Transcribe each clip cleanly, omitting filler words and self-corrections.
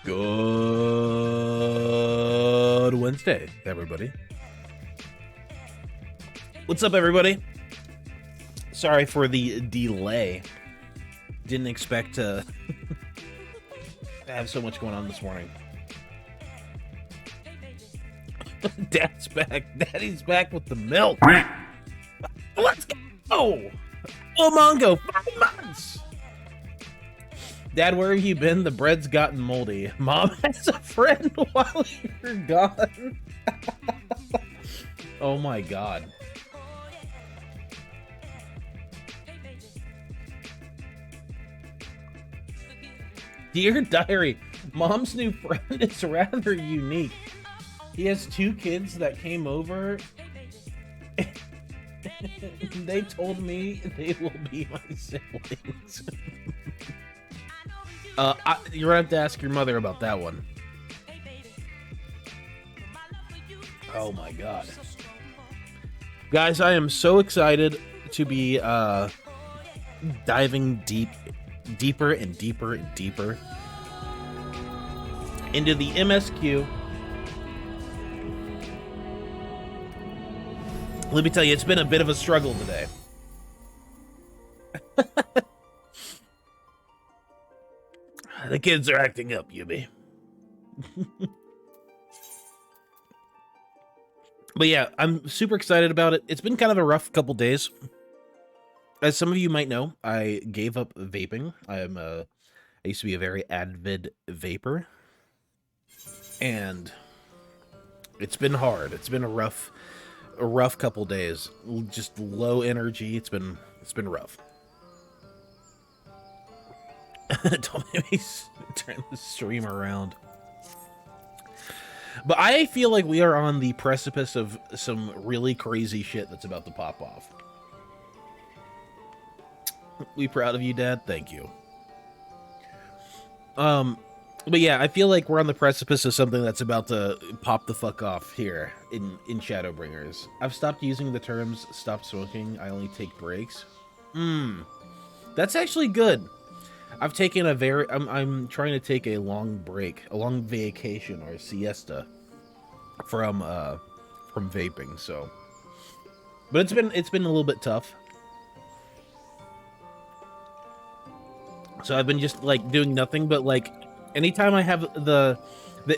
Good Wednesday, everybody. What's up, everybody? Sorry for the delay. Didn't expect to have so much going on this morning. Dad's back. Daddy's back with the milk. Let's go. Oh, Mongo, 5 months. Dad, where have you been? The bread's gotten moldy. Mom has a friend while you're gone. Oh my god. Dear Diary, Mom's new friend is rather unique. He has 2 kids that came over. They told me they will be my siblings. You're gonna have to ask your mother about that one. Oh my god. Guys, I am so excited to be diving deeper and deeper and deeper into the MSQ. Let me tell you, it's been a bit of a struggle today. The kids are acting up, Yubi. But yeah, I'm super excited about it. It's been kind of a rough couple days. As some of you might know, I gave up vaping. I used to be a very avid vapor. And it's been hard. It's been a rough couple days. Just low energy. It's been rough. Don't make me turn the stream around. But I feel like we are on the precipice of some really crazy shit that's about to pop off. We proud of you, Dad? Thank you. But yeah, I feel like we're on the precipice of something that's about to pop the fuck off here in Shadowbringers. I've stopped using the terms stop smoking, I only take breaks. That's actually good. I've taken a I'm trying to take a long break, a long vacation or a siesta from vaping, so. But it's been a little bit tough. So I've been just like doing nothing but like anytime I have the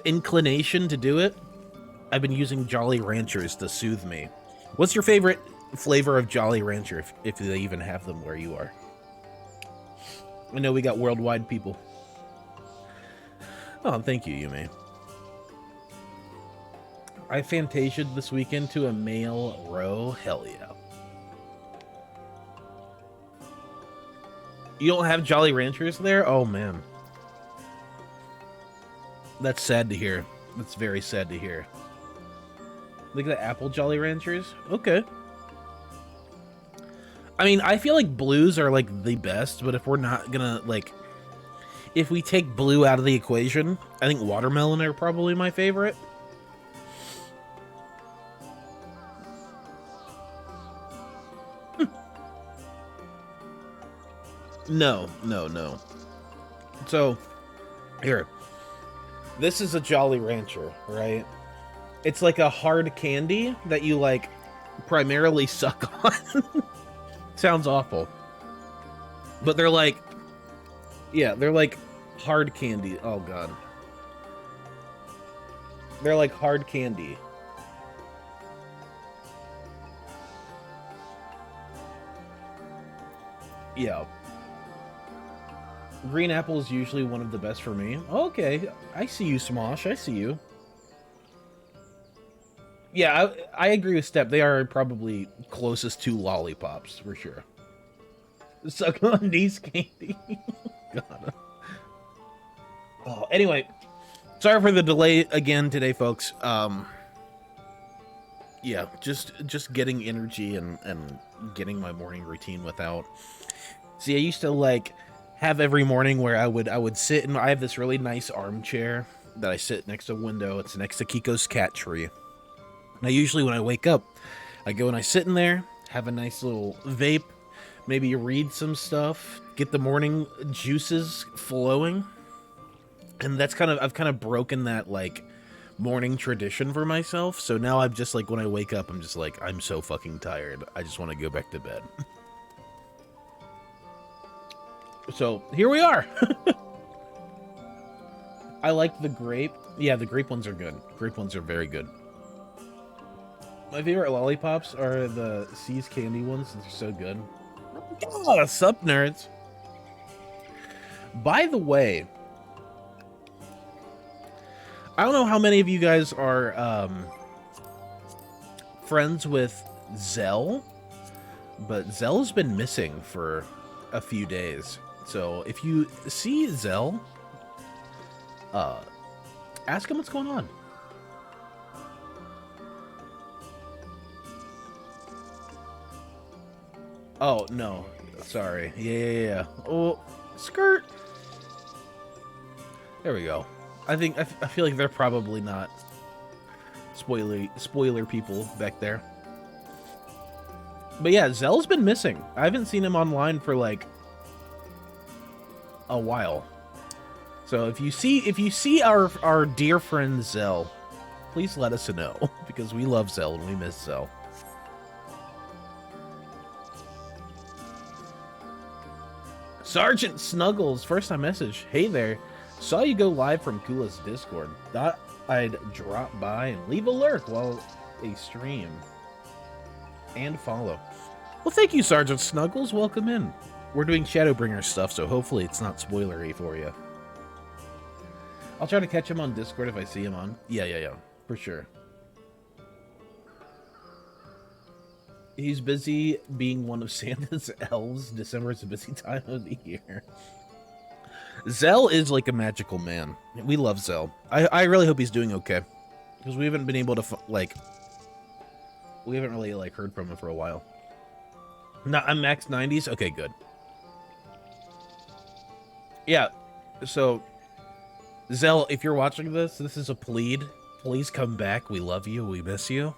inclination to do it, I've been using Jolly Ranchers to soothe me. What's your favorite flavor of Jolly Rancher if they even have them where you are? I know we got worldwide people. Oh, thank you, Yumi. I fantasied this weekend to a male row. Hell yeah. You don't have Jolly Ranchers there? Oh, man. That's sad to hear. That's very sad to hear. Look at the apple Jolly Ranchers. Okay. I mean, I feel like blues are, like, the best, but if we're not gonna, like... if we take blue out of the equation, I think watermelon are probably my favorite. No. So, here. This is a Jolly Rancher, right? It's like a hard candy that you, like, primarily suck on. Sounds awful. But they're like... Yeah, they're like hard candy. Oh, God. They're like hard candy. Yeah. Green apple is usually one of the best for me. Okay, I see you, Smosh. I see you. Yeah, I agree with Step. They are probably closest to lollipops, for sure. Suck on these candy. God. Oh, anyway, sorry for the delay again today, folks. Yeah, just getting energy and getting my morning routine without. See, I used to like have every morning where I would sit and I have this really nice armchair that I sit next to a window. It's next to Kiko's cat tree. Now, usually when I wake up, I go and I sit in there, have a nice little vape, maybe read some stuff, get the morning juices flowing. And that's I've kind of broken that, like, morning tradition for myself. So now I'm just like, when I wake up, I'm just like, I'm so fucking tired. I just want to go back to bed. So here we are. I like the grape. Yeah, the grape ones are good. Grape ones are very good. My favorite lollipops are the C's candy ones. They're so good. Oh, sup, nerds. By the way, I don't know how many of you guys are friends with Zell, but Zell's been missing for a few days. So if you see Zell, ask him what's going on. Oh, no. Sorry. Yeah. Oh, skirt. There we go. I feel like they're probably not spoiler people back there. But yeah, Zell's been missing. I haven't seen him online for like a while. So if you see our dear friend Zell, please let us know, because we love Zell and we miss Zell. Sergeant Snuggles, first time message. Hey there. Saw you go live from Kula's Discord. Thought I'd drop by and leave a lurk while a stream. And follow. Well, thank you, Sergeant Snuggles. Welcome in. We're doing Shadowbringers stuff, so hopefully it's not spoilery for you. I'll try to catch him on Discord if I see him on. Yeah. For sure. He's busy being one of Santa's elves. December is a busy time of the year. Zell is like a magical man. We love Zell. I really hope he's doing okay, because we haven't been able to we haven't really like heard from him for a while. No, I'm max 90s. Okay, good. Yeah. So, Zell, if you're watching this is a plead. Please come back. We love you. We miss you.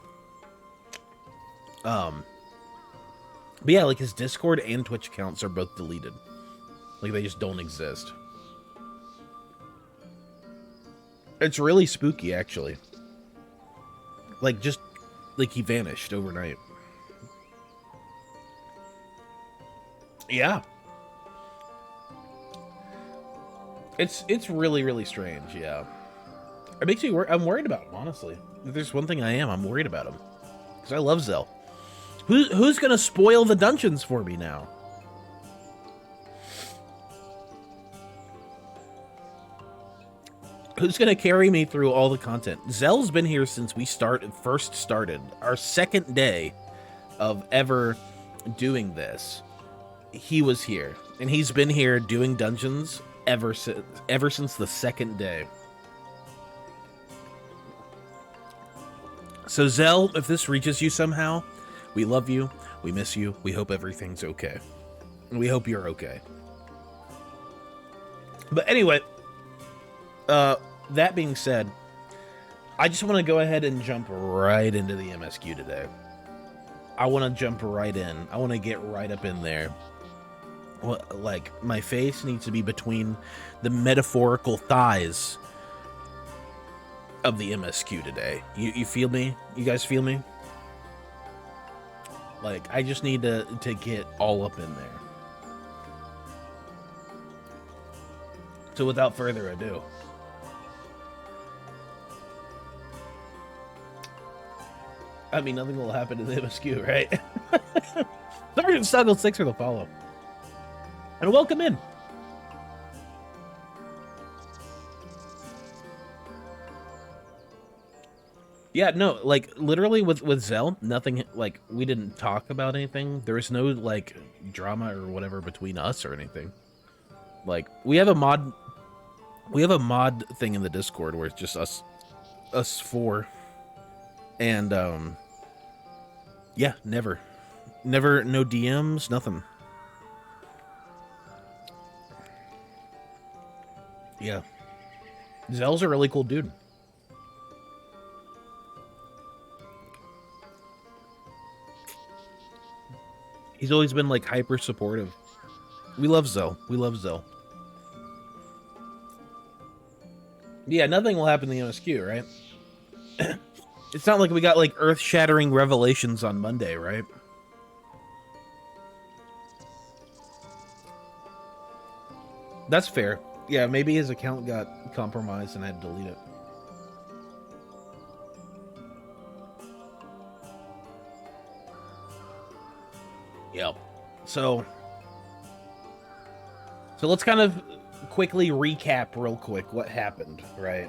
But yeah, like his Discord and Twitch accounts are both deleted. Like they just don't exist. It's really spooky, actually. Like just like he vanished overnight. Yeah. It's really, really strange, yeah. It makes me I'm worried about him, honestly. If there's one thing I'm worried about him. Because I love Zell. Who's gonna spoil the dungeons for me now? Who's gonna carry me through all the content? Zell's been here since we first started. Our second day of ever doing this. He was here. And he's been here doing dungeons ever since the second day. So Zell, if this reaches you somehow, we love you, we miss you, we hope everything's okay. And we hope you're okay. But anyway, that being said, I just want to go ahead and jump right into the MSQ today. I want to jump right in. I want to get right up in there. Well, like, my face needs to be between the metaphorical thighs of the MSQ today. You feel me? You guys feel me? Like, I just need to get all up in there. So without further ado, I mean, nothing will happen to the MSQ, right? Sergeant Snuggle 6 for the follow. And welcome in. Yeah, no, like, literally with Zell, nothing, like, we didn't talk about anything. There was no, like, drama or whatever between us or anything. Like, we have a mod thing in the Discord where it's just us four. And, yeah, never, no DMs, nothing. Yeah. Zell's a really cool dude. He's always been, like, hyper supportive. We love Zell. We love Zell. Yeah, nothing will happen in the MSQ, right? It's not like we got, like, earth-shattering revelations on Monday, right? That's fair. Yeah, maybe his account got compromised and I had to delete it. Yep. So let's kind of quickly recap real quick what happened, right?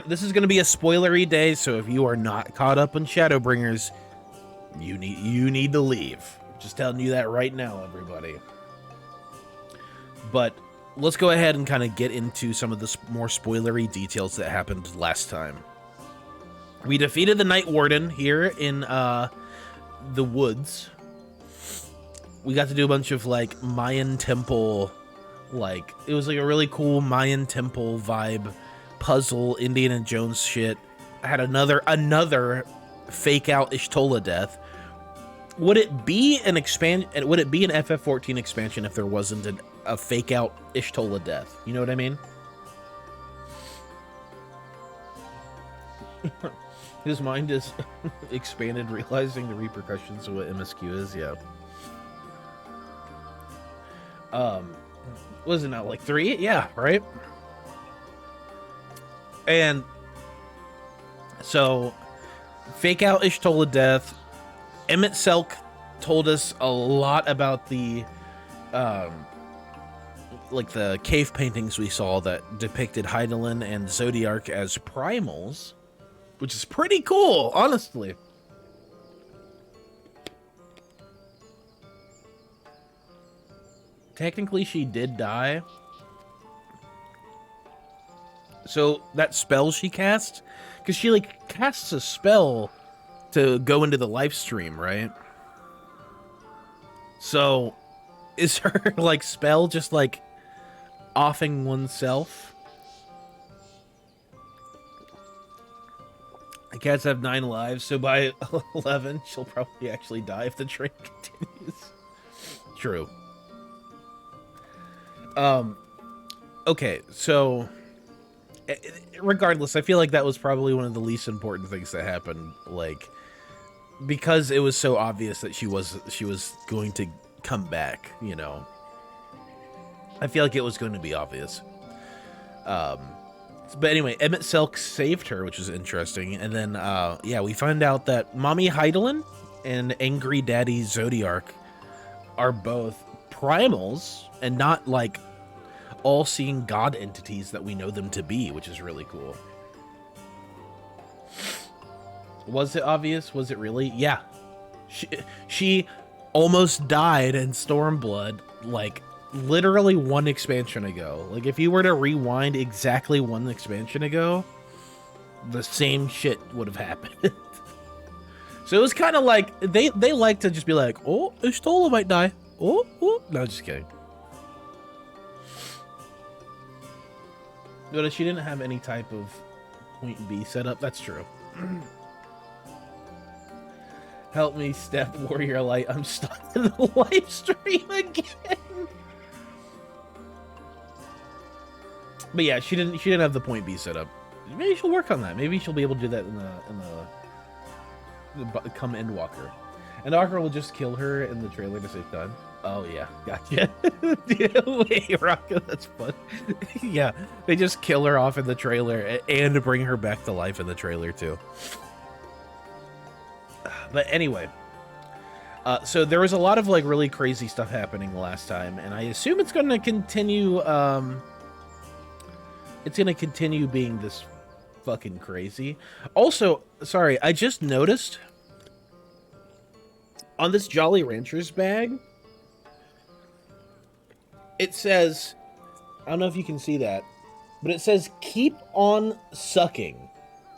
This is gonna be a spoilery day, so if you are not caught up on Shadowbringers, you need to leave. Just telling you that right now, everybody. But let's go ahead and kind of get into some of the more spoilery details that happened last time. We defeated the Night Warden here in the woods. We got to do a bunch of, like, Mayan temple, like, it was like a really cool Mayan temple vibe puzzle, Indiana Jones shit. I had another fake out Ishtola death. Would it be an FF14 expansion if there wasn't a fake out Ishtola death? You know what I mean? His mind is expanded, realizing the repercussions of what MSQ is. Yeah. Was it not like 3? Yeah, right? And so, fake out Ishtola death. Emmett Selk told us a lot about the, like, the cave paintings we saw that depicted Hydaelyn and Zodiark as primals, which is pretty cool, honestly. Technically, she did die. So, that spell she cast, because she, like, casts a spell to go into the live stream, right? So, is her, like, spell just, like, offing oneself? The cats have 9 lives, so by 11, she'll probably actually die if the train continues. True. Okay, so regardless, I feel like that was probably one of the least important things that happened, like, because it was so obvious that she was going to come back, you know. I feel like it was going to be obvious. But anyway, Emmett Selk saved her, which is interesting, and then yeah, we find out that Mommy Hydaelyn and Angry Daddy Zodiark are both primals and not, like, all-seeing god entities that we know them to be, which is really cool. Was it obvious? Was it really? Yeah. She almost died in Stormblood, like, literally 1 expansion ago. Like, if you were to rewind exactly 1 expansion ago, the same shit would have happened. So it was kind of like, they like to just be like, oh, Ishtola might die. Oh, no, just kidding. But she didn't have any type of point B set up. That's true. Help me, Step Warrior Light. I'm stuck in the live stream again. But yeah, she didn't have the point B set up. Maybe she'll work on that. Maybe she'll be able to do that in the come Endwalker. Endwalker will just kill her in the trailer to save time. Oh yeah, gotcha. Wait, Rocco, that's fun. Yeah, they just kill her off in the trailer and bring her back to life in the trailer too. But anyway, so there was a lot of like really crazy stuff happening last time, and I assume it's going to continue. It's going to continue being this fucking crazy. Also, sorry, I just noticed on this Jolly Ranchers bag, it says, I don't know if you can see that, but it says, keep on sucking.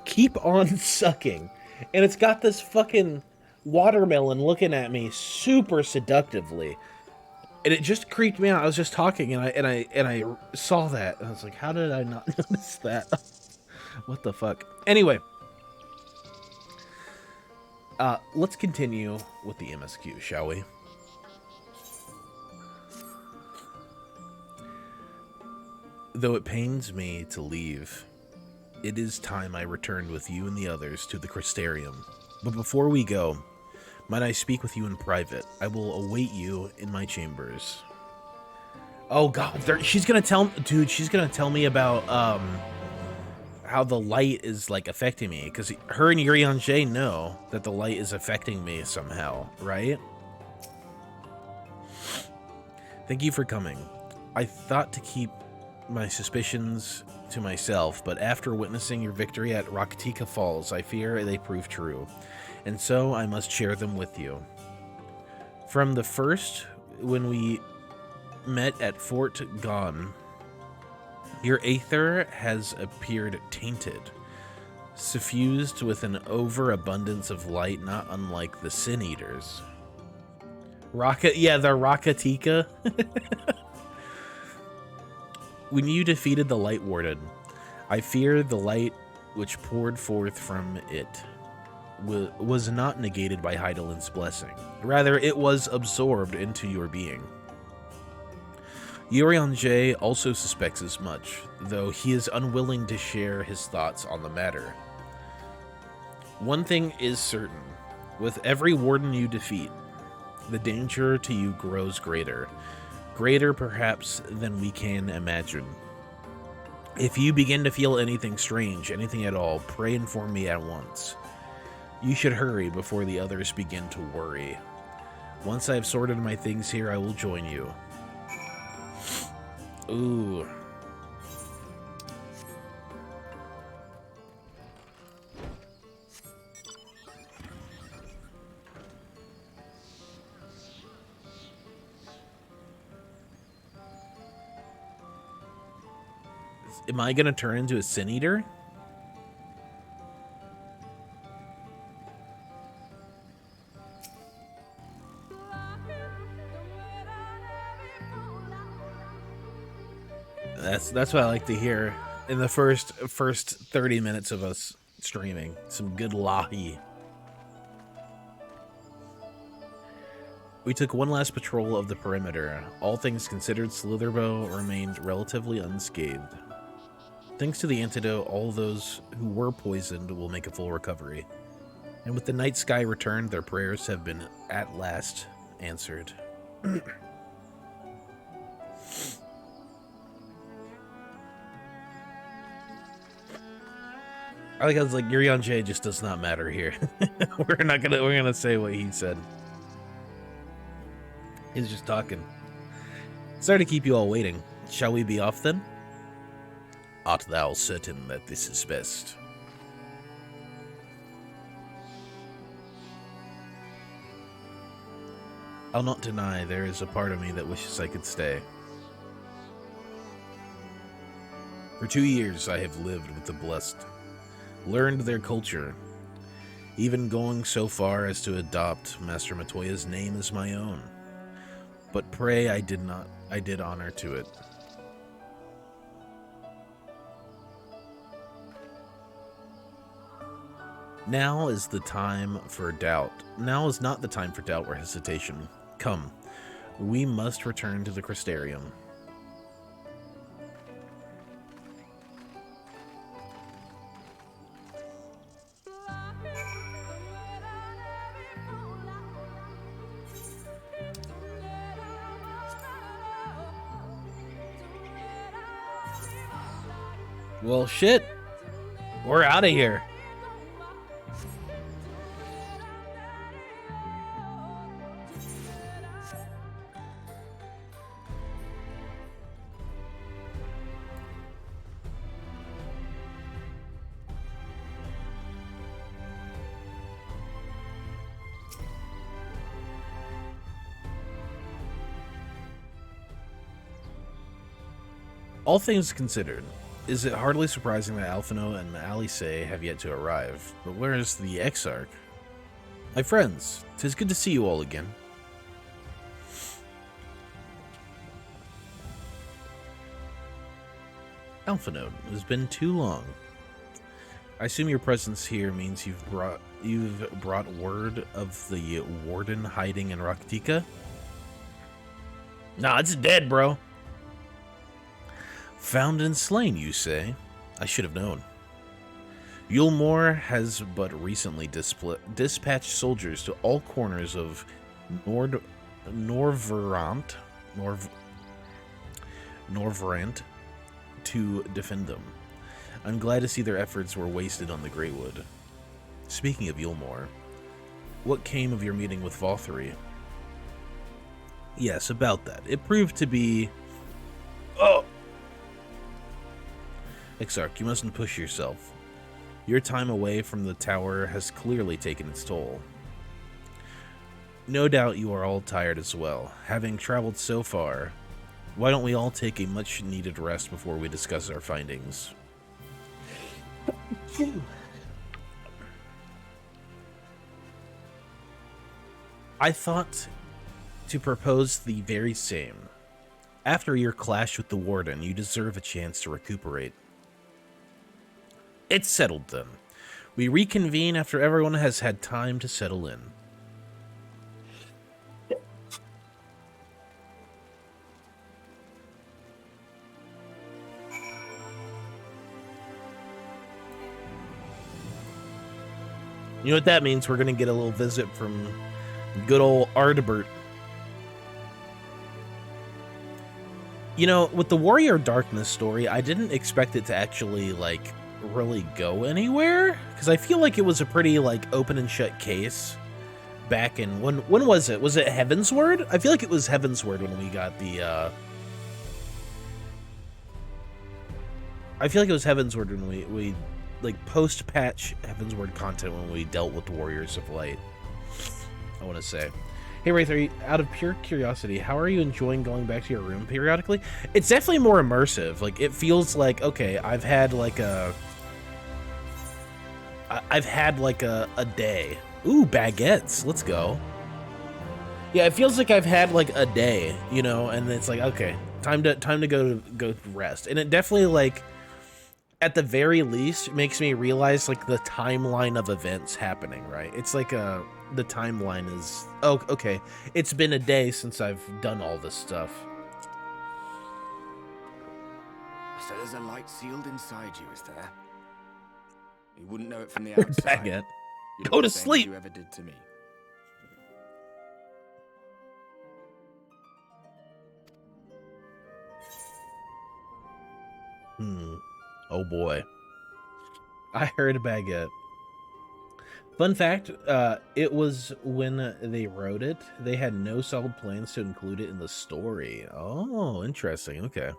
Keep on sucking. And it's got this fucking watermelon looking at me super seductively. And it just creeped me out. I was just talking and I saw that. And I was like, how did I not notice that? What the fuck? Anyway. Let's continue with the MSQ, shall we? Though it pains me to leave, it is time I returned with you and the others to the Crystarium. But before we go, might I speak with you in private? I will await you in my chambers. Oh god, she's gonna tell me about how the light is like affecting me, because her and Yurian J know that the light is affecting me somehow, right? Thank you for coming. I thought to keep my suspicions to myself, but after witnessing your victory at Rakatika Falls, I fear they prove true, and so I must share them with you. From the first, when we met at Fort Gon, your aether has appeared tainted, suffused with an overabundance of light not unlike the Sin Eaters. The Rakatika. When you defeated the Light Warden, I fear the light which poured forth from it was not negated by Heidelin's blessing. Rather, it was absorbed into your being. Yurian J also suspects as much, though he is unwilling to share his thoughts on the matter. One thing is certain. With every warden you defeat, the danger to you grows greater. Greater, perhaps, than we can imagine. If you begin to feel anything strange, anything at all, pray inform me at once. You should hurry before the others begin to worry. Once I have sorted my things here, I will join you. Ooh. Am I gonna turn into a Sin Eater? That's what I like to hear in the first 30 minutes of us streaming. Some good lahi. We took one last patrol of the perimeter. All things considered, Slitherbow remained relatively unscathed. Thanks to the antidote, all those who were poisoned will make a full recovery. And with the night sky returned, their prayers have been at last answered. I think I was like, Yurian J just does not matter here. we're gonna say what he said. He's just talking. Sorry to keep you all waiting. Shall we be off then? Art thou certain that this is best? I'll not deny there is a part of me that wishes I could stay. For 2 years I have lived with the blessed, learned their culture, even going so far as to adopt Master Matoya's name as my own. But pray I did honor to it. Now is the time for doubt. Now is not the time for doubt or hesitation. Come, we must return to the Crystarium. Well, shit. We're out of here. All things considered, is it hardly surprising that Alphino and Alice have yet to arrive? But where is the Exarch? My friends, 'tis good to see you all again. Alphino, it has been too long. I assume your presence here means you've brought word of the warden hiding in Raktika? Nah, it's dead, bro. Found and slain, you say? I should have known. Yulmore has but recently dispatched soldiers to all corners of Norvrant to defend them. I'm glad to see their efforts were wasted on the Greywood. Speaking of Yulmore, what came of your meeting with Valthari? Yes, about that. It proved to be... Oh! Exarch, you mustn't push yourself. Your time away from the tower has clearly taken its toll. No doubt you are all tired as well. Having traveled so far, why don't we all take a much-needed rest before we discuss our findings? I thought to propose the very same. After your clash with the Warden, you deserve a chance to recuperate. It's settled then. We reconvene after everyone has had time to settle in. You know what that means? We're going to get a little visit from good old Ardbert. You know, with the Warrior Darkness story, I didn't expect it to actually, like, really go anywhere, because I feel like it was a pretty, like, open and shut case back in... When was it? Was it Heavensward? I feel like it was Heavensward when we got the, I feel like it was Heavensward when we like, post-patch Heavensward content when we dealt with the Warriors of Light, I want to say. Hey, Wraith, out of pure curiosity, how are you enjoying going back to your room periodically? It's definitely more immersive. Like, it feels like, okay, I've had, like, a day. Ooh, baguettes. Let's go. Yeah, it feels like I've had, like, a day, you know, and it's like, okay, time to go rest. And it definitely, like, at the very least, makes me realize, like, the timeline of events happening, right? It's like the timeline is, oh, okay, it's been a day since I've done all this stuff. So there's a light sealed inside you, is there? You wouldn't know it from the outside. Baguette. Go to sleep. You ever did to me. Oh boy. I heard a baguette. Fun fact, it was when they wrote it, they had no solid plans to include it in the story. Oh, interesting. Okay.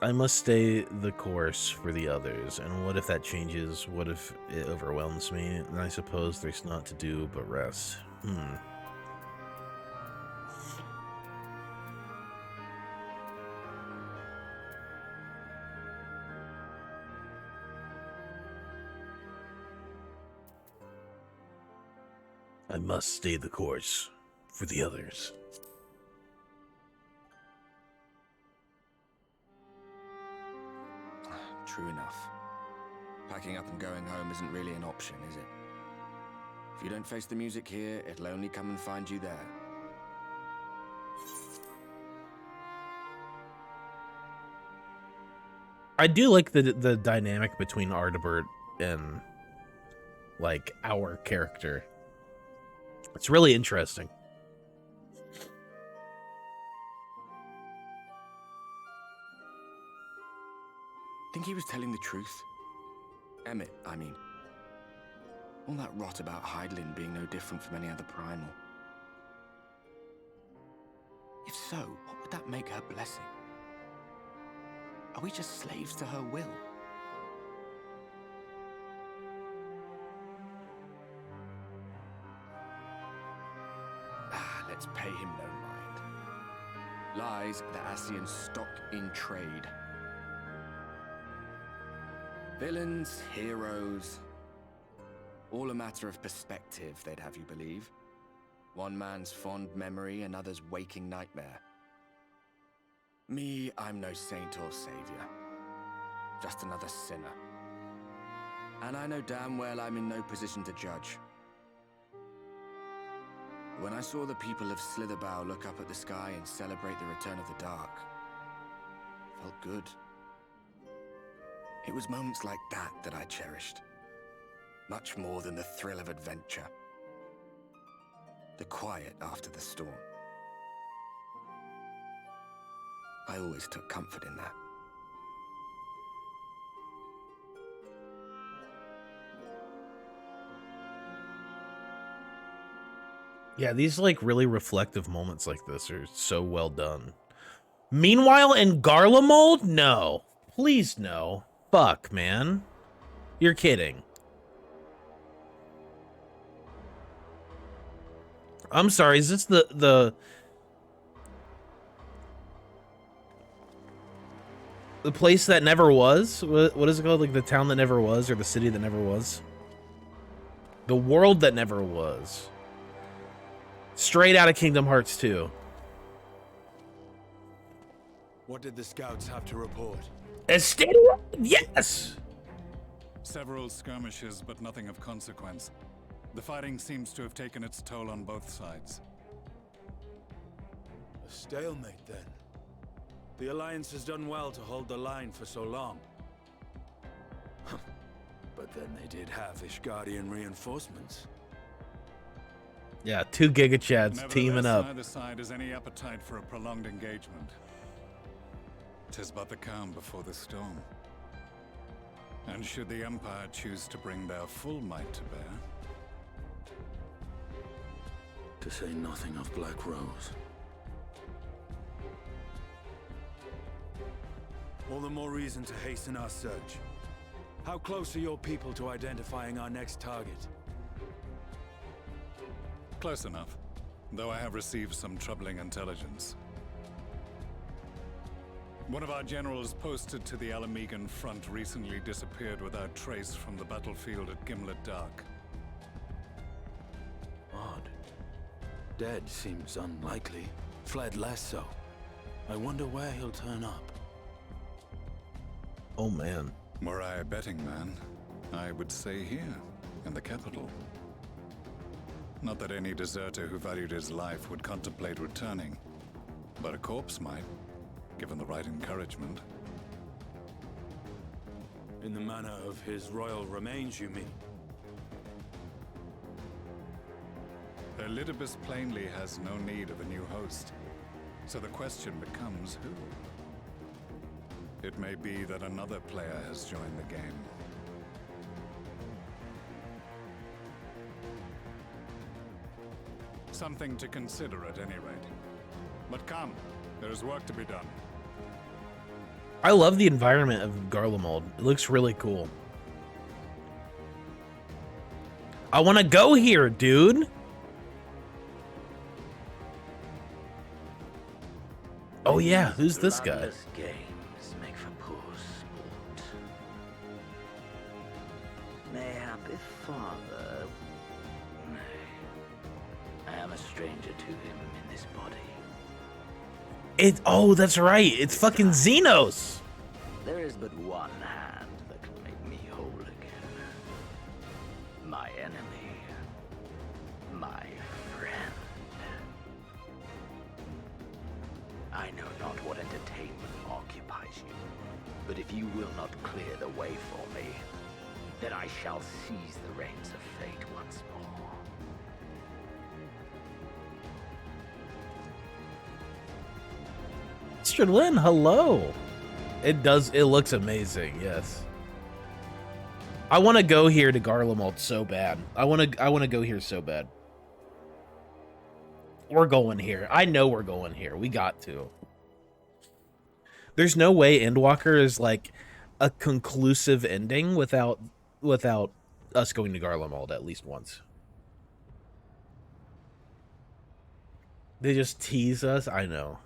I must stay the course for the others. And what if that changes? What if it overwhelms me? And I suppose there's naught to do but rest. I must stay the course for the others. True enough. Packing up and going home isn't really an option, is it? If you don't face the music here, it'll only come and find you there. I do like the dynamic between Ardebert and like our character. It's really interesting. Think he was telling the truth? Emmett, I mean. All that rot about Hydaelyn being no different from any other primal. If so, what would that make her blessing? Are we just slaves to her will? Let's pay him no mind. Lies the Ascian stock in trade. Villains, heroes, all a matter of perspective, they'd have you believe. One man's fond memory, another's waking nightmare. Me, I'm no saint or savior. Just another sinner. And I know damn well I'm in no position to judge. When I saw the people of Slitherbough look up at the sky and celebrate the return of the dark, felt good. It was moments like that that I cherished. Much more than the thrill of adventure. The quiet after the storm. I always took comfort in that. Yeah, these like really reflective moments like this are so well done. Meanwhile, in Garlemald, no. Please no. Fuck, man. You're kidding. I'm sorry, is this the place that never was? What is it called? Like the town that never was, or the city that never was? The world that never was. Straight out of Kingdom Hearts 2. What did the scouts have to report? Estadia? Yes! Several skirmishes, but nothing of consequence. The fighting seems to have taken its toll on both sides. A stalemate, then. The Alliance has done well to hold the line for so long. But then they did have Ishgardian reinforcements. Yeah, 2 Giga Chads teaming up. Neither side has any appetite for a prolonged engagement. 'Tis but the calm before the storm. And should the Empire choose to bring their full might to bear? To say nothing of Black Rose. All the more reason to hasten our search. How close are your people to identifying our next target? Close enough, though I have received some troubling intelligence. One of our generals posted to the Alamegan front recently disappeared without trace from the battlefield at Gimlet Dark. Odd. Dead seems unlikely. Fled less so. I wonder where he'll turn up. Oh man. Were I a betting man, I would say here, in the capital. Not that any deserter who valued his life would contemplate returning, but a corpse might, given the right encouragement. In the manner of his royal remains, you mean? Elidibus plainly has no need of a new host, so the question becomes who? It may be that another player has joined the game. Something to consider at any rate. But come, there is work to be done. I love the environment of Garlemald. It looks really cool. I want to go here, dude. Oh yeah, who's this guy? Bloodless games make for poor sport. Mayhap if father... I am a stranger to him in this body. Oh, that's right. It's fucking Xenos. There is but one hand that can make me whole again. But if you will not clear the way for me, then I shall seize the reins of fate once more. Mr. Lin, hello. It looks amazing, yes. I want to go here to Garlemald so bad. I want to go here so bad. We're going here. I know we're going here. We got to. There's no way Endwalker is like a conclusive ending without us going to Garlemald at least once. They just tease us. I know.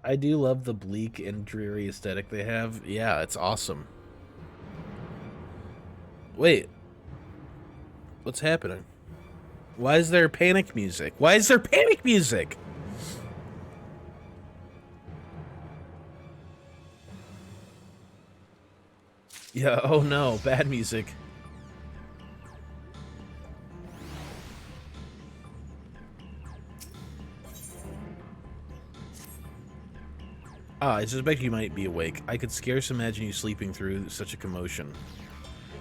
I do love the bleak and dreary aesthetic they have. Yeah, it's awesome. Wait. What's happening? Why is there panic music? Why is there panic music? Yeah, oh no, bad music. I suspect you might be awake. I could scarce imagine you sleeping through such a commotion.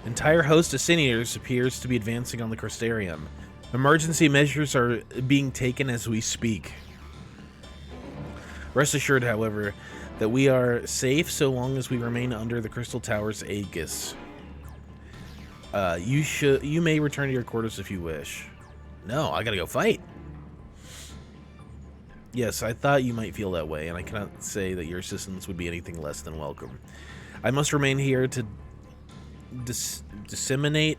Entire host of Cineators appears to be advancing on the Crystarium. Emergency measures are being taken as we speak. Rest assured, however, that we are safe so long as we remain under the Crystal Tower's aegis. You may return to your quarters if you wish. No, I gotta go fight. Yes, I thought you might feel that way, and I cannot say that your assistance would be anything less than welcome. I must remain here to disseminate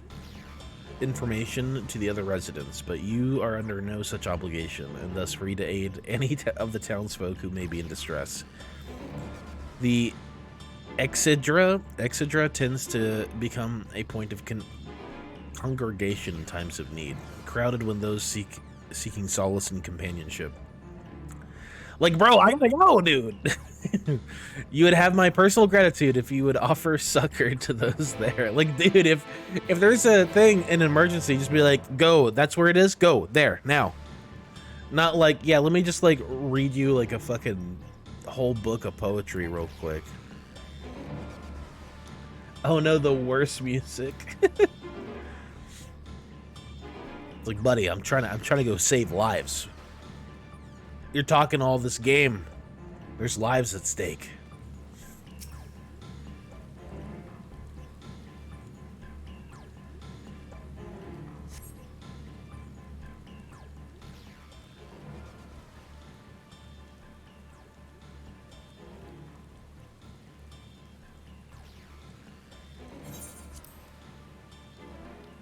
information to the other residents, but you are under no such obligation, and thus free to aid any of the townsfolk who may be in distress. The Exedra tends to become a point of congregation in times of need, crowded when those seeking solace and companionship. Like, bro, I gotta go, dude. You would have my personal gratitude if you would offer succor to those there. Like, dude, if there's a thing, an emergency, just be like, go, that's where it is, go, there, now. Not like, yeah, let me just, like, read you, like, a fucking whole book of poetry real quick. Oh, no, the worst music. It's like, buddy, I'm trying to go save lives. You're talking all this game. There's lives at stake.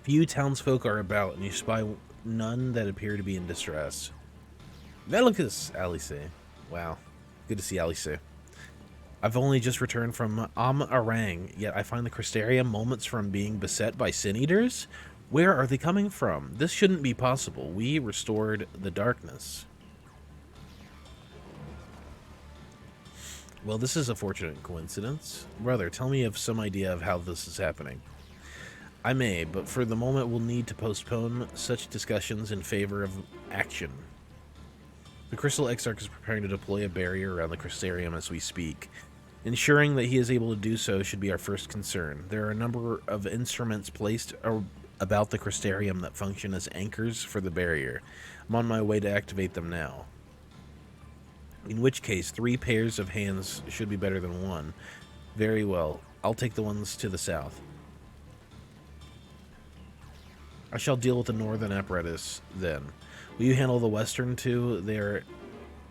Few townsfolk are about, and you spy none that appear to be in distress. Velicus, Alice. Wow. Good to see Alice. I've only just returned from Arang, yet I find the Crystarium moments from being beset by Cineators? Where are they coming from? This shouldn't be possible. We restored the darkness. Well, this is a fortunate coincidence. Brother, tell me of some idea of how this is happening. I may, but for the moment we'll need to postpone such discussions in favor of action. The Crystal Exarch is preparing to deploy a barrier around the Crystarium as we speak. Ensuring that he is able to do so should be our first concern. There are a number of instruments placed about the Crystarium that function as anchors for the barrier. I'm on my way to activate them now. In which case, 3 pairs of hands should be better than 1. Very well. I'll take the ones to the south. I shall deal with the northern apparatus then. Will you handle the western two? They are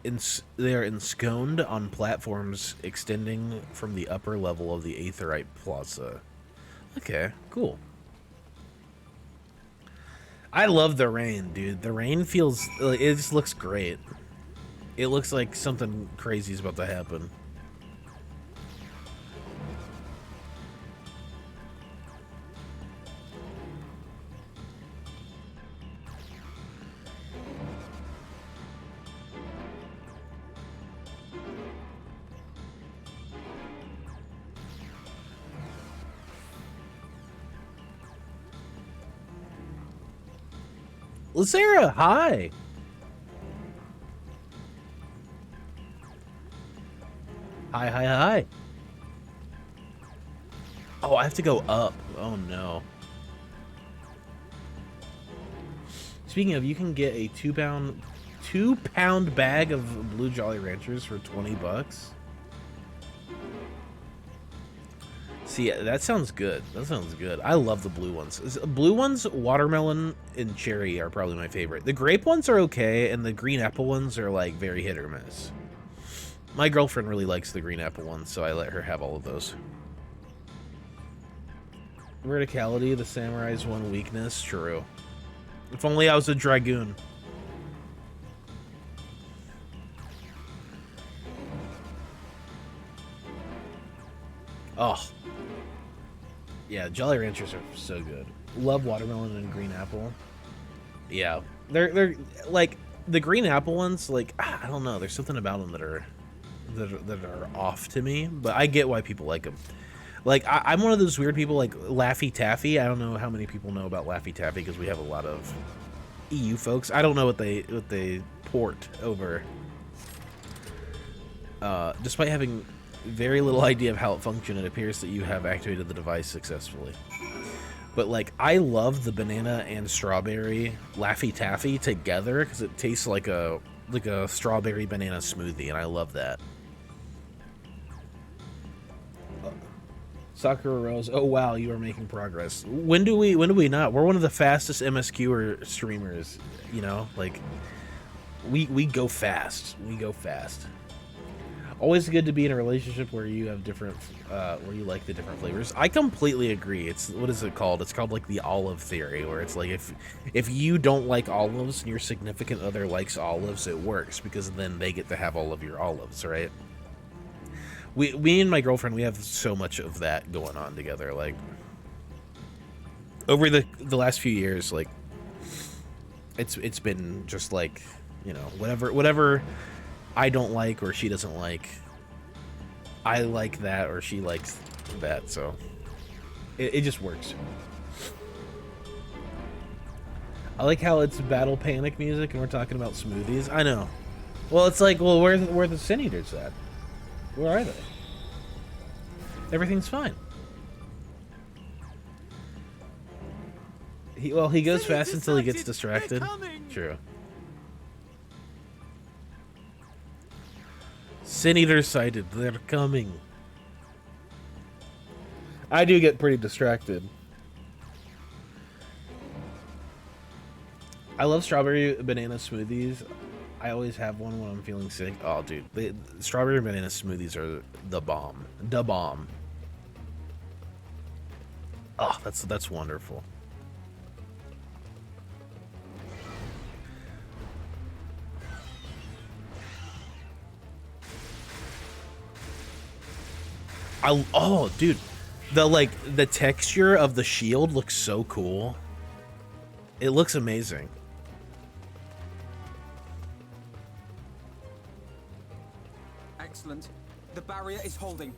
ensconced on platforms extending from the upper level of the Aetheryte Plaza. Okay, cool. I love the rain, dude. The rain feels... it just looks great. It looks like something crazy is about to happen. Lysera, hi! Hi, hi, hi. Oh, I have to go up. Oh, no. Speaking of, you can get a 2-pound bag of Blue Jolly Ranchers for 20 bucks. See, that sounds good. That sounds good. I love the blue ones. Blue ones, watermelon and cherry are probably my favorite. The grape ones are okay, and the green apple ones are like very hit or miss. My girlfriend really likes the green apple ones, so I let her have all of those. Verticality, the samurai's one weakness. True. If only I was a dragoon. Oh. Yeah, Jolly Ranchers are so good. Love watermelon and green apple. Yeah. They're like the green apple ones, like I don't know, there's something about them that are off to me, but I get why people like them. Like I'm one of those weird people like Laffy Taffy. I don't know how many people know about Laffy Taffy because we have a lot of EU folks. I don't know what they port over. Despite having very little idea of how it functions, it appears that you have activated the device successfully. But like I love the banana and strawberry Laffy Taffy together because it tastes like a strawberry banana smoothie, and I love that. Sakura Rose, oh wow, you are making progress. When do we not? We're one of the fastest MSQ streamers, you know, like we go fast. We go fast. Always good to be in a relationship where you have different where you like the different flavors. I completely agree. It's what is it called? It's called like the olive theory, where it's like if you don't like olives and your significant other likes olives, it works because then they get to have all of your olives, right? Me and my girlfriend, we have so much of that going on together. Like over the last few years, like it's been just like, you know, whatever I don't like or she doesn't like, I like that or she likes that. So it just works. I like how it's battle panic music and we're talking about smoothies. I know. Well, it's like, well, where the Sin Eaters at? Where are they? Everything's fine. He goes fast until he gets distracted. True. Sin Eaters sighted. They're coming. I do get pretty distracted. I love strawberry banana smoothies. I always have one when I'm feeling sick. Oh, dude. The strawberry banana smoothies are the bomb. The bomb. Oh, that's wonderful. Oh, dude. The texture of the shield looks so cool. It looks amazing. Excellent. The barrier is holding.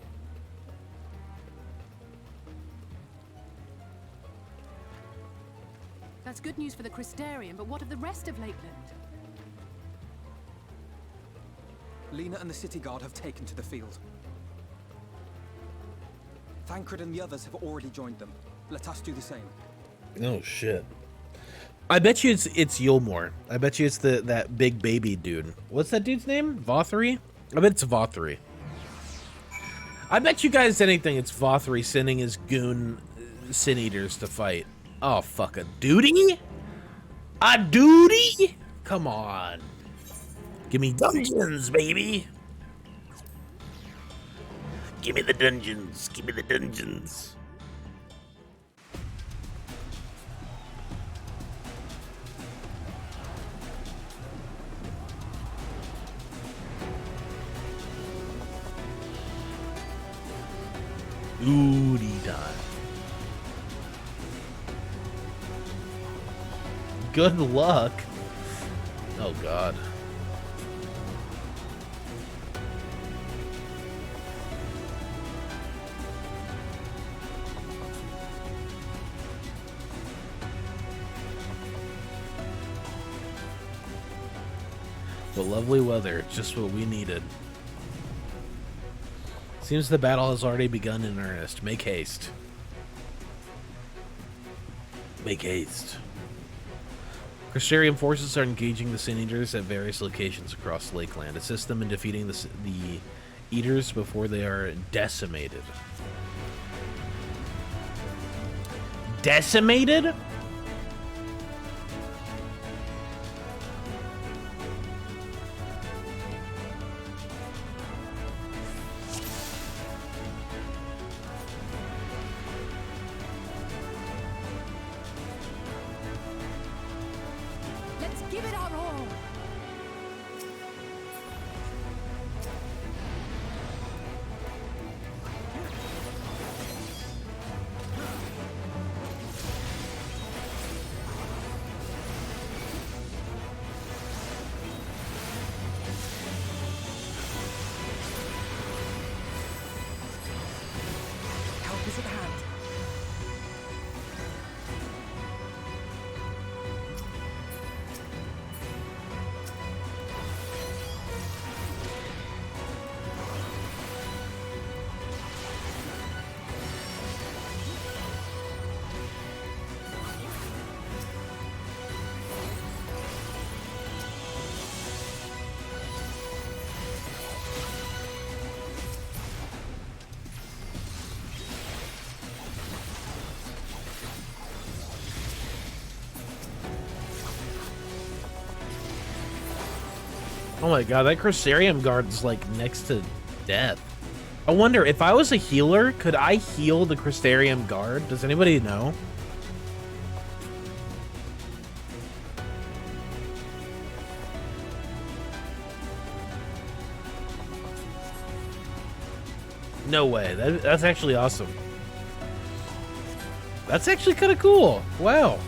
That's good news for the Crystarian, but what of the rest of Lakeland? Lena and the city guard have taken to the field. Thancred and the others have already joined them. Let us do the same. Oh shit. I bet you it's Yulmore. I bet you it's that big baby dude. What's that dude's name? Vothri? I bet it's Vothri. I bet you guys anything it's Vothri sending his goon Sin Eaters to fight. Oh, fuck, a duty? A duty? Come on. Give me dungeons, baby. Give me the dungeons. Give me the dungeons. Duty time. Good luck. Oh, God. The lovely weather, just what we needed. Seems the battle has already begun in earnest. Make haste. Make haste. Crystarium forces are engaging the Sin Eaters at various locations across Lakeland. Assist them in defeating the Eaters before they are decimated. Decimated? Let's give it our all. Help is at hand. Oh my god, that Crystarium guard is like next to death. I wonder, if I was a healer, could I heal the Crystarium guard? Does anybody know? No way. That's actually awesome. That's actually kind of cool. Wow.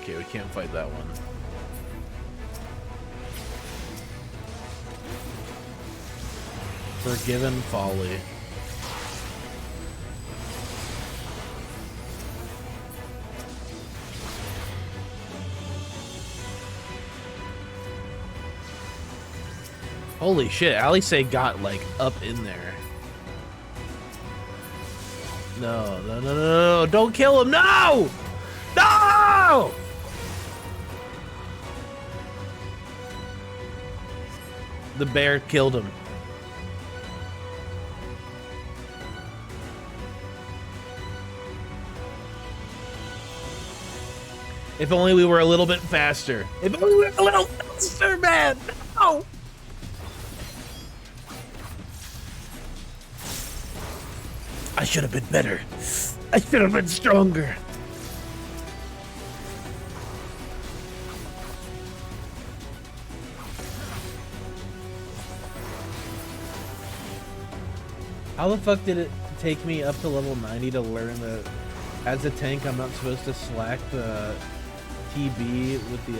Okay, we can't fight that one. Forgiven Folly. Holy shit, Alice got like up in there. No, no, no, no, no, don't kill him, no! No! The bear killed him. If only we were a little bit faster. If only we were a little faster, man! No! I should have been better. I should have been stronger. How the fuck did it take me up to level 90 to learn that as a tank I'm not supposed to slack the TB with the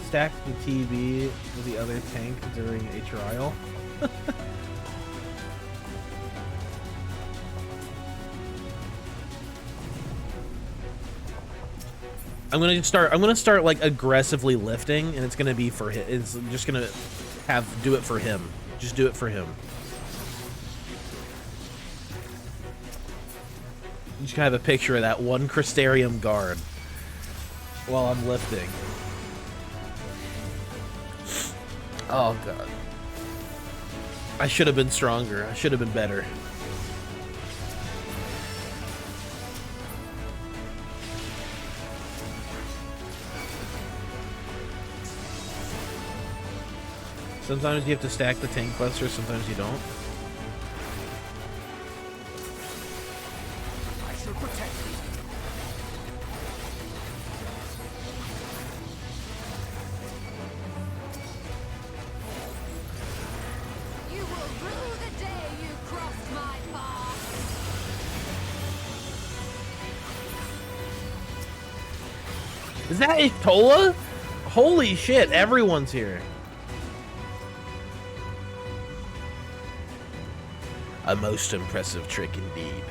stack the TB with the other tank during a trial? I'm gonna start like aggressively lifting, and it's gonna be for him. It's just gonna do it for him. Just do it for him. You just have a picture of that one Crystarium guard while I'm lifting. Oh god. I should have been stronger. I should have been better. Sometimes you have to stack the tank buster, sometimes you don't. protect me. You will rue the day you crossed my path. Is that Ishtola? Holy shit, everyone's here. A most impressive trick indeed.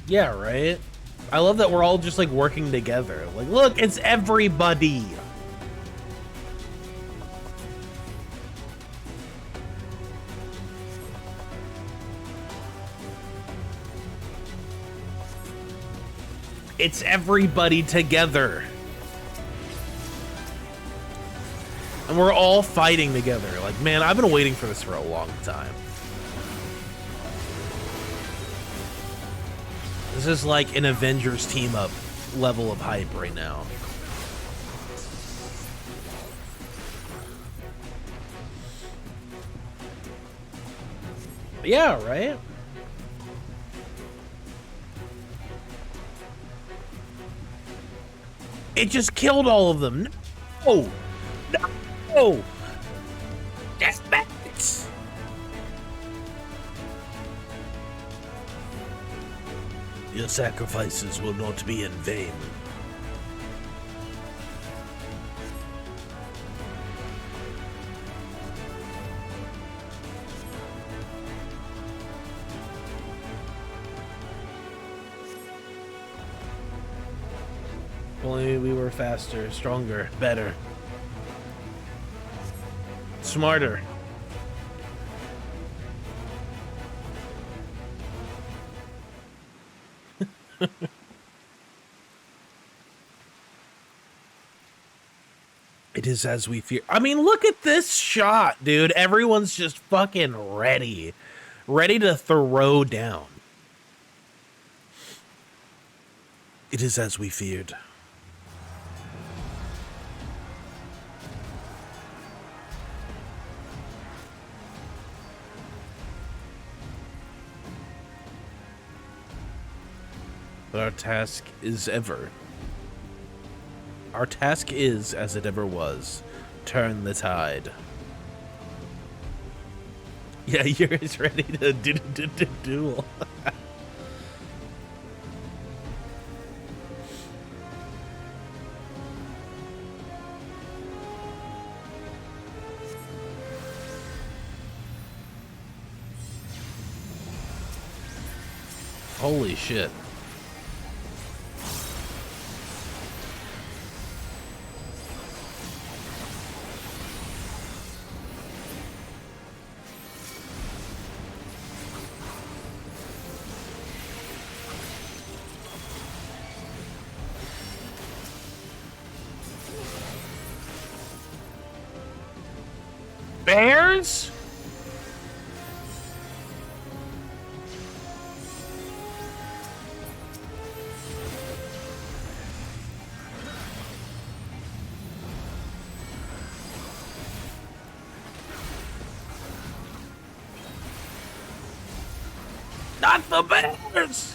Yeah, right? I love that we're all just like working together. Like, look, it's everybody. It's everybody together. And we're all fighting together. Like, man, I've been waiting for this for a long time. This is like an Avengers team up level of hype right now. Yeah, right? It just killed all of them. No! No! Deathmatch! Your sacrifices will not be in vain. If only we were faster, stronger, better. Smarter. It is as we fear. I mean, look at this shot, dude. Everyone's just fucking ready. Ready to throw down. It is as we feared. But our task is as it ever was. Turn the tide. Yeah, you're ready to duel. Holy shit. Bears? Not the bears!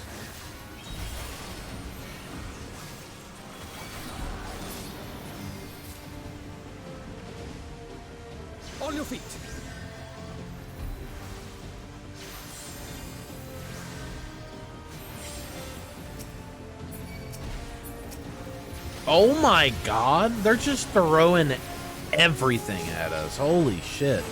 On your feet. Oh my god, they're just throwing everything at us. Holy shit.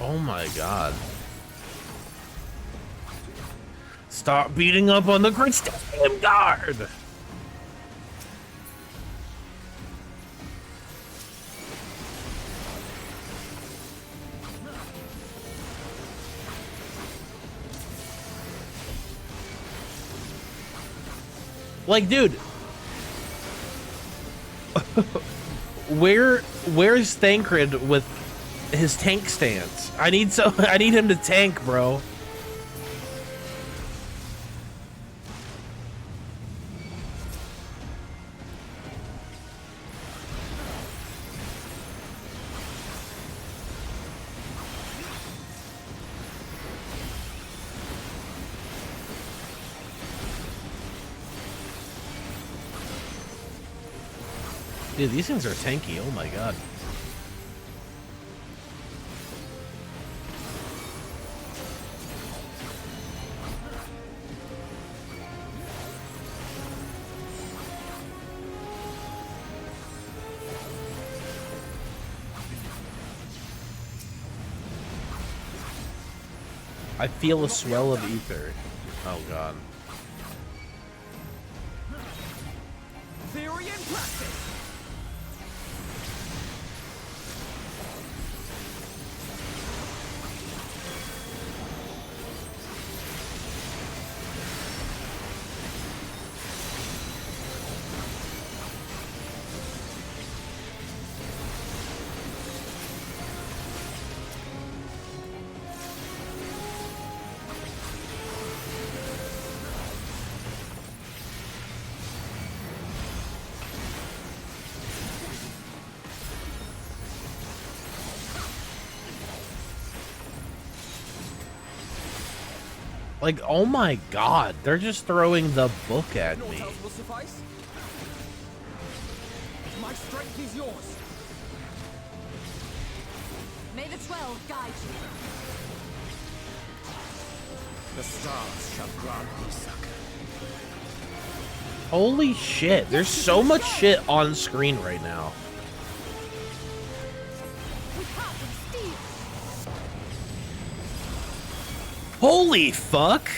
Oh my god. Stop beating up on the Crystalium Guard! Like, dude, where's Thancred with his tank stance? I need him to tank, bro. Dude, these things are tanky. Oh my god. I feel a swell of ether. Oh god. Theory and practice. Like, oh my god, they're just throwing the book at Naught me. else will suffice. My strength is yours. May the 12 guide you. The stars shall grant thee succor. Holy shit, there's so much shit on screen right now. We have with steel. Holy fuck!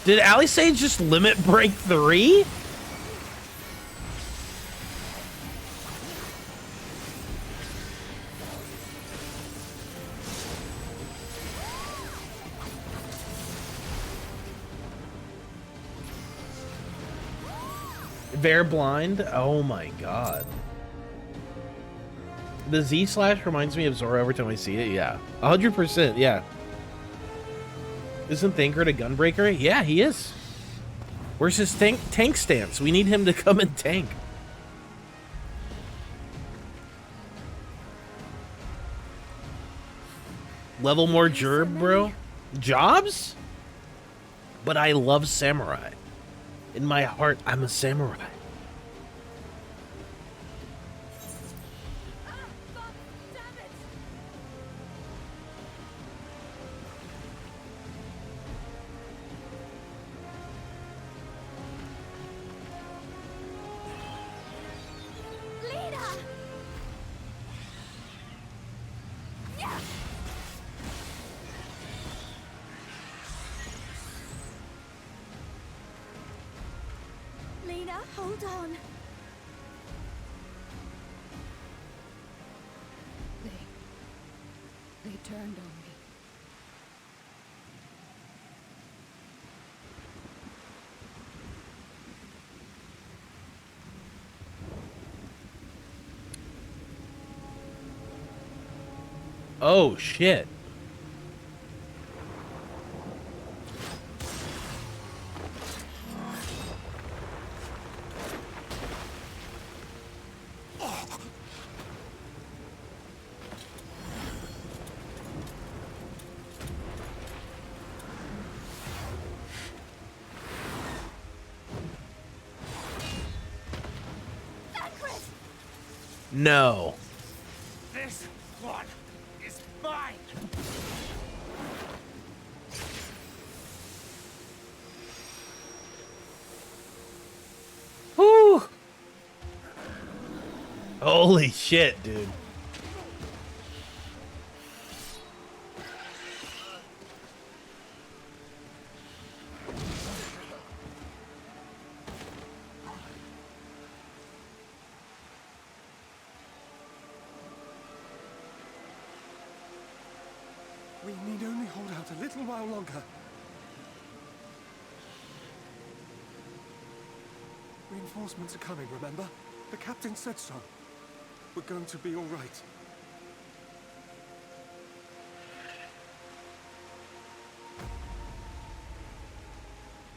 Did Ali Sage just limit break 3? Bear blind? Oh my god. The Z slash reminds me of Zora every time I see it. Yeah, 100%. Yeah. Isn't Thancred a gunbreaker? Yeah, he is. Where's his tank stance? We need him to come and tank. Level more Gerb, bro. Jobs? But I love samurai. In my heart, I'm a samurai. Ah, fuck, damn it. Lena! Yeah. Lena, hold on. They turned on me. Oh, shit. Thancred! No. This one is mine. Whew. Holy shit, dude. But a little while longer. Reinforcements are coming, remember? The captain said so. We're going to be all right.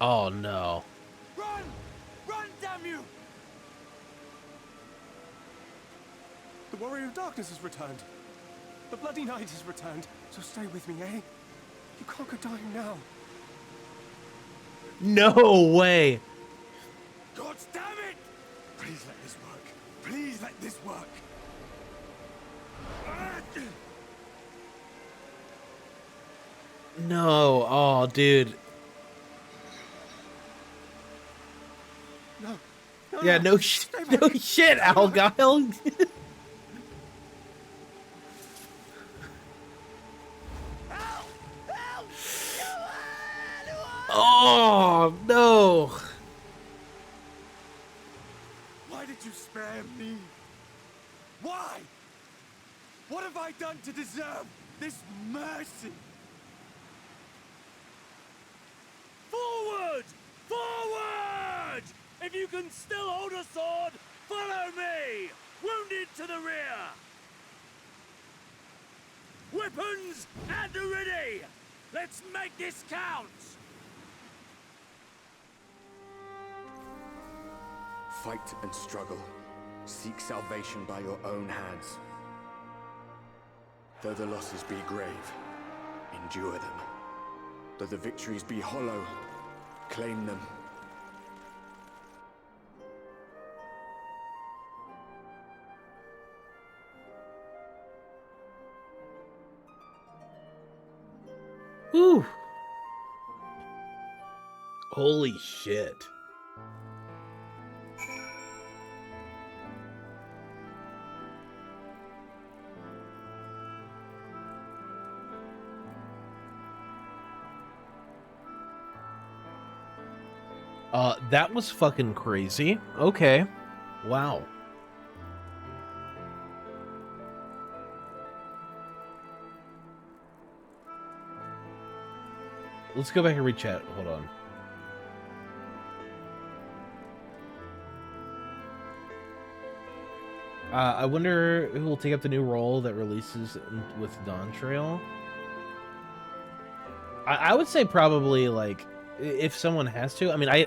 Oh no. Run! Run, damn you! The Warrior of Darkness has returned. The Bloody Knight has returned. So stay with me, eh? You conquer dying now. No way. God damn it! Please let this work. Please let this work. No. Oh, dude. No. Yeah, no shit, Algyle. Oh, no. Why did you spare me? Why? What have I done to deserve this mercy? Forward! Forward! If you can still hold a sword, follow me! Wounded to the rear! Weapons at the ready! Let's make this count! Fight and struggle. Seek salvation by your own hands. Though the losses be grave, endure them. Though the victories be hollow, claim them. Whew. Holy shit. That was fucking crazy. Okay. Wow. Let's go back and read chat. Hold on. I wonder who will take up the new role that releases with Dawn Trail. I would say probably like if someone has to. I mean, I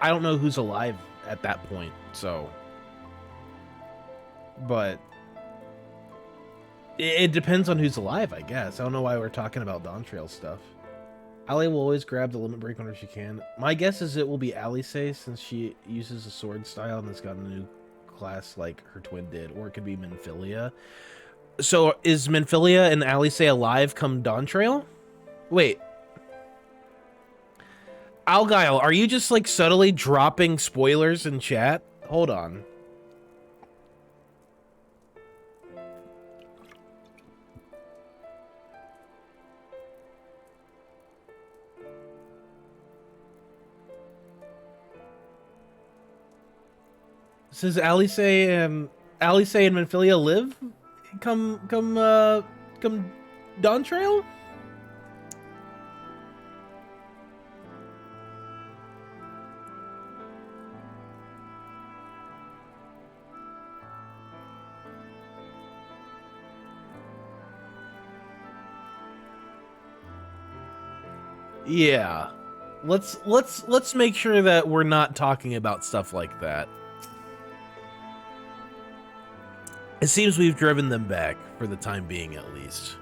don't know who's alive at that point. So, but it depends on who's alive, I guess. I don't know why we're talking about Dawn Trail stuff. Ali will always grab the limit break whenever she can. My guess is it will be Alice, since she uses a sword style and has gotten a new class like her twin did, or it could be Minfilia. So is Minfilia and Alice alive come Dawn Trail? Wait. Algyle, are you just like subtly dropping spoilers in chat? Hold on. Says Alice and Minfilia live? Come Dawn Trail? Yeah. Let's make sure that we're not talking about stuff like that. It seems we've driven them back, for the time being at least.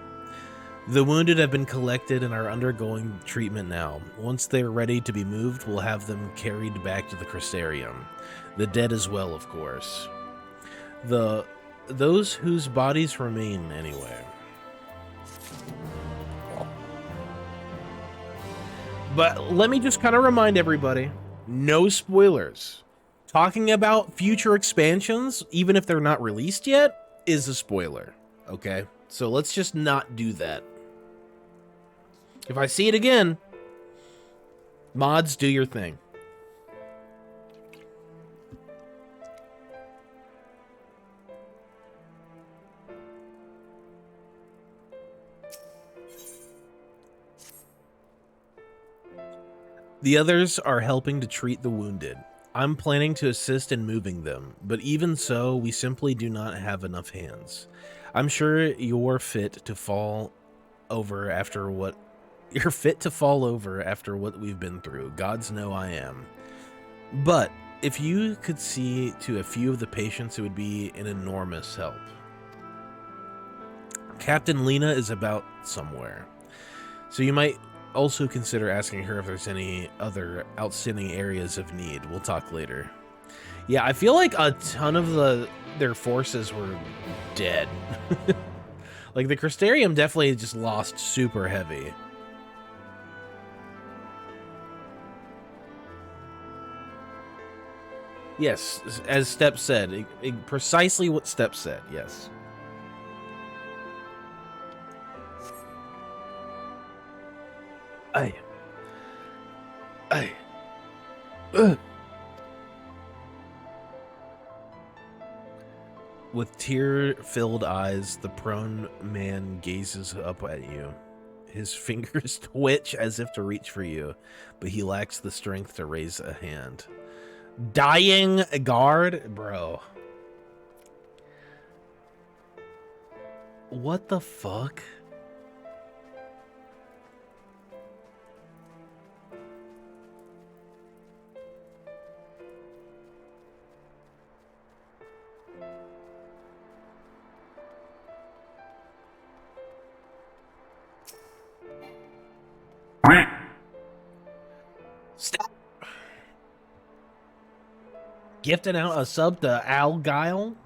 The wounded have been collected and are undergoing treatment now. Once they're ready to be moved, we'll have them carried back to the Crystarium. The dead as well, of course. Those whose bodies remain, anyway. But let me just kind of remind everybody, no spoilers. Talking about future expansions, even if they're not released yet, is a spoiler, okay? So let's just not do that. If I see it again, mods, do your thing. The others are helping to treat the wounded. I'm planning to assist in moving them, but even so, we simply do not have enough hands. I'm sure you're fit to fall over after what we've been through. Gods know I am. But if you could see to a few of the patients, it would be an enormous help. Captain Lena is about somewhere, so you might also consider asking her if there's any other outstanding areas of need. We'll talk later. Yeah, I feel like a ton of their forces were dead. Like, the Crystarium definitely just lost super heavy. Yes, as Step said. Precisely what Step said, yes. With tear-filled eyes, the prone man gazes up at you. His fingers twitch as if to reach for you, but he lacks the strength to raise a hand. Dying guard? Bro. What the fuck? Stop. Gifting out a sub to Algile?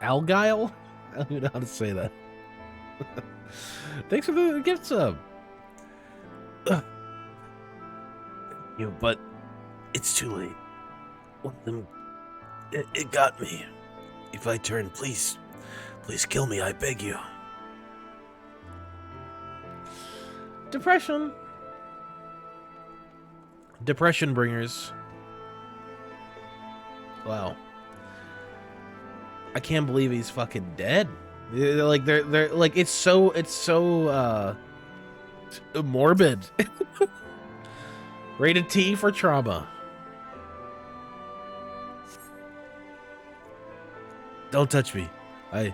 Algile? I don't even know how to say that. Thanks for the gift sub. But it's too late. One of them, it got me. If I turn, please kill me, I beg you. Depression bringers. Wow. I can't believe he's fucking dead. Like they're like it's so morbid. Rated T for trauma. Don't touch me. I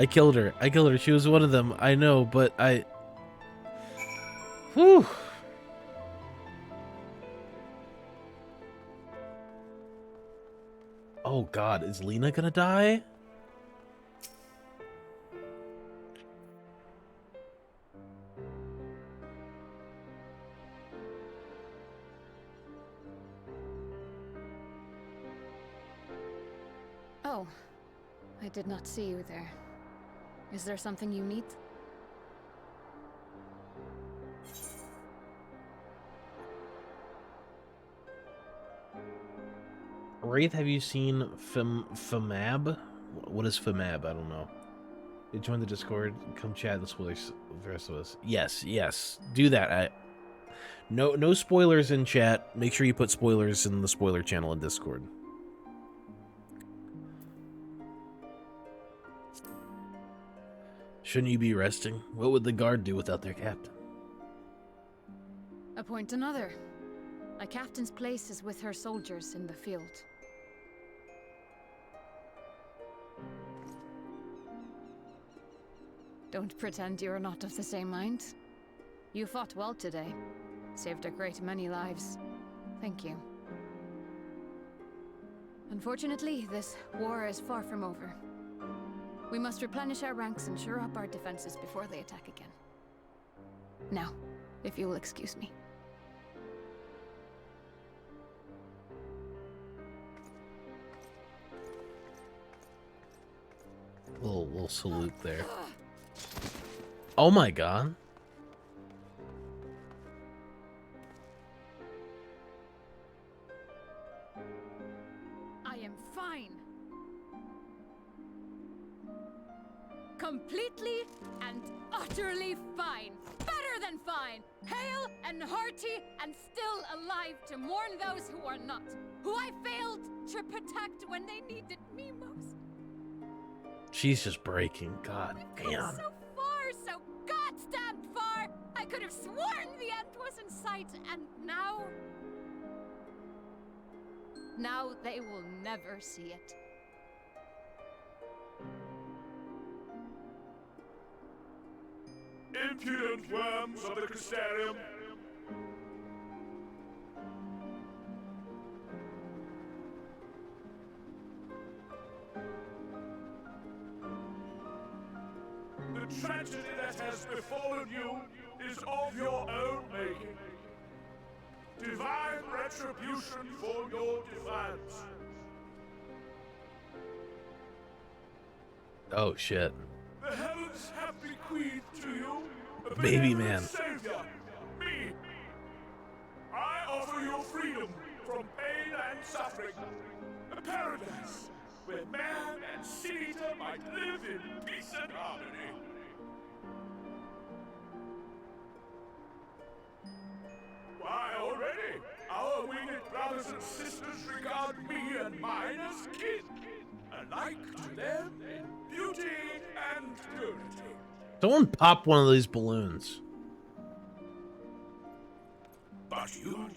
killed her. I killed her. She was one of them. I know, but Whew. Oh god, is Lena gonna die? Oh, I did not see you there. Is there something you need? Wraith, have you seen FMAB? What is FMAB? I don't know. They join the Discord. Come chat the spoilers with the rest of us. Yes. Do that. No spoilers in chat. Make sure you put spoilers in the spoiler channel in Discord. Shouldn't you be resting? What would the guard do without their captain? Appoint another. A captain's place is with her soldiers in the field. Don't pretend you're not of the same mind. You fought well today. Saved a great many lives. Thank you. Unfortunately, this war is far from over. We must replenish our ranks and shore up our defenses before they attack again. Now, if you will excuse me. Little salute there. Oh my god. I am fine. Completely and utterly fine. Better than fine. Hale and hearty and still alive to mourn those who are not. Who I failed to protect when they needed me most. She's just breaking. God We've damn. come so far, so goddamn far. I could have sworn the end was in sight, and now... Now they will never see it. Impudent worms of the Crystarium! The tragedy that has befallen you is of your own making. Divine retribution for your defiance. Oh shit. The heavens have bequeathed to you a Baby benevolent man. savior, me. I offer you freedom from pain and suffering, a paradise where man and sin-eater might live in peace and harmony. Why, already, our winged brothers and sisters regard me and mine as kin, alike to them in beauty and purity. Someone pop one of these balloons. But you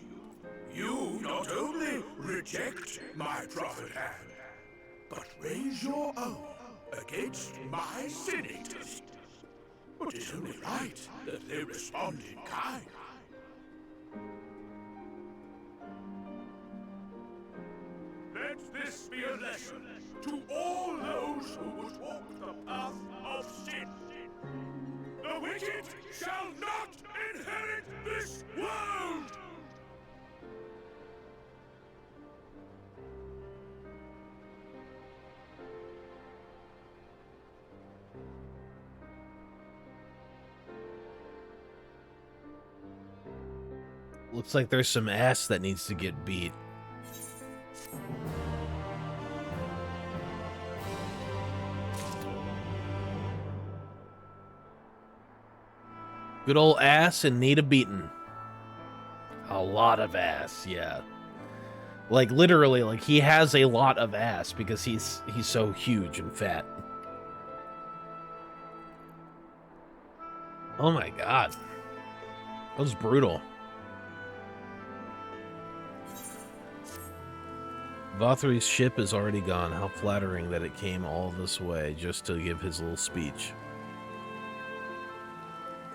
not only reject my prophet hand, but raise your own against my sin-eaters. But it's only right that they respond in kind. Let this be a lesson to all those who would walk the path of sin. The wicked shall not inherit this world! Looks like there's some ass that needs to get beat. Good old ass and need a beating. A lot of ass, yeah. Like literally, like he has a lot of ass because he's so huge and fat. Oh my god. That was brutal. Vothry's ship is already gone. How flattering that it came all this way just to give his little speech.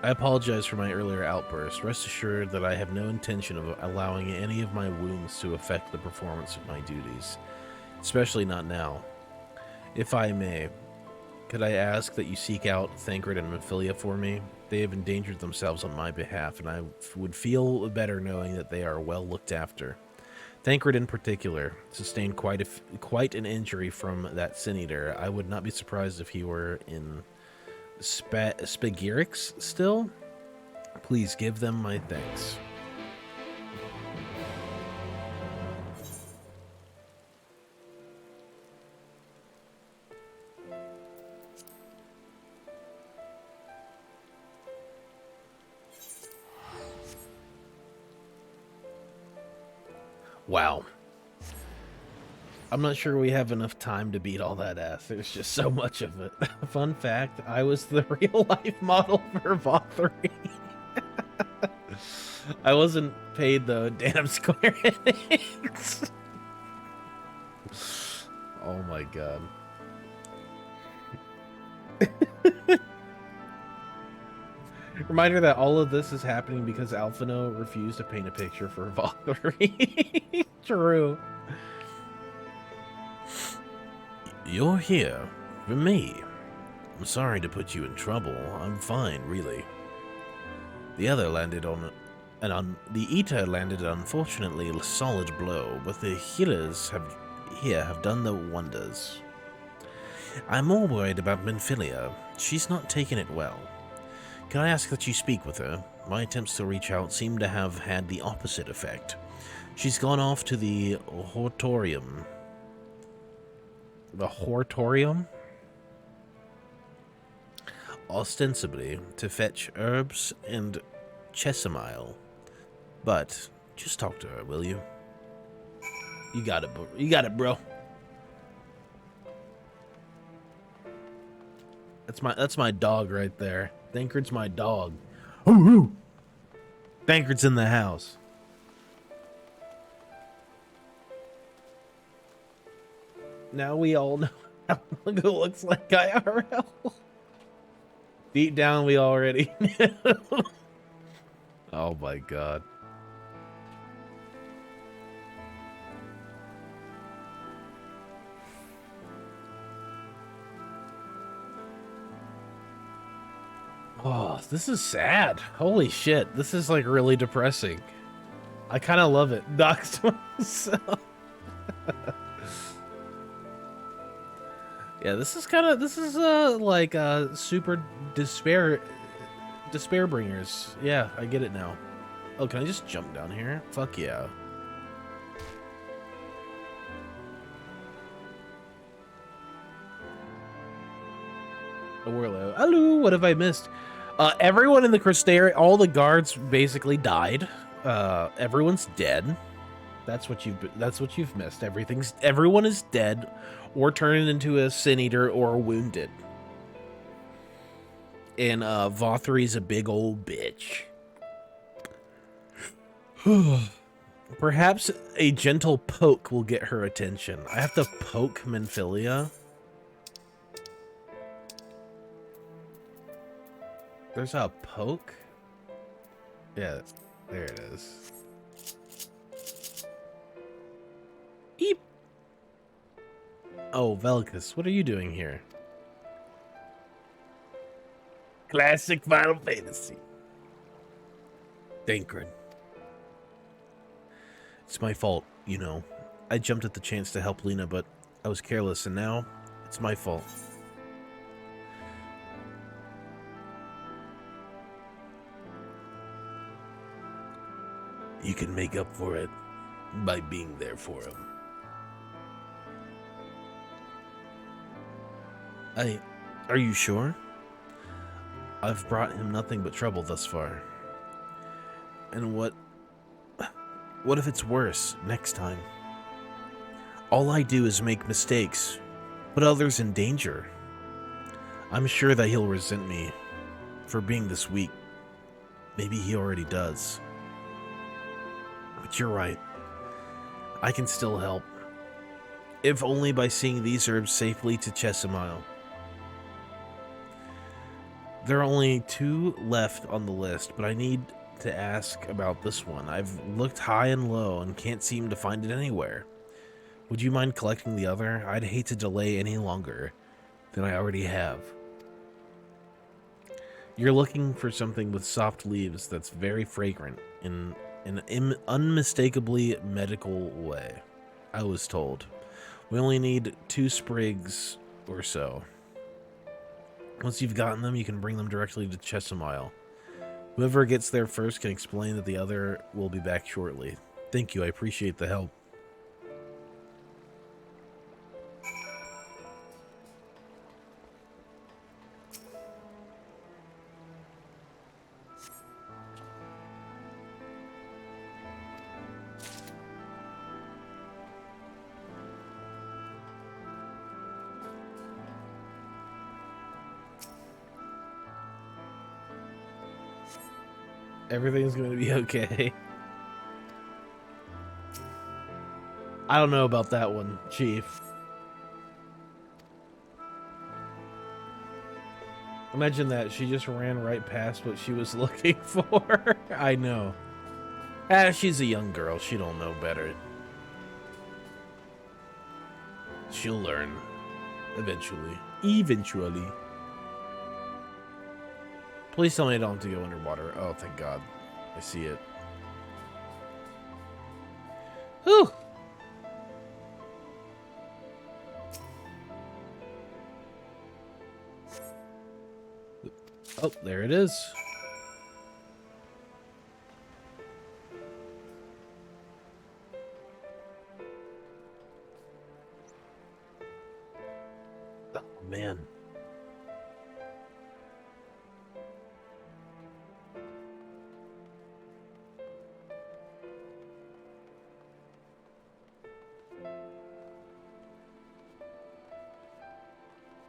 I apologize for my earlier outburst. Rest assured that I have no intention of allowing any of my wounds to affect the performance of my duties. Especially not now. If I may, could I ask that you seek out Thancred and Mephilia for me? They have endangered themselves on my behalf, and I would feel better knowing that they are well looked after. Thancred in particular sustained quite an injury from that sin-eater. I would not be surprised if he were in Spagirix still. Please give them my thanks. Wow. I'm not sure we have enough time to beat all that ass. There's just so much of it. Fun fact, I was the real-life model for Vothry. I wasn't paid, though. Damn Square Enix. Oh my god. Reminder that all of this is happening because Alphino refused to paint a picture for Vothry. True. You're here for me. I'm sorry to put you in trouble. I'm fine, really. The Ether landed an unfortunately solid blow, but the healers have done the wonders. I'm more worried about Mephilia. She's not taken it well. Can I ask that you speak with her? My attempts to reach out seem to have had the opposite effect. She's gone off to the Hortorium. The Hortorium? Ostensibly to fetch herbs and chesamile. But just talk to her, will you? You got it, bro. You got it, bro. That's my dog right there. Thancred's my dog. Bankard's in the house. Now we all know how it looks like IRL. Deep down, we already knew. Oh my god. Oh, this is sad. Holy shit. This is like really depressing. I kind of love it. Doxed myself. Yeah, this is like super despair bringers. Yeah, I get it now. Oh, can I just jump down here? Fuck yeah. Warlow. Hello, what have I missed? Everyone in the Crystarium, all the guards basically died. Everyone's dead. That's what you've missed. Everyone is dead, or turned into a sin eater, or wounded. And Vothri's a big old bitch. Perhaps a gentle poke will get her attention. I have to poke Menphilia. There's a poke? Yeah, there it is. Eep! Oh, Velicus, what are you doing here? Classic Final Fantasy. Dankrin. It's my fault, you know. I jumped at the chance to help Lena, but I was careless, and now it's my fault. You can make up for it by being there for him. Are you sure? I've brought him nothing but trouble thus far. And what if it's worse next time? All I do is make mistakes, put others in danger. I'm sure that he'll resent me for being this weak. Maybe he already does. But you're right. I can still help. If only by seeing these herbs safely to Chesimile. There are only 2 left on the list, but I need to ask about this one. I've looked high and low and can't seem to find it anywhere. Would you mind collecting the other? I'd hate to delay any longer than I already have. You're looking for something with soft leaves that's very fragrant in an unmistakably medical way. I was told. We only need 2 sprigs or so. Once you've gotten them, you can bring them directly to Chesimile. Whoever gets there first can explain that the other will be back shortly. Thank you, I appreciate the help. Everything's going to be okay. I don't know about that one, Chief. Imagine that. She just ran right past what she was looking for. I know. She's a young girl. She don't know better. She'll learn. Eventually. Eventually. Please tell me I don't have to go underwater. Oh, thank God. I see it. Whew. Oh, there it is. Oh, man.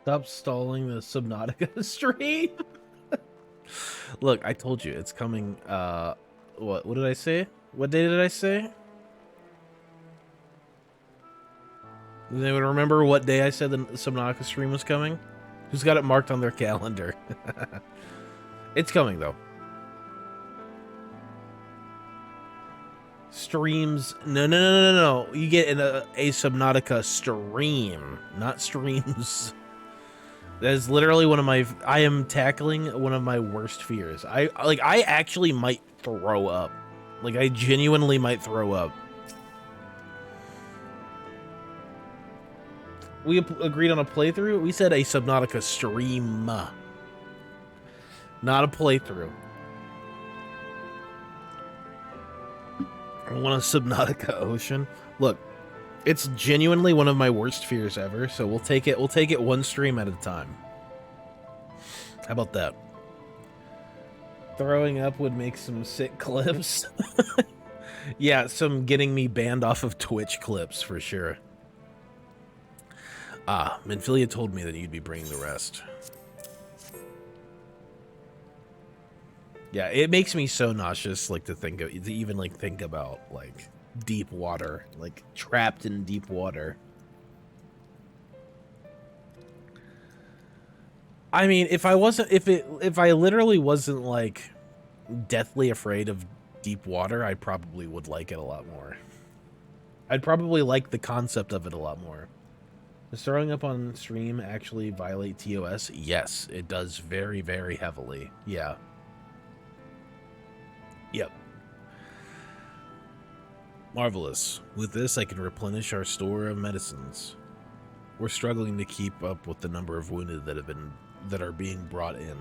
Stop stalling the Subnautica stream. Look, I told you it's coming What did I say? What day did I say? Does anyone remember what day I said the Subnautica stream was coming? Who's got it marked on their calendar? It's coming, though. Streams. No. You get a Subnautica stream, not streams. That is literally one of my... I am tackling one of my worst fears. I actually might throw up. Like, I genuinely might throw up. We agreed on a playthrough? We said a Subnautica stream. Not a playthrough. I want a Subnautica Ocean. Look, it's genuinely one of my worst fears ever, so we'll take it one stream at a time. How about that? Throwing up would make some sick clips. Yeah, some getting me banned off of Twitch clips for sure. Minfilia told me that you'd be bringing the rest. Yeah, it makes me so nauseous, like, to even think about, like, deep water, like, trapped in deep water. I mean, if I literally wasn't, like, deathly afraid of deep water, I probably would like it a lot more. I'd probably like the concept of it a lot more. Does throwing up on stream actually violate TOS? Yes, it does very, very heavily. Yeah. Yep. Marvelous. With this, I can replenish our store of medicines. We're struggling to keep up with the number of wounded that are being brought in.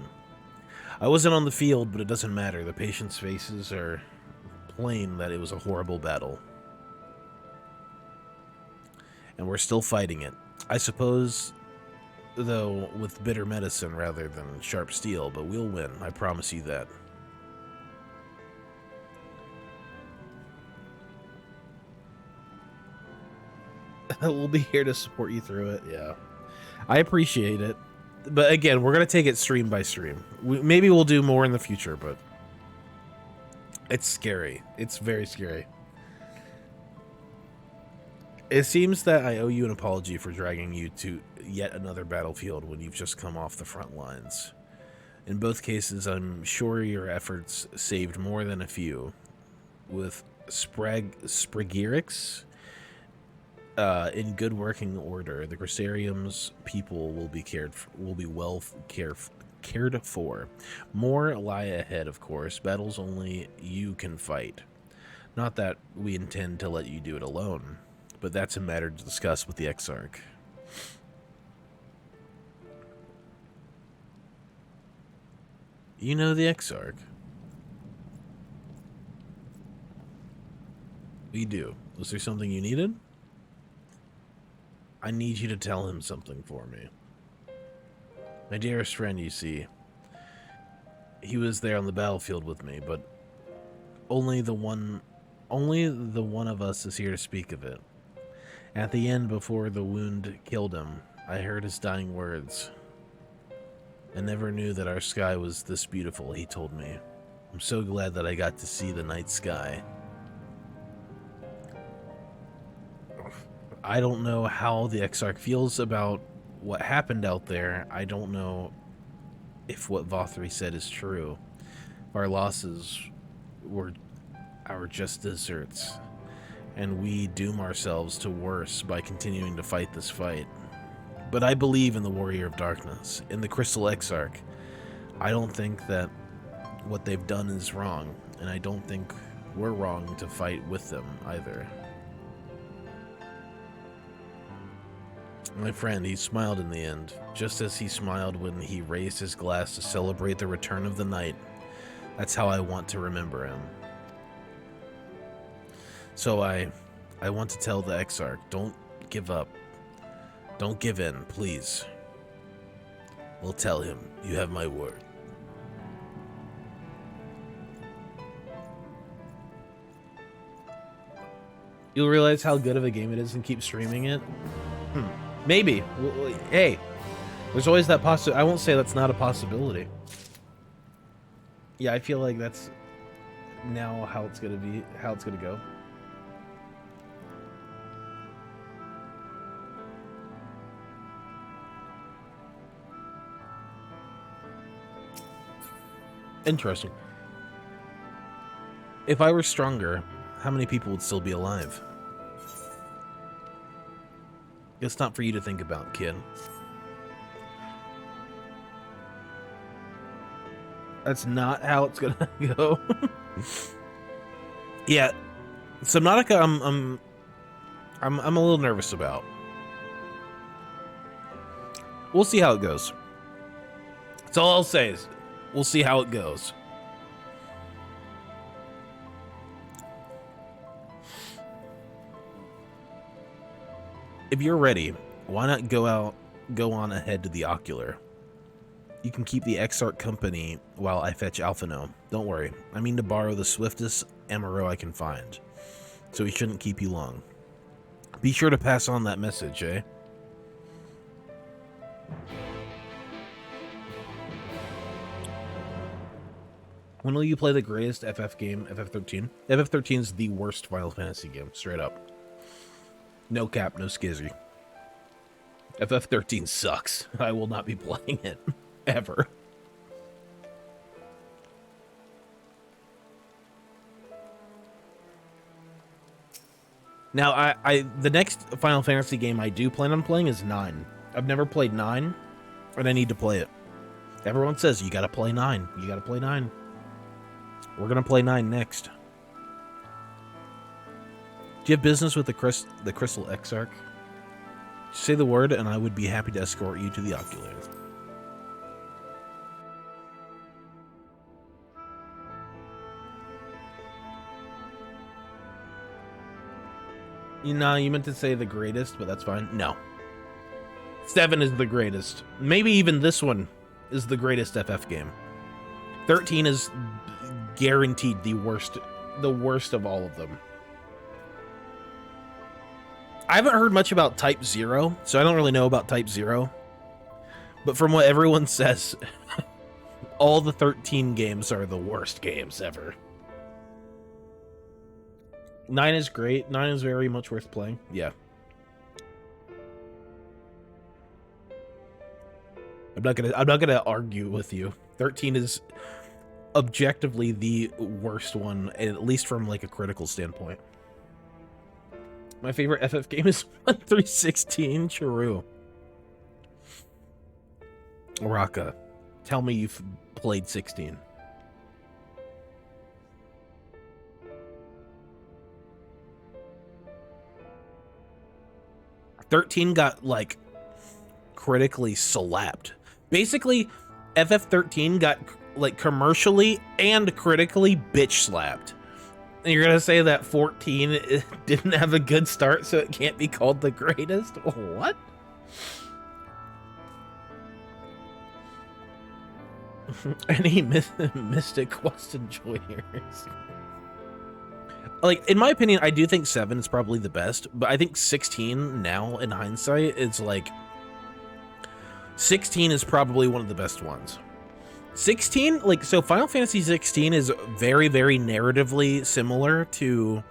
I wasn't on the field, but it doesn't matter. The patients' faces are plain that it was a horrible battle. And we're still fighting it. I suppose, though, with bitter medicine rather than sharp steel, but we'll win. I promise you that. We'll be here to support you through it, yeah. I appreciate it. But again, we're going to take it stream by stream. Maybe we'll do more in the future, but it's scary. It's very scary. It seems that I owe you an apology for dragging you to yet another battlefield when you've just come off the front lines. In both cases, I'm sure your efforts saved more than a few. With Sprigirix in good working order, the Crucerium's people will be well cared for. More lie ahead, of course. Battles only you can fight. Not that we intend to let you do it alone, but that's a matter to discuss with the Exarch. You know the Exarch? We do. Was there something you needed? I need you to tell him something for me. My dearest friend, you see, he was there on the battlefield with me, but only the one of us is here to speak of it. At the end, before the wound killed him, I heard his dying words. I never knew that our sky was this beautiful, he told me. I'm so glad that I got to see the night sky. I don't know how the Exarch feels about what happened out there. I don't know if what Vothri said is true. Our losses were our just deserts, and we doom ourselves to worse by continuing to fight this fight. But I believe in the Warrior of Darkness, in the Crystal Exarch. I don't think that what they've done is wrong, and I don't think we're wrong to fight with them either. My friend, he smiled in the end, just as he smiled when he raised his glass to celebrate the return of the night. That's how I want to remember him. So I want to tell the Exarch, don't give up. Don't give in, please. We'll tell him. You have my word. You'll realize how good of a game it is and keep streaming it? Maybe. Hey, there's always that possibility. I won't say that's not a possibility. Yeah, I feel like that's now how it's gonna go. Interesting. If I were stronger, how many people would still be alive? It's not for you to think about, kid. That's not how it's gonna go. Yeah, Subnautica, I'm a little nervous about. We'll see how it goes. That's all I'll say is, we'll see how it goes. If you're ready, why not go on ahead to the Ocular? You can keep the Exarch company while I fetch Alphino. Don't worry, I mean to borrow the swiftest MRO I can find, so he shouldn't keep you long. Be sure to pass on that message, eh? When will you play the greatest FF game, FF13? FF13 is the worst Final Fantasy game, straight up. No cap, no skizzy. FF13 sucks. I will not be playing it. Ever. Now, the next Final Fantasy game I do plan on playing is 9. I've never played 9, and I need to play it. Everyone says, you gotta play 9. You gotta play 9. We're gonna play 9 next. Do you have business with the Crystal Exarch? Say the word, and I would be happy to escort you to the Ocular. You know, you meant to say the greatest, but that's fine. No. 7 is the greatest. Maybe even this one is the greatest FF game. 13 is guaranteed the worst of all of them. I haven't heard much about Type 0, so I don't really know about Type 0. But from what everyone says, all the 13 games are the worst games ever. 9 is great. 9 is very much worth playing. Yeah. I'm not gonna argue with you. 13 is objectively the worst one, at least from like a critical standpoint. My favorite FF game is 1-3-16. True. Raka, tell me you've played 16. $13 got like critically slapped. Basically, FF13 got like commercially and critically bitch slapped. And you're gonna say that 14 didn't have a good start, so it can't be called the greatest? What? Any Mystic Quest enjoyers? Like, in my opinion, I do think 7 is probably the best, but I think 16 now, in hindsight, it's like 16 is probably one of the best ones. 16, like, so Final Fantasy 16 is very, very narratively similar to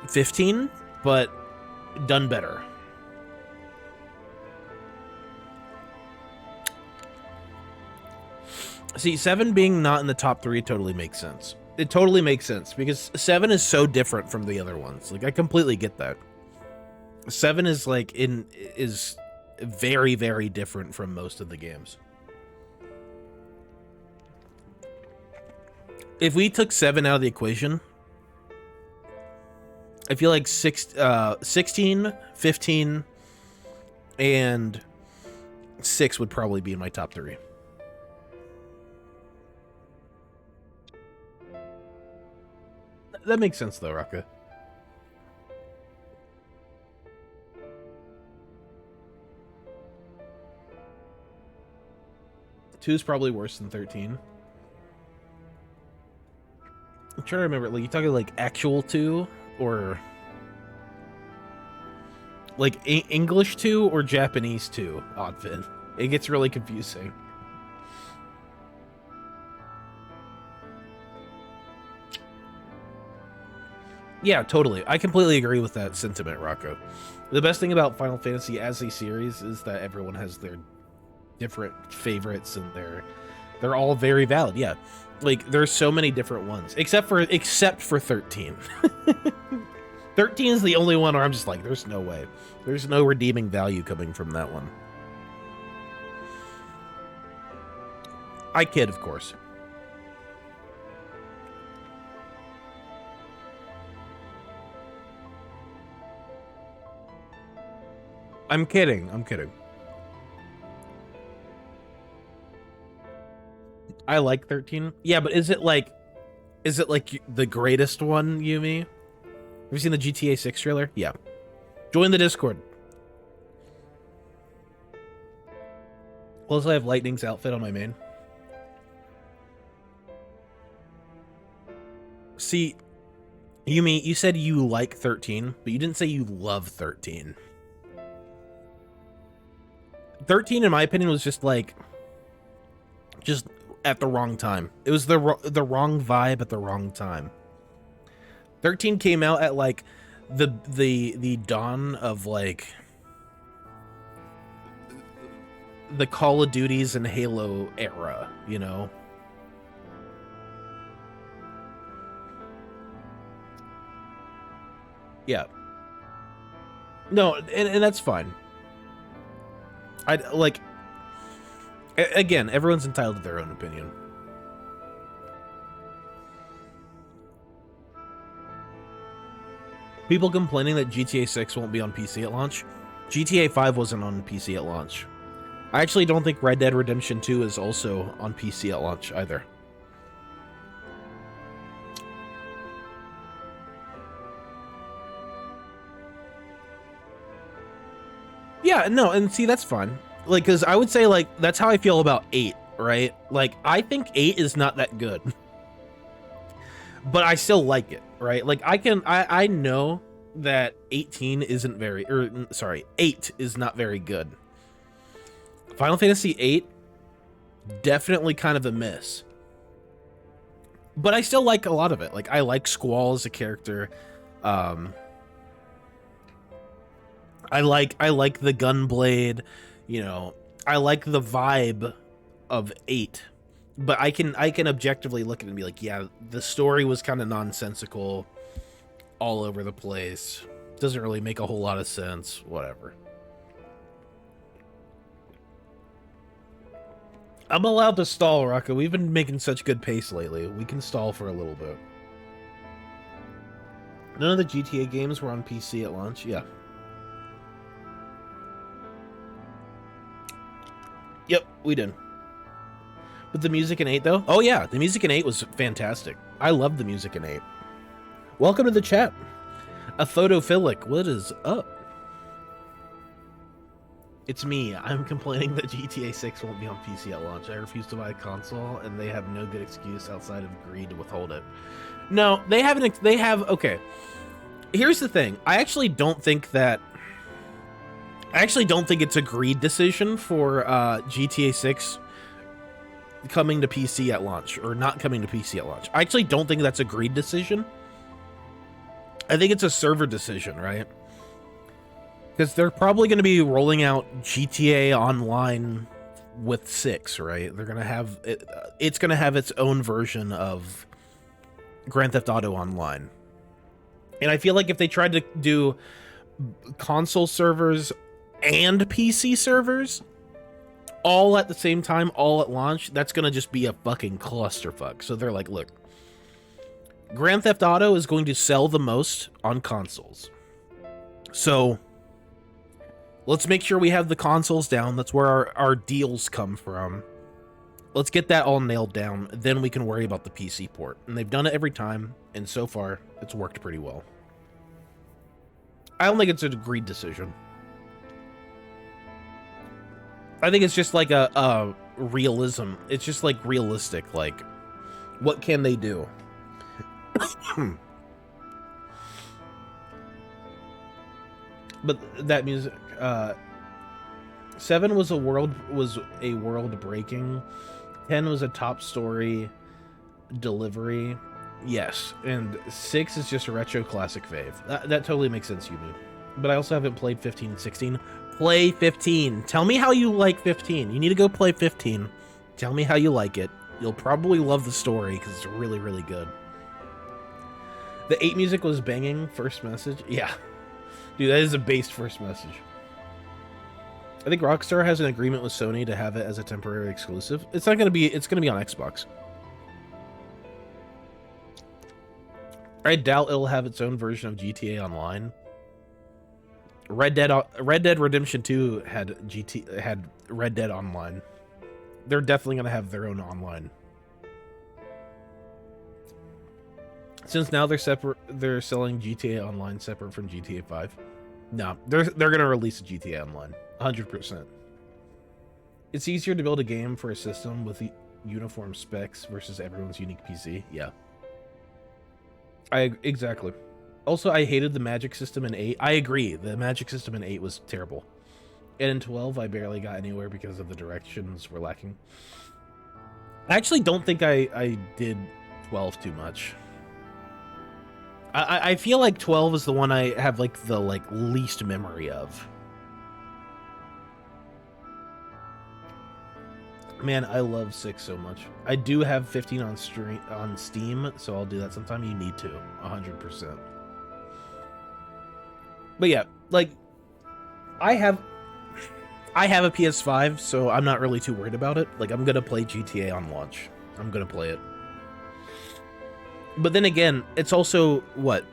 15, but done better. See, 7 being not in the top 3 totally makes sense. It totally makes sense because 7 is so different from the other ones. Like, I completely get that. 7 is like is very, very different from most of the games. If we took 7 out of the equation, I feel like 16, 15, and 6 would probably be in my top 3. That makes sense, though, Raka. Two is probably worse than 13. I'm trying to remember, like, you talking like actual 2 or like English 2 or Japanese 2, Oddfin? It gets really confusing. Yeah, totally. I completely agree with that sentiment, Rocco. The best thing about Final Fantasy as a series is that everyone has their different favorites, and they're all very valid. Yeah, like there's so many different ones, except for 13. 13 is the only one where I'm just like, there's no way. There's no redeeming value coming from that one. I kid, of course. I'm kidding. I'm kidding. I like 13. Yeah, but is it like the greatest one, Yumi? Have you seen the GTA 6 trailer? Yeah. Join the Discord. Plus, I have Lightning's outfit on my main. See, Yumi, you said you like 13, but you didn't say you love 13. 13, in my opinion, was just at the wrong time. It was the wrong vibe at the wrong time. 13 came out at like the dawn of like the Call of Duties and Halo era, you know? Yeah. No, and that's fine. Again, everyone's entitled to their own opinion. People complaining that GTA 6 won't be on PC at launch. GTA 5 wasn't on PC at launch. I actually don't think Red Dead Redemption 2 is also on PC at launch either. Yeah, no, and see, that's fine. Like, because I would say, like, that's how I feel about 8, right? Like, I think 8 is not that good. But I still like it, right? Like, I know that 18 isn't very, or, sorry, 8 is not very good. Final Fantasy 8, definitely kind of a miss. But I still like a lot of it. Like, I like Squall as a character. I like the Gunblade, you know, I like the vibe of 8, but I can objectively look at it and be like, yeah, the story was kind of nonsensical, all over the place, doesn't really make a whole lot of sense, whatever. I'm allowed to stall, Rocco. We've been making such good pace lately. We can stall for a little bit. None of the GTA games were on PC at launch. Yeah. Yep, we did. But the music in 8, though? Oh, yeah, the music in 8 was fantastic. I love the music in 8. Welcome to the chat. A photophilic, what is up? It's me. I'm complaining that GTA 6 won't be on PC at launch. I refuse to buy a console, and they have no good excuse outside of greed to withhold it. No, they haven't. They have. Okay. Here's the thing. I actually don't think it's a greed decision for GTA 6 coming to PC at launch, or not coming to PC at launch. I actually don't think that's a greed decision. I think it's a server decision, right? Because they're probably going to be rolling out GTA Online with 6, right? They're going to have it. It's going to have its own version of Grand Theft Auto Online. And I feel like if they tried to do console servers and PC servers all at the same time, all at launch, that's going to just be a fucking clusterfuck. So they're like, look, Grand Theft Auto is going to sell the most on consoles. So let's make sure we have the consoles down. That's where our deals come from. Let's get that all nailed down. Then we can worry about the PC port. And they've done it every time. And so far, it's worked pretty well. I don't think it's a greed decision. I think it's just like a realism. It's just like realistic. Like, what can they do? But that music, 7 was a world breaking. 10 was a top story delivery. Yes, and 6 is just a retro classic fave. That totally makes sense, Yumi. But I also haven't played 15 and 16. Play 15. Tell me how you like 15. You need to go play 15. Tell me how you like it. You'll probably love the story because it's really, really good. The 8 music was banging. First message. Yeah. Dude, that is a based first message. I think Rockstar has an agreement with Sony to have it as a temporary exclusive. It's not going to be, it's going to be on Xbox. I doubt it'll have its own version of GTA Online. Red Dead Redemption 2 had Red Dead Online. They're definitely going to have their own online. Since now they're separate, they're selling GTA Online separate from GTA 5. No, they're going to release a GTA Online, 100%. It's easier to build a game for a system with the uniform specs versus everyone's unique PC. Yeah. Exactly. Also, I hated the magic system in 8. I agree. The magic system in 8 was terrible. And in 12, I barely got anywhere because of the directions were lacking. I actually don't think I did 12 too much. I feel like 12 is the one I have like the least memory of. Man, I love 6 so much. I do have 15 on Steam, so I'll do that sometime. You need to, 100%. But yeah, like I have a PS5, so I'm not really too worried about it. Like I'm gonna play GTA on launch. I'm gonna play it. But then again, it's also what?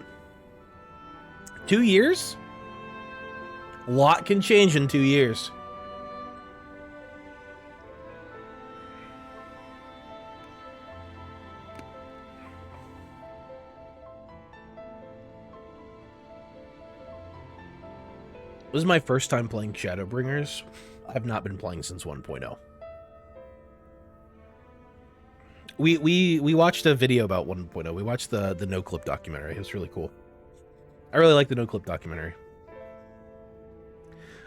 2 years? A lot can change in 2 years. This is my first time playing Shadowbringers. I've not been playing since 1.0. We watched a video about 1.0. We watched the No Clip documentary. It was really cool. I really like the No Clip documentary.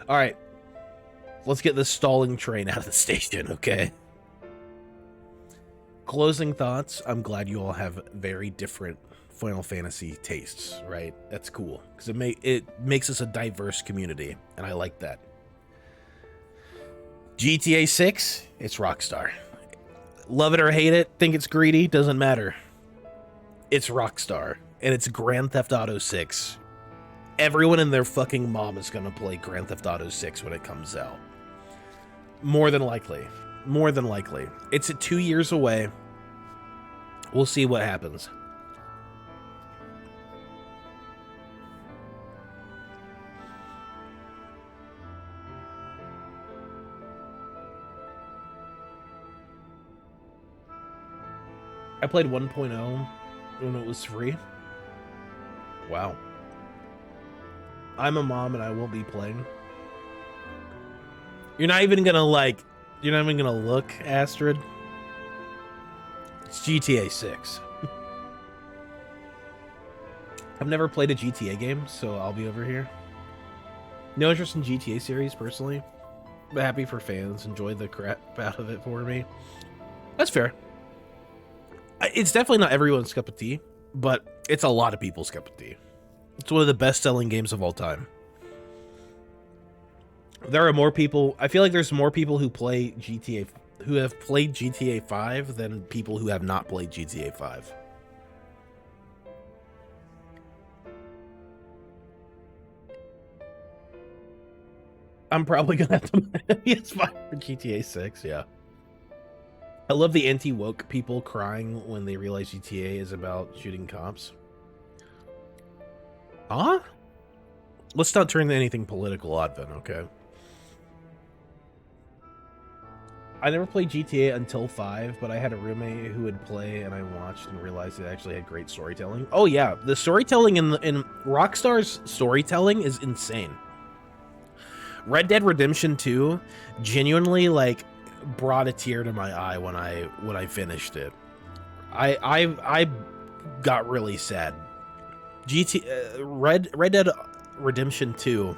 All right, let's get this stalling train out of the station, okay? Closing thoughts. I'm glad you all have very different Final Fantasy tastes, right? That's cool because it makes us a diverse community, and I like that. GTA 6, it's Rockstar. Love it or hate it, think it's greedy, doesn't matter. It's Rockstar, and it's Grand Theft Auto 6. Everyone and their fucking mom is gonna play Grand Theft Auto 6 when it comes out. More than likely. More than likely. It's 2 years away. We'll see what happens. I played 1.0 when it was free. Wow. I'm a mom and I won't be playing. You're not even gonna look, Astrid. It's GTA 6. I've never played a GTA game, so I'll be over here. No interest in GTA series, personally. But happy for fans. Enjoy the crap out of it for me. That's fair. It's definitely not everyone's cup of tea, but it's a lot of people's cup of tea. It's one of the best-selling games of all time. There are more people. I feel like there's more people who play GTA, who have played GTA 5 than people who have not played GTA 5. I'm probably gonna have to buy a PS5 for GTA 6. Yeah. I love the anti-woke people crying when they realize GTA is about shooting cops. Huh? Let's not turn to anything political, Advent, okay? I never played GTA until 5, but I had a roommate who would play, and I watched and realized it actually had great storytelling. Oh yeah, the storytelling in Rockstar's storytelling is insane. Red Dead Redemption 2 genuinely brought a tear to my eye when I finished it. I got really sad. Red Dead Redemption 2.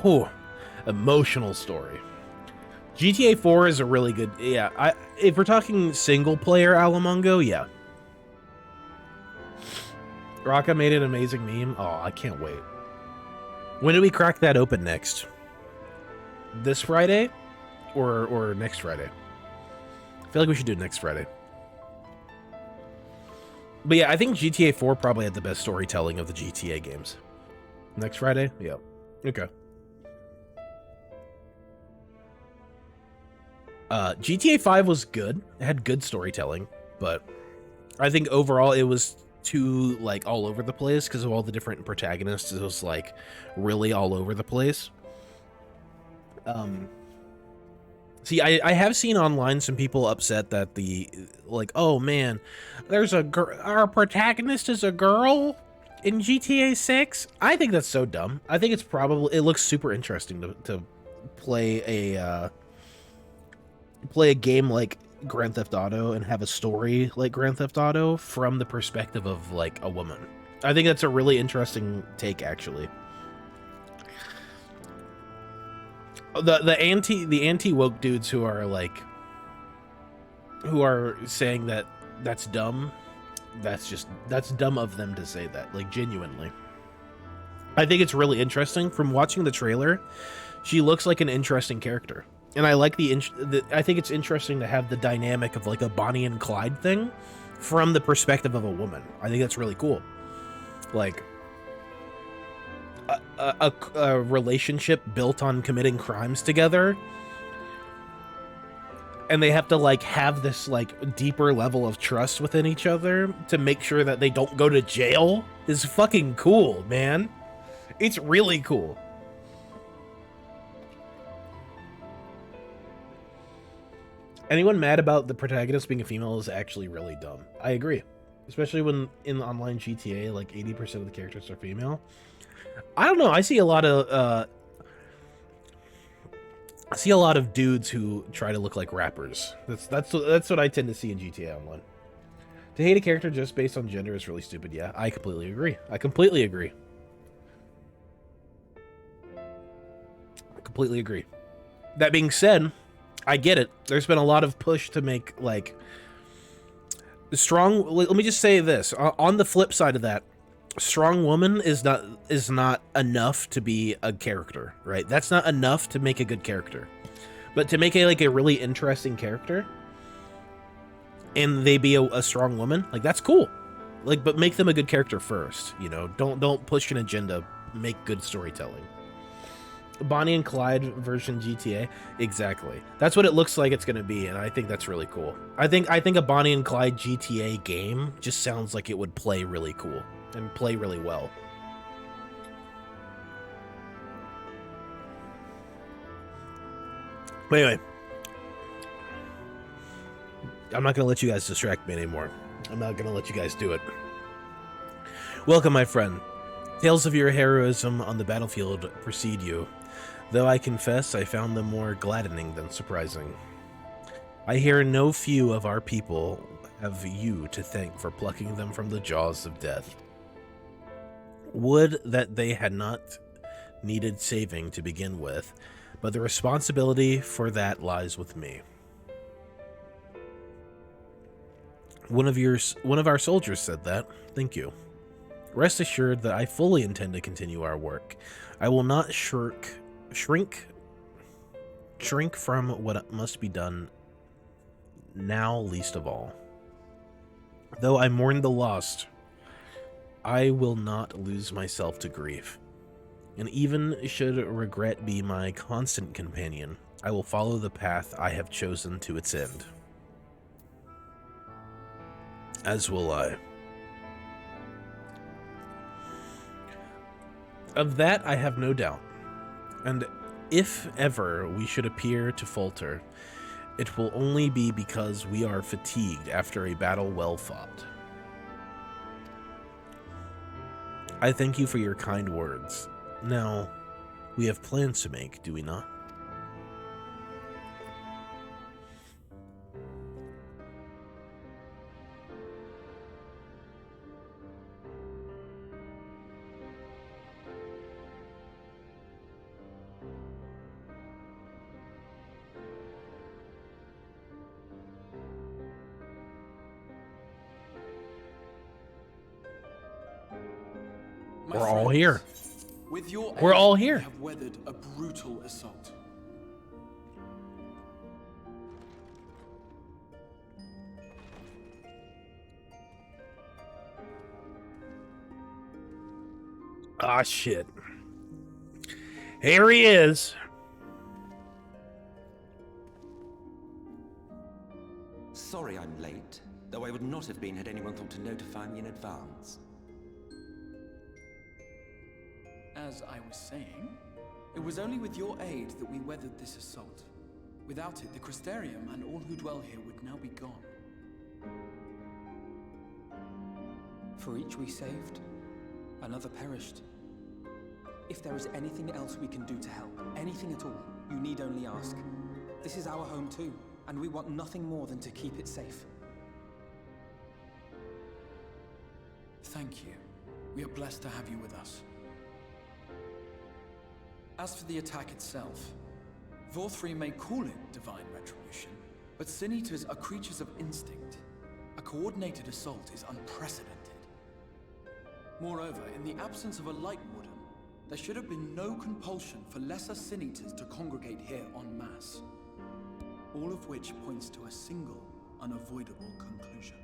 Whew, emotional story. GTA 4 is a really good, yeah. If we're talking single player Alamongo, yeah, Rocka made an amazing meme. Oh, I can't wait. When do we crack that open next? This Friday or next Friday? I feel like we should do it next Friday. But yeah, I think GTA 4 probably had the best storytelling of the GTA games. Next Friday? Yeah. Okay. GTA 5 was good. It had good storytelling, but I think overall it was too, like, all over the place because of all the different protagonists. It was, like, really all over the place. See, I have seen online some people upset that oh man, there's our protagonist is a girl in GTA 6. I think that's so dumb. I think it looks super interesting to play a game like Grand Theft Auto and have a story like Grand Theft Auto from the perspective of, like, a woman. I think that's a really interesting take, actually. The anti woke dudes who are saying that that's dumb, that's dumb of them to say that, like, genuinely. I think it's really interesting. From watching the trailer, she looks like an interesting character, and I like I think it's interesting to have the dynamic of, like, a Bonnie and Clyde thing from the perspective of a woman. I think that's really cool. Like, a relationship built on committing crimes together, and they have to, like, have this, like, deeper level of trust within each other to make sure that they don't go to jail is fucking cool, man. It's really cool. Anyone mad about the protagonist being a female is actually really dumb. I agree. Especially when in online GTA, like, 80% of the characters are female. I don't know. I see a lot of dudes who try to look like rappers. That's what I tend to see in GTA Online. To hate a character just based on gender is really stupid. Yeah, I completely agree. I completely agree. That being said, I get it. There's been a lot of push to make, like, strong. Let me just say this. On the flip side of that, strong woman is not enough to be a character, right? That's not enough to make a good character. But to make a really interesting character and they be a strong woman, like, that's cool. Like, but make them a good character first, you know. Don't push an agenda, make good storytelling. Bonnie and Clyde version GTA, exactly. That's what it looks like it's going to be, and I think that's really cool. I think a Bonnie and Clyde GTA game just sounds like it would play really cool and play really well. But anyway, I'm not going to let you guys distract me anymore. I'm not going to let you guys do it. Welcome, my friend. Tales of your heroism on the battlefield precede you, though I confess I found them more gladdening than surprising. I hear no few of our people have you to thank for plucking them from the jaws of death. Would that they had not needed saving to begin with, but the responsibility for that lies with me. One of our soldiers said that. Thank you. Rest assured that I fully intend to continue our work. I will not shrink from what must be done now, least of all. Though I mourn the lost, I will not lose myself to grief. And even should regret be my constant companion, I will follow the path I have chosen to its end. As will I. Of that I have no doubt. And if ever we should appear to falter, it will only be because we are fatigued after a battle well fought. I thank you for your kind words. Now, we have plans to make, do we not? We're all here. With your We're aid, all here. We have weathered a brutal assault. Ah, shit. Here he is. Sorry I'm late, though I would not have been had anyone thought to notify me in advance. As I was saying, it was only with your aid that we weathered this assault. Without it, the Crystarium and all who dwell here would now be gone. For each we saved, another perished. If there is anything else we can do to help, anything at all, you need only ask. This is our home too, and we want nothing more than to keep it safe. Thank you. We are blessed to have you with us. As for the attack itself, Vorthri may call it divine retribution, but Sin Eaters are creatures of instinct. A coordinated assault is unprecedented. Moreover, in the absence of a Light Warden, there should have been no compulsion for lesser Sin Eaters to congregate here en masse. All of which points to a single, unavoidable conclusion.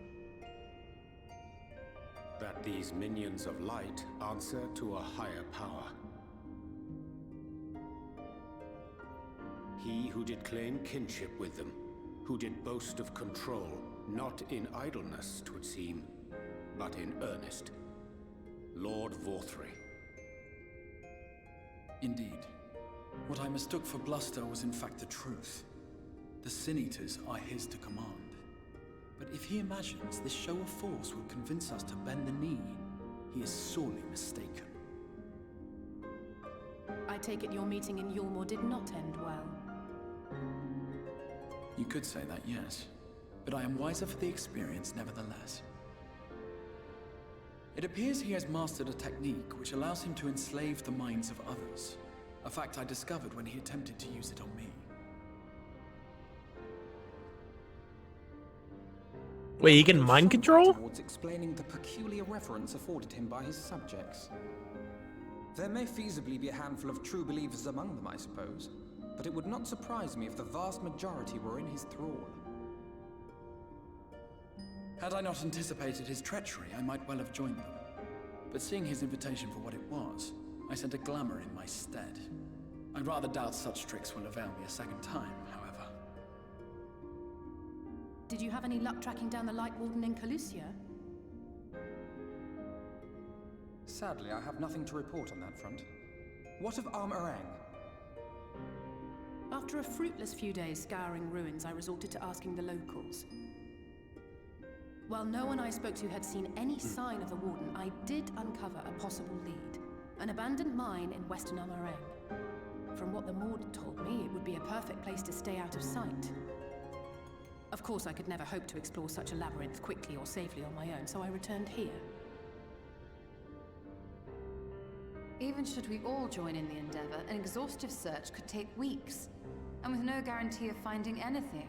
That these minions of light answer to a higher power. He who did claim kinship with them, who did boast of control, not in idleness, 'twould seem, but in earnest. Lord Vorthri. Indeed. What I mistook for bluster was in fact the truth. The Sin Eaters are his to command. But if he imagines this show of force will convince us to bend the knee, he is sorely mistaken. I take it your meeting in Yulmore did not end well. You could say that, yes. But I am wiser for the experience nevertheless. It appears he has mastered a technique which allows him to enslave the minds of others. A fact I discovered when he attempted to use it on me. Wait, he can mind control? Towards explaining the peculiar reverence afforded him by his subjects. There may feasibly be a handful of true believers among them, I suppose, but it would not surprise me if the vast majority were in his thrall. Had I not anticipated his treachery, I might well have joined them. But seeing his invitation for what it was, I sent a glamour in my stead. I'd rather doubt such tricks will avail me a second time, however. Did you have any luck tracking down the Light Warden in Calusia? Sadly, I have nothing to report on that front. What of Armorang? After a fruitless few days scouring ruins, I resorted to asking the locals. While no one I spoke to had seen any sign of the Warden, I did uncover a possible lead. An abandoned mine in western Armorang. From what the Mord told me, it would be a perfect place to stay out of sight. Of course, I could never hope to explore such a labyrinth quickly or safely on my own, so I returned here. Even should we all join in the endeavor, an exhaustive search could take weeks, and with no guarantee of finding anything.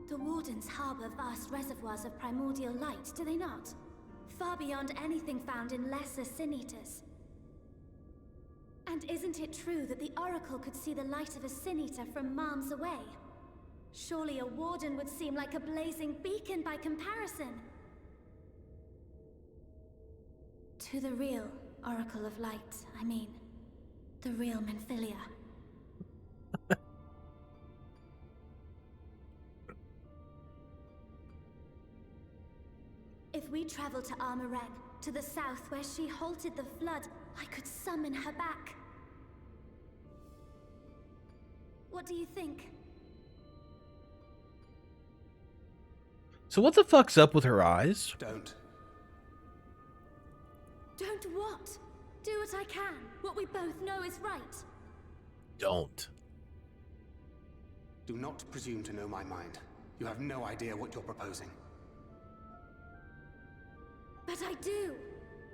The Wardens harbor vast reservoirs of primordial light, do they not? Far beyond anything found in lesser Sin Eaters. And isn't it true that the Oracle could see the light of a Sin Eater from miles away? Surely a Warden would seem like a blazing beacon by comparison. To the real Oracle of Light, I mean. The real Menphilia. If we travel to Armorang, to the south where she halted the flood, I could summon her back. What do you think? So what the fuck's up with her eyes? Don't. Don't what? Do what I can. What we both know is right. Don't. Do not presume to know my mind. You have no idea what you're proposing. But I do.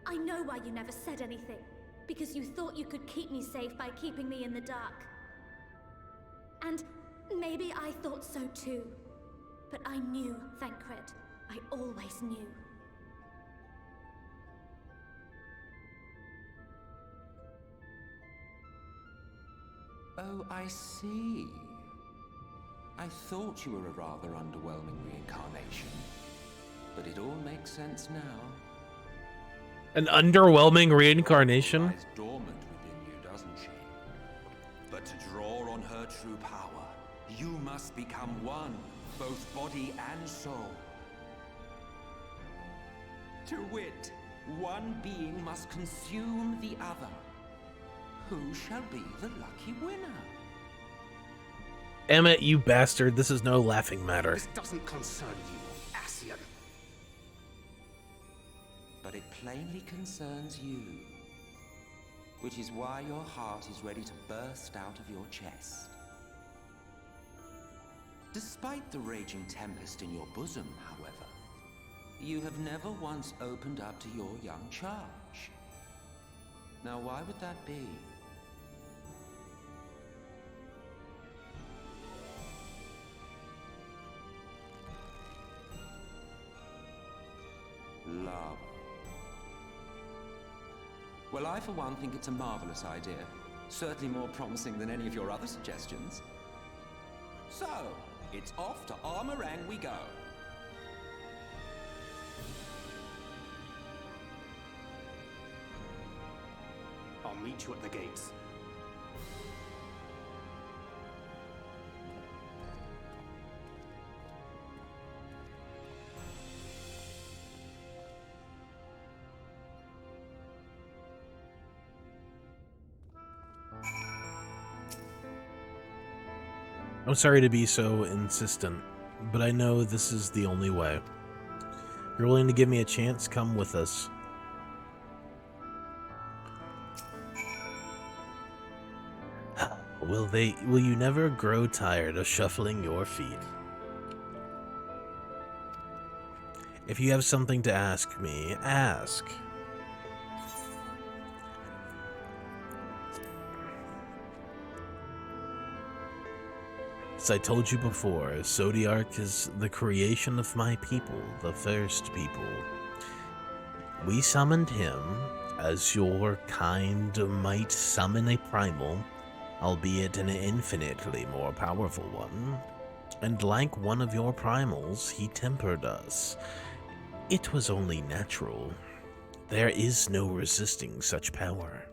I know why you never said anything. Because you thought you could keep me safe by keeping me in the dark. And maybe I thought so too. But I knew, Thancred. I always knew. Oh, I see. I thought you were a rather underwhelming reincarnation. But it all makes sense now. An underwhelming reincarnation? Lies dormant within you, doesn't she? But to draw on her true power, you must become one, both body and soul. To wit, one being must consume the other. Who shall be the lucky winner? Emmett, you bastard. This is no laughing matter. This doesn't concern you, Ascian. But it plainly concerns you. Which is why your heart is ready to burst out of your chest. Despite the raging tempest in your bosom, however, you have never once opened up to your young charge. Now, why would that be? Love. Well, I for one think it's a marvelous idea. Certainly more promising than any of your other suggestions. So, it's off to Armorang we go. I'll meet you at the gates. I'm sorry to be so insistent, but I know this is the only way. You're willing to give me a chance? Come with us. Will you never grow tired of shuffling your feet? If you have something to ask me, ask. As I told you before, Zodiark is the creation of my people, the first people. We summoned him as your kind might summon a primal, albeit an infinitely more powerful one. And like one of your primals, he tempered us. It was only natural. There is no resisting such power.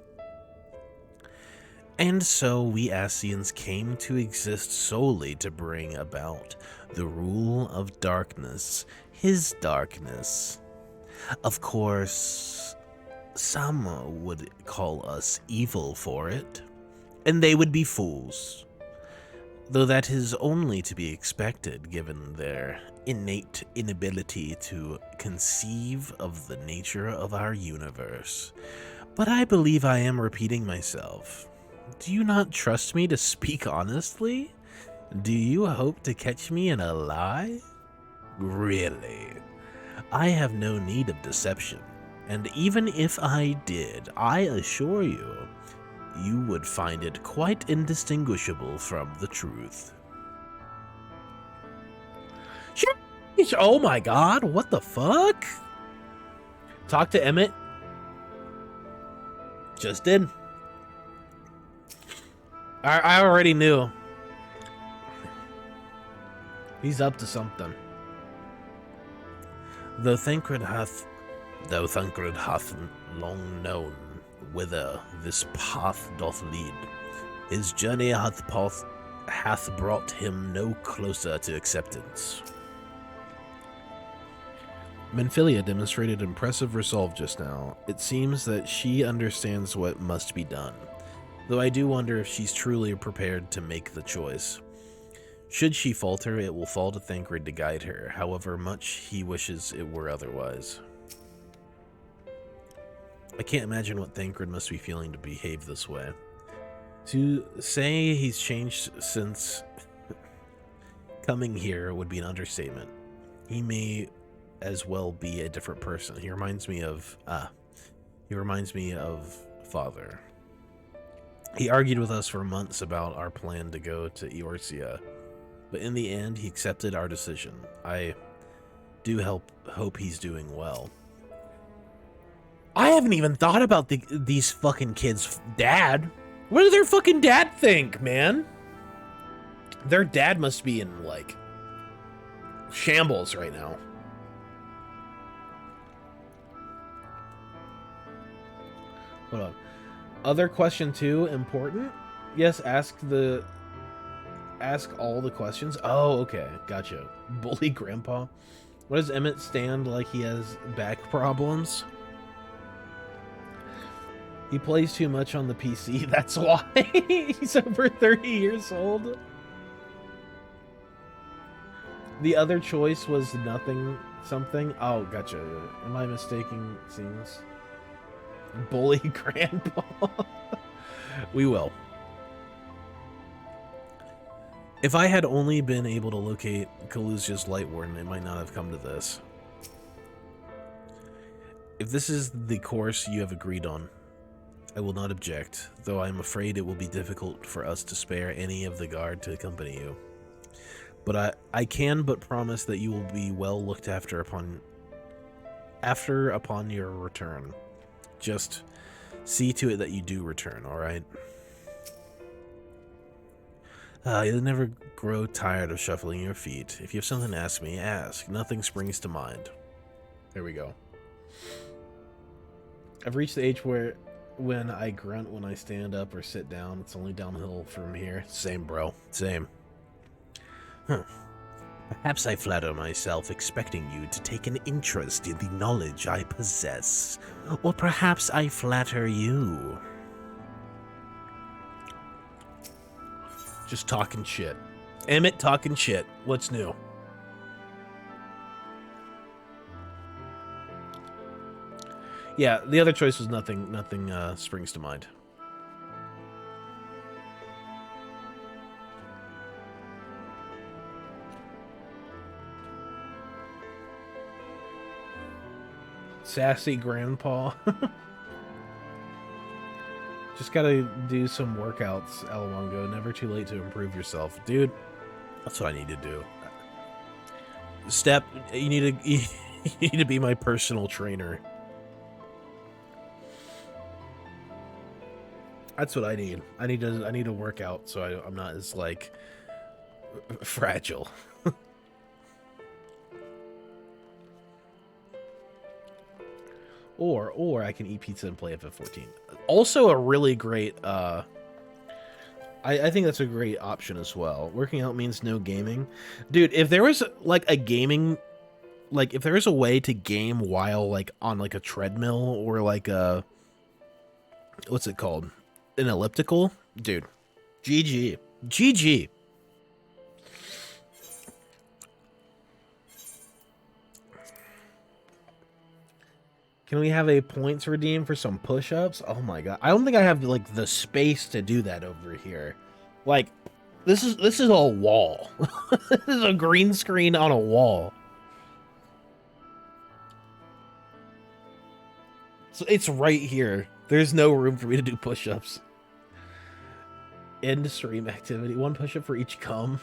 And so we Ascians came to exist solely to bring about the rule of darkness, his darkness. Of course, some would call us evil for it, and they would be fools. Though that is only to be expected given their innate inability to conceive of the nature of our universe. But I believe I am repeating myself. Do you not trust me to speak honestly? Do you hope to catch me in a lie? Really? I have no need of deception, and even if I did, I assure you, you would find it quite indistinguishable from the truth. Oh my god, what the fuck? Talk to Emmett. Just did. I already knew. He's up to something. Though Thancred hath long known whither this path doth lead, his journey hath brought him no closer to acceptance. Menphilia demonstrated impressive resolve just now. It seems that she understands what must be done, though I do wonder if she's truly prepared to make the choice. Should she falter, it will fall to Thancred to guide her, however much he wishes it were otherwise. I can't imagine what Thancred must be feeling to behave this way. To say he's changed since coming here would be an understatement. He may as well be a different person. He reminds me of father. He argued with us for months about our plan to go to Eorzea, but in the end, he accepted our decision. I do hope he's doing well. I haven't even thought about these fucking kids' dad. What does their fucking dad think, man? Their dad must be in, like, shambles right now. Hold on. Other question 2, important? Yes, ask all the questions. Oh, okay. Gotcha. Bully grandpa. What does Emmett stand like he has back problems? He plays too much on the PC, that's why. He's over 30 years old. The other choice was nothing something. Oh, gotcha. Am I mistaking scenes? Bully grandpa. We will. If I had only been able to locate Kaluzia's Light Warden, it might not have come to this. If this is the course you have agreed on, I will not object, though I am afraid it will be difficult for us to spare any of the guard to accompany you. But I can but promise that you will be well looked after upon your return. Just see to it that you do return, alright? You'll never grow tired of shuffling your feet. If you have something to ask me, ask. Nothing springs to mind. There we go. I've reached the age where when I grunt when I stand up or sit down, it's only downhill from here. Same, bro. Same. Perhaps I flatter myself expecting you to take an interest in the knowledge I possess. Or perhaps I flatter you. Just talking shit. Emmett talking shit. What's new? Yeah, the other choice was nothing springs to mind. Sassy grandpa. Just gotta do some workouts, Alawango. Never too late to improve yourself. Dude, that's what I need to do. Step, you need to be my personal trainer. That's what I need. I need to work out so I'm not as, like, fragile. Or I can eat pizza and play FF14. Also a really great, I think that's a great option as well. Working out means no gaming. Dude, if there was, like, a gaming, like, if there was a way to game while, like, on, like, a treadmill or, like, a, what's it called? An elliptical? Dude, GG. GG. Can we have a points redeem for some push-ups? Oh my god. I don't think I have, like, the space to do that over here. Like, this is a wall. This is a green screen on a wall. So it's right here. There's no room for me to do push-ups. End stream activity. 1 push-up for each cum.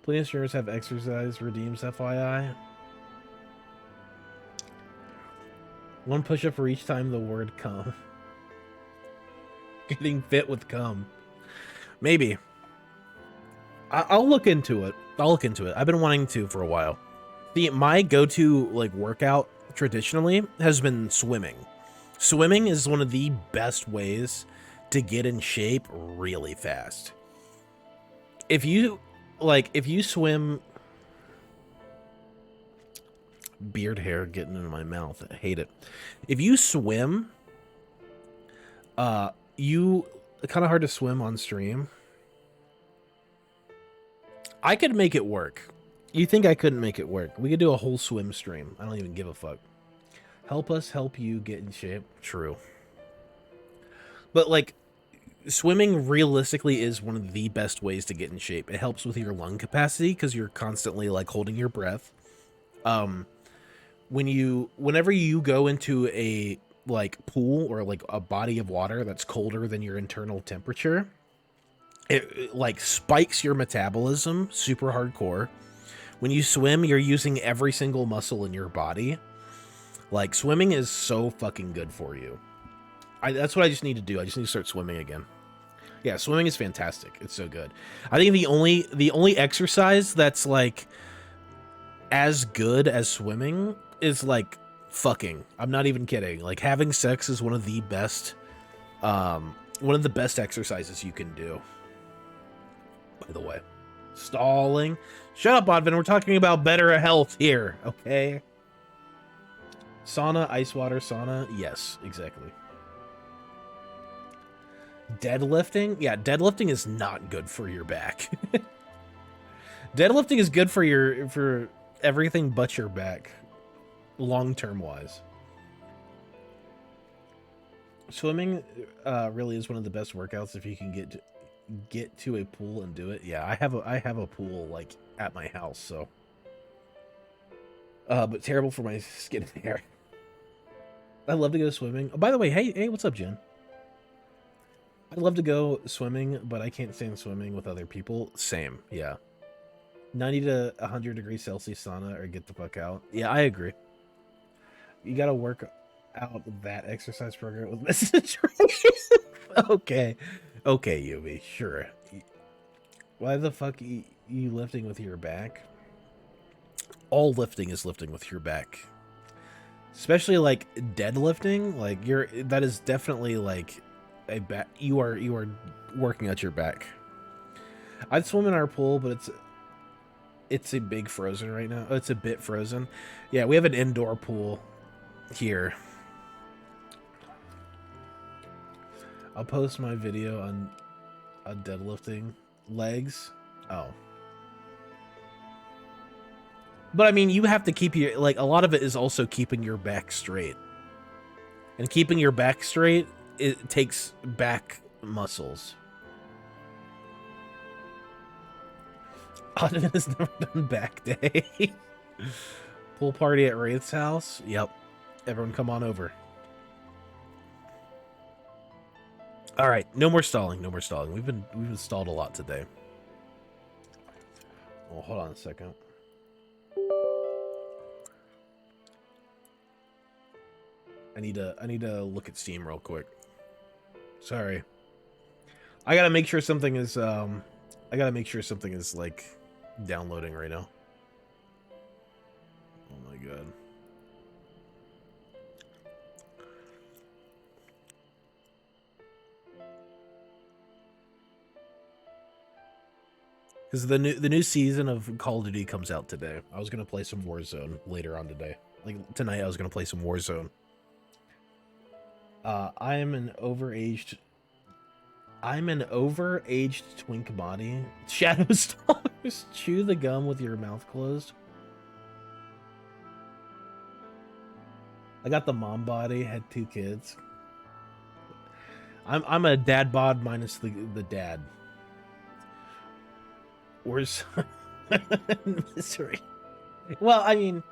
Plenty of streamers have exercise redeems, FYI. 1 push-up for each time the word cum. Getting fit with cum. Maybe. I'll look into it. I've been wanting to for a while. My go-to, like, workout traditionally has been swimming. Swimming is one of the best ways to get in shape really fast. If you swim... Beard hair getting into my mouth. I hate it. If you swim, it's kind of hard to swim on stream. I could make it work. You think I couldn't make it work? We could do a whole swim stream. I don't even give a fuck. Help us help you get in shape. True. But, like, swimming realistically is one of the best ways to get in shape. It helps with your lung capacity because you're constantly, like, holding your breath. Whenever you go into like pool or like a body of water that's colder than your internal temperature, it like spikes your metabolism super hardcore. When you swim, you're using every single muscle in your body. Like, swimming is so fucking good for you. That's what I just need to do. I just need to start swimming again. Yeah, swimming is fantastic. It's so good. I think the only exercise that's like as good as swimming is like fucking. I'm not even kidding. Like, having sex is one of the best exercises you can do. By the way, stalling. Shut up, Bodvin. We're talking about better health here, okay? Sauna, ice water, sauna. Yes, exactly. Deadlifting? Yeah, deadlifting is not good for your back. Deadlifting is good for everything but your back, long-term wise. Swimming really is one of the best workouts if you can get to a pool and do it. Yeah, I have a pool like at my house, so but terrible for my skin and hair. I love to go swimming. Oh, by the way, hey, what's up, Jen? I'd love to go swimming, but I can't stand swimming with other people. Same, yeah. 90 to 100 degrees Celsius sauna or get the fuck out. Yeah, I agree. You gotta work out that exercise program with message. Okay. Okay, Yubi, sure. Why the fuck are you lifting with your back? All lifting is lifting with your back. Especially like deadlifting, like that is definitely like a back. You are working out your back. I'd swim in our pool, but it's a big frozen right now. Oh, it's a bit frozen. Yeah, we have an indoor pool here. I'll post my video on deadlifting legs. Oh. But I mean, you have to keep your, like, a lot of it is also keeping your back straight. And keeping your back straight, it takes back muscles. Auden has never done back day. Pool party at Wraith's house. Yep. Everyone come on over. All right, no more stalling. No more stalling. We've been stalled a lot today. Oh, hold on a second. I need to look at Steam real quick. Sorry. I gotta make sure something is like downloading right now. Oh my god. Because the new season of Call of Duty comes out today. I was gonna play some Warzone later on today. Like tonight, I was gonna play some Warzone. I'm an overaged twink body. Shadow stars. Chew the gum with your mouth closed. I got the mom body. Had 2 kids. I'm a dad bod minus the dad. Where's misery? Well, I mean,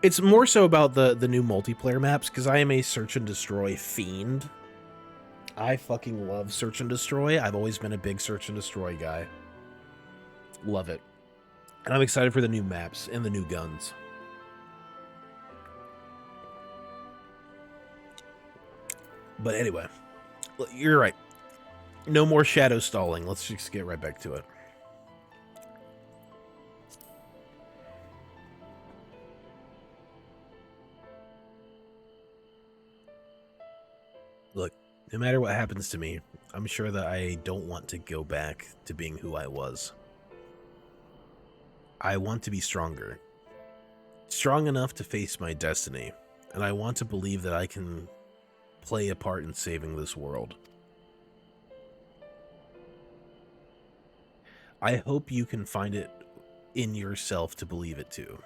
it's more so about the new multiplayer maps, because I am a search and destroy fiend. I fucking love search and destroy. I've always been a big search and destroy guy. Love it. And I'm excited for the new maps and the new guns. But anyway, you're right. No more shadow stalling. Let's just get right back to it. Look, no matter what happens to me, I'm sure that I don't want to go back to being who I was. I want to be stronger. Strong enough to face my destiny, and I want to believe that I can play a part in saving this world. I hope you can find it in yourself to believe it too.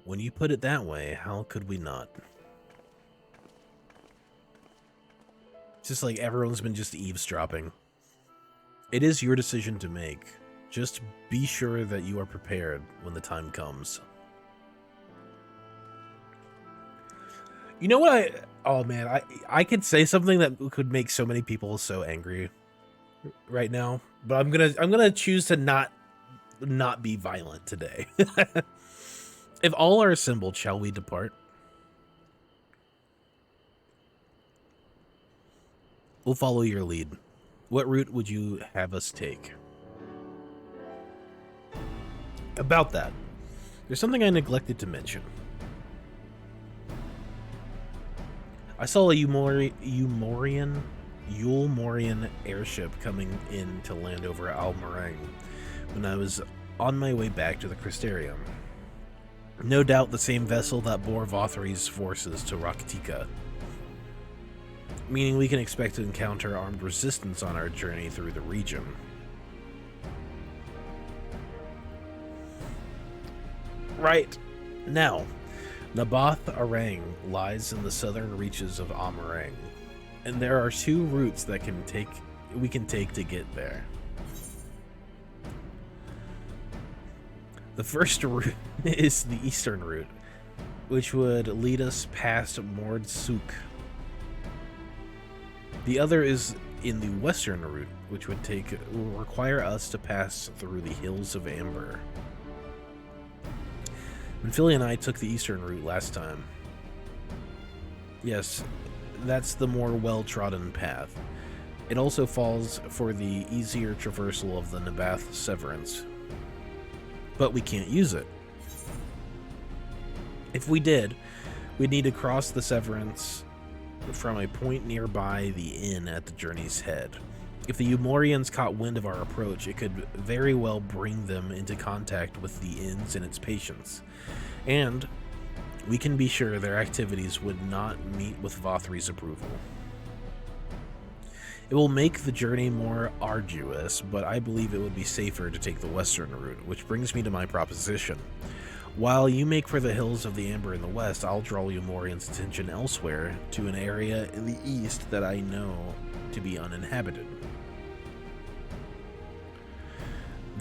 When you put it that way, how could we not? It's just like everyone's been just eavesdropping. It is your decision to make. Just be sure that you are prepared when the time comes. You know what oh man, I could say something that could make so many people so angry right now, but I'm gonna choose to not be violent today. If all are assembled, shall we depart? We'll follow your lead. What route would you have us take? About that, there's something I neglected to mention. I saw a Yulmorian airship coming in to land over Almarang when I was on my way back to the Crystarium. No doubt the same vessel that bore Vothri's forces to Raktika. Meaning we can expect to encounter armed resistance on our journey through the region. Right. Now, Nabath Arang lies in the southern reaches of Amarang, and there are 2 routes that we can take to get there. The first route is the eastern route, which would lead us past Mordsuk. The other is in the western route, which will require us to pass through the Hills of Amber. Philly and I took the eastern route last time. Yes, that's the more well-trodden path. It also falls for the easier traversal of the Nabath Severance. But we can't use it. If we did, we'd need to cross the Severance from a point nearby the inn at the journey's head. If the Umorians caught wind of our approach, it could very well bring them into contact with the inns and its patients. And we can be sure their activities would not meet with Vothri's approval. It will make the journey more arduous, but I believe it would be safer to take the western route, which brings me to my proposition. While you make for the Hills of the Amber in the west, I'll draw Umorian's attention elsewhere to an area in the east that I know to be uninhabited.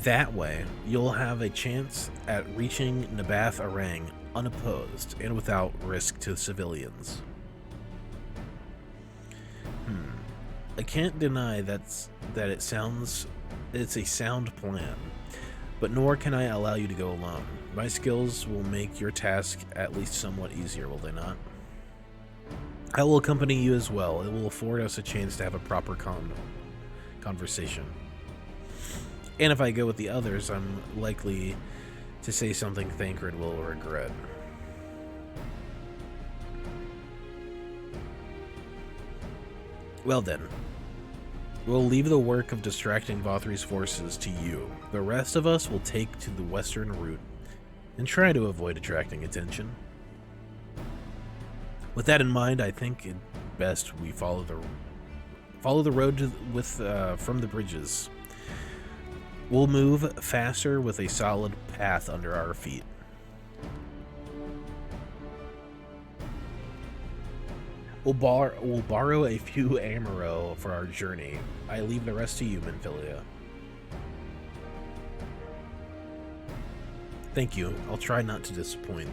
That way, you'll have a chance at reaching Nabath Arang unopposed and without risk to civilians. I can't deny that it's a sound plan, but nor can I allow you to go alone. My skills will make your task at least somewhat easier, will they not? I will accompany you as well. It will afford us a chance to have a proper conversation. And if I go with the others, I'm likely to say something Thancred will regret. Well then, we'll leave the work of distracting Vothri's forces to you. The rest of us will take to the western route and try to avoid attracting attention. With that in mind, I think it best we follow the road from the bridges. We'll move faster with a solid path under our feet. We'll borrow a few Amaro for our journey. I leave the rest to you, Minfilia. Thank you. I'll try not to disappoint.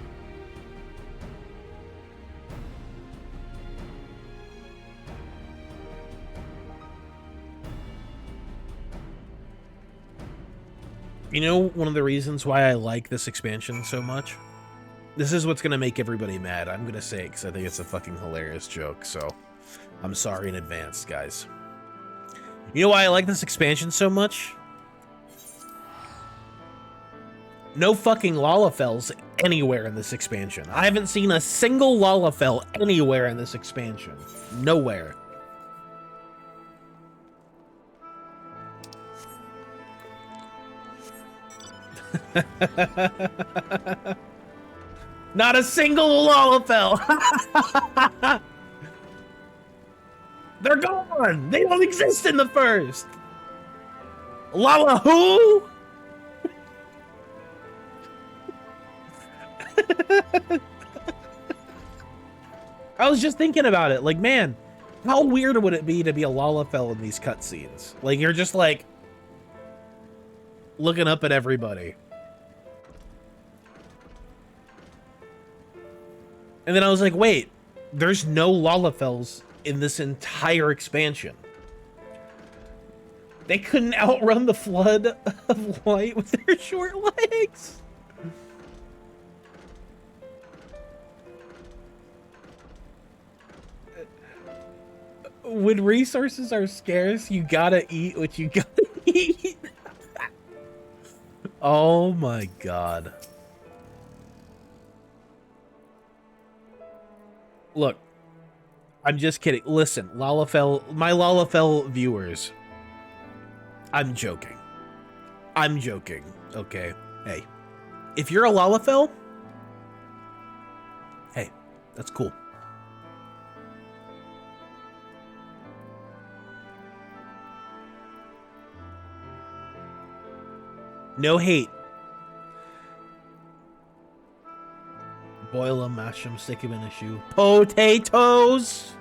You know, one of the reasons why I like this expansion so much? This is what's going to make everybody mad. I'm going to say it because I think it's a fucking hilarious joke, so I'm sorry in advance, guys. You know why I like this expansion so much? No fucking Lalafels anywhere in this expansion. I haven't seen a single Lalafell anywhere in this expansion. Nowhere. Not a single Lalafell. They're gone. They don't exist in the first. Lala who? I was just thinking about it. Like, man, how weird would it be to be a Lalafell in these cutscenes? Like, you're just like, looking up at everybody. And then I was like, wait, there's no Lalafels in this entire expansion. They couldn't outrun the flood of light with their short legs. When resources are scarce, you gotta eat what you gotta eat. Oh my god. Look, I'm just kidding. Listen, Lalafell, my Lalafell viewers, I'm joking. I'm joking, okay? Hey, if you're a Lalafell, hey, that's cool. No hate. Boil them, mash them, stick them in a shoe. Potatoes!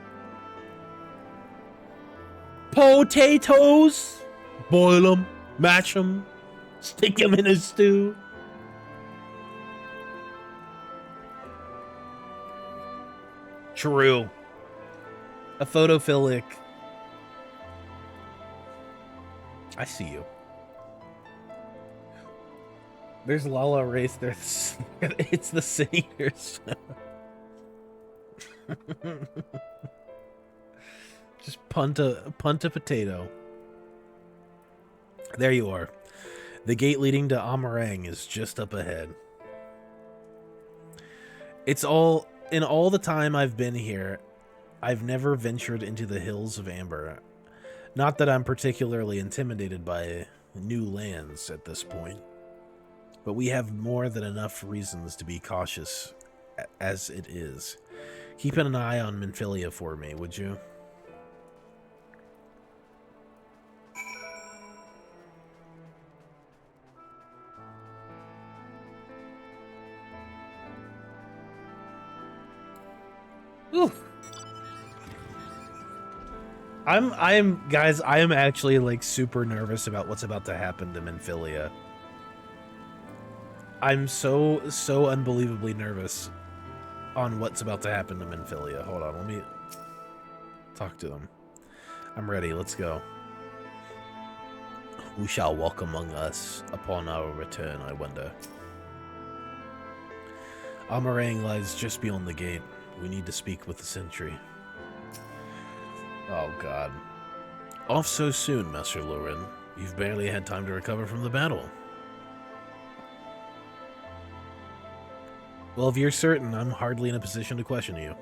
Potatoes! Boil them, mash them, stick them in a stew. True. A photophilic. I see you. There's Lala race. There's it's the singers. Just punt a potato. There you are. The gate leading to Amarang is just up ahead. It's all in all the time I've been here, I've never ventured into the hills of Amber. Not that I'm particularly intimidated by new lands at this point. But we have more than enough reasons to be cautious as it is. Keep an eye on Minfilia for me, would you? Ooh. Guys, I am actually like super nervous about what's about to happen to Minfilia. I'm so unbelievably nervous on what's about to happen to Minfilia. Hold on, let me talk to them. I'm ready, let's go. Who shall walk among us upon our return, I wonder? Amarang lies just beyond the gate. We need to speak with the sentry. Oh god. Off so soon, Master Loren. You've barely had time to recover from the battle. Well, if you're certain, I'm hardly in a position to question you.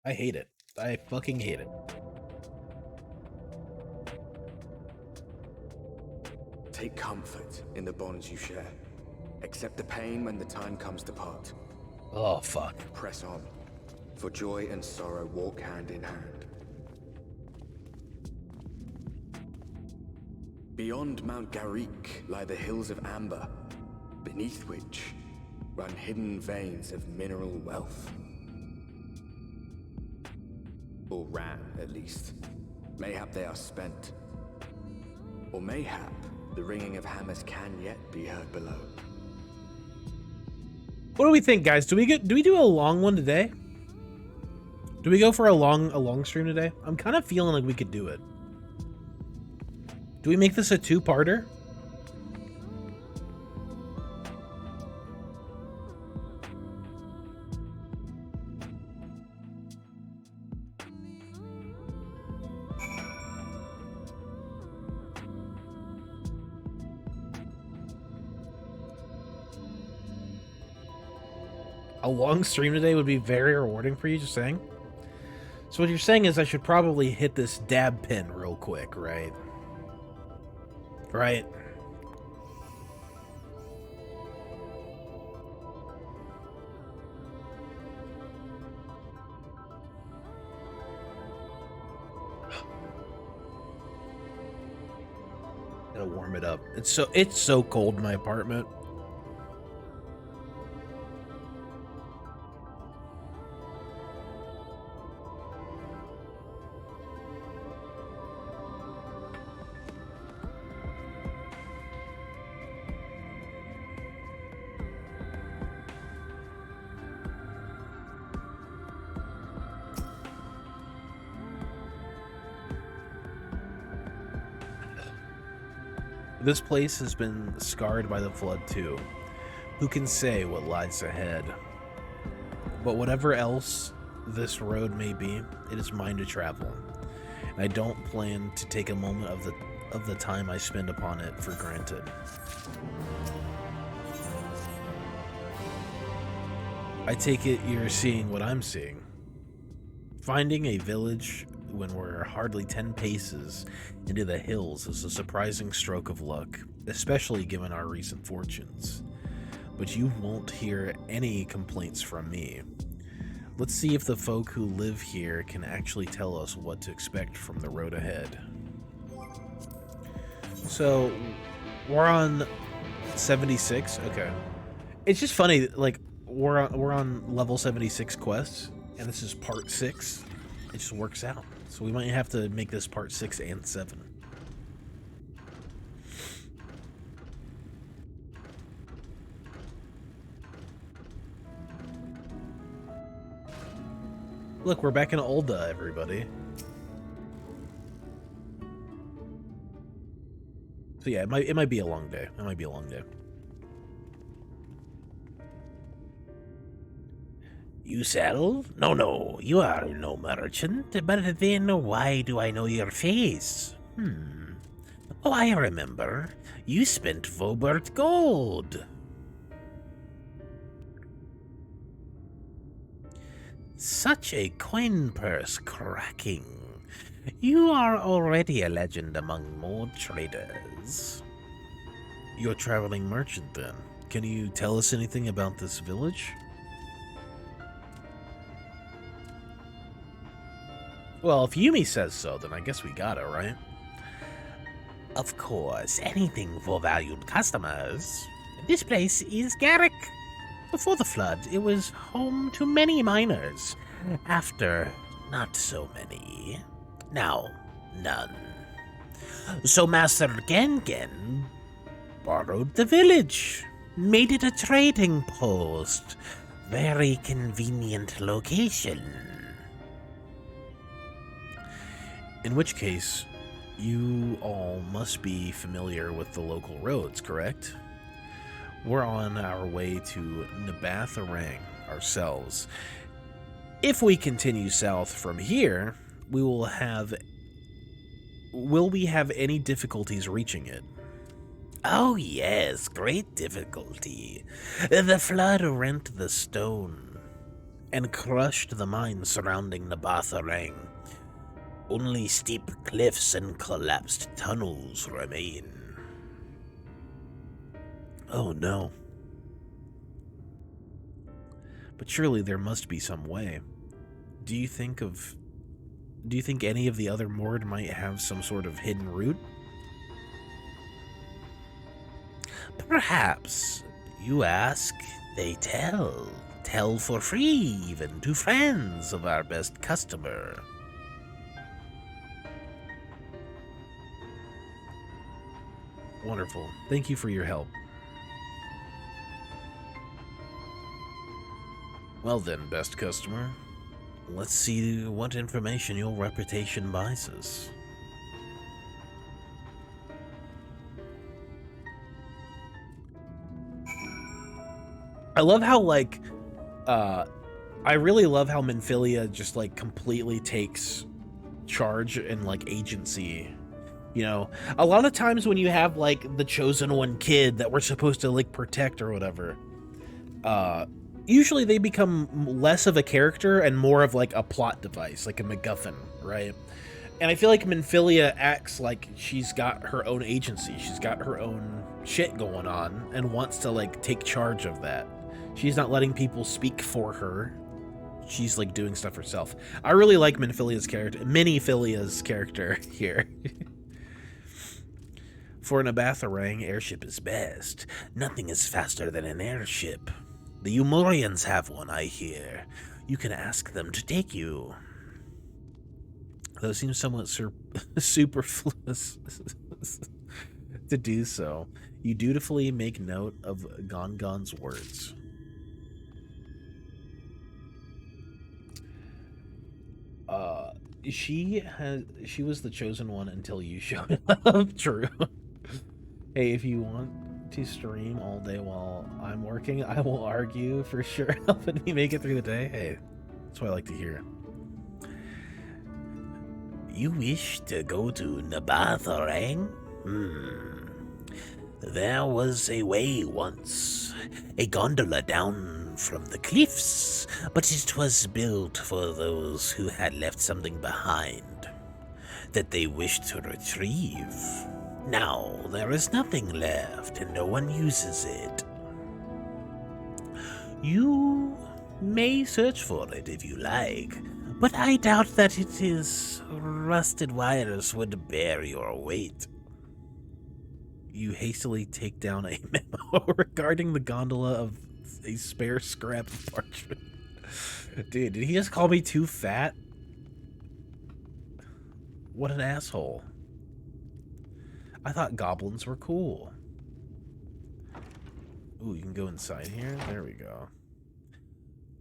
I hate it. I fucking hate it. Take comfort in the bonds you share. Accept the pain when the time comes to part. Oh, fuck. Press on, for joy and sorrow walk hand in hand. Beyond Mount Garik lie the hills of Amber, beneath which run hidden veins of mineral wealth. Or ran, at least. Mayhap they are spent. Or mayhap the ringing of hammers can yet be heard below. What do we think, guys? Do we do a long one today? Do we go for a long stream today? I'm kind of feeling like we could do it. Do we make this a two-parter? A long stream today would be very rewarding for you, just saying. So what you're saying is I should probably hit this dab pin real quick, right? Right. Gotta warm it up. It's so cold in my apartment. This place has been scarred by the flood too. Who can say what lies ahead? But whatever else this road may be, it is mine to travel. And I don't plan to take a moment of the time I spend upon it for granted. I take it you're seeing what I'm seeing. Finding a village when we're hardly 10 paces into the hills is a surprising stroke of luck, especially given our recent fortunes. But you won't hear any complaints from me. Let's see if the folk who live here can actually tell us what to expect from the road ahead. So, we're on 76? Okay. It's just funny, like, we're on level 76 quests, and this is part 6. It just works out. So we might have to make this part 6 and 7. Look, we're back in Ulda, everybody. So yeah, it might be a long day. It might be a long day. You sell? No, you are no merchant, but then why do I know your face? Oh, I remember. You spent Vobert gold. Such a coin purse cracking. You are already a legend among more traders. You're a traveling merchant, then. Can you tell us anything about this village? Well, if Yumi says so, then I guess we got it, right? Of course, anything for valued customers. This place is Garrick. Before the flood, it was home to many miners. After, not so many. Now, none. So Master Gengen borrowed the village, made it a trading post. Very convenient location. In which case, you all must be familiar with the local roads, correct? We're on our way to Nabatharang ourselves. If we continue south from here, will we have any difficulties reaching it? Oh yes, great difficulty. The flood rent the stone and crushed the mines surrounding Nabatharang. Only steep cliffs and collapsed tunnels remain. Oh no. But surely there must be some way. Do you think any of the other Mord might have some sort of hidden route? Perhaps. You ask, they tell. Tell for free, even to friends of our best customer. Wonderful. Thank you for your help. Well then, best customer. Let's see what information your reputation buys us. I love how, like, I really love how Minfilia just, like, completely takes charge and, like, agency. You know, a lot of times when you have, like, the chosen one kid that we're supposed to, like, protect or whatever, usually they become less of a character and more of, like, a plot device, like a MacGuffin, right? And I feel like Minfilia acts like she's got her own agency. She's got her own shit going on and wants to, like, take charge of that. She's not letting people speak for her. She's, like, doing stuff herself. I really like Minfilia's character here. For Nabatharang, airship is best. Nothing is faster than an airship. The Umorians have one, I hear. You can ask them to take you. Though it seems somewhat superfluous to do so. You dutifully make note of Gongon's words. She was the chosen one until you showed up. True. Hey, if you want to stream all day while I'm working, I will argue for sure helping me make it through the day. Hey, that's what I like to hear. You wish to go to Nabath Orang? There was a way once, a gondola down from the cliffs, but it was built for those who had left something behind that they wished to retrieve. Now there is nothing left and no one uses it. You may search for it if you like, but I doubt that it is rusted wires would bear your weight. You hastily take down a memo regarding the gondola of a spare scrap of parchment. Dude, did he just call me too fat? What an asshole. I thought goblins were cool. Ooh, you can go inside here? There we go.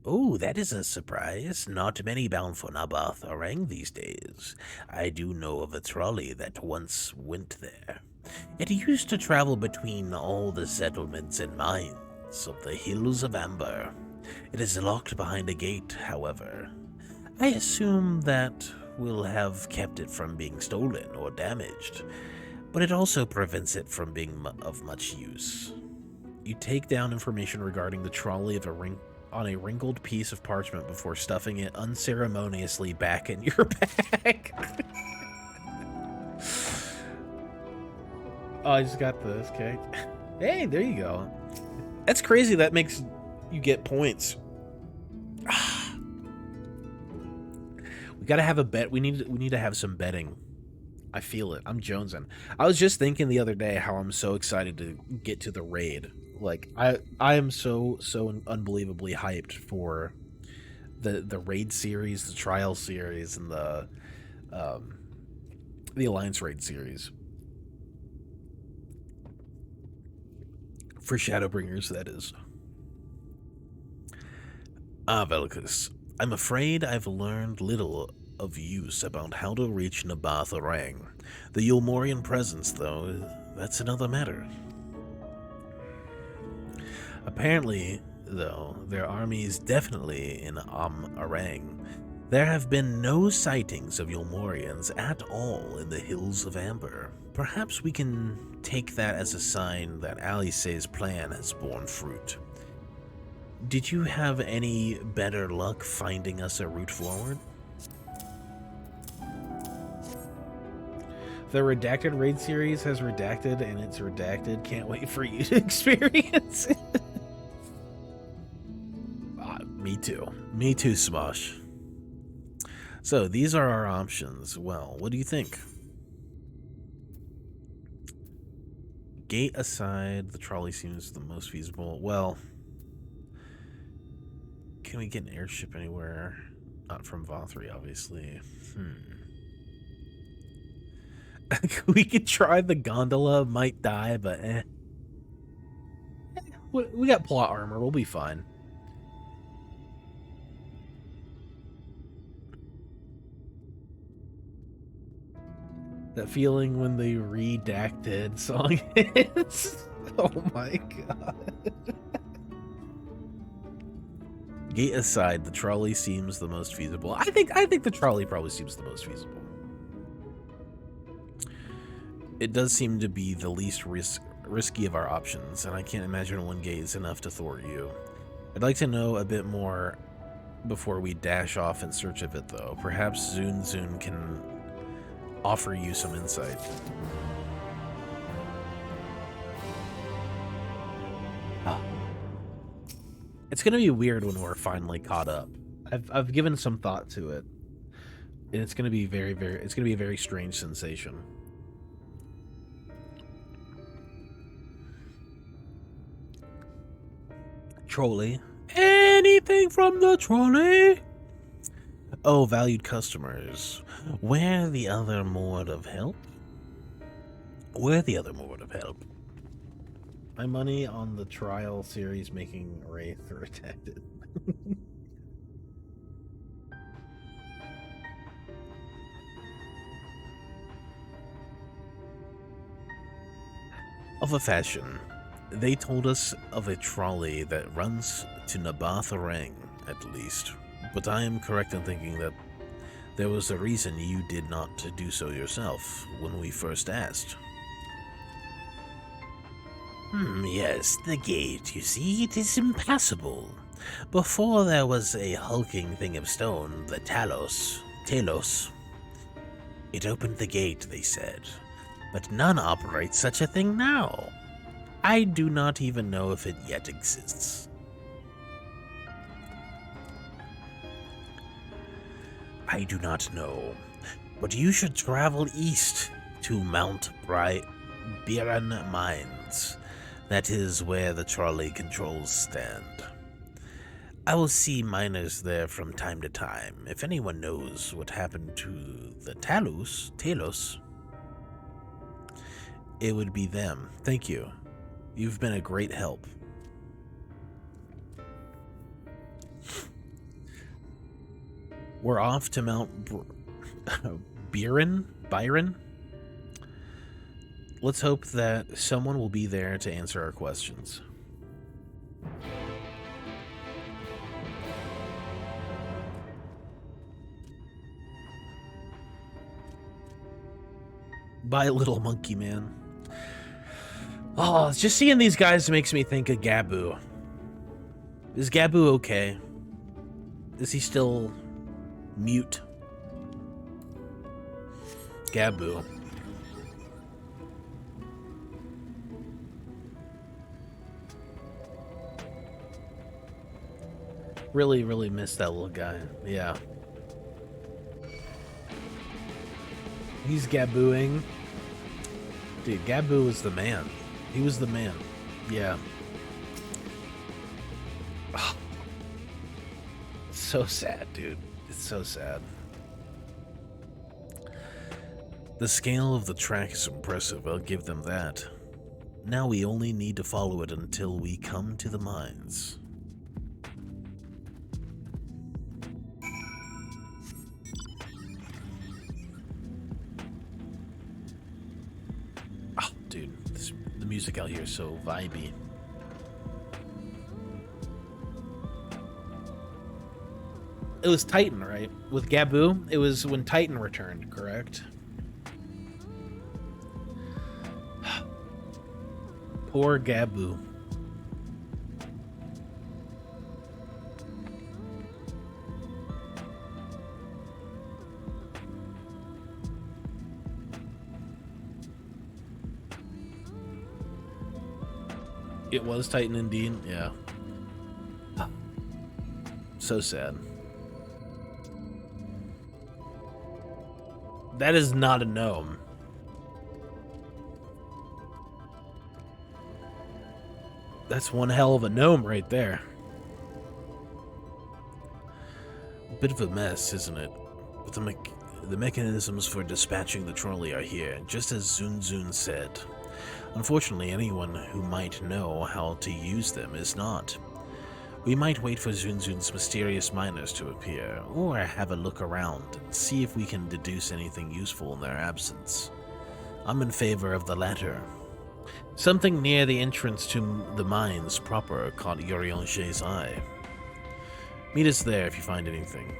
Oh, that is a surprise. Not many bound for Nabath Orang these days. I do know of a trolley that once went there. It used to travel between all the settlements and mines of the Hills of Amber. It is locked behind a gate, however. I assume that will have kept it from being stolen or damaged, but it also prevents it from being of much use. You take down information regarding the trolley of on a wrinkled piece of parchment before stuffing it unceremoniously back in your bag. Oh, I just got this, okay. Hey, there you go. That's crazy. That makes you get points. We gotta have a bet. We need to have some betting. I feel it. I'm jonesing. I was just thinking the other day how I'm so excited to get to the raid. Like I am so unbelievably hyped for the raid series, the trial series, and the Alliance raid series. For Shadowbringers, that is. Velicus, I'm afraid I've learned little of use about how to reach Nabath Orang. The Yulmorian presence, though, that's another matter. Apparently, though, their army is definitely in Orang. There have been no sightings of Yulmorians at all in the Hills of Amber. Perhaps we can take that as a sign that Alice's plan has borne fruit. Did you have any better luck finding us a route forward? The Redacted raid series has redacted, and it's redacted. Can't wait for you to experience it. Me too. Me too, Smosh. So, these are our options. Well, what do you think? Gate aside, the trolley seems the most feasible. Well, can we get an airship anywhere? Not from Vothri, obviously. We could try the gondola. Might die, but eh. We got plot armor. We'll be fine. That feeling when the redacted song hits. Oh my god. Gate aside, the trolley seems the most feasible. I think the trolley probably seems the most feasible. It does seem to be the least risky of our options, and I can't imagine one gate is enough to thwart you. I'd like to know a bit more before we dash off in search of it, though. Perhaps Zun can offer you some insight. It's gonna be weird when we're finally caught up. I've given some thought to it, and it's gonna be it's gonna be a very strange sensation. Trolley. Anything from the trolley? Oh, valued customers. Where the other mode of help? Where the other mode of help? My money on the trial series making Wraith redacted. of a fashion. They told us of a trolley that runs to Nabath Rang, at least. But I am correct in thinking that there was a reason you did not do so yourself when we first asked. Yes, the gate, you see, it is impassable. Before there was a hulking thing of stone, the Talos. It opened the gate, they said, but none operate such a thing now. I do not even know if it yet exists. I do not know, but you should travel east to Mount Biran Mines. That is where the trolley controls stand. I will see miners there from time to time. If anyone knows what happened to the Talos, it would be them. Thank you. You've been a great help. We're off to Mount Byron? Let's hope that someone will be there to answer our questions. Bye, little monkey man. Oh, just seeing these guys makes me think of Gabu. Is Gabu okay? Is he still mute? Gabu. Really, really miss that little guy. Yeah. He's Gabuing. Dude, Gabu was the man. He was the man. Yeah. Oh. It's so sad, dude. It's so sad. The scale of the track is impressive, I'll give them that. Now we only need to follow it until we come to the mines. Oh, dude, the music out here is so vibey. It was Titan, right? With Gabu, it was when Titan returned, correct? Poor Gabu. It was Titan indeed, yeah. So sad. That is not a gnome. That's one hell of a gnome right there. Bit of a mess, isn't it? But the mechanisms for dispatching the trolley are here, just as Zun said. Unfortunately, anyone who might know how to use them is not. We might wait for Zun's mysterious miners to appear, or have a look around and see if we can deduce anything useful in their absence. I'm in favor of the latter. Something near the entrance to the mines proper caught Yorionche's eye. Meet us there if you find anything.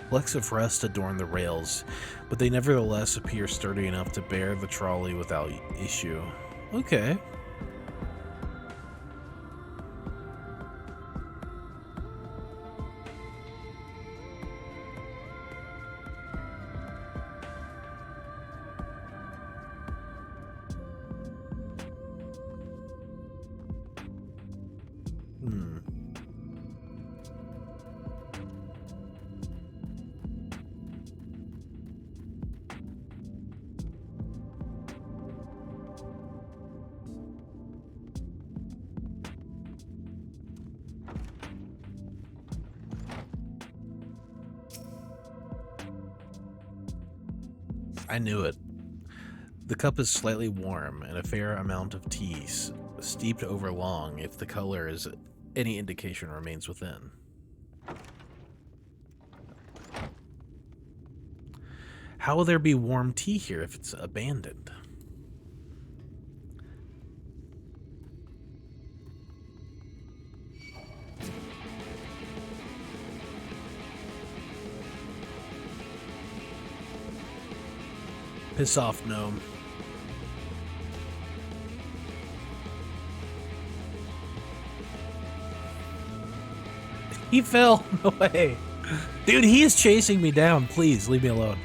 Flecks of rust adorn the rails, but they nevertheless appear sturdy enough to bear the trolley without issue. Okay. I knew it. The cup is slightly warm, and a fair amount of tea steeped over long if the color is any indication remains within. How will there be warm tea here if it's abandoned? Piss off, gnome. He fell. No way. Dude, he is chasing me down. Please, leave me alone.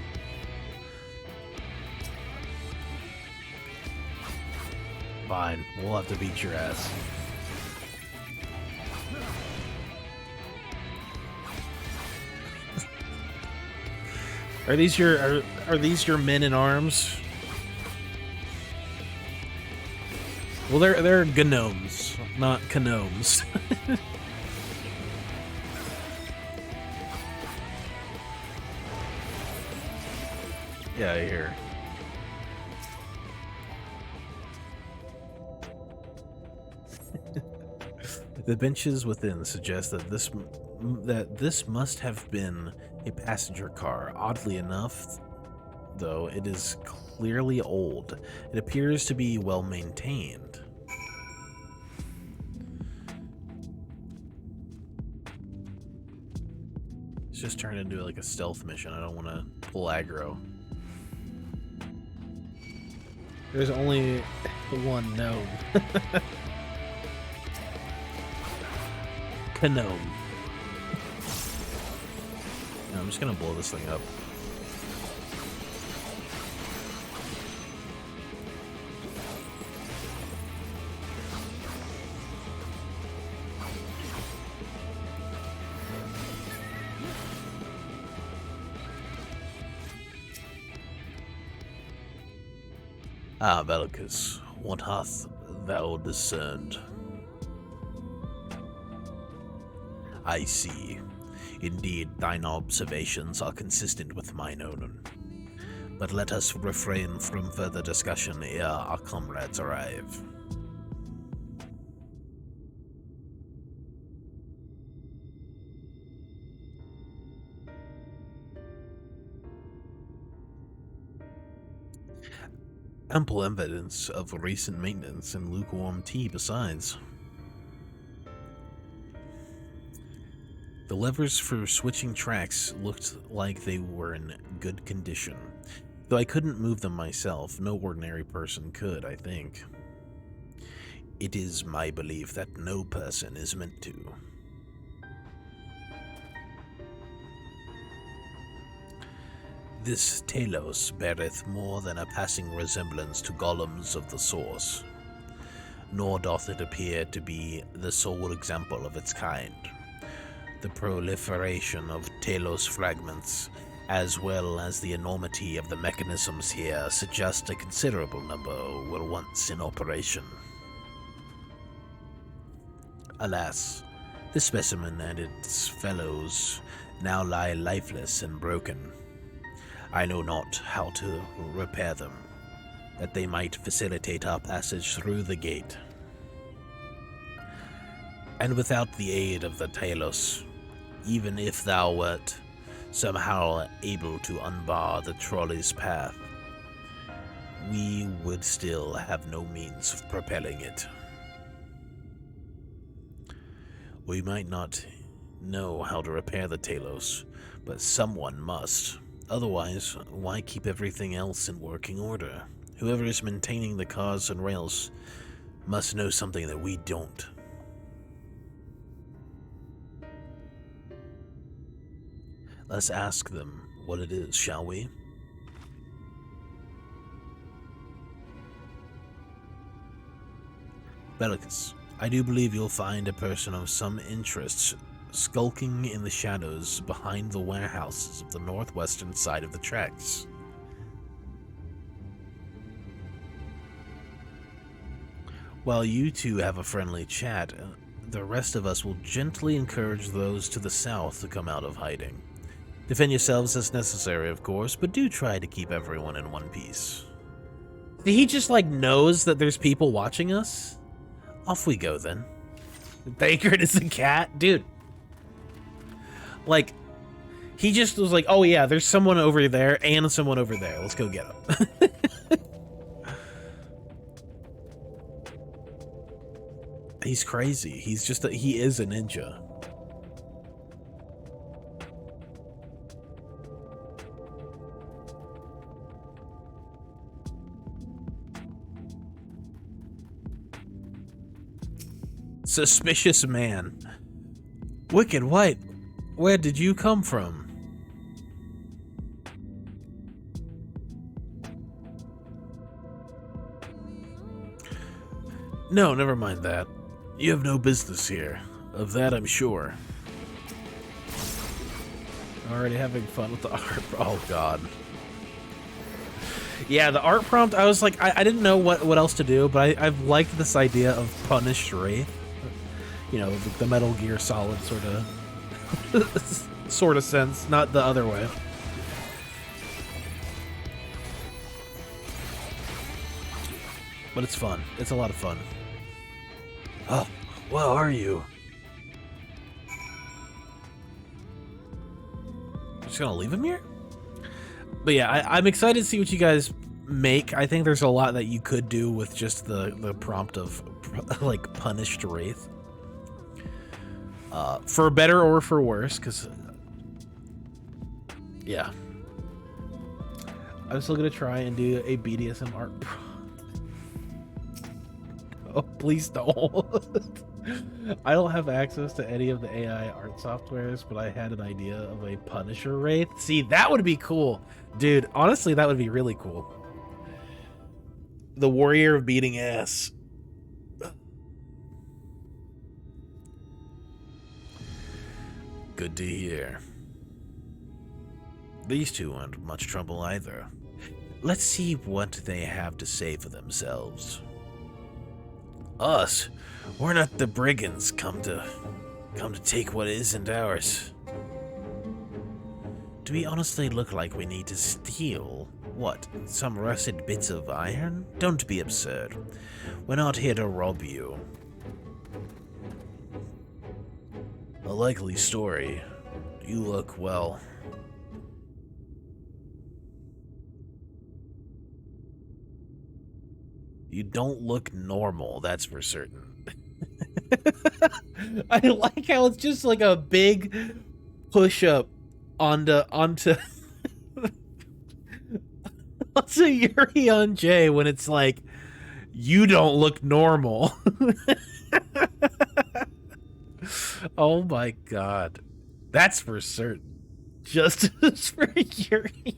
Fine. We'll have to beat your ass. Are these your men in arms? Well, they're gnomes, not gnomes. Yeah, I hear. The benches within suggest that this must have been a passenger car. Oddly enough, though, it is clearly old. It appears to be well maintained. It's just turned into like a stealth mission. I don't want to pull aggro. There's only one gnome. Gnome. No, I'm just gonna blow this thing up. Ah, Velicus, what hath thou discerned? I see. Indeed, thine observations are consistent with mine own. But let us refrain from further discussion ere our comrades arrive. Ample evidence of recent maintenance and lukewarm tea besides. The levers for switching tracks looked like they were in good condition. Though I couldn't move them myself, no ordinary person could, I think. It is my belief that no person is meant to. This Talos beareth more than a passing resemblance to golems of the source, nor doth it appear to be the sole example of its kind. The proliferation of Talos fragments, as well as the enormity of the mechanisms here, suggest a considerable number were once in operation. Alas, this specimen and its fellows now lie lifeless and broken. I know not how to repair them, that they might facilitate our passage through the gate. And without the aid of the Talos, even if thou wert somehow able to unbar the trolley's path, we would still have no means of propelling it. We might not know how to repair the Talos, but someone must. Otherwise, why keep everything else in working order? Whoever is maintaining the cars and rails must know something that we don't. Let's ask them what it is, shall we? Velicus, I do believe you'll find a person of some interest skulking in the shadows behind the warehouses of the northwestern side of the tracks. While you two have a friendly chat, the rest of us will gently encourage those to the south to come out of hiding. Defend yourselves as necessary, of course, but do try to keep everyone in one piece. He just, like, knows that there's people watching us? Off we go, then. Baker is a cat? Dude. Like, He just was like, oh yeah, there's someone over there and someone over there. Let's go get him. He's crazy. He's just he is a ninja. Suspicious man. Wicked White, where did you come from? No, never mind that. You have no business here. Of that I'm sure. Already having fun with the art. Oh god. Yeah, the art prompt, I was like, I didn't know what else to do, but I've liked this idea of punished wraith. You know, the Metal Gear Solid sort of sense, not the other way. But it's fun. It's a lot of fun. Oh, where are you? Just gonna leave him here? But yeah, I'm excited to see what you guys make. I think there's a lot that you could do with just the prompt of like punished wraith. For better or for worse, because yeah, I'm still gonna try and do a BDSM art prompt. Oh, please don't. I don't have access to any of the AI art softwares, but I had an idea of a Punisher wraith. See, that would be cool. Dude, honestly, that would be really cool. The warrior of beating ass. Good to hear. These two aren't much trouble either. Let's see what they have to say for themselves. Us? We're not the brigands come to take what isn't ours. Do we honestly look like we need to steal? What, some rusted bits of iron? Don't be absurd. We're not here to rob you. A likely story. You look, well... You don't look normal, that's for certain. I like how it's just like a big push-up onto onto Yuri on Jay when it's like, you don't look normal. Oh my god. That's for certain. Justice for Yuri.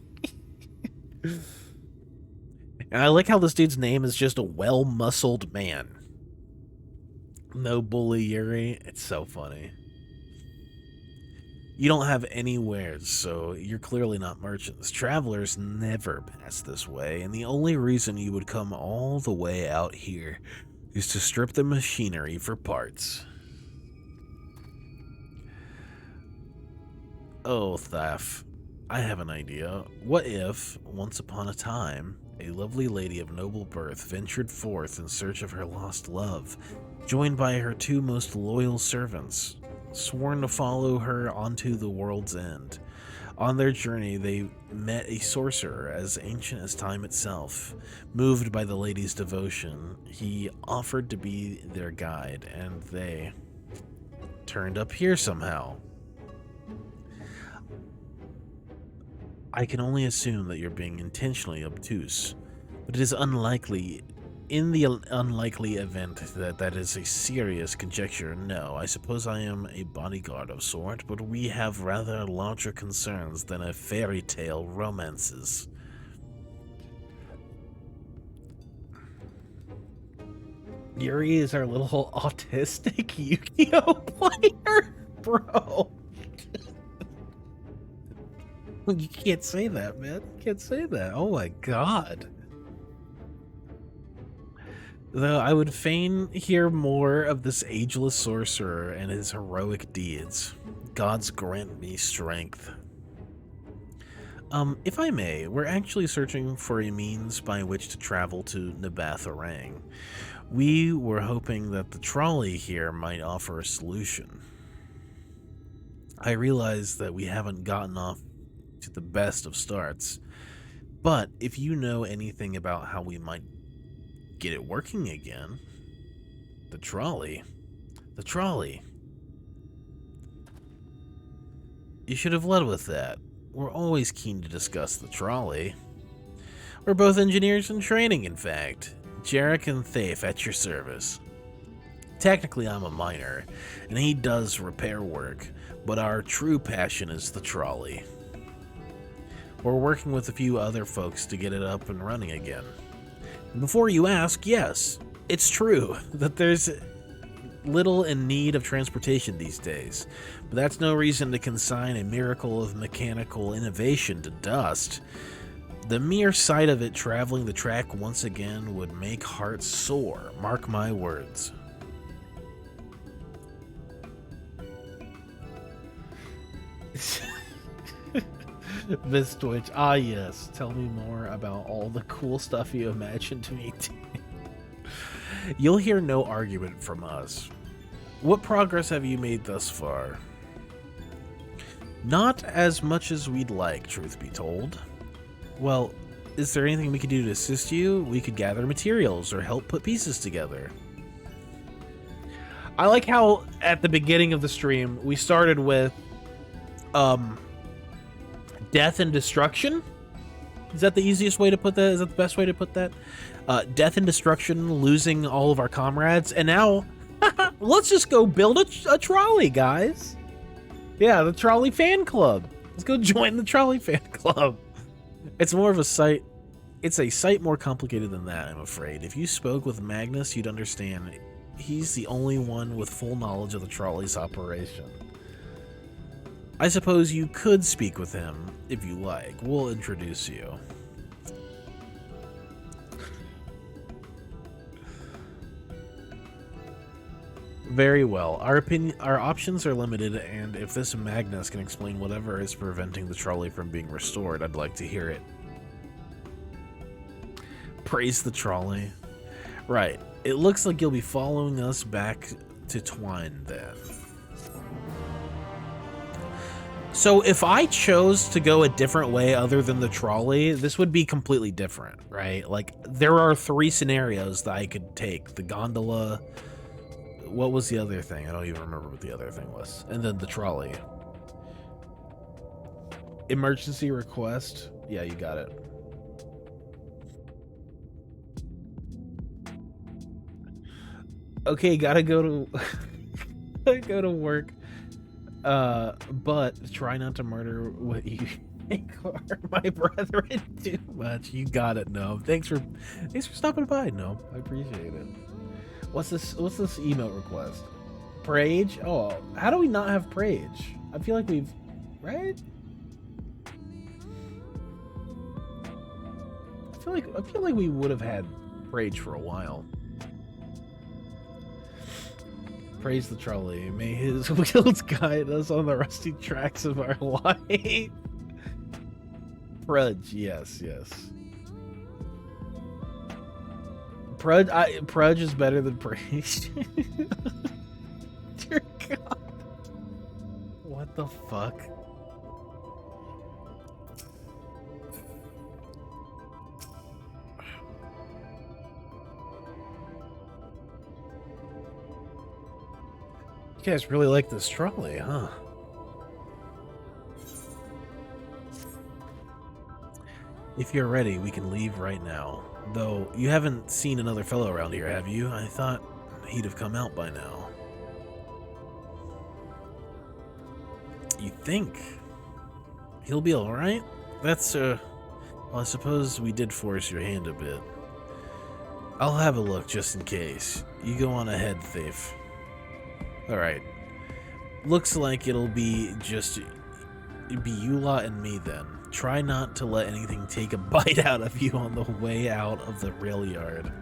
And I like how this dude's name is just a well-muscled man. No bully Yuri. It's so funny. You don't have any wares, so you're clearly not merchants. Travelers never pass this way, and the only reason you would come all the way out here is to strip the machinery for parts. Oh, Thaf, I have an idea. What if, once upon a time, a lovely lady of noble birth ventured forth in search of her lost love, joined by her two most loyal servants, sworn to follow her onto the world's end. On their journey, they met a sorcerer as ancient as time itself. Moved by the lady's devotion, he offered to be their guide, and they turned up here somehow. I can only assume that you're being intentionally obtuse, but it is unlikely. In the unlikely event that that is a serious conjecture, no, I suppose I am a bodyguard of sort, but we have rather larger concerns than a fairy tale romances. Yuri is our little autistic Yu-Gi-Oh player, bro. You can't say that, man. You can't say that. Oh my god. Though I would fain hear more of this ageless sorcerer and his heroic deeds. Gods grant me strength. If I may, we're actually searching for a means by which to travel to Nabatharang. We were hoping that the trolley here might offer a solution. I realize that we haven't gotten off to the best of starts, but if you know anything about how we might get it working again, the trolley. You should have led with that. We're always keen to discuss the trolley. We're both engineers in training, in fact. Jarek and Thafe at your service. Technically, I'm a miner, and he does repair work, but our true passion is the trolley. We're working with a few other folks to get it up and running again. And before you ask, yes, it's true that there's little in need of transportation these days, but that's no reason to consign a miracle of mechanical innovation to dust. The mere sight of it traveling the track once again would make hearts soar, mark my words. Miss Twitch, ah yes, tell me more about all the cool stuff you imagined me doing. You'll hear no argument from us. What progress have you made thus far? Not as much as we'd like, truth be told. Well, is there anything we could do to assist you? We could gather materials or help put pieces together. I like how at the beginning of the stream we started with death and destruction. Is that the easiest way to put that? Is that the best way to put that? Death and destruction, losing all of our comrades, and now let's just go build a trolley, guys. Yeah, the trolley fan club. Let's go join the trolley fan club. It's more of a site. It's a site more complicated than that, I'm afraid. If you spoke with Magnus, you'd understand. He's the only one with full knowledge of the trolley's operation. I suppose you could speak with him if you like. We'll introduce you. Very well. Our options are limited, and if this Magnus can explain whatever is preventing the trolley from being restored, I'd like to hear it. Praise the trolley. Right. It looks like you'll be following us back to Twine then. So if I chose to go a different way other than the trolley, this would be completely different, right? Like, there are 3 scenarios that I could take. The gondola. What was the other thing? I don't even remember what the other thing was. And then the trolley. Emergency request. Yeah, you got it. Okay, gotta go to work. But try not to murder what you think are my brethren too much. You got it, Gnome. Thanks for stopping by, Gnome. I appreciate it. What's this emote request? Prage? Oh, how do we not have Prage? I feel like we've, right? I feel like we would have had Prage for a while. Praise the trolley. May his wheels guide us on the rusty tracks of our life. Prudge, yes. Prudge is better than Praise. Dear God. What the fuck? You guys really like this trolley, huh? If you're ready, we can leave right now. Though, you haven't seen another fellow around here, have you? I thought he'd have come out by now. You think? He'll be alright? That's, well, I suppose we did force your hand a bit. I'll have a look just in case. You go on ahead, Thief. Alright. Looks like it'll be you lot and me then. Try not to let anything take a bite out of you on the way out of the rail yard.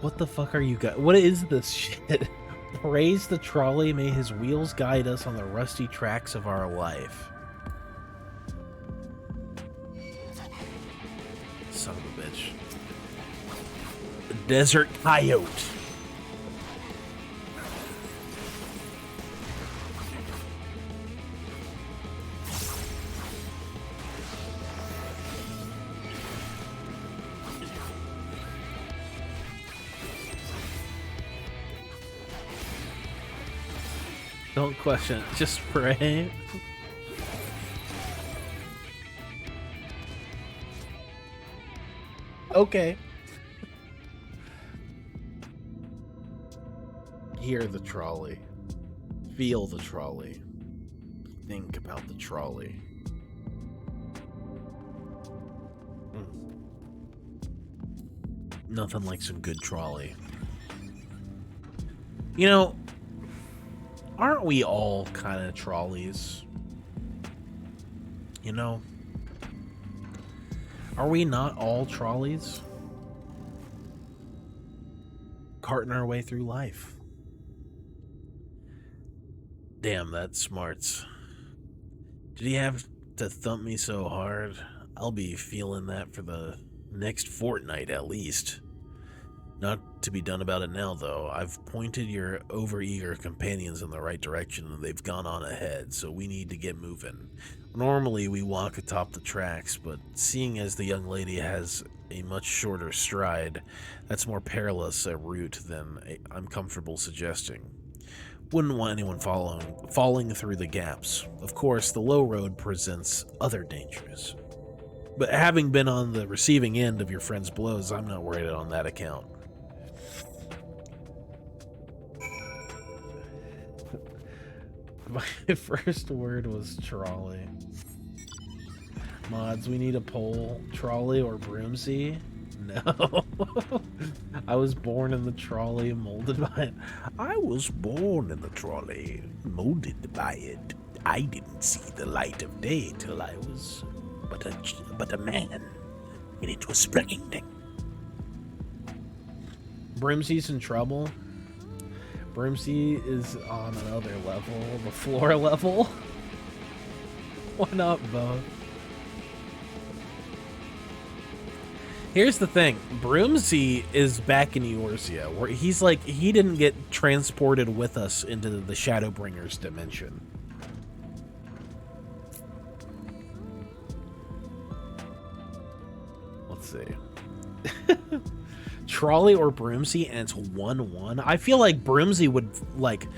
What the fuck are you guys? What is this shit? Praise the trolley, may his wheels guide us on the rusty tracks of our life. Desert coyote. Don't question it, just pray. Okay. Hear the trolley. Feel the trolley. Think about the trolley. Nothing like some good trolley. You know, aren't we all kind of trolleys? You know? Are we not all trolleys? Carting our way through life. Damn, that smarts. Did he have to thump me so hard? I'll be feeling that for the next fortnight at least. Not to be done about it now, though. I've pointed your overeager companions in the right direction, and they've gone on ahead, so we need to get moving. Normally, we walk atop the tracks, but seeing as the young lady has a much shorter stride, that's more perilous a route than I'm comfortable suggesting. Wouldn't want anyone falling through the gaps. Of course, the low road presents other dangers. But having been on the receiving end of your friend's blows, I'm not worried on that account. My first word was trolley. Mods, we need a poll. Trolley or broomsy? No. I was born in the trolley, molded by it. I was born in the trolley, molded by it. I didn't see the light of day till I was but a man, and it was splendid. Broomsy's in trouble. Broomsy is on another level, the floor level. Why not both? Here's the thing, Broomsy is back in Eorzea, where he's like, he didn't get transported with us into the Shadowbringers dimension. Let's see. Trolley or Broomsy, and it's 1-1. I feel like Broomsy would, like...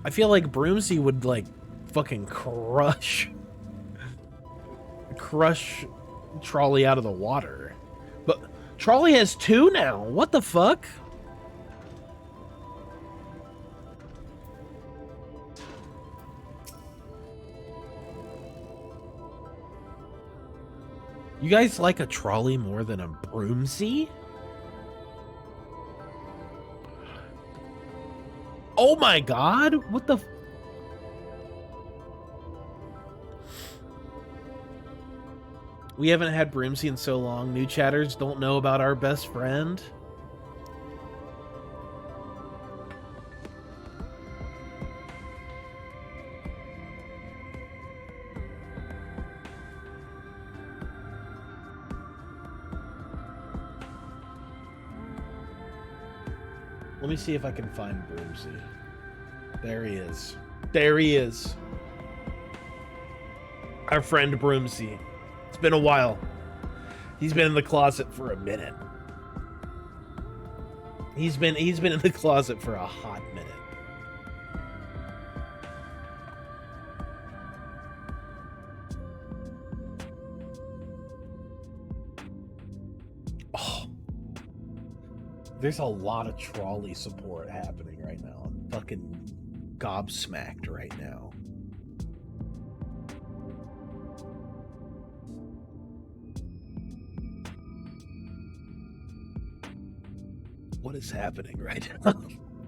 I feel like Broomsy would, like, fucking crush Trolley out of the water. But Trolley has 2 now. What the fuck? You guys like a trolley more than a Broomsy? Oh my god! What the... We haven't had Broomsy in so long. New chatters don't know about our best friend. Let me see if I can find Broomsy. There he is. There he is. Our friend Broomsy. It's been a while. He's been in the closet for a minute. He's been in the closet for a hot minute. Oh. There's a lot of trolley support happening right now. I'm fucking gobsmacked right now. What is happening right now?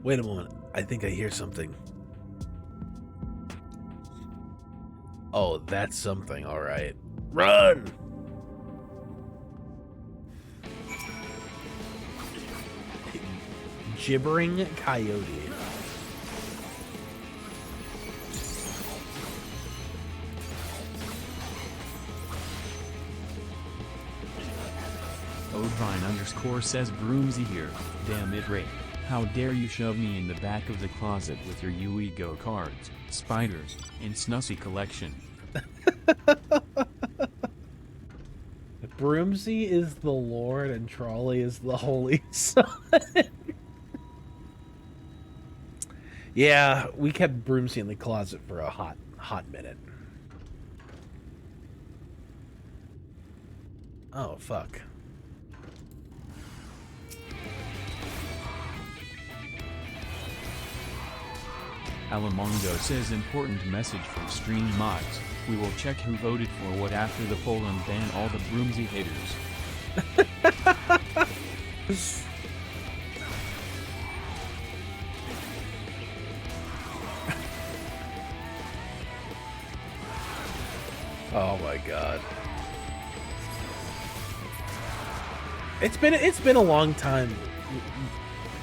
Wait a moment. I think I hear something. Oh, that's something. All right. Run! Gibbering coyote. Odvine_ says Broomsy here. Damn it, Ray. How dare you shove me in the back of the closet with your Yu-Gi-Oh cards, spiders, and Snussy collection. Broomsy is the Lord and Trolley is the Holy Son. Yeah, we kept Broomsy in the closet for a hot minute. Oh, fuck. Alamongo says important message from Stream Mods. We will check who voted for what after the poll and ban all the Broomsy haters. Oh my god. It's been a long time.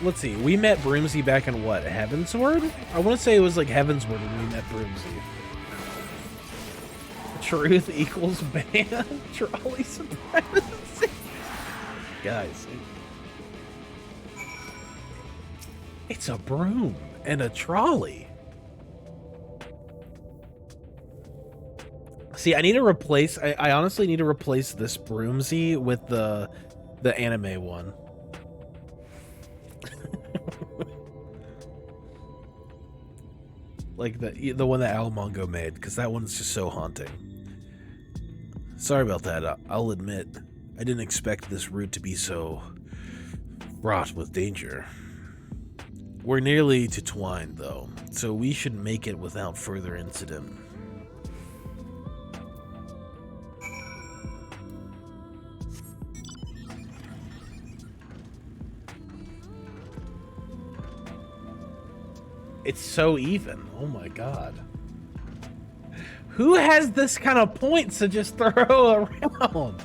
Let's see. We met Broomsy back in what? Heavensward? I want to say it was like Heavensward when we met Broomsy. Truth equals ban. Trolley supremacy. Guys. It's a broom and a trolley. See, I need to replace... I honestly need to replace this Broomsy with the anime one. Like the one that Alamongo made, because that one's just so haunting. Sorry about that. I'll admit, I didn't expect this route to be so fraught with danger. We're nearly to Twine, though, so we should make it without further incident. It's so even. Oh my god. Who has this kind of points to just throw around?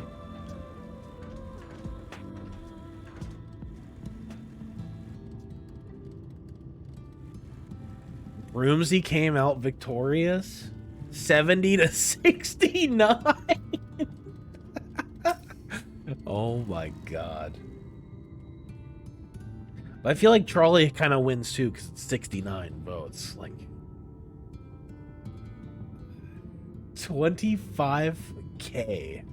Broomsy came out victorious. 70 to 69. Oh my god. But I feel like Trolley kind of wins too, because it's 69 votes. Like 25K.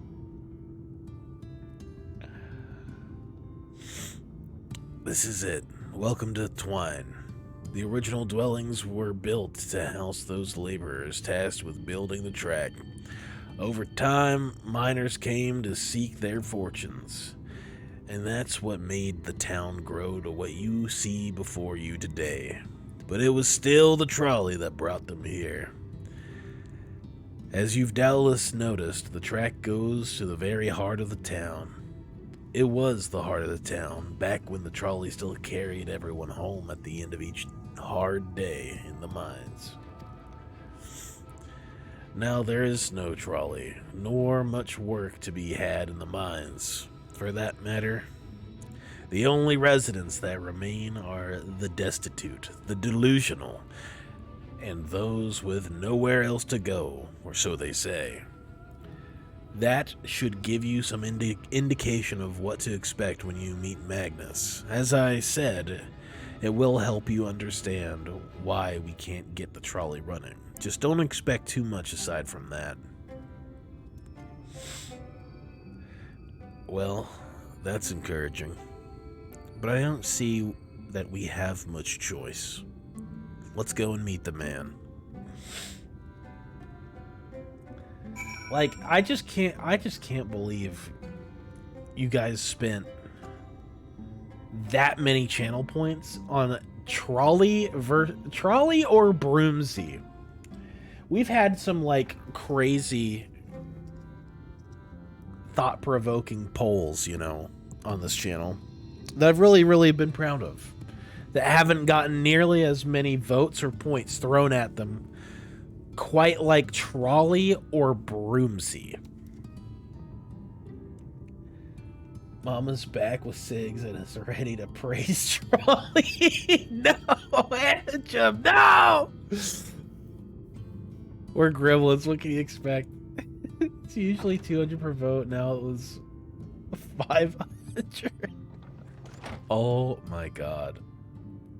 This is it. Welcome to Twine. The original dwellings were built to house those laborers tasked with building the track. Over time, miners came to seek their fortunes. And that's what made the town grow to what you see before you today. But it was still the trolley that brought them here. As you've doubtless noticed, the track goes to the very heart of the town. It was the heart of the town, back when the trolley still carried everyone home at the end of each hard day in the mines. Now there is no trolley, nor much work to be had in the mines. For that matter, the only residents that remain are the destitute, the delusional, and those with nowhere else to go, or so they say. That should give you some indication of what to expect when you meet Magnus. As I said, it will help you understand why we can't get the trolley running. Just don't expect too much aside from that. Well, that's encouraging. But I don't see that we have much choice. Let's go and meet the man. Like, I just can't believe you guys spent that many channel points on Trolley or Broomsy. We've had some, like, crazy thought-provoking polls, you know, on this channel that I've really been proud of, that haven't gotten nearly as many votes or points thrown at them quite like Trolley or Broomsy. Mama's back with Sigs and is ready to praise Trolley. No, Anthem, no! We're gremlins, what can you expect? It's usually 200 per vote, now it was 500. messenger. Oh my god.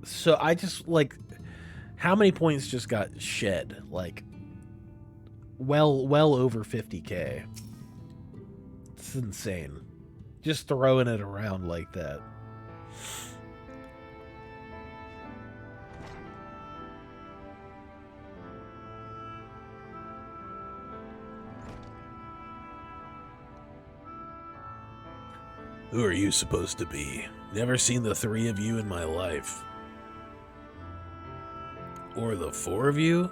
So I just, like, how many points just got shed? Like, well over 50k. It's insane. Just throwing it around like that. Who are you supposed to be? Never seen the three of you in my life. Or the four of you?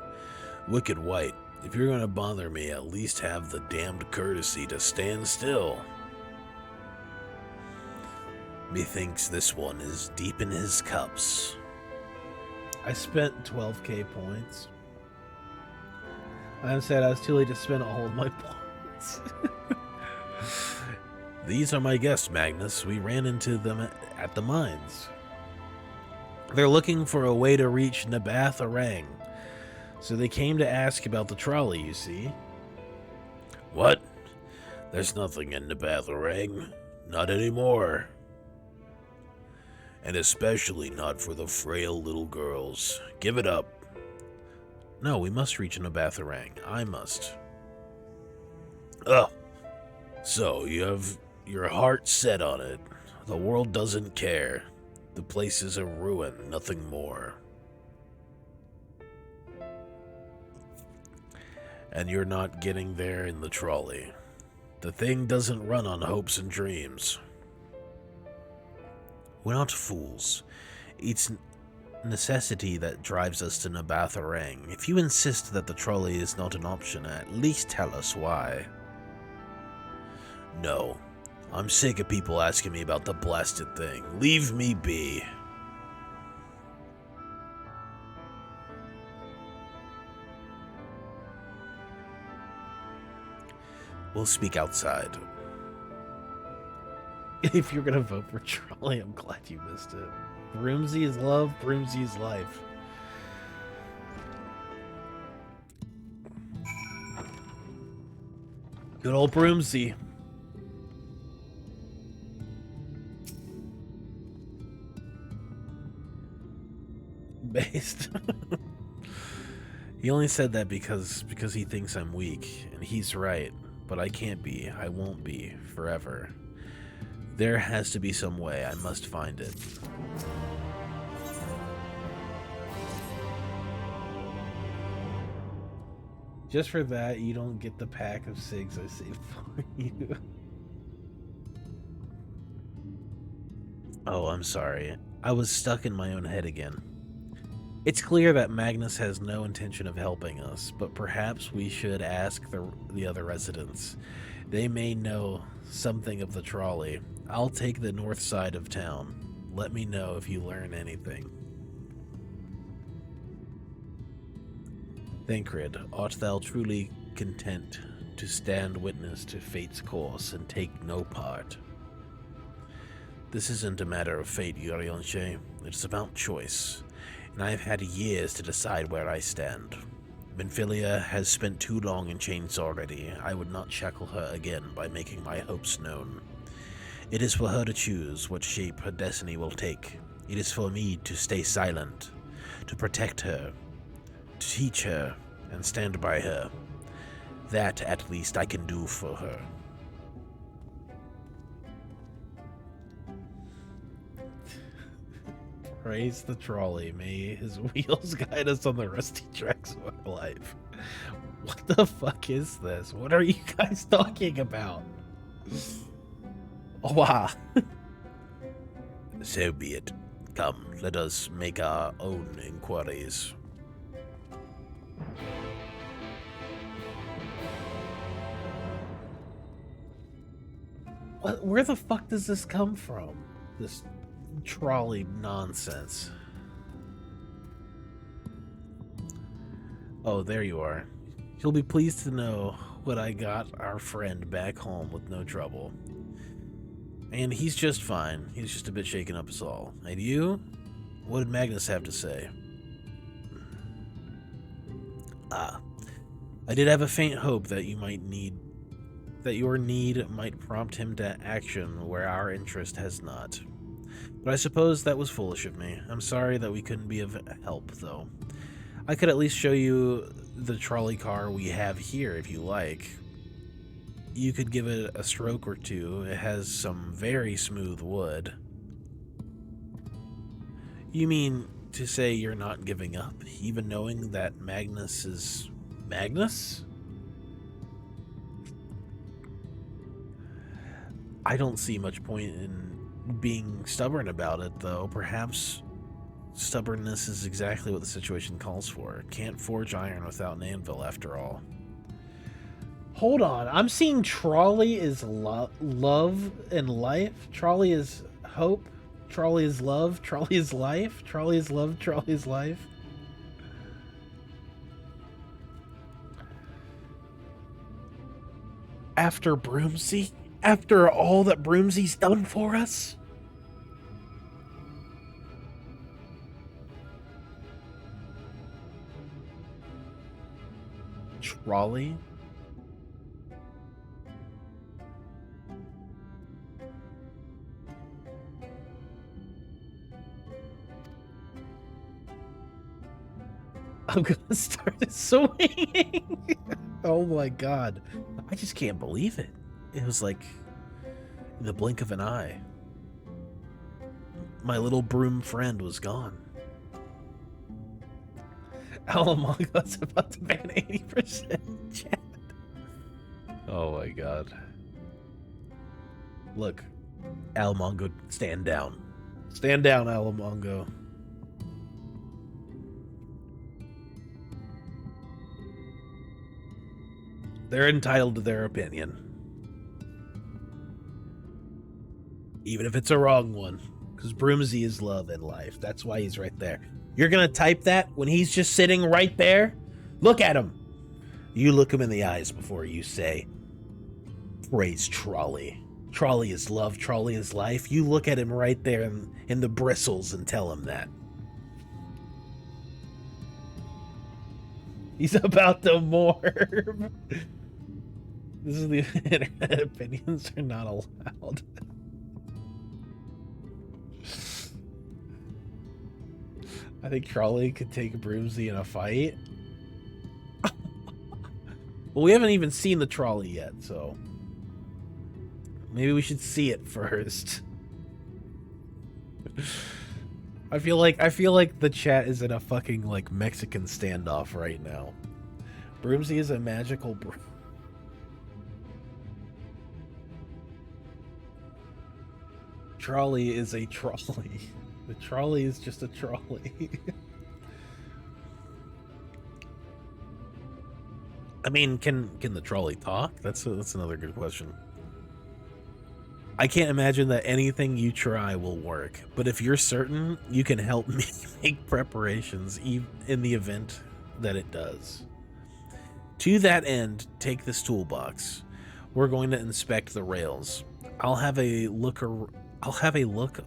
Wicked White, if you're gonna bother me, at least have the damned courtesy to stand still. Methinks this one is deep in his cups. I spent 12k points. I'm sad I was too late to spend all of my points. These are my guests, Magnus. We ran into them at the mines. They're looking for a way to reach Nabath Arang. So they came to ask about the trolley, you see. What? There's nothing in Nabath Arang. Not anymore. And especially not for the frail little girls. Give it up. No, we must reach Nabath Arang. I must. Ugh. So, you have your heart set on it. The world doesn't care. The place is a ruin, nothing more. And you're not getting there in the trolley. The thing doesn't run on hopes and dreams. We're not fools. It's necessity that drives us to Nabath Arang. If you insist that the trolley is not an option, at least tell us why. No. I'm sick of people asking me about the blasted thing. Leave me be. We'll speak outside. If you're gonna vote for Trolley, I'm glad you missed it. Broomsy is love, Broomsy is life. Good old Broomsy. Based. He only said that because he thinks I'm weak, and he's right. But I can't be, I won't be, forever. There has to be some way, I must find it. Just for that, you don't get the pack of cigs I saved for you. Oh, I'm sorry. I was stuck in my own head again. It's clear that Magnus has no intention of helping us, but perhaps we should ask the other residents. They may know something of the trolley. I'll take the north side of town. Let me know if you learn anything. Thancred, art thou truly content to stand witness to fate's course and take no part? This isn't a matter of fate, Yorionshe. It's about choice. And I have had years to decide where I stand. Minfilia has spent too long in chains already. I would not shackle her again by making my hopes known. It is for her to choose what shape her destiny will take. It is for me to stay silent, to protect her, to teach her, and stand by her. That, at least, I can do for her. Praise the trolley. May his wheels guide us on the rusty tracks of our life. What the fuck is this? What are you guys talking about? Oh, wow. So be it. Come, let us make our own inquiries. What? Where the fuck does this come from? This trolley nonsense. Oh, there you are. You'll be pleased to know what I got our friend back home with no trouble. And he's just fine. He's just a bit shaken up is all. And you? What did Magnus have to say? Ah. I did have a faint hope that that your need might prompt him to action where our interest has not. But I suppose that was foolish of me. I'm sorry that we couldn't be of help, though. I could at least show you the trolley car we have here if you like. You could give it a stroke or two. It has some very smooth wood. You mean to say you're not giving up, even knowing that Magnus is... Magnus? I don't see much point in being stubborn about it, though. Perhaps stubbornness is exactly what the situation calls for. Can't forge iron without an anvil, after all. Hold on. I'm seeing trolley is love and life. Trolley is hope. Trolley is love. Trolley is life. Trolley is love. Trolley is life. After Broomsy? After all that Broomsy's done for us? Trolley? I'm gonna start swinging. Oh my god. I just can't believe it. It was like in the blink of an eye. My little broom friend was gone. Alamongo's about to ban 80% chat. Oh my god. Look, Alamongo, stand down. Stand down, Alamongo. They're entitled to their opinion. Even if it's a wrong one. Because Broomsy is love and life. That's why he's right there. You're gonna type that when he's just sitting right there? Look at him. You look him in the eyes before you say, praise Trolley. Trolley is love, Trolley is life. You look at him right there in the bristles and tell him that. He's about to morph. This is the internet. Opinions are not allowed. I think Trolley could take Broomsy in a fight. Well, we haven't even seen the trolley yet, so maybe we should see it first. I feel like the chat is in a fucking like Mexican standoff right now. Broomsy is a magical Trolley is a trolley. The trolley is just a trolley. I mean, can the trolley talk? That's another good question. I can't imagine that anything you try will work, but if you're certain, you can help me make preparations in the event that it does. To that end, take this toolbox. We're going to inspect the rails. I'll have a look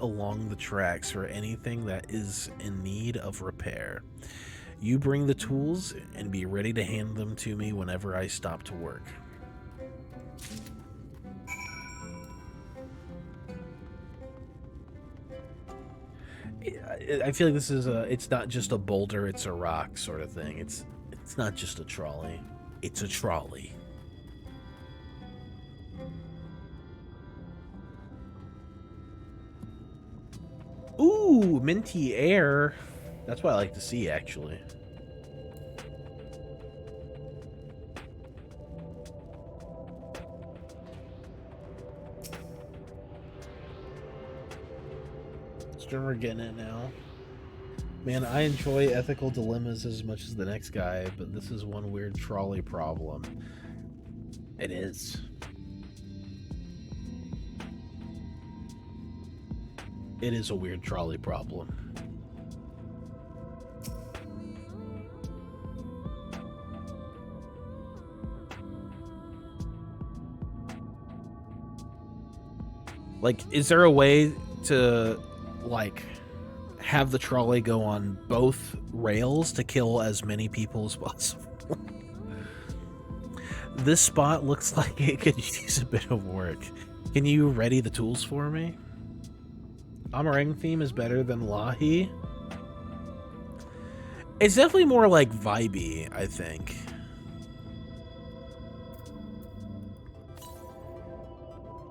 along the tracks for anything that is in need of repair. You bring the tools and be ready to hand them to me whenever I stop to work. I feel like this is it's not just a boulder, it's a rock sort of thing. It's not just a trolley. It's a trolley. Ooh, minty air. That's what I like to see, actually. We're getting it now. Man, I enjoy ethical dilemmas as much as the next guy, but this is one weird trolley problem. It is. It is a weird trolley problem. Like, is there a way to like have the trolley go on both rails to kill as many people as possible? This spot looks like it could use a bit of work. Can you ready the tools for me? Amarang theme is better than Lahi. It's definitely more like vibey, I think.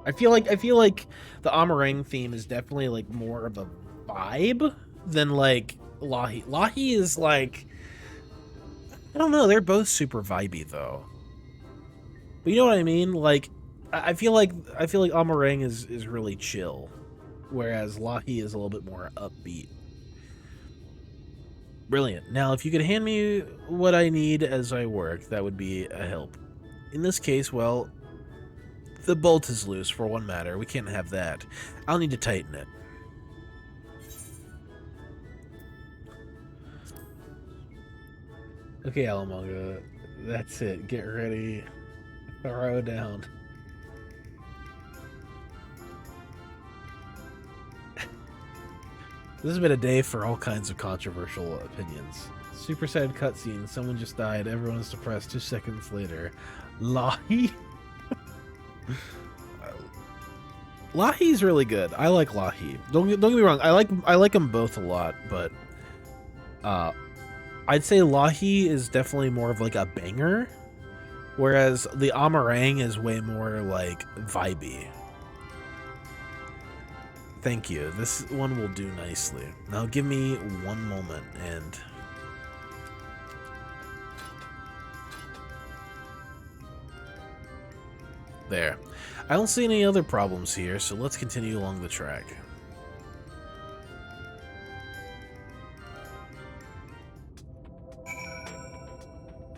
I feel like the Amarang theme is definitely like more of a vibe than like Lahi. Lahi is like, I don't know, they're both super vibey though. But you know what I mean? Like I feel like Amarang is really chill, whereas Lahi is a little bit more upbeat. Brilliant. Now, if you could hand me what I need as I work, that would be a help. In this case, well, the bolt is loose for one matter. We can't have that. I'll need to tighten it. Okay, Alamonga. That's it. Get ready. Throw down. This has been a day for all kinds of controversial opinions. Super sad cutscene. Someone just died. Everyone's depressed. 2 seconds later. Lahi? Lahi's really good. I like Lahi. Don't get me wrong. I like them both a lot, but I'd say Lahi is definitely more of like a banger, whereas the Amarang is way more like vibey. Thank you. This one will do nicely. Now give me one moment and... There. I don't see any other problems here, so let's continue along the track.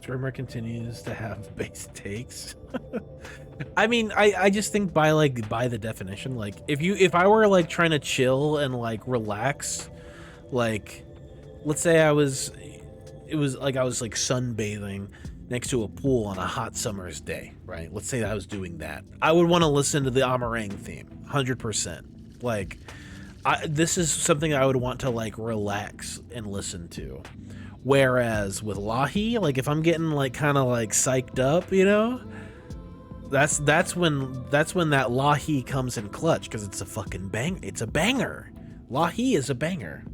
Trimmer continues to have base takes. I mean, I just think by the definition, like if I were like trying to chill and like relax, like let's say I was sunbathing next to a pool on a hot summer's day, right? Let's say I was doing that. I would want to listen to the Amarang theme, 100%. Like, this is something I would want to like relax and listen to. Whereas with Lahi, like if I'm getting like kind of like psyched up, you know, that's when that Lahi comes in clutch, because it's a fucking bang. It's a banger. Lahi is a banger.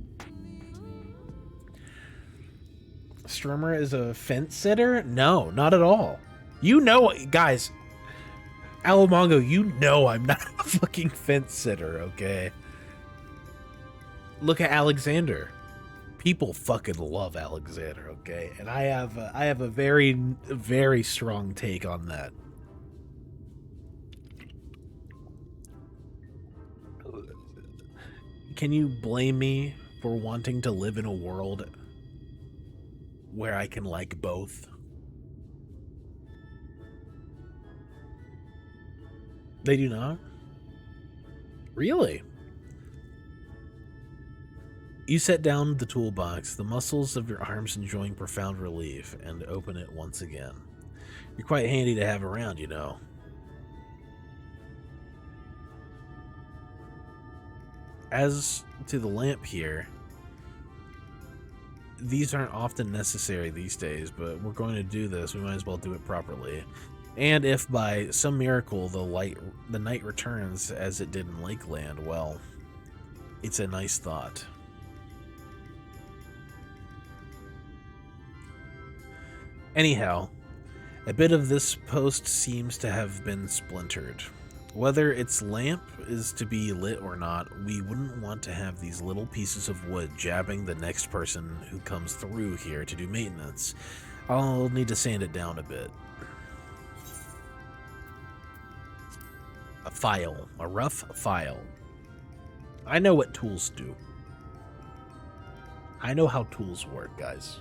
Strummer is a fence sitter? No, not at all. You know, guys, Alamongo, you know I'm not a fucking fence sitter, okay? Look at Alexander. People fucking love Alexander, okay? And I have a very, very strong take on that. Can you blame me for wanting to live in a world where I can like both? They do not? Really? You set down the toolbox, the muscles of your arms enjoying profound relief, and open it once again. You're quite handy to have around, you know. As to the lamp here, these aren't often necessary these days, but we're going to do this. We might as well do it properly. And if by some miracle the night returns as it did in Lakeland, well, it's a nice thought. Anyhow, a bit of this post seems to have been splintered. Whether its lamp is to be lit or not, we wouldn't want to have these little pieces of wood jabbing the next person who comes through here to do maintenance. I'll need to sand it down a bit. A file. A rough file. I know what tools do. I know how tools work, guys.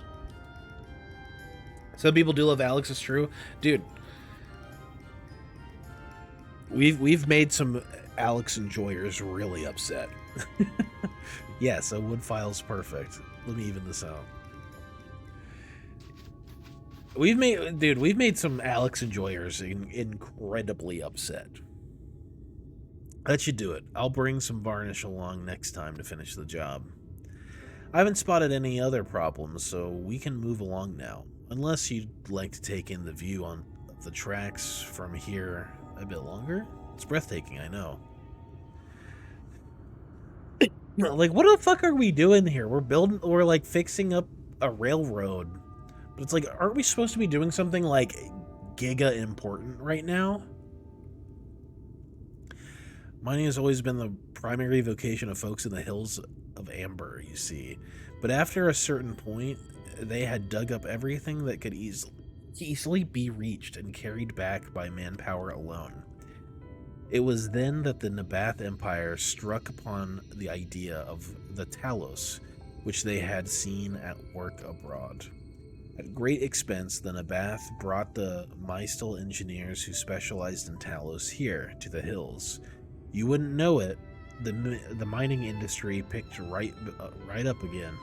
Some people do love Alex, it's true. Dude, we've made some Alex enjoyers really upset. Yes, a wood file's perfect. Let me even this out. We've made some Alex enjoyers incredibly upset. That should do it. I'll bring some varnish along next time to finish the job. I haven't spotted any other problems, so we can move along now. Unless you'd like to take in the view the tracks from here a bit longer. It's breathtaking, I know. Like, what the fuck are we doing here? We're like fixing up a railroad. But it's like, aren't we supposed to be doing something like giga important right now? Mining has always been the primary vocation of folks in the hills of Amber, you see. But after a certain point, they had dug up everything that could easily be reached and carried back by manpower alone. It was then that the Nabath Empire struck upon the idea of the Talos, which they had seen at work abroad. At great expense, the Nabath brought the Mystal engineers who specialized in Talos here to the hills. You wouldn't know it, the mining industry picked right up again.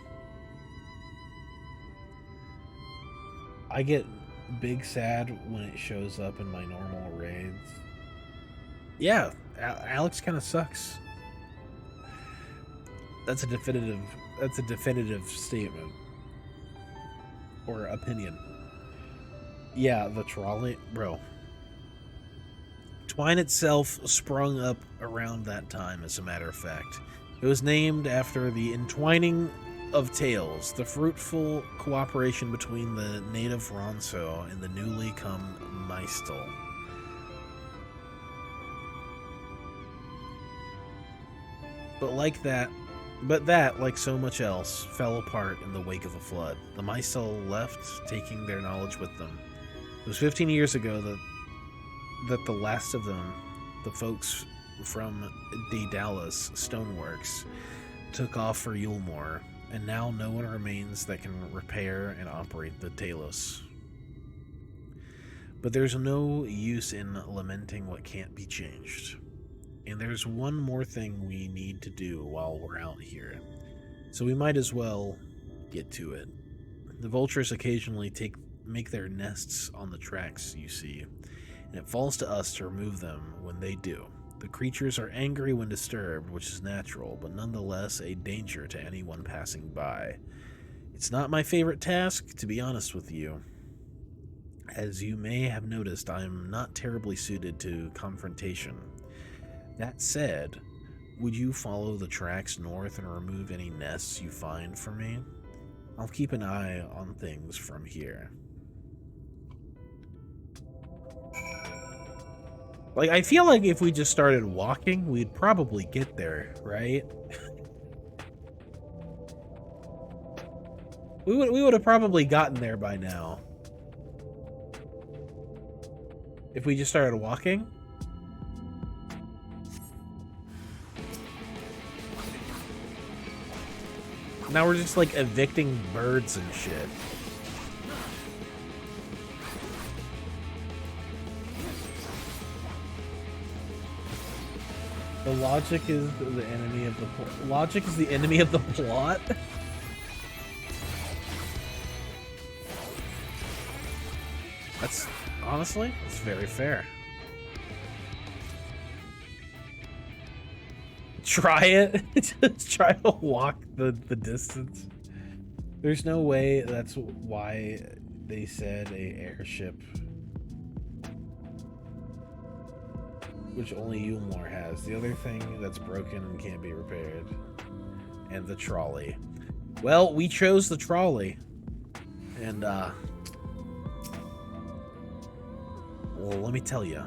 I get big sad when it shows up in my normal raids. Yeah, Alex kind of sucks. That's a definitive statement or opinion. Yeah, the trolley, bro. Twine itself sprung up around that time, as a matter of fact. It was named after the entwining of tales, the fruitful cooperation between the native Ronso and the newly come Mystal. But that, like so much else, fell apart in the wake of the flood. The Mystal left, taking their knowledge with them. It was 15 years ago that the last of them, the folks from Daedalus Stoneworks, took off for Yulmore, and now no one remains that can repair and operate the Talos. But there's no use in lamenting what can't be changed. And there's one more thing we need to do while we're out here, so we might as well get to it. The vultures occasionally make their nests on the tracks, you see, and it falls to us to remove them when they do. The creatures are angry when disturbed, which is natural, but nonetheless a danger to anyone passing by. It's not my favorite task, to be honest with you. As you may have noticed, I'm not terribly suited to confrontation. That said, would you follow the tracks north and remove any nests you find for me? I'll keep an eye on things from here. Like, I feel like if we just started walking, we'd probably get there, right? we would have probably gotten there by now. If we just started walking. Now we're just like evicting birds and shit. The logic is the enemy of the plot. Logic is the enemy of the plot? That's, honestly, it's very fair. Try it. Just try to walk the distance. There's no way that's why they said a airship, which only Yulmore has. The other thing that's broken and can't be repaired. And the trolley. Well, we chose the trolley. And, well, let me tell you.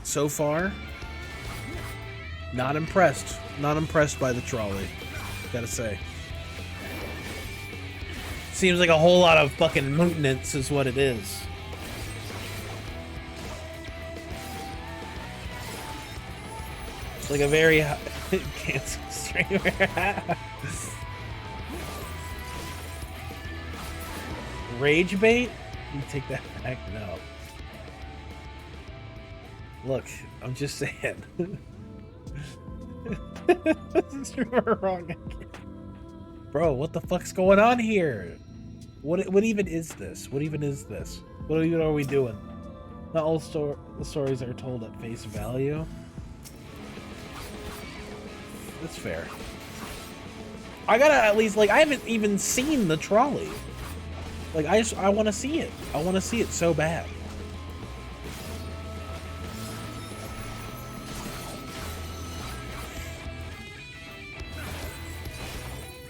So far, not impressed. Not impressed by the trolley. Gotta say. Seems like a whole lot of fucking maintenance is what it is. It's like a very cancel streamer. Rage bait? You take that back? No. Look, I'm just saying. Streamer wrong again. Bro, what the fuck's going on here? What even is this? What even is this? What even are we doing? Not all the stories are told at face value. That's fair. I gotta at least, like, I haven't even seen the trolley. Like, I want to see it. I want to see it so bad.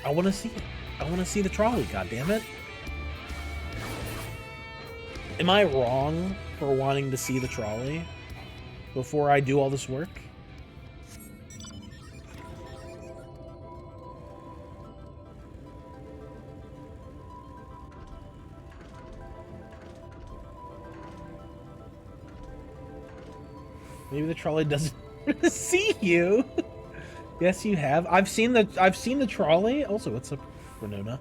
I want to see it. I want to see the trolley, goddammit. Am I wrong for wanting to see the trolley before I do all this work? Maybe the trolley doesn't see you. Yes, you have. I've seen the trolley. Also, what's up, Renona?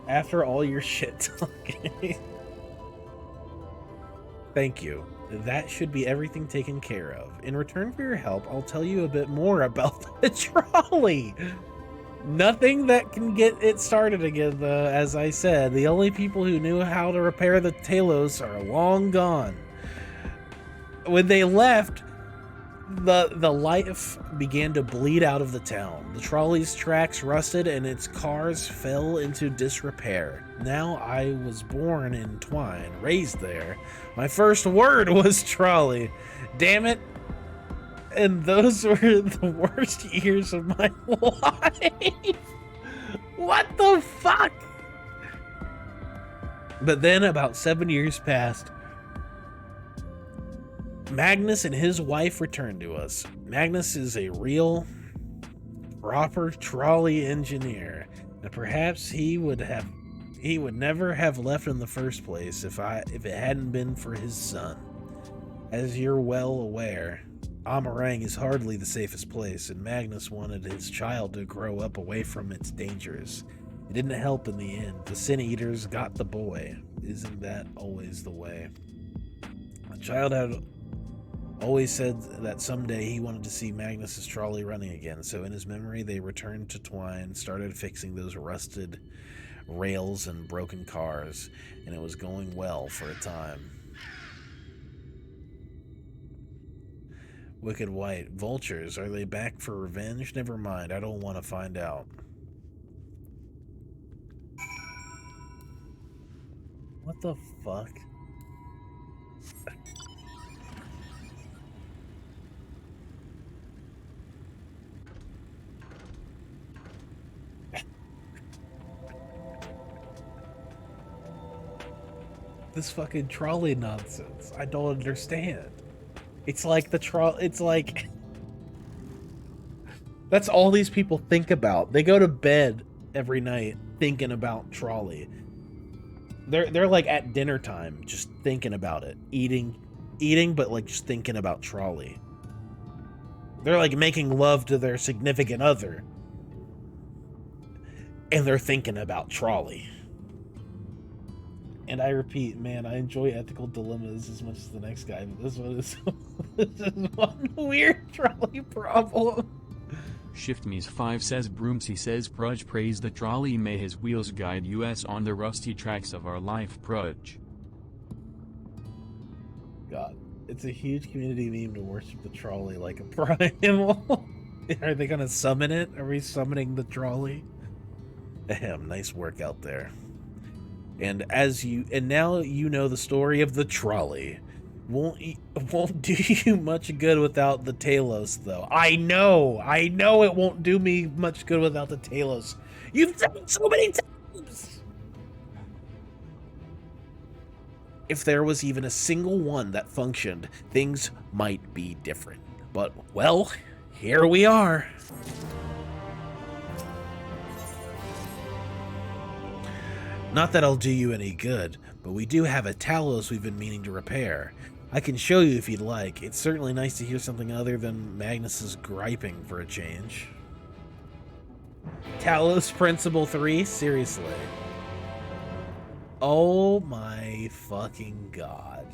After all your shit talking. Thank you. That should be everything taken care of. In return for your help, I'll tell you a bit more about the trolley. Nothing that can get it started again, though. As I said, the only people who knew how to repair the Talos are long gone. When they left, the life began to bleed out of the town. The trolley's tracks rusted and its cars fell into disrepair. Now I was born in Twine, raised there. My first word was trolley. Damn it. And those were the worst years of my life. What the fuck? But then about 7 years passed. Magnus and his wife returned to us. Magnus is a real, proper trolley engineer, and perhaps he would never have left in the first place if it hadn't been for his son. As you're well aware, Amarang is hardly the safest place, and Magnus wanted his child to grow up away from its dangers. It didn't help in the end. The Sin Eaters got the boy. Isn't that always the way? The child had always said that someday he wanted to see Magnus's trolley running again, so in his memory they returned to Twine, started fixing those rusted rails and broken cars, and it was going well for a time. Wicked White. Vultures, are they back for revenge? Never mind, I don't want to find out. What the fuck? This fucking trolley nonsense. I don't understand. It's like it's like that's all these people think about. They go to bed every night thinking about trolley. They're like at dinner time just thinking about it. Eating but like just thinking about trolley. They're like making love to their significant other. And they're thinking about trolley. And I repeat, man, I enjoy ethical dilemmas as much as the next guy, but this one is one weird trolley problem. ShiftMe's5 says Broomsy says Prudge praise the trolley, may his wheels guide us on the rusty tracks of our life, Prudge. God, it's a huge community meme to worship the trolley like a primal. Are they gonna summon it? Are we summoning the trolley? Ahem, nice work out there. And now you know the story of the trolley. Won't do you much good without the Talos, though. I know it won't do me much good without the Talos. You've done it so many times. If there was even a single one that functioned, things might be different. But well, here we are. Not that I'll do you any good, but we do have a Talos we've been meaning to repair. I can show you if you'd like. It's certainly nice to hear something other than Magnus's griping for a change. Talos Principle 3? Seriously. Oh my fucking god.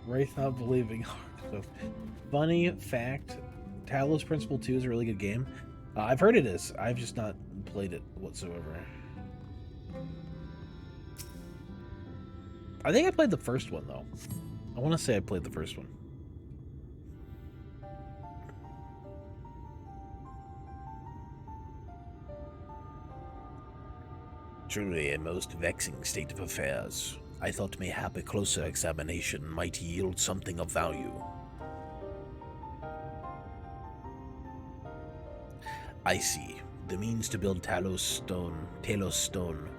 Wraith not believing. Funny fact, Talos Principle 2 is a really good game. I've heard it is. I've just not played it whatsoever. I think I played the first one, though. I want to say I played the first one. Truly a most vexing state of affairs. I thought mayhap a closer examination might yield something of value. I see. The means to build Talos stone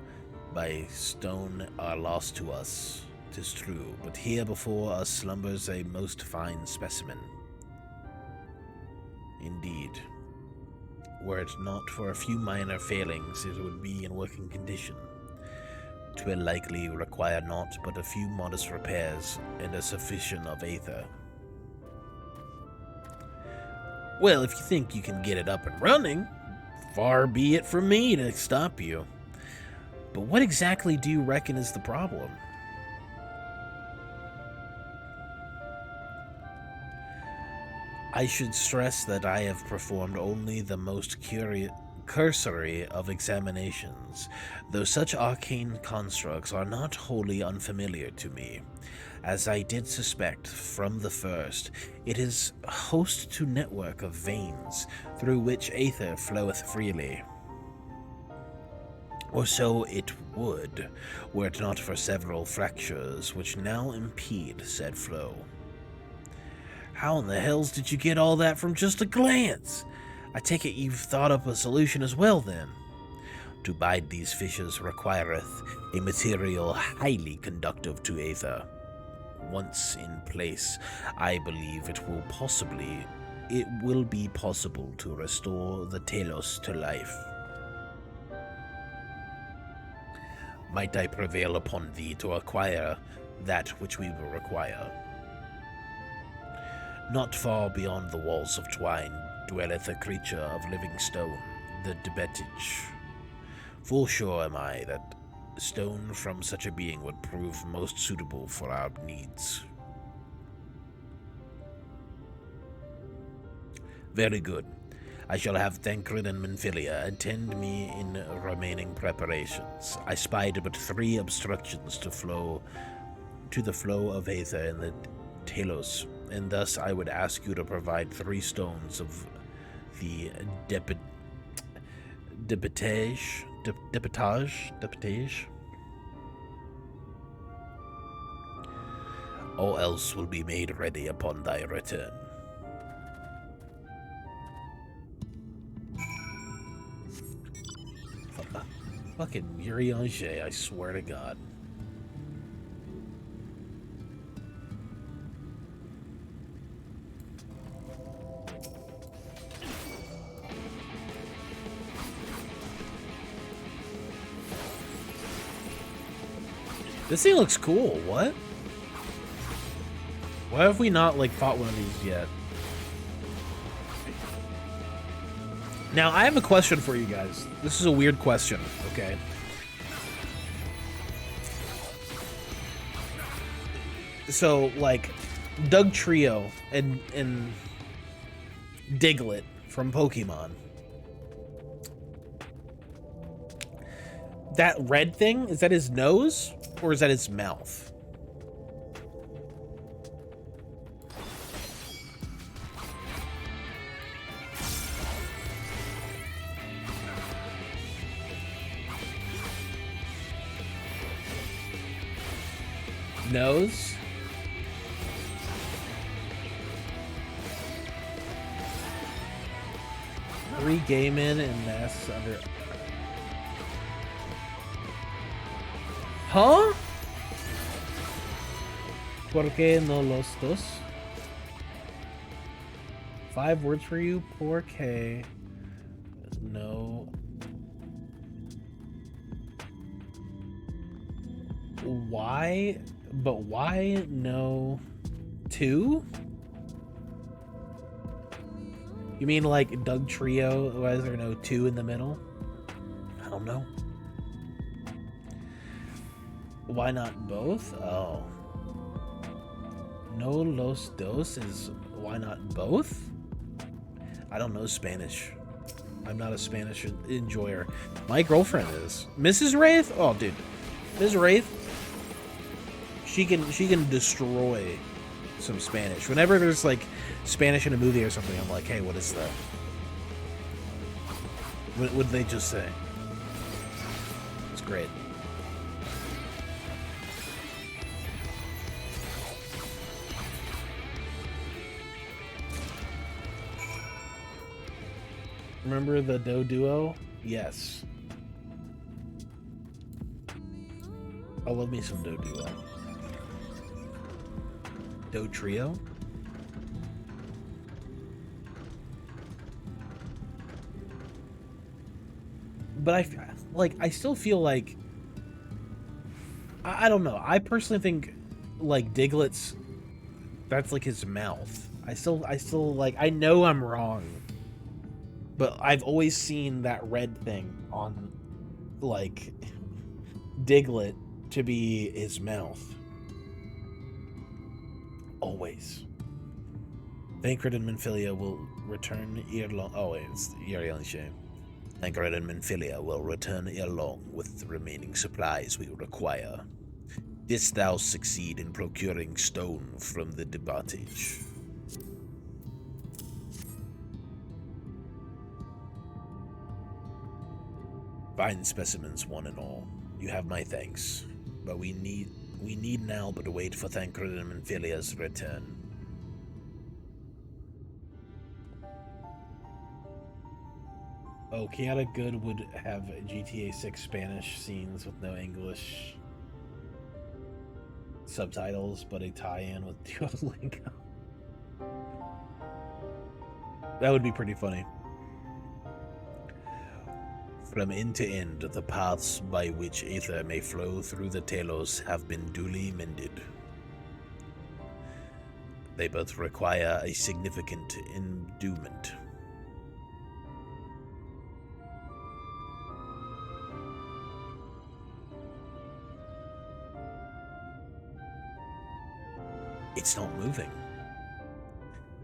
by stone are lost to us. 'Tis true, but here before us slumbers a most fine specimen. Indeed. Were it not for a few minor failings, it would be in working condition. 'Twill likely require naught but a few modest repairs and a sufficient of aether. Well, if you think you can get it up and running, far be it from me to stop you. But what exactly do you reckon is the problem? I should stress that I have performed only the most cursory of examinations, though such arcane constructs are not wholly unfamiliar to me. As I did suspect from the first, it is host to network of veins through which aether floweth freely. Or so it would, were it not for several fractures which now impede said flow. How in the hells did you get all that from just a glance? I take it you've thought up a solution as well, then. To bide these fissures requireth a material highly conductive to aether. Once in place, I believe it will be possible to restore the Talos to life. Might I prevail upon thee to acquire that which we will require? Not far beyond the walls of twine dwelleth a creature of living stone, the Debetich. Full sure am I that stone from such a being would prove most suitable for our needs. Very good. I shall have Thancred and Menphilia attend me in remaining preparations. I spied but 3 obstructions to the flow of aether in the Talos, and thus I would ask you to provide 3 stones of the depetage. All else will be made ready upon thy return. Fucking Yuri Angé, I swear to God. This thing looks cool. What? Why have we not, like, fought one of these yet? Now, I have a question for you guys. This is a weird question, okay? So, like, Doug Trio and Diglett from Pokemon. That red thing, is that his nose? Or is that his mouth? Nose? Re-Gaiman and masks under... Huh? ¿Por qué no los dos? 5 words for you. ¿Por qué no? Why? But why no 2? You mean like Doug Trio? Why is there no 2 in the middle? I don't know. Why not both? Oh. No los dos is why not both? I don't know Spanish. I'm not a Spanish enjoyer. My girlfriend is. Mrs. Wraith? Oh, dude. Ms. Wraith, she can destroy some Spanish. Whenever there's like Spanish in a movie or something, I'm like, hey, what is that? What would they just say? It's Great. Remember the Do Duo? Yes. I love me some Do Duo. Do Trio? But I still feel like I don't know. I personally think like Diglett's that's like his mouth. I still like I know I'm wrong. But I've always seen that red thing on like Diglett to be his mouth. Always. Thancred and Minfilia will return ere long. Oh, wait, it's Yari shame. Thancred and Minfilia will return ere long with the remaining supplies we require. Didst thou succeed in procuring stone from the debatage? Fine specimens, one and all. You have my thanks. But we need now but wait for Thancred and Minfilia's return. Oh, Chaotic Good would have GTA 6 Spanish scenes with no English subtitles, but a tie-in with Duolingo. That would be pretty funny. From end to end, the paths by which Aether may flow through the Talos have been duly mended. They both require a significant endowment. It's not moving.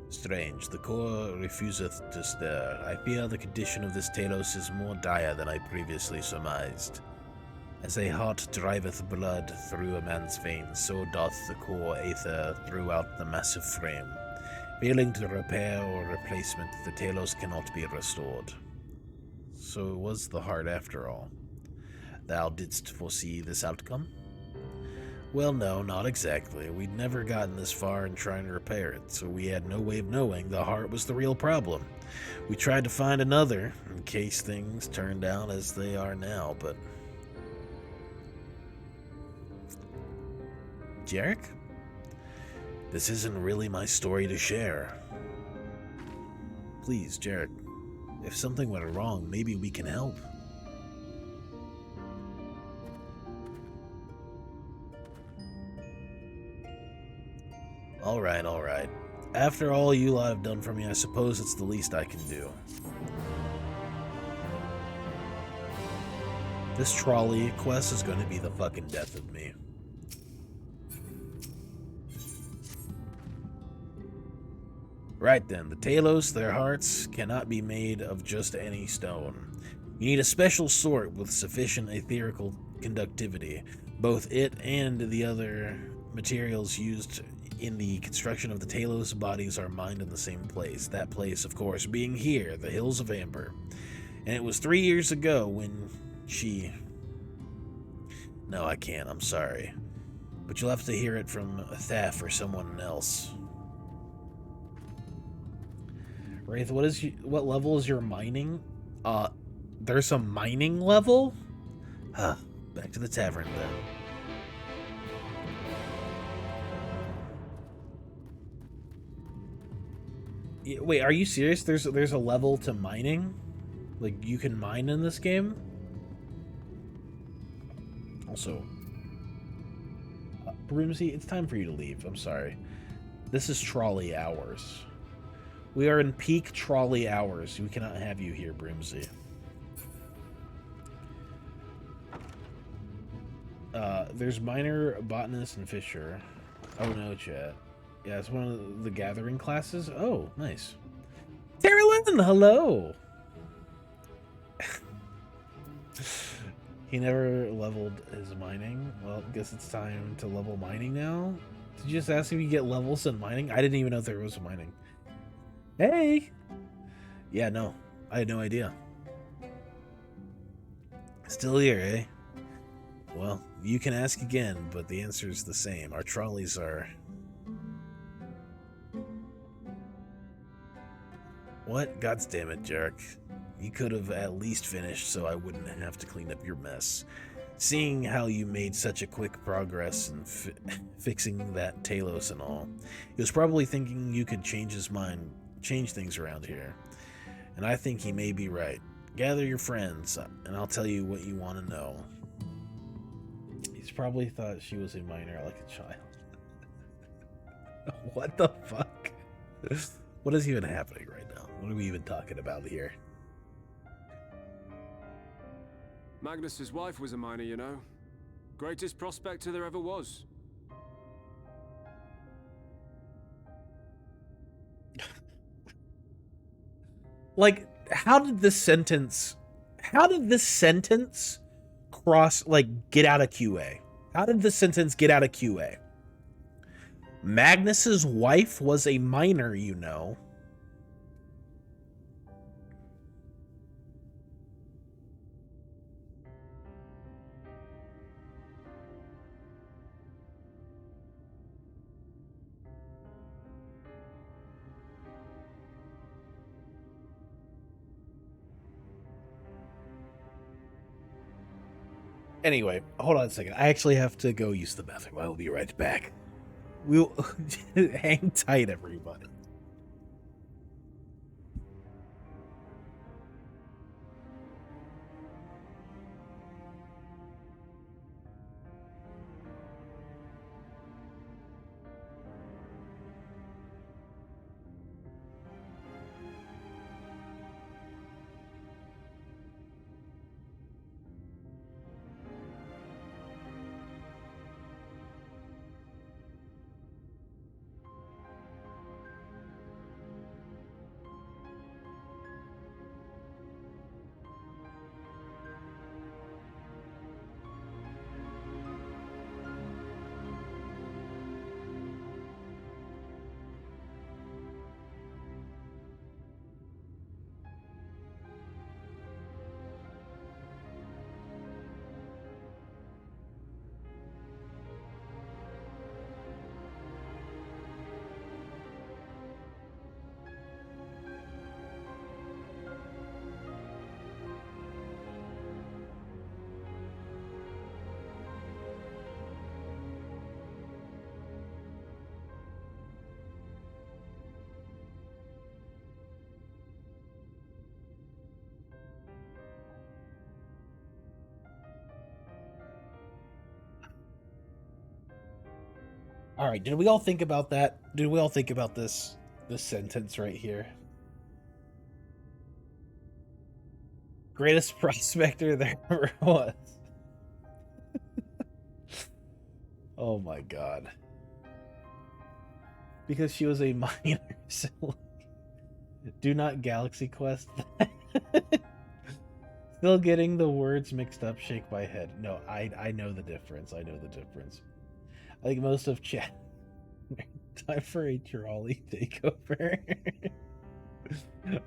Strange, the core refuseth to stir. I fear the condition of this Talos is more dire than I previously surmised. As a heart driveth blood through a man's veins, so doth the core aether throughout the massive frame. Failing to repair or replacement, the Talos cannot be restored. So it was the heart after all. Thou didst foresee this outcome? Well, no, not exactly. We'd never gotten this far in trying to repair it, so we had no way of knowing the heart was the real problem. We tried to find another, in case things turned out as they are now, but... Jarek? This isn't really my story to share. Please, Jarek, if something went wrong, maybe we can help. Alright, alright. After all you lot have done for me, I suppose it's the least I can do. This trolley quest is going to be the fucking death of me. Right then, the Talos, their hearts, cannot be made of just any stone. You need a special sort with sufficient etherical conductivity. Both it and the other materials used in the construction of the Talos bodies are mined in the same place. That place, of course, being here, the Hills of Amber. And it was 3 years ago when she... No, I can't, I'm sorry. But you'll have to hear it from Thaf or someone else. Wraith, what level is your mining? There's a mining level? Huh, back to the tavern then. Wait, are you serious? There's a level to mining? Like, you can mine in this game? Also, Broomsy, it's time for you to leave. I'm sorry. This is trolley hours. We are in peak trolley hours. We cannot have you here, Broomsy. There's Miner, Botanist, and Fisher. Oh no, chat. Yeah, it's one of the gathering classes. Oh, nice. Carolyn, hello! He never leveled his mining. Well, I guess it's time to level mining now. Did you just ask if you get levels in mining? I didn't even know there was mining. Hey! Yeah, no. I had no idea. Still here, eh? Well, you can ask again, but the answer is the same. Our trolleys are... What? God damn it, Jarek. You could have at least finished so I wouldn't have to clean up your mess. Seeing how you made such a quick progress in fixing that Talos and all, he was probably thinking you could change his mind, change things around here. And I think he may be right. Gather your friends, and I'll tell you what you want to know. He's probably thought she was a minor like a child. What the fuck? What is even happening right now? What are we even talking about here? Magnus's wife was a miner, you know. Greatest prospector there ever was. Like, how did this sentence cross, like, get out of QA? How did this sentence get out of QA? Magnus's wife was a miner, you know. Anyway, hold on a second. I actually have to go use the bathroom. I will be right back. We'll hang tight, everybody. All right, did we all think about that? Did we all think about this sentence right here? Greatest prospector there ever was. Oh my god. Because she was a minor, so do not Galaxy Quest. Still getting the words mixed up, shake my head. No, I know the difference. I know the difference. I think most of chat. Time for a trolley takeover.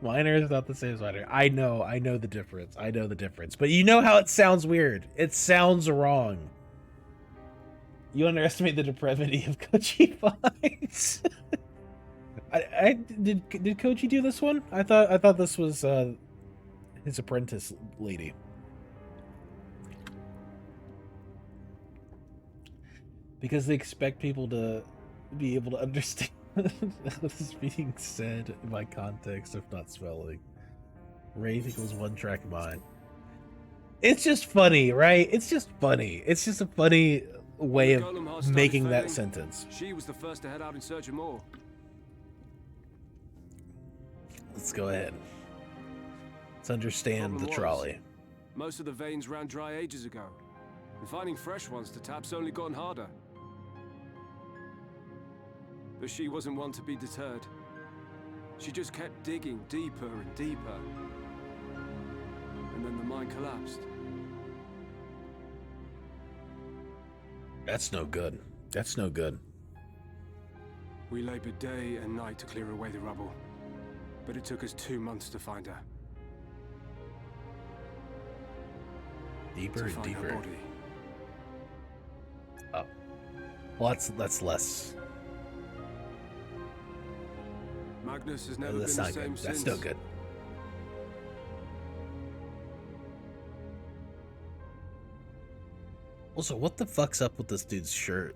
Minor is not the same as minor. I know the difference. I know the difference. But you know how it sounds weird. It sounds wrong. You underestimate the depravity of Kochi fights. Did Kochi do this one? I thought this was his apprentice lady. Because they expect people to be able to understand what is being said by context, if not spelling. Wraith equals one track mind. It's just funny, right? It's just funny. It's just a funny way of making that sentence. She was the first to head out in search of more. Let's go ahead. Let's understand the trolley. Most of the veins ran dry ages ago, and finding fresh ones to tap's only gotten harder. But she wasn't one to be deterred. She just kept digging deeper and deeper. And then the mine collapsed. That's no good. That's no good. We labored day and night to clear away the rubble, but it took us 2 months to find her. Deeper and deeper. Her body. Well, that's less. Magnus has never That's been the not same good. since. That's still good. Also, what the fuck's up with this dude's shirt?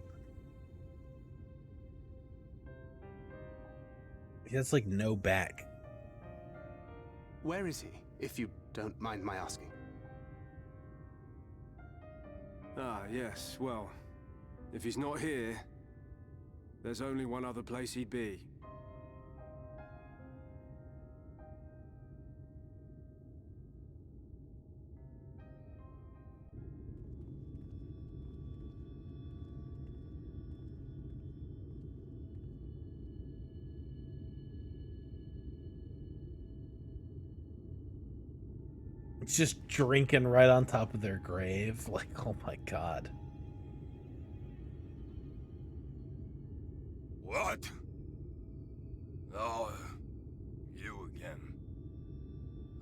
He has like no back. Where is he, if you don't mind my asking? Ah, yes, well, if he's not here, there's only one other place he'd be. It's just drinking right on top of their grave. Like, oh my god. What? Oh, you again.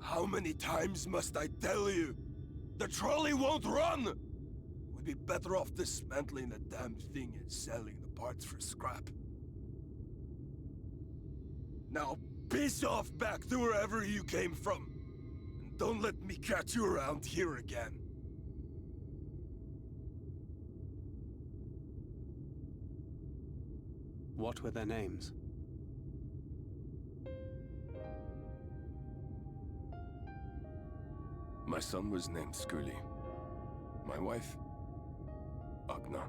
How many times must I tell you? The trolley won't run! We'd be better off dismantling the damn thing and selling the parts for scrap. Now, piss off back to wherever you came from. And don't let me catch you around here again. What were their names? My son was named Skuli. My wife, Agna.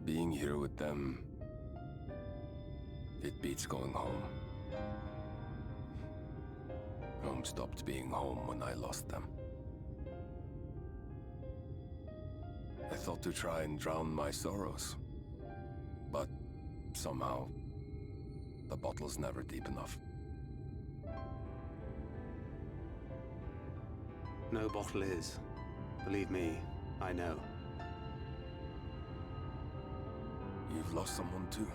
Being here with them, it beats going home. Home stopped being home when I lost them. I thought to try and drown my sorrows, but somehow, the bottle's never deep enough. No bottle is. Believe me, I know. You've lost someone too.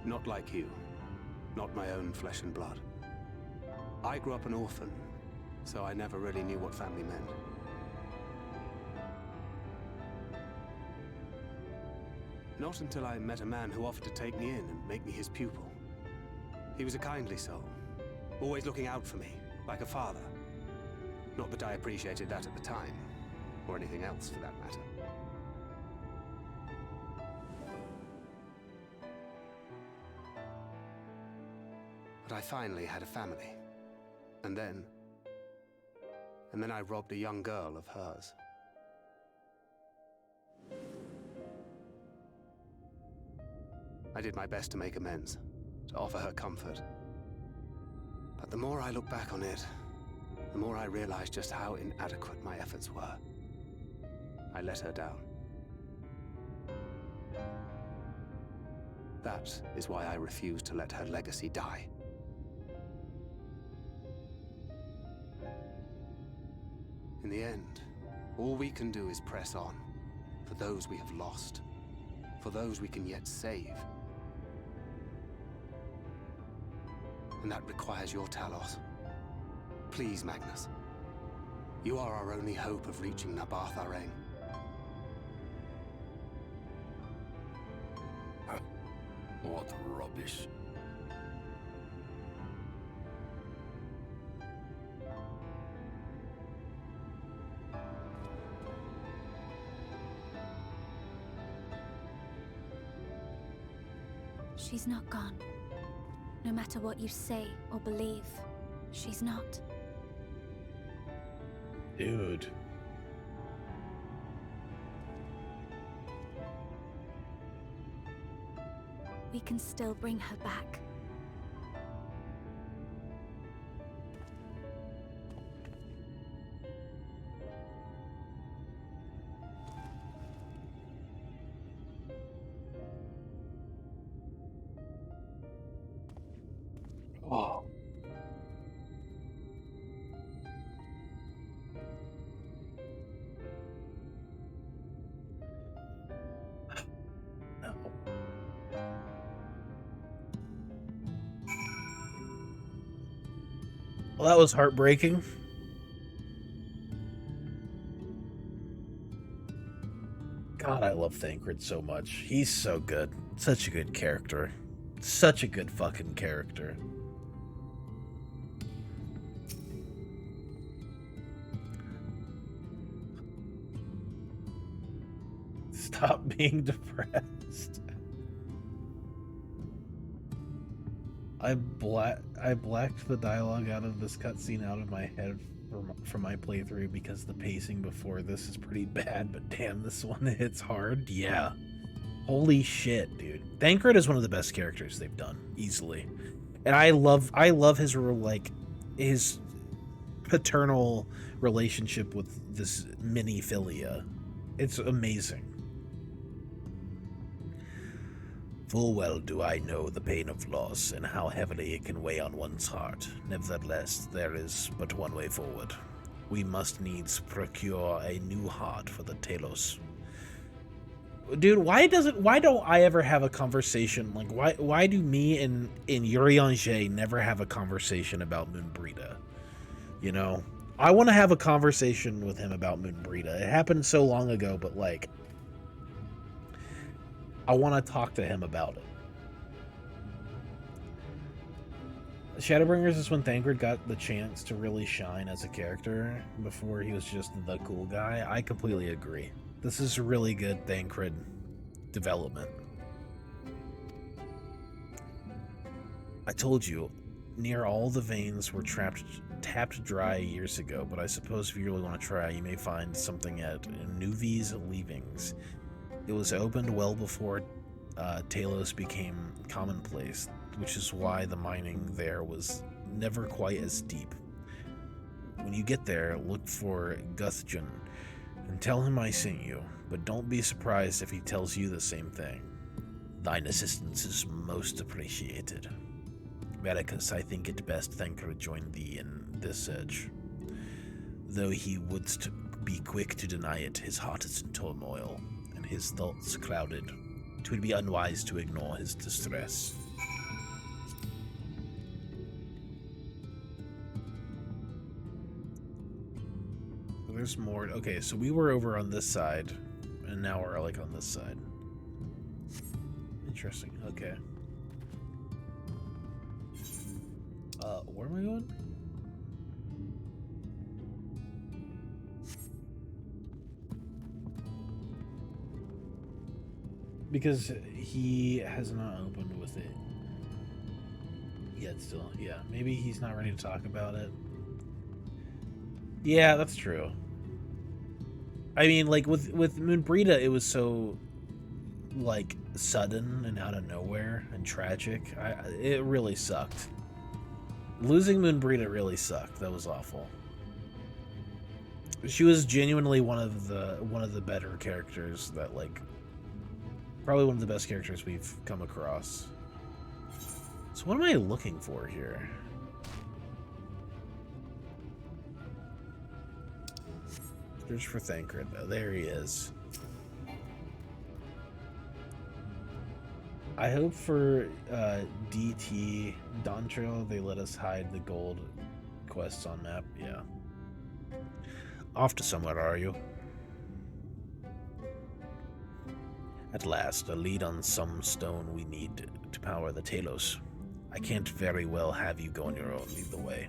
Not like you. Not my own flesh and blood. I grew up an orphan, so I never really knew what family meant. Not until I met a man who offered to take me in and make me his pupil. He was a kindly soul, always looking out for me, like a father. Not that I appreciated that at the time, or anything else for that matter. But I finally had a family. And then I robbed a young girl of hers. I did my best to make amends, to offer her comfort. But the more I look back on it, the more I realize just how inadequate my efforts were. I let her down. That is why I refuse to let her legacy die. In the end, all we can do is press on, for those we have lost, for those we can yet save. And that requires your Talos. Please, Magnus. You are our only hope of reaching Nabarth Areng. What rubbish. She's not gone. No matter what you say or believe, she's not. Dude. We can still bring her back. Oh. Well, that was heartbreaking. God, I love Thancred so much. He's so good. Such a good character. Such a good fucking character. Stop being depressed. I blacked the dialogue out of this cutscene out of my head from my playthrough because the pacing before this is pretty bad, but damn, this one hits hard. Yeah. Holy shit, dude. Thancred is one of the best characters they've done, easily. And I love his his paternal relationship with this mini Philia. It's amazing. Full well do I know the pain of loss and how heavily it can weigh on one's heart. Nevertheless, there is but one way forward. We must needs procure a new heart for the Talos. Dude, why don't I ever have a conversation? Like, why do me and Urianger never have a conversation about Moonbrita? You know? I want to have a conversation with him about Moonbrita. It happened so long ago, but like, I want to talk to him about it. Shadowbringers is when Thancred got the chance to really shine as a character before he was just the cool guy. I completely agree. This is really good Thancred development. I told you, near all the veins were tapped dry years ago, but I suppose if you really want to try, you may find something at Nuvi's Leavings. It was opened well before Talos became commonplace, which is why the mining there was never quite as deep. When you get there, look for Guthjun and tell him I sent you, but don't be surprised if he tells you the same thing. Thine assistance is most appreciated. Medicus, I think it best Thancred join thee in this search. Though he wouldst be quick to deny it, his heart is in turmoil, and his thoughts clouded. It would be unwise to ignore his distress. There's more. Okay, so we were over on this side, and now we're like on this side. Interesting. Okay. Where am I going? Because he has not opened with it yet still. Yeah, maybe he's not ready to talk about it. Yeah, that's true. I mean, like, with Moonbrita, it was so, like, sudden and out of nowhere and tragic. It really sucked. Losing Moonbrita really sucked. That was awful. She was genuinely one of the better characters that, like, probably one of the best characters we've come across. So what am I looking for here? Search for Thancred. Oh, there he is. I hope for DT Dawntrail they let us hide the gold quests on map. Yeah. Off to somewhere, are you? At last, a lead on some stone we need to power the Talos. I can't very well have you go on your own. Lead the way.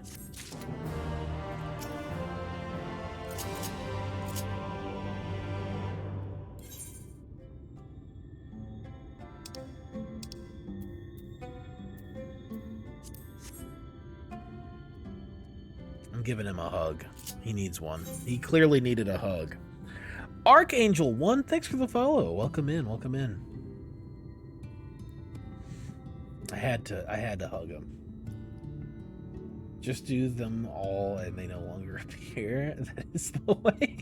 I'm giving him a hug. He needs one. He clearly needed a hug. Archangel 1, thanks for the follow. Welcome in, welcome in. I had to hug him. Just do them all and they no longer appear. That is the way.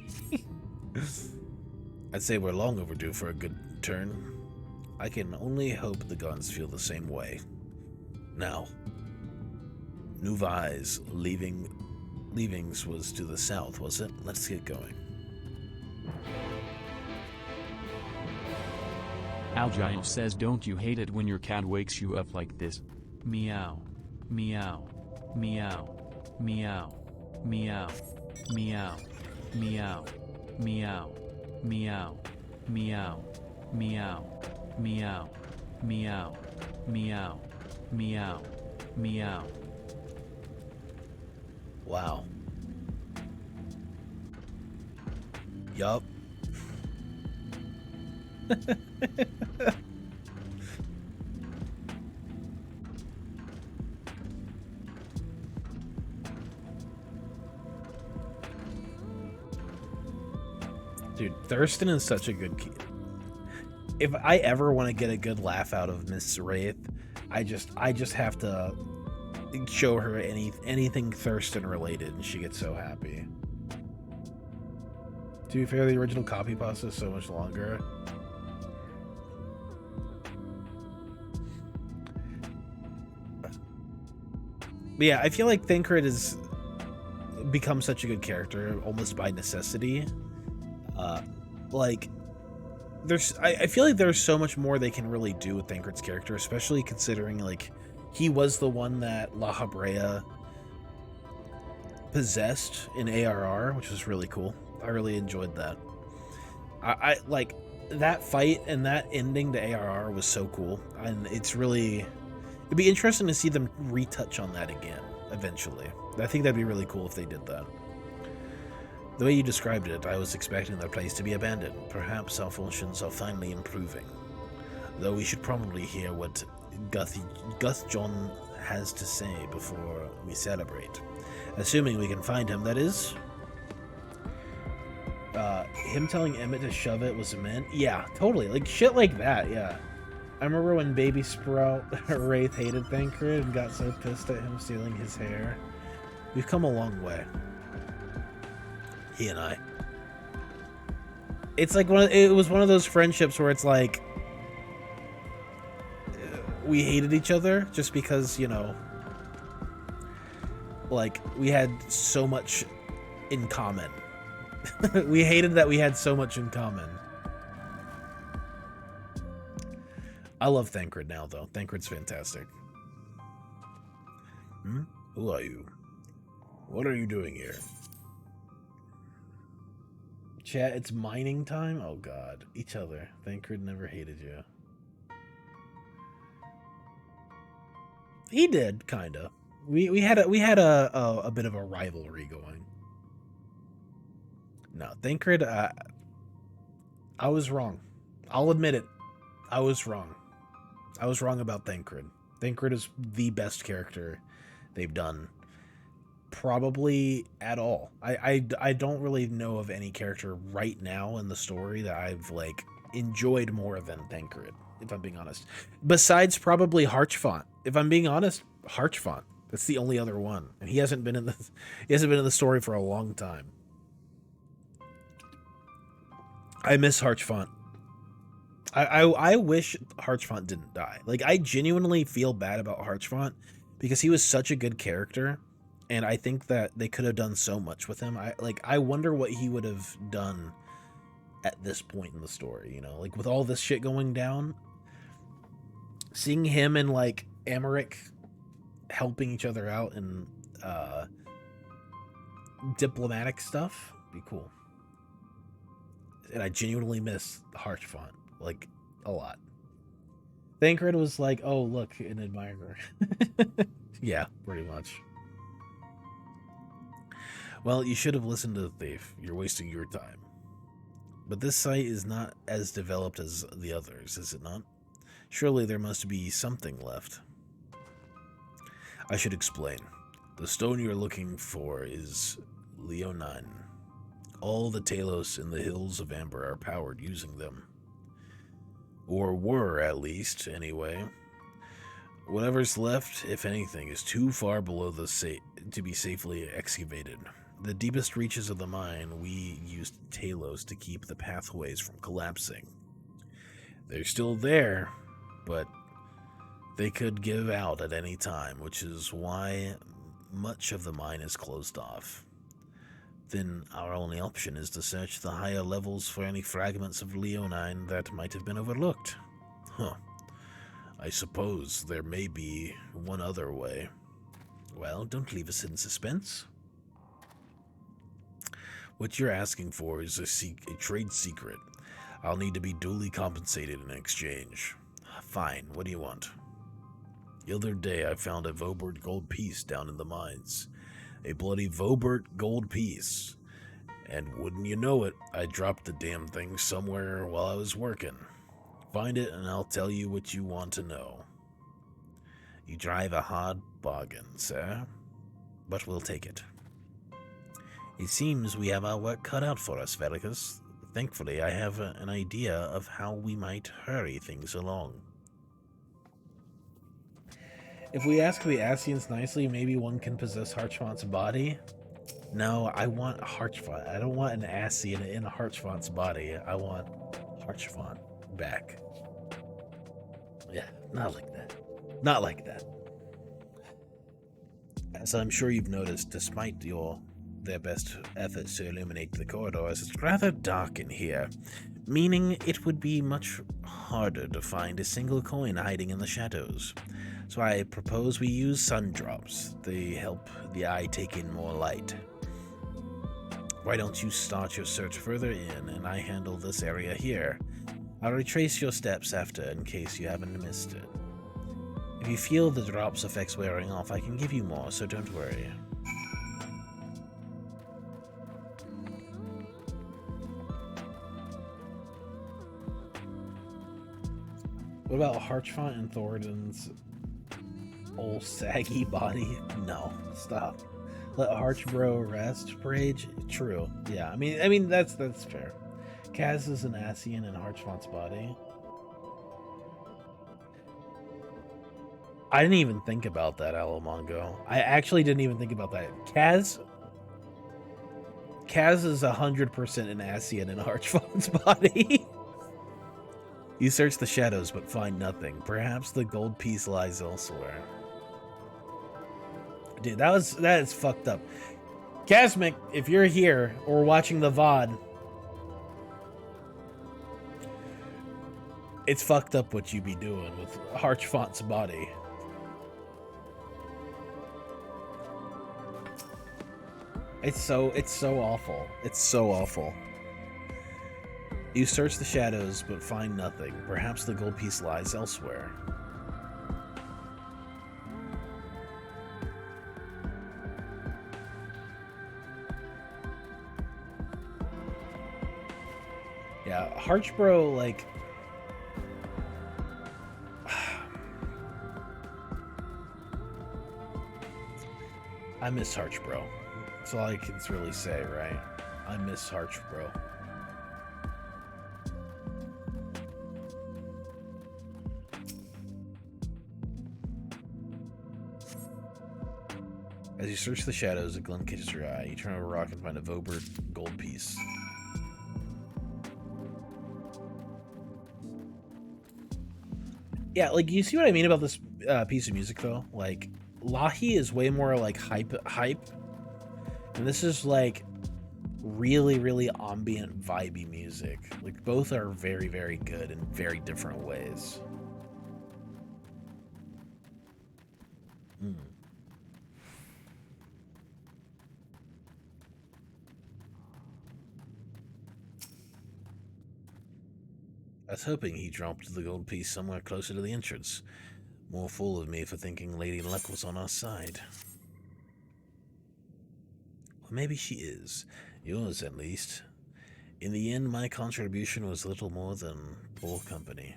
I'd say we're long overdue for a good turn. I can only hope the guns feel the same way. Now, Nuvi's Leavings was to the south, was it? Let's get going. Algiant says, don't you hate it when your cat wakes you up like this? Meow. Meow. Meow. Meow. Meow. Meow. Meow. Meow. Meow. Meow. Meow. Meow. Meow. Meow. Meow. Meow. Wow. Yup. Dude, Thurston is such a good kid. If I ever want to get a good laugh out of Miss Wraith, I just have to show her anything Thurston related, and she gets so happy. To be fair, the original copy pasta is so much longer. But yeah, I feel like Thancred has become such a good character almost by necessity. Like, I feel like there's so much more they can really do with Thancred's character, especially considering like he was the one that La Habrea possessed in ARR, which was really cool. I really enjoyed that. I like that fight, and that ending to ARR was so cool, and it'd be interesting to see them retouch on that again eventually. I think that'd be really cool if they did that. The way you described it, I was expecting the place to be abandoned. Perhaps our fortunes are finally improving. Though we should probably hear what Guthjon has to say before we celebrate. Assuming we can find him, that is. Him telling Emmett to shove it was meant? Yeah, totally. Like, shit like that, yeah. I remember when Baby Sprout Wraith hated Thancred and got so pissed at him stealing his hair. We've come a long way. He and I. It's like it was one of those friendships where it's like we hated each other just because, you know, like we had so much in common. We hated that we had so much in common. I love Thancred now, though. Thancred's fantastic. Who are you? What are you doing here? Chat, it's mining time? Oh god. Each other. Thancred never hated you. He did, kinda. We had a bit of a rivalry going. No, Thancred, I was wrong. I'll admit it. I was wrong. I was wrong about Thancred. Thancred is the best character they've done. Probably at all. I don't really know of any character right now in the story that I've like enjoyed more than Thancred, if I'm being honest. Besides probably Harchfont. If I'm being honest, Harchfont. That's the only other one. And he hasn't been in the story for a long time. I miss Harchfont. I wish Harchfont didn't die. Like, I genuinely feel bad about Harchfont because he was such a good character, and I think that they could have done so much with him. I wonder what he would have done at this point in the story, you know? Like, with all this shit going down, seeing him and, like, Emmerich helping each other out in diplomatic stuff would be cool. And I genuinely miss Harchfont, like, a lot. Thancred was like, oh, look, an admirer. Yeah, pretty much. Well, you should have listened to the thief. You're wasting your time. But this site is not as developed as the others, is it not? Surely there must be something left. I should explain. The stone you're looking for is Leonine. All the Talos in the Hills of Amber are powered using them. Or were, at least, anyway. Whatever's left, if anything, is too far below the to be safely excavated. The deepest reaches of the mine, we used Talos to keep the pathways from collapsing. They're still there, but they could give out at any time, which is why much of the mine is closed off. Then our only option is to search the higher levels for any fragments of Leonine that might have been overlooked. Huh. I suppose there may be one other way. Well, don't leave us in suspense. What you're asking for is a trade secret. I'll need to be duly compensated in exchange. Fine, what do you want? The other day I found a Vobert gold piece down in the mines. A bloody Vobert gold piece. And wouldn't you know it, I dropped the damn thing somewhere while I was working. Find it and I'll tell you what you want to know. You drive a hard bargain, sir, but we'll take it. It seems we have our work cut out for us, Velicus. Thankfully, I have an idea of how we might hurry things along. If we ask the Asians nicely, maybe one can possess Harchfont's body? No, I want Harchfont. I don't want an Asian in Harchfont's body. I want Harchfont back. Yeah, not like that. Not like that. As I'm sure you've noticed, despite their best efforts to illuminate the corridors, it's rather dark in here, meaning it would be much harder to find a single coin hiding in the shadows. So I propose we use sun drops. They help the eye take in more light. Why don't you start your search further in, and I handle this area here. I'll retrace your steps after, in case you haven't missed it. If you feel the drops' effects wearing off, I can give you more, so don't worry. What about Harchfont and Thoradin's old saggy body? No, stop. Let Harchbro rest. Rage. True. Yeah, I mean that's fair. Kaz is an Asian in Harchfont's body. I didn't even think about that, Alamongo. I actually didn't even think about that. Kaz is 100% an Asian in Harchfont's body. You search the shadows but find nothing. Perhaps the gold piece lies elsewhere. Dude, that is fucked up. Kazmik, if you're here or watching the VOD, it's fucked up what you be doing with Harchfont's body. It's so awful. It's so awful. You search the shadows but find nothing. Perhaps the gold piece lies elsewhere. Yeah, Harchbro, like... I miss Harchbro. That's all I can really say, right? I miss Harchbro. As you search the shadows, a glint catches your eye. You turn over a rock and find a Vobert gold piece. Yeah, like, you see what I mean about this piece of music, though? Like, Lahi is way more, like, hype, and this is, like, really, really ambient, vibey music. Like, both are very, very good in very different ways. I was hoping he dropped the gold piece somewhere closer to the entrance. More fool of me for thinking Lady Luck was on our side. Well, maybe she is. Yours, at least. In the end, my contribution was little more than poor company.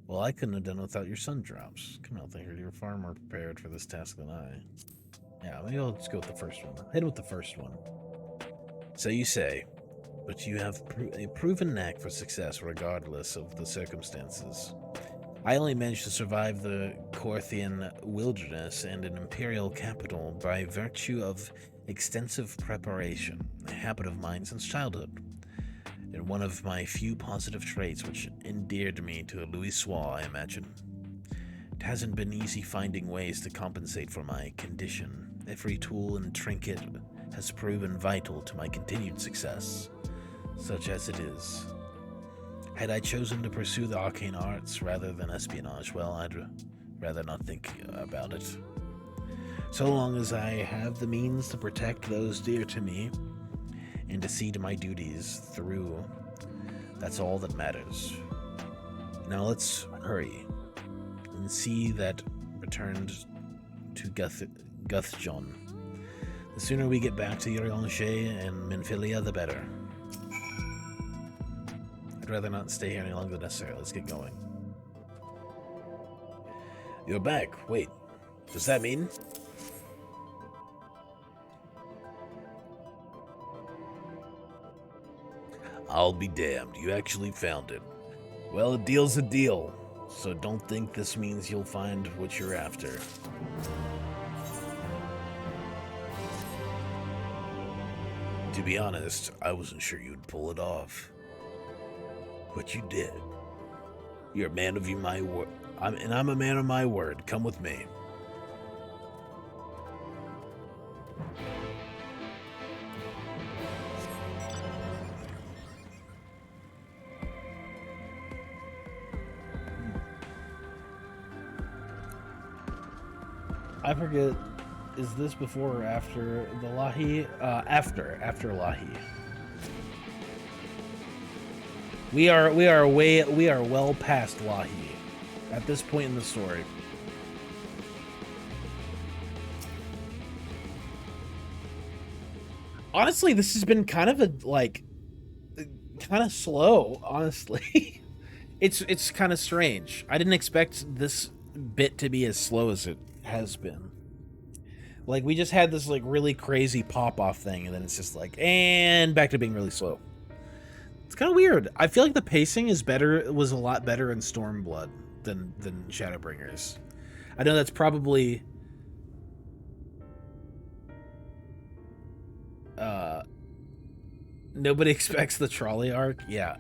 Well, I couldn't have done without your sun drops. Come on, Thinker, you're far more prepared for this task than I. Yeah, maybe I'll just go with the first one. Hit with the first one. So you say, but you have a proven knack for success regardless of the circumstances. I only managed to survive the Corthian wilderness and an imperial capital by virtue of extensive preparation, a habit of mine since childhood, and one of my few positive traits which endeared me to a Louisoix, I imagine. It hasn't been easy finding ways to compensate for my condition. Every tool and trinket has proven vital to my continued success, such as it is. Had I chosen to pursue the arcane arts rather than espionage, well, I'd rather not think about it. So long as I have the means to protect those dear to me and to see to my duties through, that's all that matters. Now let's hurry and see that returned to Guthjon. The sooner we get back to Yorianshe and Minfilia, the better. I'd rather not stay here any longer than necessary. Let's get going. You're back. Wait, does that mean? I'll be damned. You actually found it. Well, a deal's a deal, so don't think this means you'll find what you're after. To be honest, I wasn't sure you'd pull it off. But you did. You're a man of my word. I'm a man of my word. Come with me. I forget, is this before or after the Lahi? After Lahi. We are well past Lahi at this point in the story. Honestly, this has been kind of slow, honestly. It's kind of strange. I didn't expect this bit to be as slow as it has been. Like, we just had this like really crazy pop-off thing, and then it's just like, and back to being really slow. It's kind of weird. I feel like the pacing was a lot better in Stormblood than Shadowbringers. I know that's probably nobody expects the trolley arc. Yeah.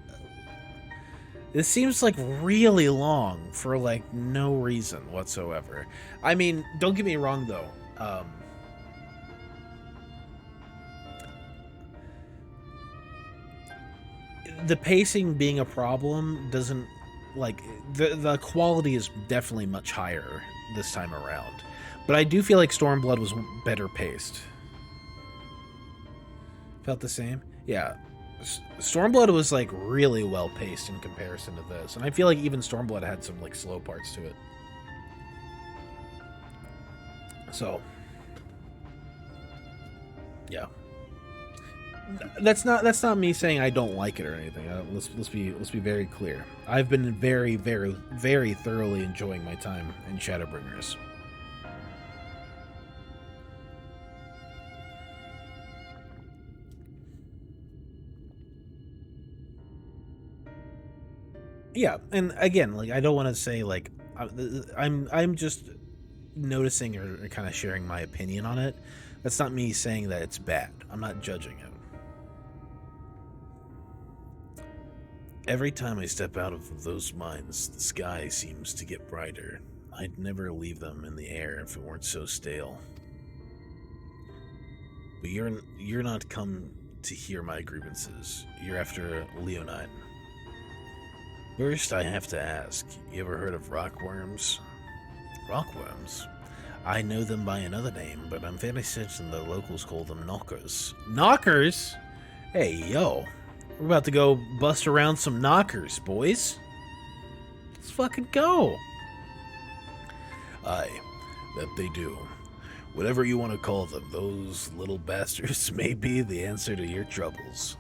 This seems like really long for like no reason whatsoever. I mean, don't get me wrong though. The pacing being a problem doesn't, like, the quality is definitely much higher this time around. But I do feel like Stormblood was better paced. Felt the same? Yeah. Stormblood was like really well paced in comparison to this, and I feel like even Stormblood had some like slow parts to it. So, yeah, that's not me saying I don't like it or anything. Let's be very clear. I've been very thoroughly enjoying my time in Shadowbringers. Yeah, and again, like, I don't want to say like I'm just noticing or kind of sharing my opinion on it. That's not me saying that it's bad. I'm not judging it. Every time I step out of those mines, the sky seems to get brighter. I'd never leave them in the air if it weren't so stale. But you're not come to hear my grievances. You're after Leonine. First, I have to ask, you ever heard of rockworms? Rockworms? I know them by another name, but I'm fairly certain the locals call them knockers. Knockers? Hey, yo. We're about to go bust around some knockers, boys. Let's fucking go. Aye, that they do. Whatever you want to call them, those little bastards may be the answer to your troubles.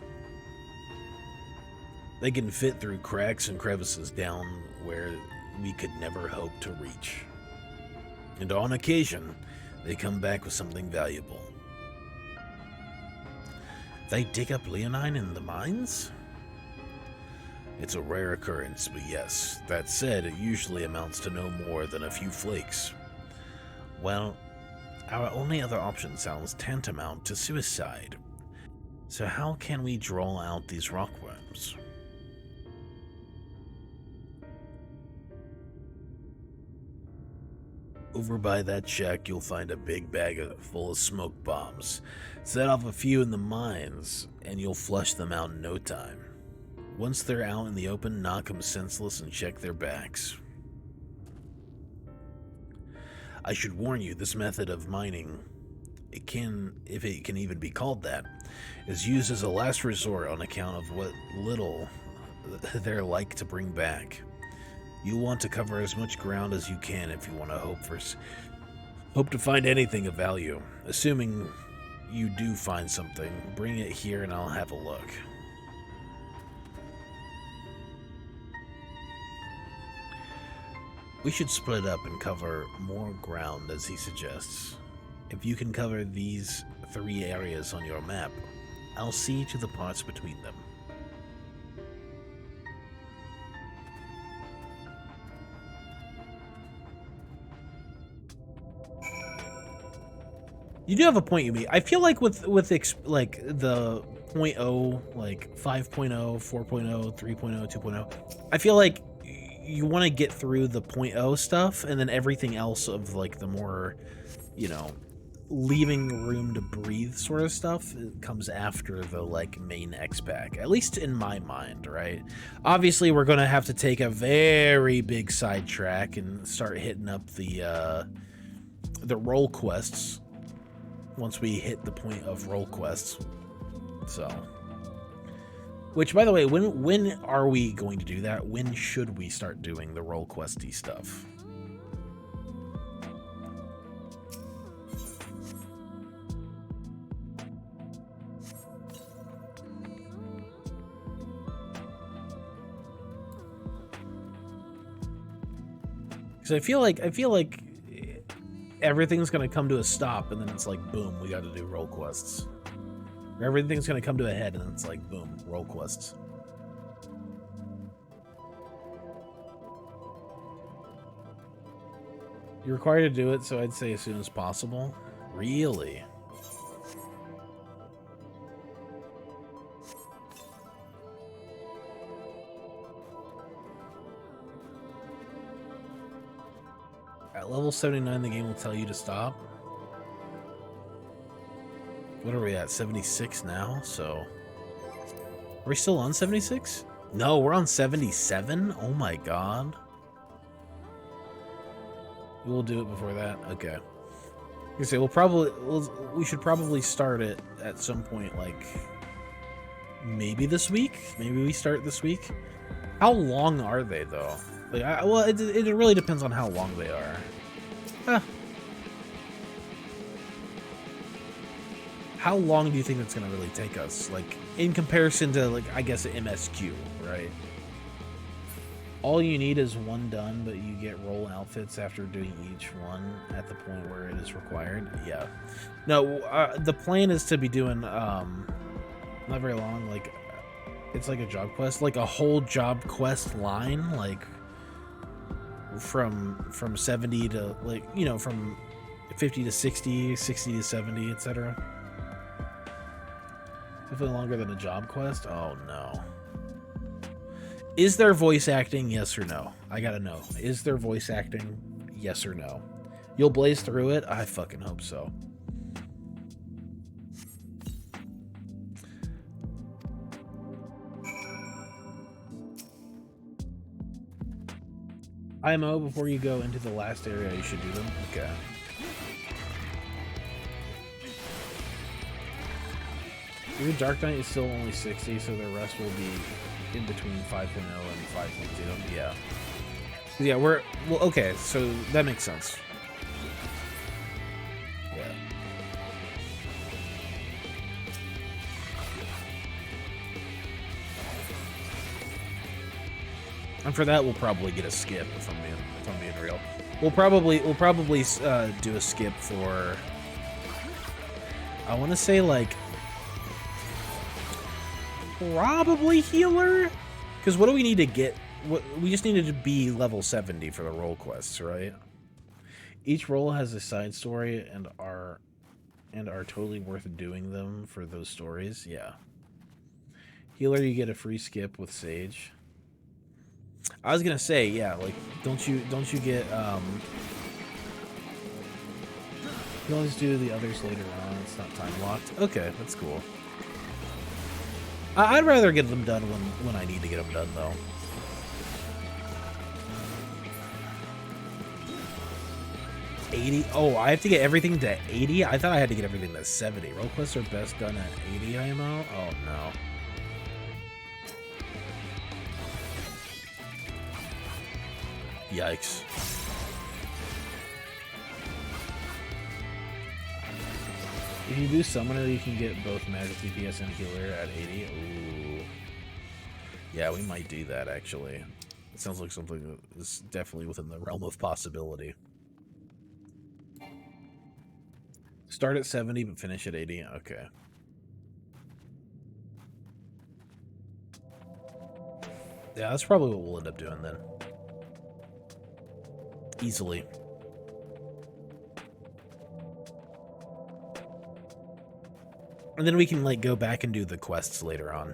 They can fit through cracks and crevices down where we could never hope to reach. And on occasion, they come back with something valuable. They dig up Leonine in the mines? It's a rare occurrence, but yes. That said, it usually amounts to no more than a few flakes. Well, our only other option sounds tantamount to suicide. So how can we draw out these rockworms? Over by that shack, you'll find a big bag full of smoke bombs. Set off a few in the mines, and you'll flush them out in no time. Once they're out in the open, knock them senseless and check their backs. I should warn you, this method of mining, it can, if it can even be called that, is used as a last resort on account of what little they're like to bring back. You want to cover as much ground as you can if you want to hope to find anything of value. Assuming you do find something, bring it here and I'll have a look. We should split up and cover more ground, as he suggests. If you can cover these 3 areas on your map, I'll see to the parts between them. You do have a point, Yumi. I feel like with like the 0.0, like 5.0, 4.0, 3.0, 2.0, I feel like you want to get through the 0.0 stuff, and then everything else of like the more, you know, leaving room to breathe sort of stuff comes after the like main X pack, at least in my mind, right? Obviously, we're gonna have to take a very big sidetrack and start hitting up the role quests once we hit the point of role quests. So. Which, by the way, when are we going to do that? When should we start doing the role questy stuff? Because I feel like everything's gonna come to a stop, and then it's like, boom, we got to do role quests. Everything's gonna come to a head, and it's like, boom, role quests. You're required to do it, so I'd say as soon as possible. Really? At level 79, the game will tell you to stop. What are we at? 76 now, so... Are we still on 76? No, we're on 77? Oh my god. We'll do it before that? Okay. You say we should probably start it at some point, like... Maybe this week? Maybe we start this week? How long are they, though? Like, well, it really depends on how long they are. Huh. How long do you think that's going to really take us? Like, in comparison to, like, I guess, an MSQ, right? All you need is one done, but you get role outfits after doing each one at the point where it is required. Yeah. No, the plan is to be doing, not very long, like, it's like a job quest, like a whole job quest line, like, from 70 to, like, you know, from 50 to 60, 60 to 70, etc. Definitely longer than a job quest? Oh, no. Is there voice acting? Yes or no? I gotta know. Is there voice acting? Yes or no? You'll blaze through it? I fucking hope so. IMO, before you go into the last area, you should do them? Okay. Your Dark Knight is still only 60, so the rest will be in between 5.0 and 5.0. Yeah. Yeah, well, okay, so that makes sense. Yeah. And for that, we'll probably get a skip, if I'm being real. We'll probably do a skip for, I want to say, like, probably healer, because what do we need to get? We just needed to be level 70 for the role quests, right? Each role has a side story and are totally worth doing them for those stories. Yeah. Healer, you get a free skip with Sage. I was gonna say, yeah, like, don't you get you always do the others later on. It's not time locked. Okay, that's cool. I'd rather get them done when I need to get them done, though. 80. Oh, I have to get everything to 80? I thought I had to get everything to 70. Roll quests are best done at 80 IMO? Oh, no. Yikes. If you do Summoner, you can get both Magic DPS and Healer at 80. Ooh. Yeah, we might do that, actually. It sounds like something that is definitely within the realm of possibility. Start at 70, but finish at 80? Okay. Yeah, that's probably what we'll end up doing then. Easily. And then we can, like, go back and do the quests later on.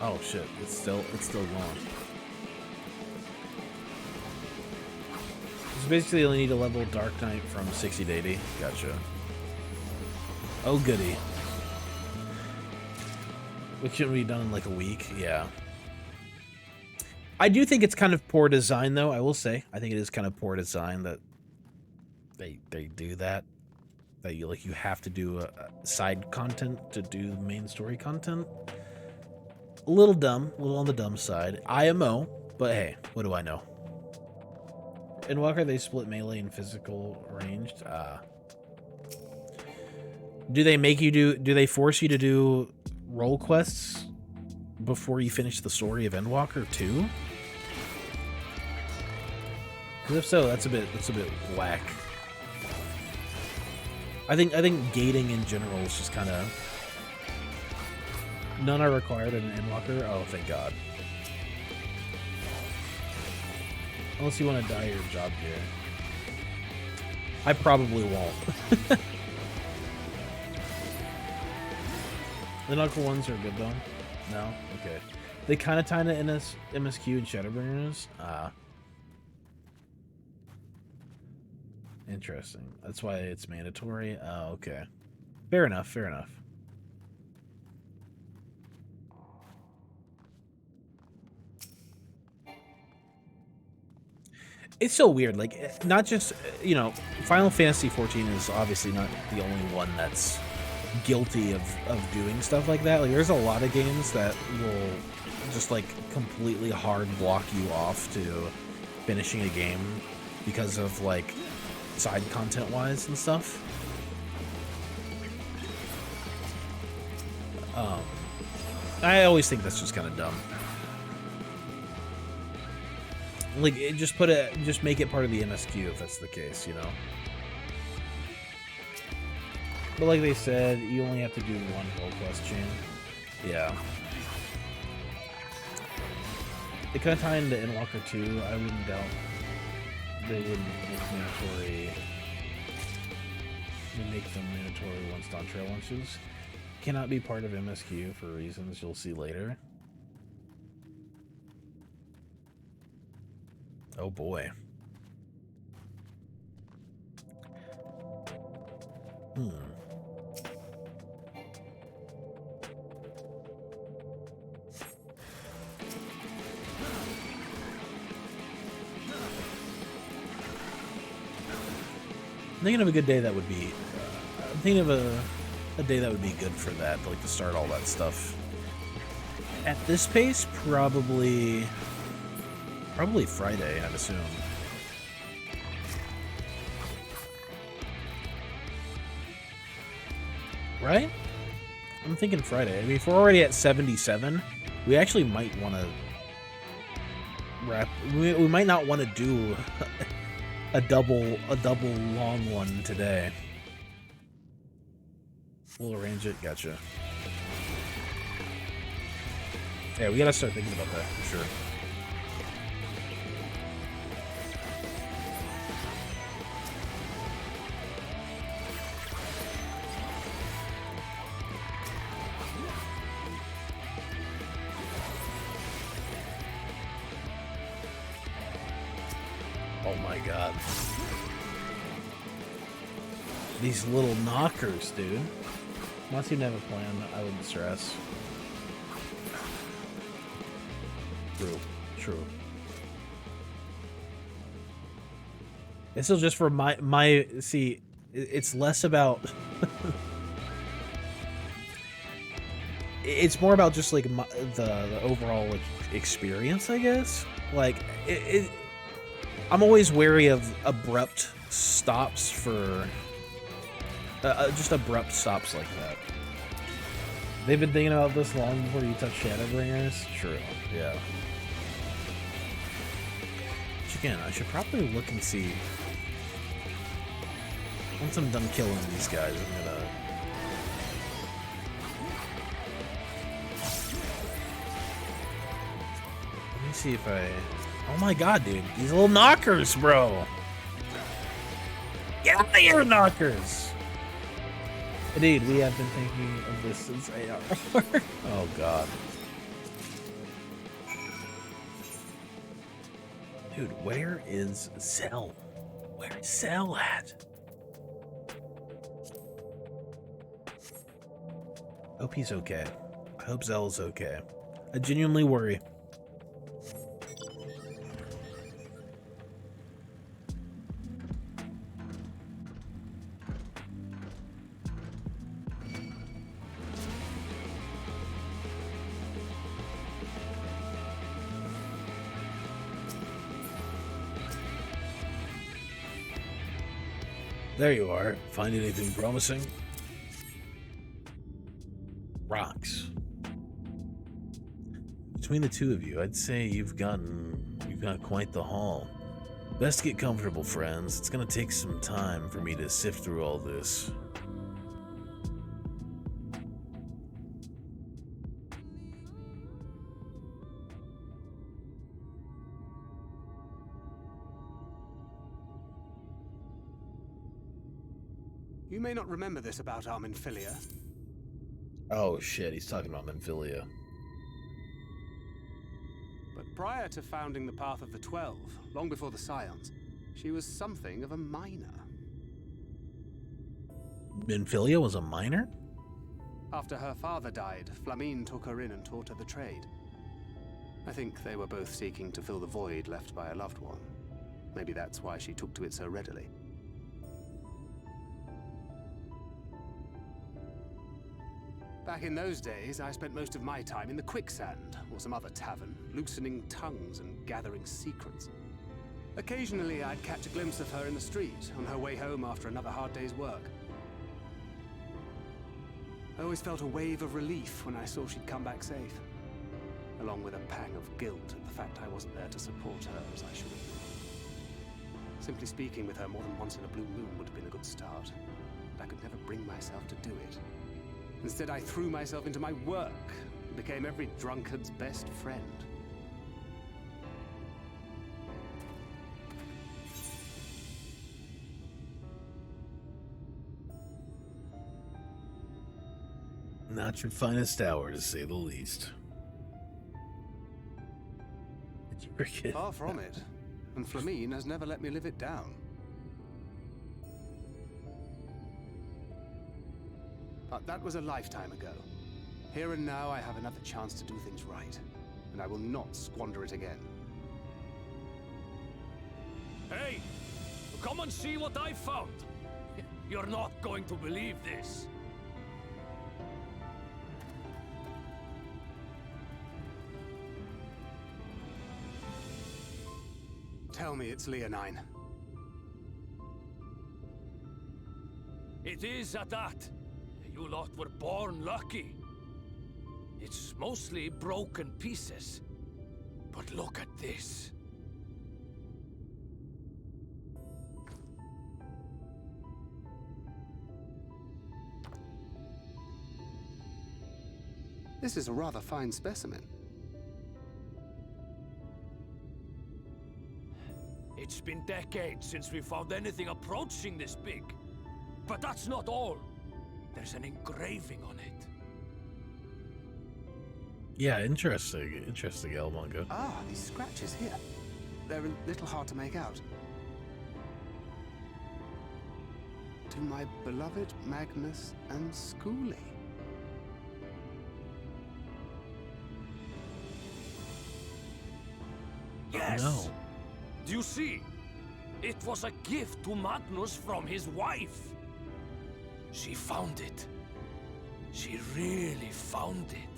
Oh shit, it's still going. So basically you only need to level Dark Knight from 60 to 80. Gotcha. Oh goody. Which should be done in like a week, yeah. I do think it's kind of poor design though, I will say. I think it is kind of poor design that they do that. That you have to do a side content to do the main story content. A little dumb, a little on the dumb side. IMO, but hey, what do I know? In Walker, they split melee and physical ranged. Do they make you do they force you to do role quests before you finish the story of Endwalker 2? Because if so, that's a bit whack. I think gating in general is just kind of. None are required in an Endwalker. Oh, thank God. Unless you want to dye your job gear. I probably won't. The knuckle ones are good though. No? Okay. They kind of tie into MSQ and Shadowbringers. Interesting. That's why it's mandatory. Oh, okay. Fair enough, fair enough. It's so weird, like, not just, you know, Final Fantasy XIV is obviously not the only one that's guilty of doing stuff like that. Like, there's a lot of games that will just, like, completely hard block you off to finishing a game because of, like, side content-wise and stuff. I always think that's just kind of dumb. Like, just make it part of the MSQ if that's the case, you know? But like they said, you only have to do one role quest chain. Yeah. They kind of tie into Endwalker 2. I wouldn't doubt they wouldn't make mandatory. They make them mandatory once Dawn Trail launches. Cannot be part of MSQ for reasons you'll see later. Oh boy. I'm thinking of a good day that would be. I'm thinking of a day that would be good for that, like to start all that stuff. At this pace, probably Friday, I'd assume. Right? I'm thinking Friday. I mean, if we're already at 77, we actually might want to wrap. We might not want to do a double long one today. We'll arrange it. Gotcha. Yeah, we gotta start thinking about that for sure. Oh my god. These little knockers, dude. Once you have a plan, I wouldn't stress. True. True. This is just for my see, it's less about it's more about just like the overall experience, I guess. Like I'm always wary of abrupt stops for just abrupt stops like that. They've been thinking about this long before you touch Shadowbringers. True. Yeah. Which again, I should probably look and see. Once I'm done killing these guys, I'm gonna. Let me see if I. Oh my god, dude! These little knockers, bro! Get out of here, knockers! Indeed, we have been thinking of this since AR. Oh god. Dude, where is Zell? Where is Zell at? I hope he's okay. I hope Zell's okay. I genuinely worry. There you are. Find anything promising? Rocks. Between the two of you, I'd say you've got quite the haul. Best get comfortable, friends. It's gonna take some time for me to sift through all this. You may not remember this about our Minfilia. Oh shit, he's talking about Minfilia. But prior to founding the Path of the 12, long before the Scions, she was something of a miner. Minfilia was a miner? After her father died, Flamine took her in and taught her the trade. I think they were both seeking to fill the void left by a loved one. Maybe that's why she took to it so readily. Back in those days, I spent most of my time in the Quicksand, or some other tavern, loosening tongues and gathering secrets. Occasionally, I'd catch a glimpse of her in the street, on her way home after another hard day's work. I always felt a wave of relief when I saw she'd come back safe, along with a pang of guilt at the fact I wasn't there to support her as I should have been. Simply speaking with her more than once in a blue moon would have been a good start, but I could never bring myself to do it. Instead, I threw myself into my work and became every drunkard's best friend. Not your finest hour, to say the least. Did you forget? Far from it. And Flamine has never let me live it down. But that was a lifetime ago. Here and now, I have another chance to do things right. And I will not squander it again. Hey! Come and see what I found! You're not going to believe this. Tell me it's Leonine. It is at that. You lot were born lucky. It's mostly broken pieces. But look at this. This is a rather fine specimen. It's been decades since we found anything approaching this big. But that's not all. There's an engraving on it. Yeah, interesting. Interesting, El Mongo. Ah, these scratches here. They're a little hard to make out. to my beloved Magnus and Schoolie. Yes! No. Do you see? It was a gift to Magnus from his wife. She found it. She really found it.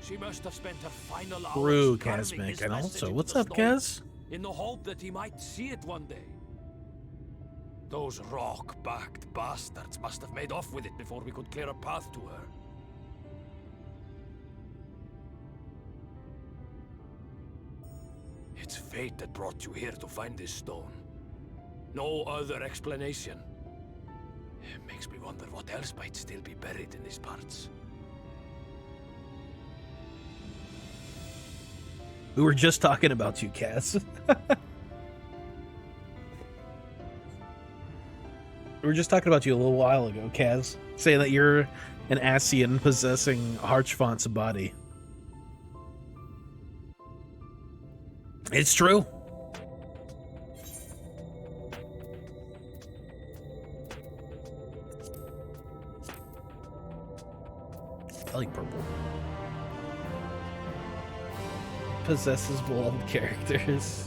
She must have spent her final hours True, carving his Kazmik. And message also, into what's the up, stone, Kaz? in the hope that he might see it one day. Those rock-backed bastards must have made off with it before we could clear a path to her. It's fate that brought you here to find this stone. No other explanation. It makes me wonder what else might still be buried in these parts. We were just talking about you, Kaz. We were just talking about you a little while ago, Kaz. Saying that you're an Ascian possessing Archfont's body. It's true. I like purple. Possesses beloved characters.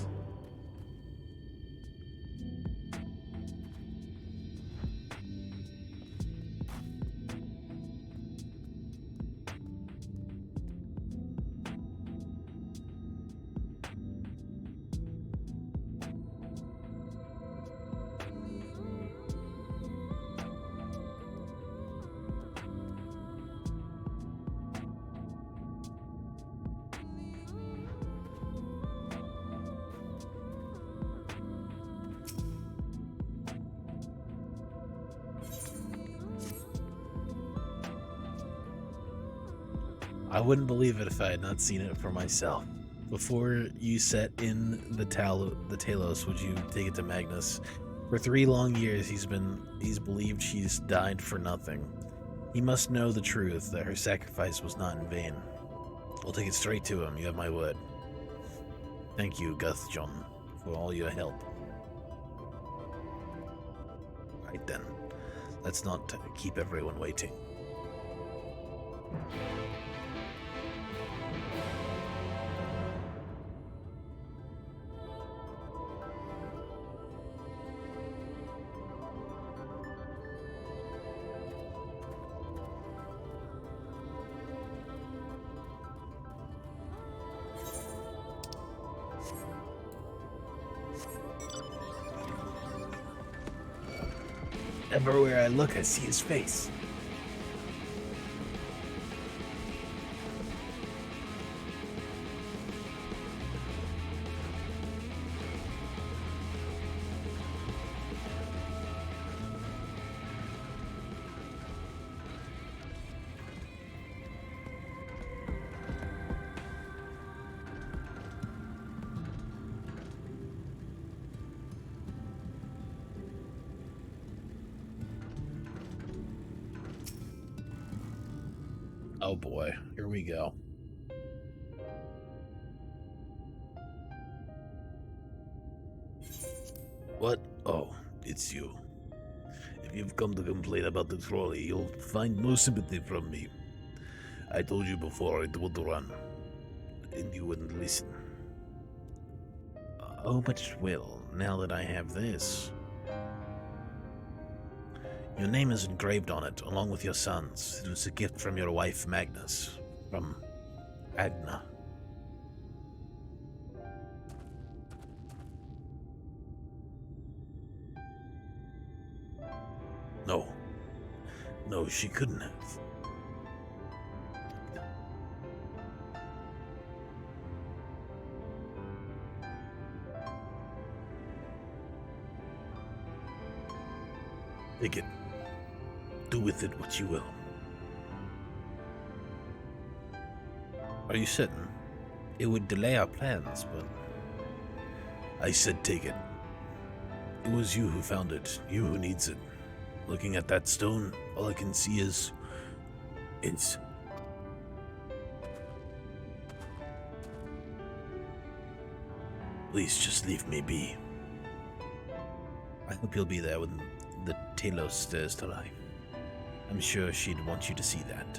I wouldn't believe it if I had not seen it for myself. Before you set in the Talos, would you take it to Magnus? For 3 long years, he's believed she's died for nothing. He must know the truth, that her sacrifice was not in vain. I'll take it straight to him, you have my word. Thank you, Guthjon, for all your help. Right then, let's not keep everyone waiting. Everywhere I look, I see his face. Oh boy, here we go. What? Oh, it's you. If you've come to complain about the trolley, you'll find no sympathy from me. I told you before it would run, and you wouldn't listen. Oh, but it will, now that I have this. Your name is engraved on it, along with your son's. It was a gift from your wife, Magnus. From Agna. No. No, she couldn't have. Take it. Do with it what you will. Are you certain? It would delay our plans, but... I said take it. It was you who found it. You who needs it. Looking at that stone, all I can see is... it's... Please just leave me be. I hope you'll be there when the Talos stirs to life. I'm sure she'd want you to see that.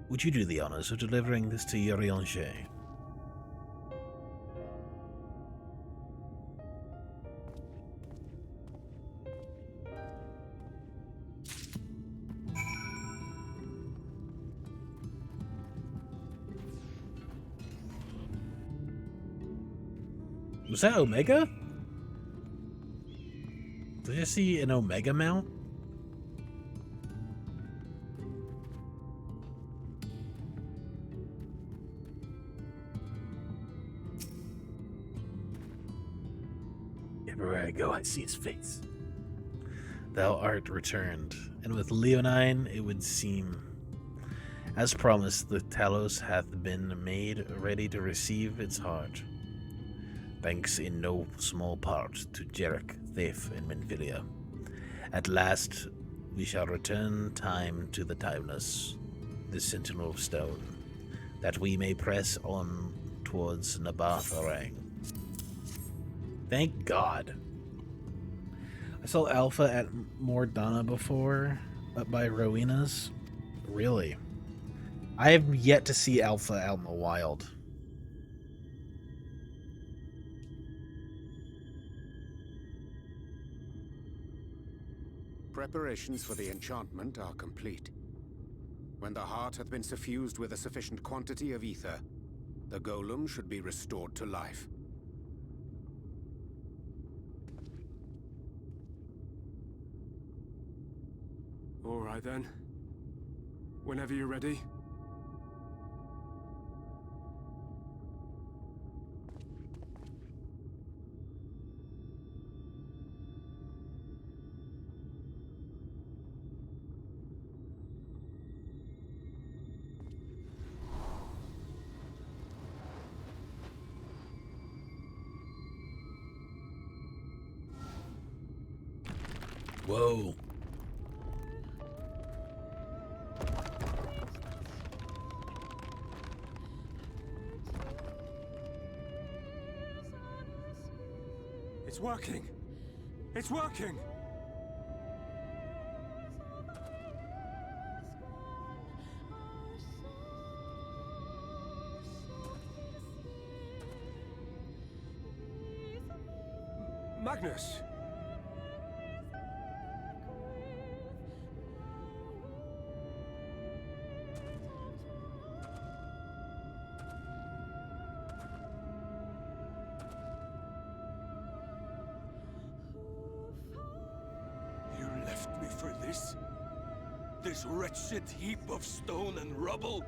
Would you do the honors of delivering this to Yoriange? Was that Omega? Did I see an Omega mount? Everywhere I go, I see his face. Thou art returned, and with Leonine it would seem. As promised, the Talos hath been made ready to receive its heart. Thanks in no small part to Jarek, Thafe, and Menfilia. At last, we shall return time to the timeless, the Sentinel of Stone, that we may press on towards Nabath Orang. Thank God. I saw Alpha at Mordana before, up by Rowena's. Really? I have yet to see Alpha out in the wild. Preparations for the enchantment are complete. When the heart hath been suffused with a sufficient quantity of ether, the golem should be restored to life. All right then. Whenever you're ready. Whoa. It's working! It's working! Magnus! You left me for this? This wretched heap of stone and rubble?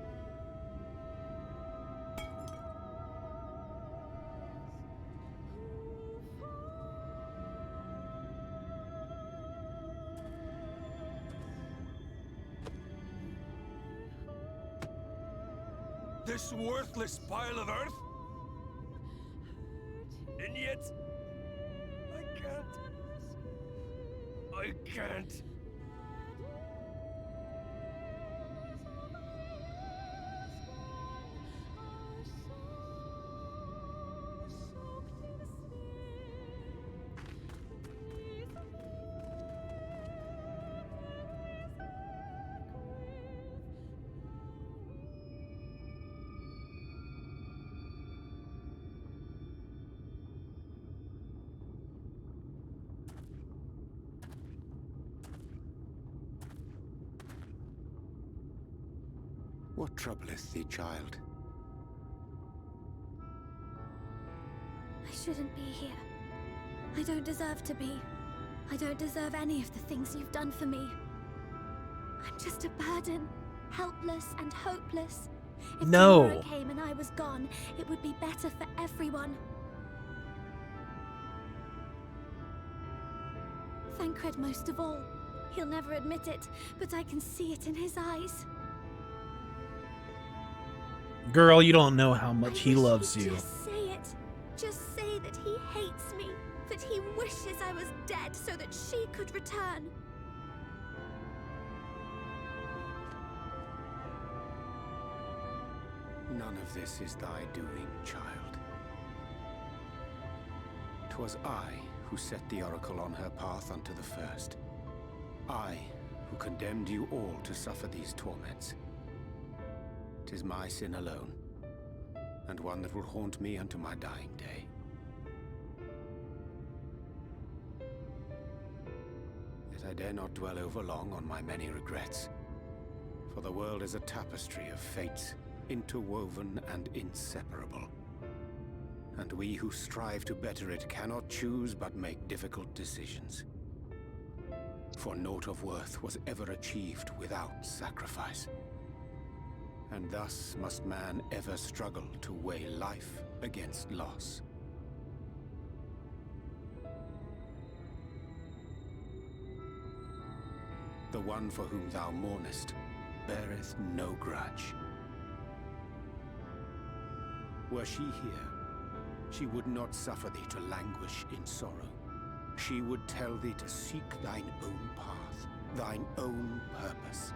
This worthless pile of earth? And yet, I can't. What troubleth thee, child? I shouldn't be here. I don't deserve to be. I don't deserve any of the things you've done for me. I'm just a burden, helpless and hopeless. If tomorrow came and I was gone, it would be better for everyone. Thancred most of all. He'll never admit it, but I can see it in his eyes. Girl, you don't know how much he loves you. Just say it. Just say that he hates me, that he wishes I was dead so that she could return. None of this is thy doing, child. 'Twas I who set the Oracle on her path unto the first. I who condemned you all to suffer these torments. 'Tis my sin alone, and one that will haunt me unto my dying day. Yet I dare not dwell overlong on my many regrets, for the world is a tapestry of fates, interwoven and inseparable. And we who strive to better it cannot choose but make difficult decisions. For naught of worth was ever achieved without sacrifice. And thus must man ever struggle to weigh life against loss. The one for whom thou mournest beareth no grudge. Were she here, she would not suffer thee to languish in sorrow. She would tell thee to seek thine own path, thine own purpose.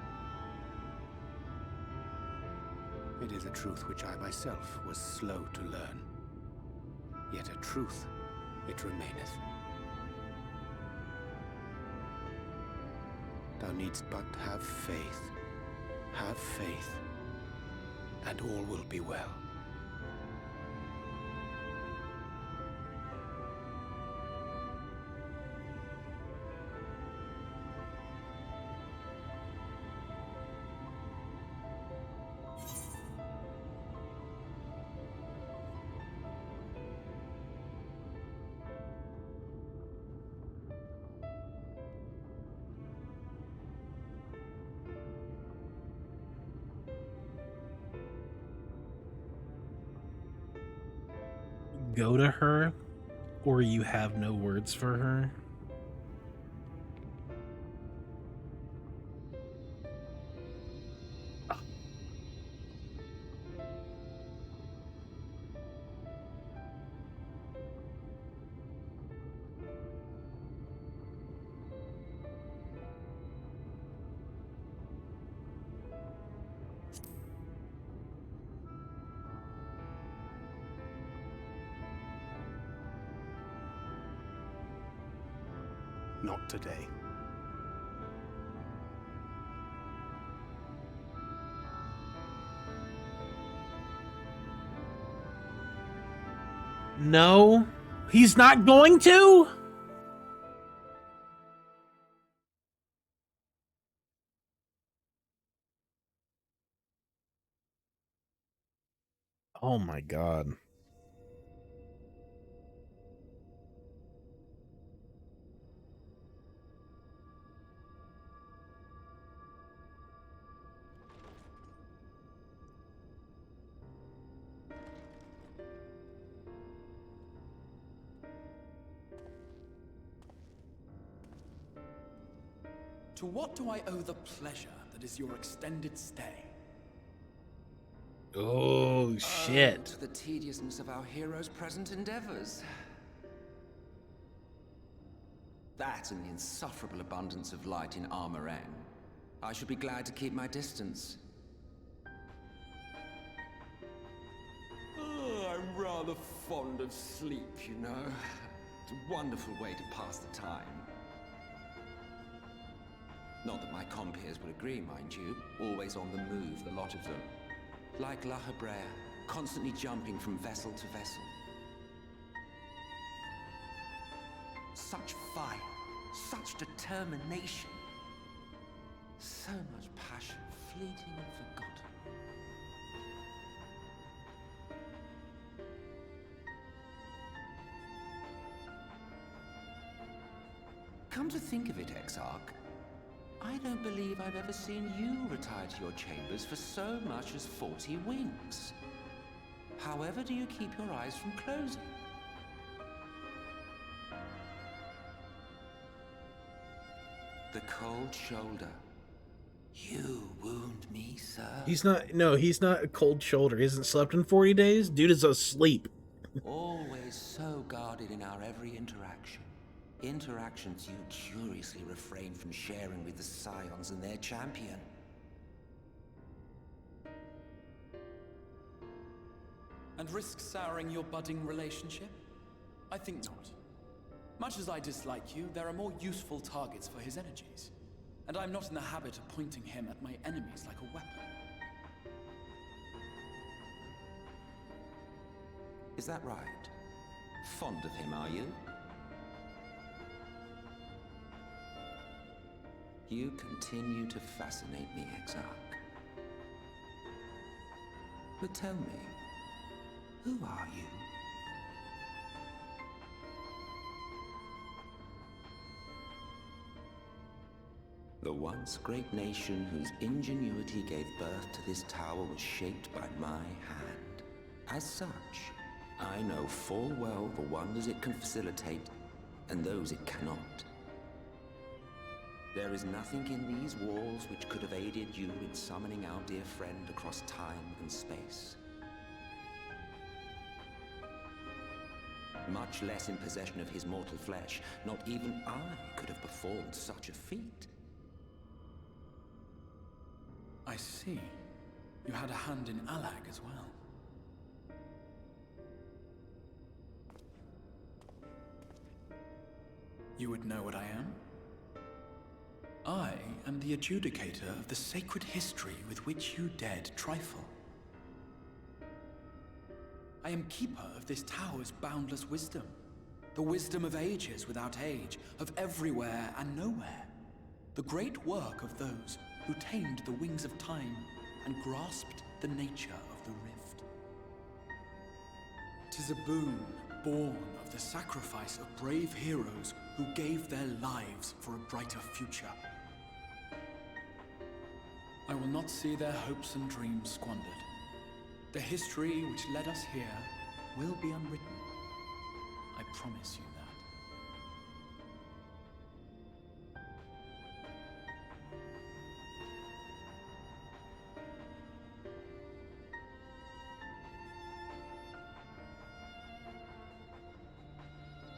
It is a truth which I myself was slow to learn. Yet a truth it remaineth. Thou needst but have faith, and all will be well. Go to her, or you have no words for her? Not today. No, he's not going to? Oh my god. To what do I owe the pleasure that is your extended stay? Oh, shit. To the tediousness of our heroes' present endeavors. That and the insufferable abundance of light in Armoren. I should be glad to keep my distance. I'm rather fond of sleep, you know. It's a wonderful way to pass the time. Not that my compeers would agree, mind you. Always on the move, the lot of them. Like La Hebrea, constantly jumping from vessel to vessel. Such fire, such determination. So much passion, fleeting and forgotten. Come to think of it, Exarch, I don't believe I've ever seen you retire to your chambers for so much as 40 winks. However do you keep your eyes from closing? The cold shoulder. You wound me, sir. He's not a cold shoulder. He hasn't slept in 40 days? Dude is asleep. Always so guarded in our every interaction. Interactions you curiously refrain from sharing with the Scions and their champion. And risk souring your budding relationship? I think not. Much as I dislike you, there are more useful targets for his energies. And I'm not in the habit of pointing him at my enemies like a weapon. Is that right? Fond of him, are you? You continue to fascinate me, Exarch. But tell me, who are you? The once great nation whose ingenuity gave birth to this tower was shaped by my hand. As such, I know full well the wonders it can facilitate and those it cannot. There is nothing in these walls which could have aided you in summoning our dear friend across time and space. Much less in possession of his mortal flesh, not even I could have performed such a feat. I see. You had a hand in Alag as well. You would know what I am? I am the adjudicator of the sacred history with which you dared trifle. I am keeper of this tower's boundless wisdom. The wisdom of ages without age, of everywhere and nowhere. The great work of those who tamed the wings of time and grasped the nature of the rift. 'Tis a boon born of the sacrifice of brave heroes who gave their lives for a brighter future. I will not see their hopes and dreams squandered. The history which led us here will be unwritten. I promise you that.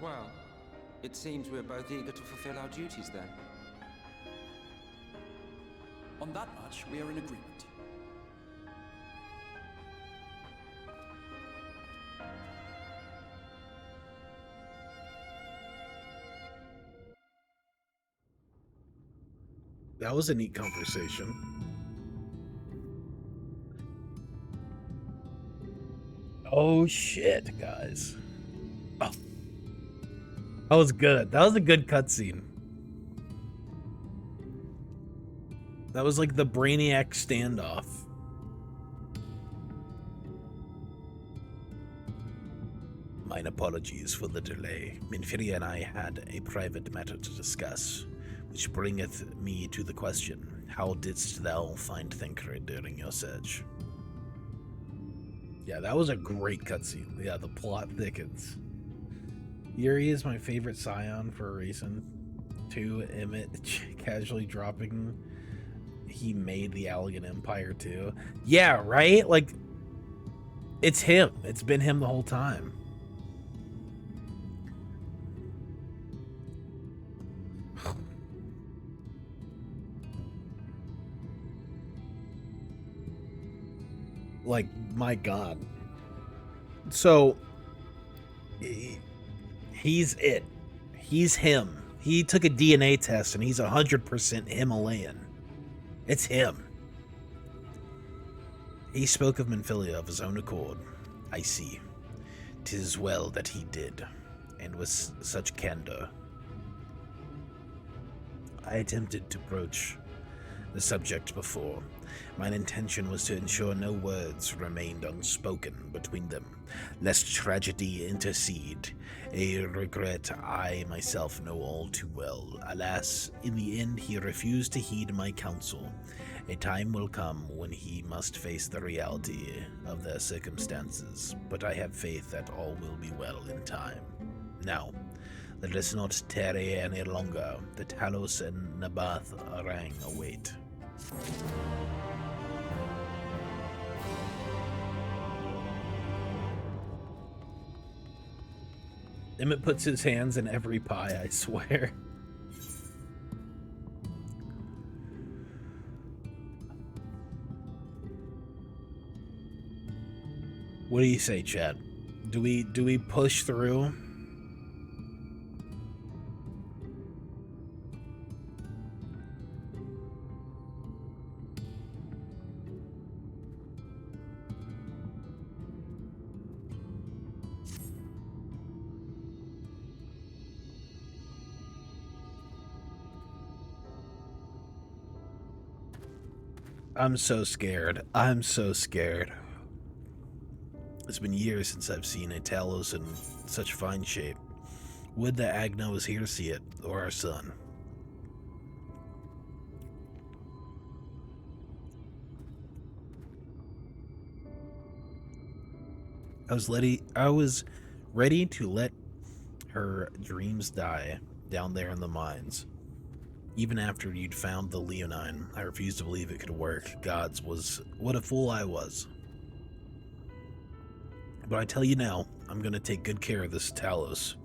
Well, it seems we're both eager to fulfill our duties then. On that much, we are in agreement. That was a neat conversation. Oh shit, guys. Oh. That was good. That was a good cutscene. That was like the Brainiac standoff. Mine apologies for the delay. Minfiria and I had a private matter to discuss, which bringeth me to the question, how didst thou find Thancred during your search? Yeah, that was a great cutscene. Yeah, the plot thickens. Yuri is my favorite scion for a reason. 2, Emmett casually dropping he made the Allegan Empire too. Yeah, right? Like, it's him. It's been him the whole time. Like, my God. So, he's it. He's him. He took a DNA test and he's 100% Himalayan. It's him. He spoke of Minfilia of his own accord. I see. 'Tis well that he did, and with such candor. I attempted to broach the subject before. Mine intention was to ensure no words remained unspoken between them, lest tragedy intercede, a regret I myself know all too well. Alas, in the end he refused to heed my counsel. A time will come when he must face the reality of their circumstances, but I have faith that all will be well in time. Now, let us not tarry any longer. The Talos and Nabath Arang await. Emmett puts his hands in every pie, I swear. What do you say, Chad? Do we push through? I'm so scared. I'm so scared. It's been years since I've seen a Talos in such fine shape. Would that Agna was here to see it, or our son. I was ready to let her dreams die down there in the mines. Even after you'd found the Leonine, I refused to believe it could work. Gods was... What a fool I was. But I tell you now, I'm going to take good care of this Talos.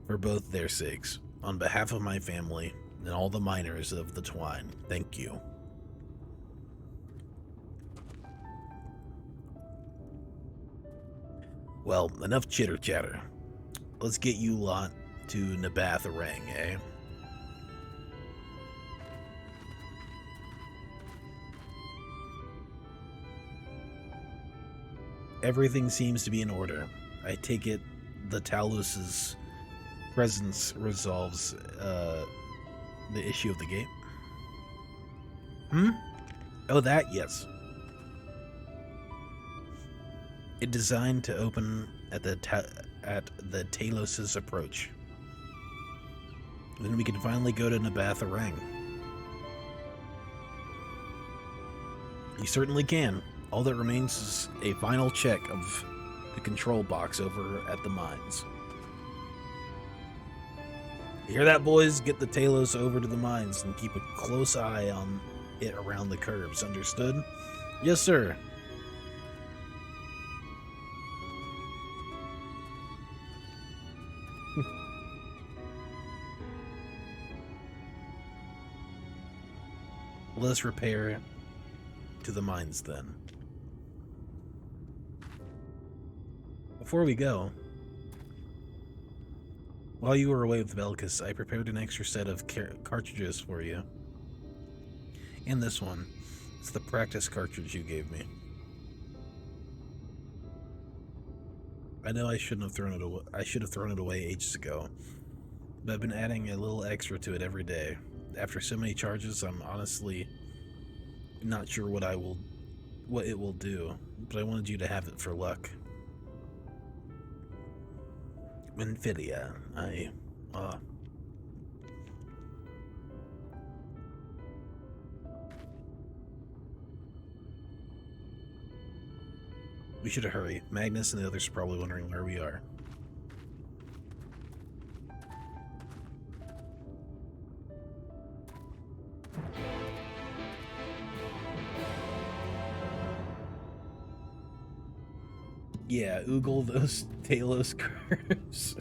For both their sakes. On behalf of my family, and all the miners of the Twine. Thank you. Well, enough chitter-chatter. Let's get you lot to Nabath Arang, eh? Everything seems to be in order. I take it the Talos's presence resolves the issue of the gate? Oh, that, yes. It designed to open at the Talos's approach. Then we can finally go to Nabath Arang. You certainly can. All that remains is a final check of the control box over at the mines. You hear that, boys? Get the Talos over to the mines and keep a close eye on it around the curves. Understood? Yes, sir. Let's repair to the mines then. Before we go, while you were away with Velkus, I prepared an extra set of cartridges for you. And this one. It's the practice cartridge you gave me. I know I shouldn't have thrown it away. I should have thrown it away ages ago. But I've been adding a little extra to it every day. After so many charges, I'm honestly not sure what it will do. But I wanted you to have it for luck. Minfilia, we should hurry. Magnus and the others are probably wondering where we are. Yeah, oogle those Talos curves.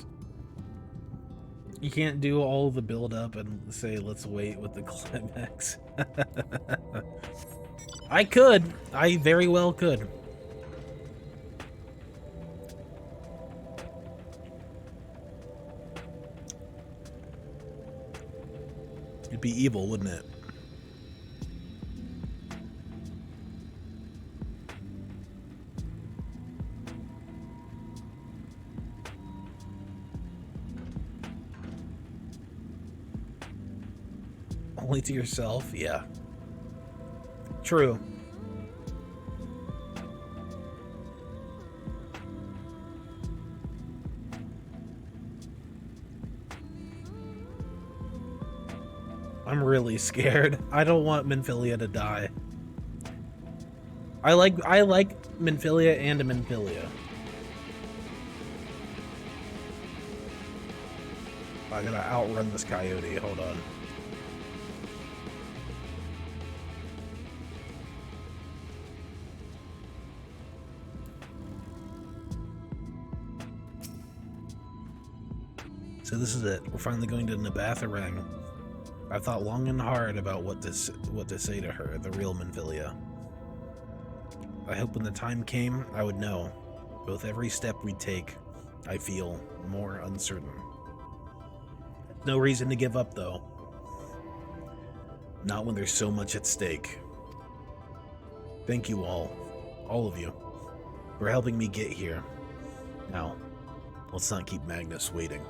You can't do all the build-up and say, let's wait with the climax. I could. I very well could. It'd be evil, wouldn't it? Only to yourself? Yeah. True. I'm really scared. I don't want Minfilia to die. I like Minfilia and a Minfilia. I gotta outrun this coyote. Hold on. So this is it. We're finally going to Nabath Arang. I thought long and hard about what to say to her, the real Minfilia. I hope when the time came, I would know. But with every step we take, I feel more uncertain. No reason to give up, though. Not when there's so much at stake. Thank you all of you, for helping me get here. Now, let's not keep Magnus waiting.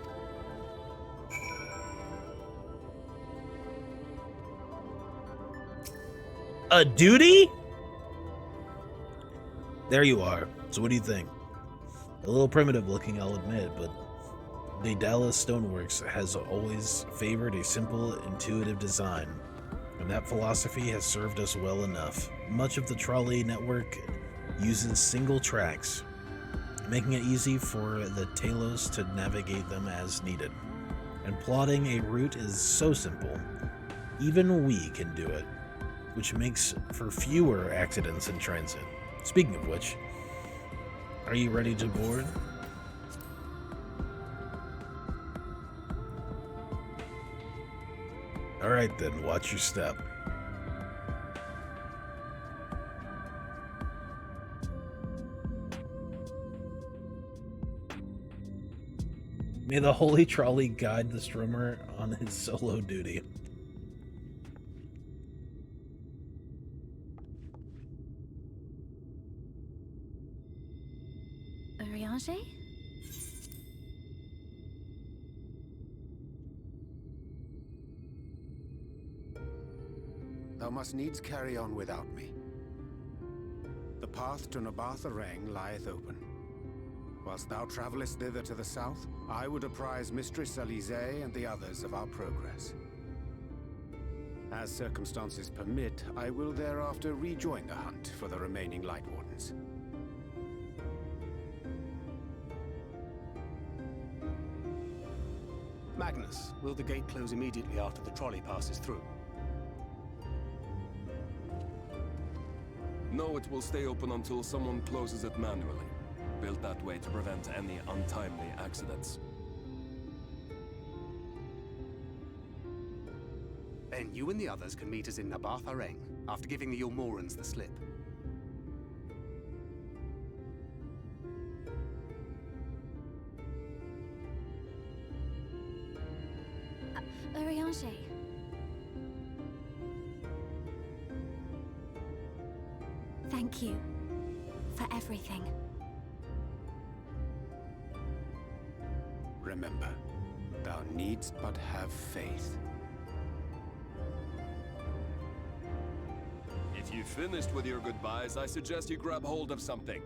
A duty? There you are. So what do you think? A little primitive looking, I'll admit, but the Dallas Stoneworks has always favored a simple, intuitive design, and that philosophy has served us well enough. Much of the trolley network uses single tracks, making it easy for the Talos to navigate them as needed. And plotting a route is so simple, even we can do it, which makes for fewer accidents in transit. Speaking of which, are you ready to board? Alright then, watch your step. May the Holy Trolley guide the strummer on his solo duty. Urianger? Thou must needs carry on without me. The path to Nabatha Rang lieth open. Whilst thou travellest thither to the south, I would apprise Mistress Alize and the others of our progress. As circumstances permit, I will thereafter rejoin the hunt for the remaining Light Wardens. Magnus, will the gate close immediately after the trolley passes through? No, it will stay open until someone closes it manually. Built that way to prevent any untimely accidents. Then you and the others can meet us in Nabatha Rang, after giving the Ilmorans the slip. Urianger. Thank you for everything. Remember, thou needst but have faith. If you finished with your goodbyes, I suggest you grab hold of something.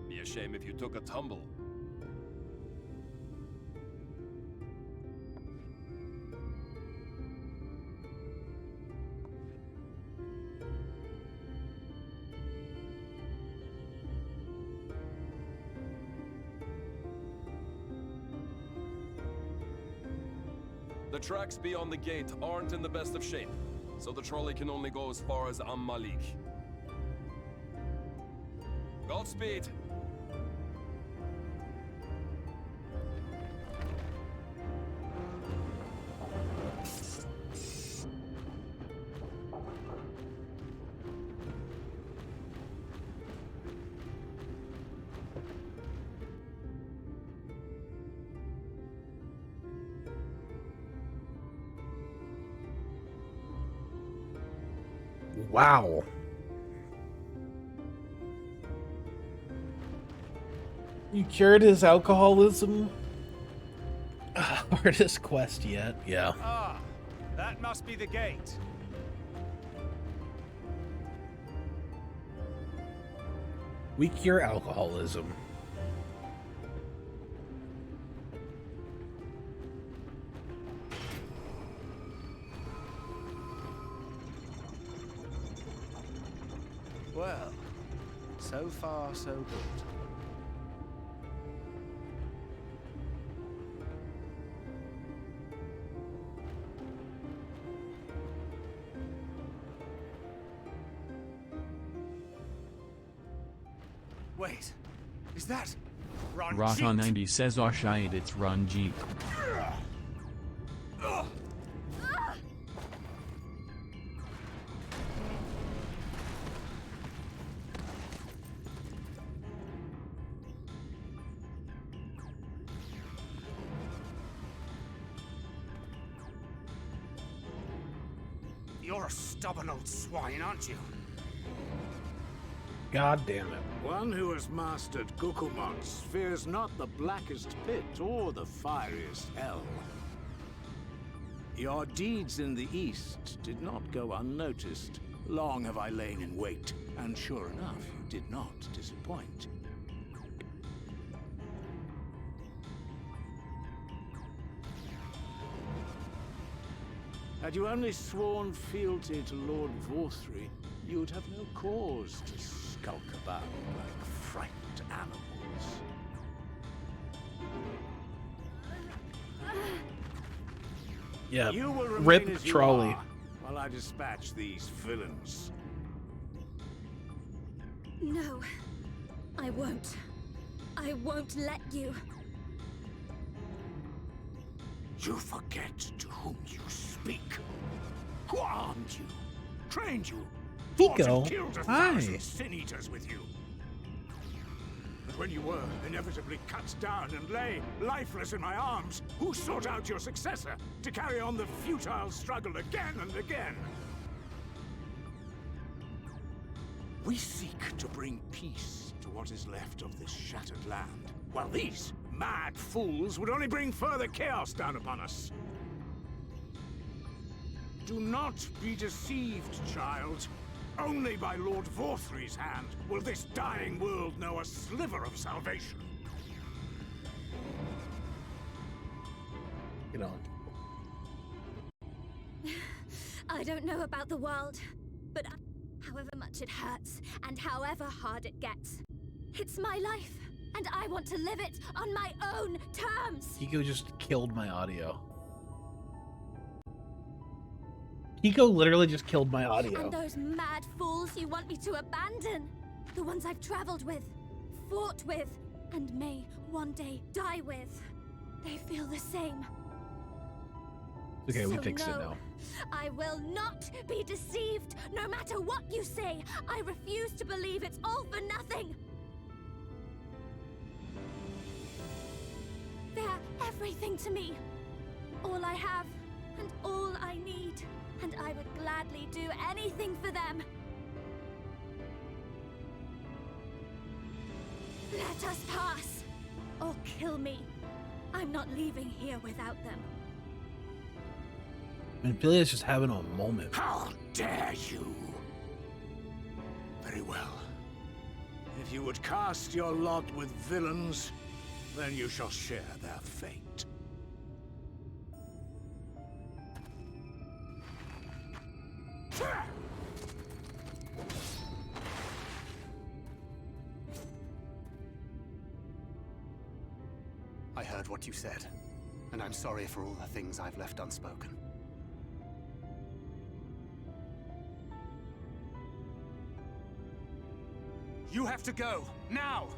Be a shame if you took a tumble. The tracks beyond the gate aren't in the best of shape, so the trolley can only go as far as Malik. Godspeed! Wow. You cured his alcoholism? Hardest quest yet. Yeah. Ah, that must be the gate. We cure alcoholism. Well, so far so good. Wait, is that Raka 90 says Arshayed it's Ranjit. You're a stubborn old swine, aren't you? God damn it. One who has mastered Gukumots fears not the blackest pit or the fieriest hell. Your deeds in the east did not go unnoticed. Long have I lain in wait, and sure enough, you did not disappoint. Had you only sworn fealty to Lord Vorthry, you would have no cause to skulk about like frightened animals. Yeah, You will remain rip as you trolley. are while I dispatch these villains. No, I won't. I won't let you. You forget to whom you speak. Who armed you? Trained you? Fought Pico, and killed 1,000 sin-eaters with you? But when you were inevitably cut down and lay lifeless in my arms, who sought out your successor to carry on the futile struggle again and again? We seek to bring peace to what is left of this shattered land, while these mad fools would only bring further chaos down upon us. Do not be deceived, child. Only by Lord Vorthry's hand will this dying world know a sliver of salvation. Get on. I don't know about the world, but however much it hurts and however hard it gets, it's my life, and I want to live it on my own terms. Pico just killed my audio. Pico literally just killed my audio. And those mad fools you want me to abandon, the ones I've traveled with, fought with, and may one day die with, they feel the same. Okay, we So fixed it no, now. I will not be deceived, no matter what you say. I refuse to believe it's all for nothing. They're everything to me. All I have, and all I need. And I would gladly do anything for them. Let us pass, or kill me. I'm not leaving here without them. And Philia's just having a moment. How dare you? Very well. If you would cast your lot with villains, then you shall share their fate. I heard what you said, and I'm sorry for all the things I've left unspoken. You have to go, now!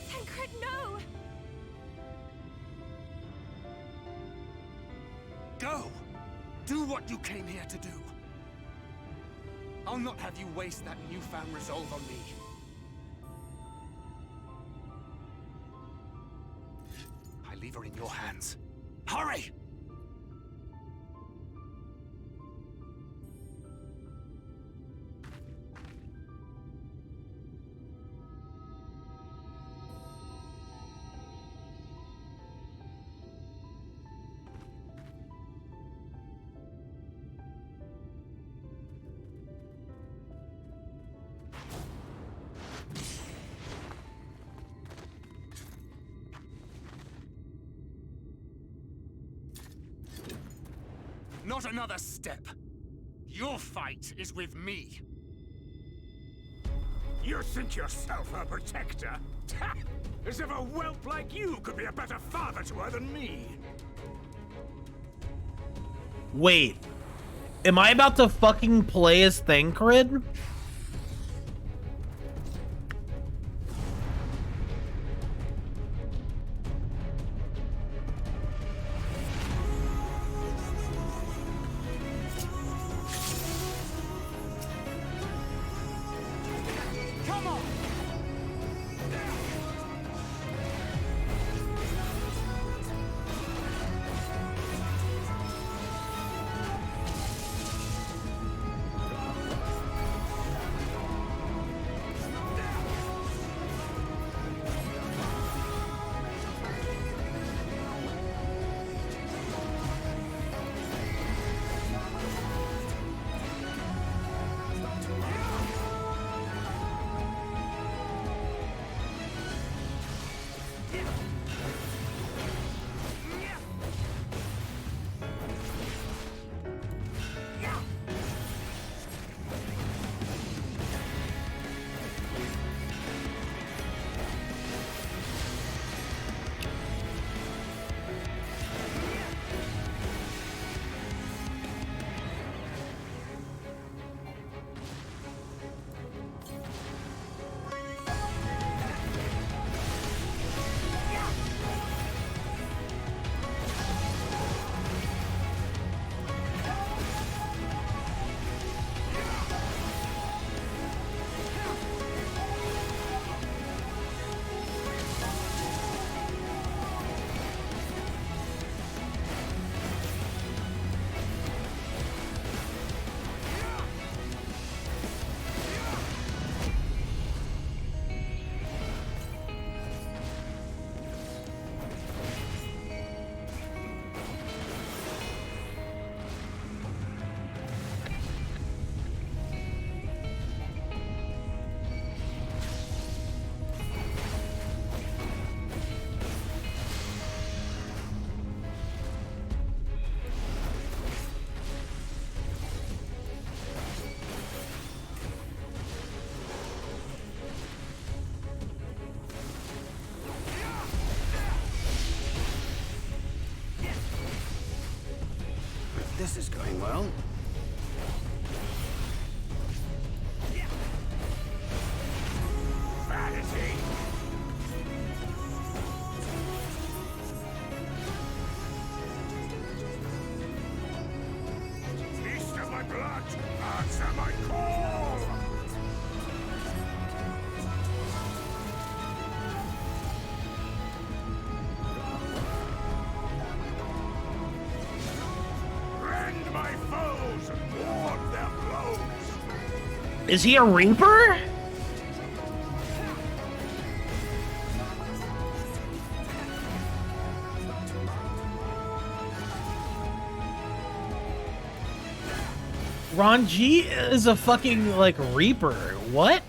Tancred, no! Go! Do what you came here to do. I'll not have you waste that newfound resolve on me. I leave her in your hands. Hurry! Not another step. Your fight is with me. You think yourself her protector? As if a whelp like you could be a better father to her than me. Wait. Am I about to fucking play as Thancred? Come on! This is going well. Vanity! Feast of my blood! Answer my call! Rend my foes and ward their blows! Is he a Reaper? Ron G is a fucking, like, Reaper. What?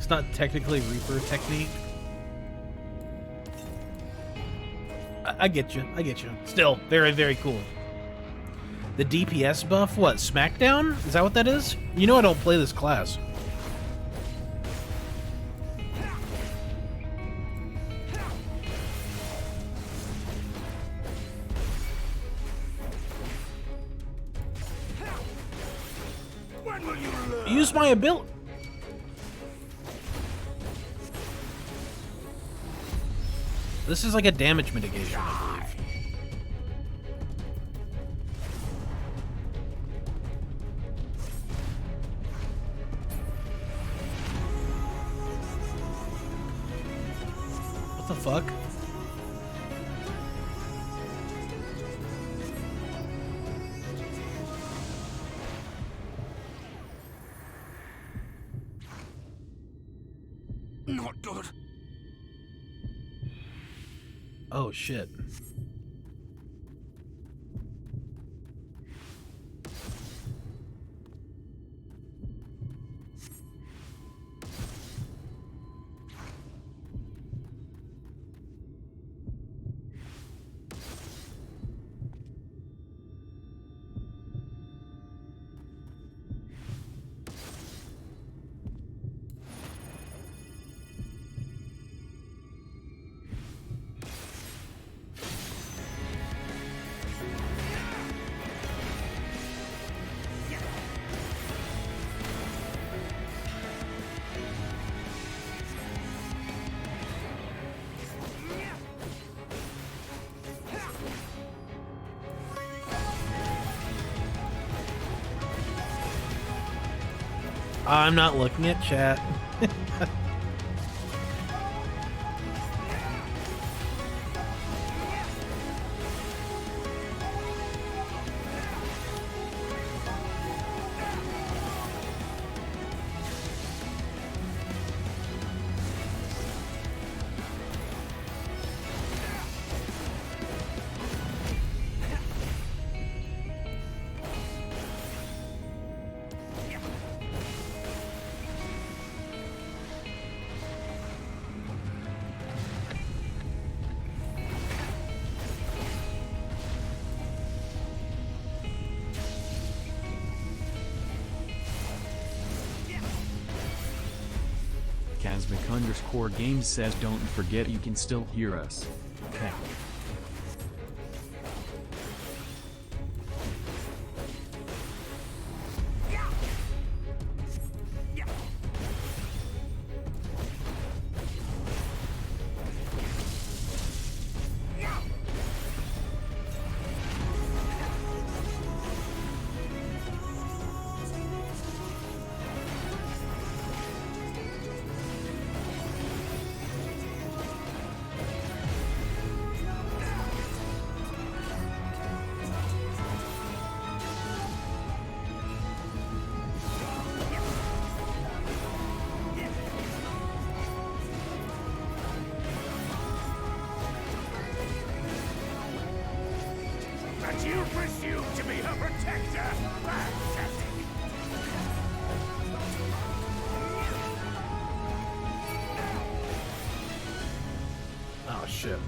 Not technically Reaper technique. I get you. I get you. Still, very, very cool. The DPS buff? What? Smackdown? Is that what that is? You know I don't play this class. When will you learn? Use my ability. This is like a damage mitigation, I believe. What the fuck? Not good. Oh shit. I'm not looking at chat. Casmic_Games says don't forget you can still hear us. Okay. You presume to be her protector? Fantastic! Oh shit.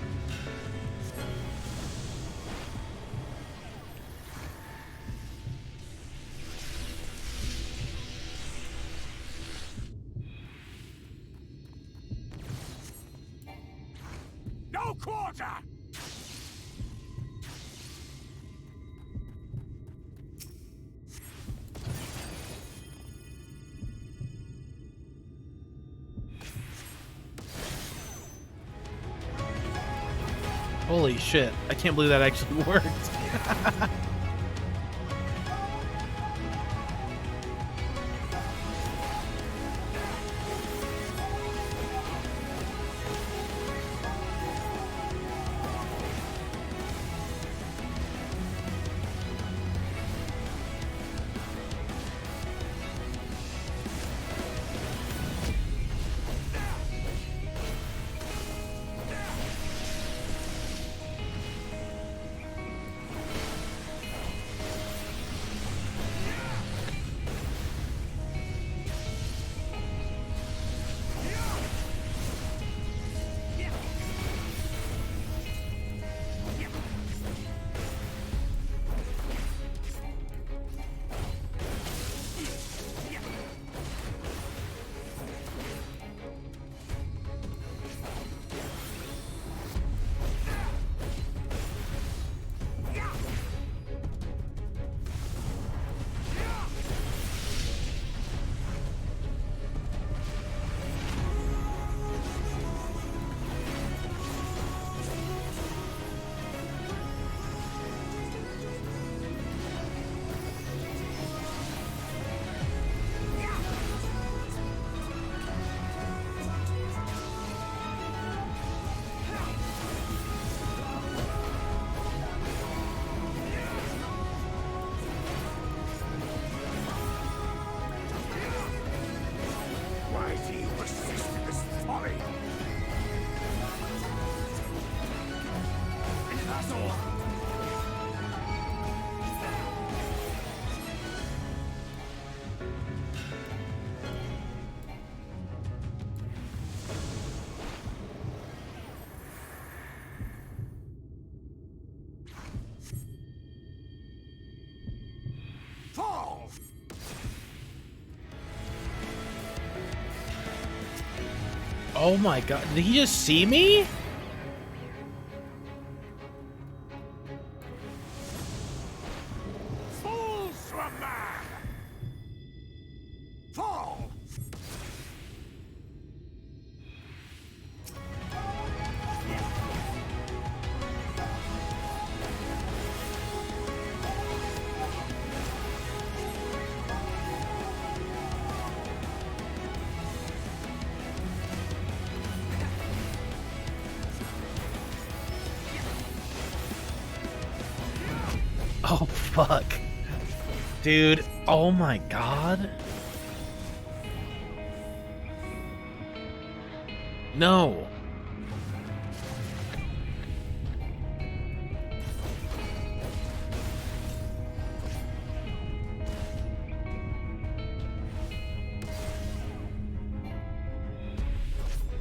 No quarter! Holy shit. I can't believe that actually worked. Why do you persist in this folly? That's all. Fall! Oh my god, did he just see me? Fools from man! Fall! Oh fuck. Dude, oh my god. No.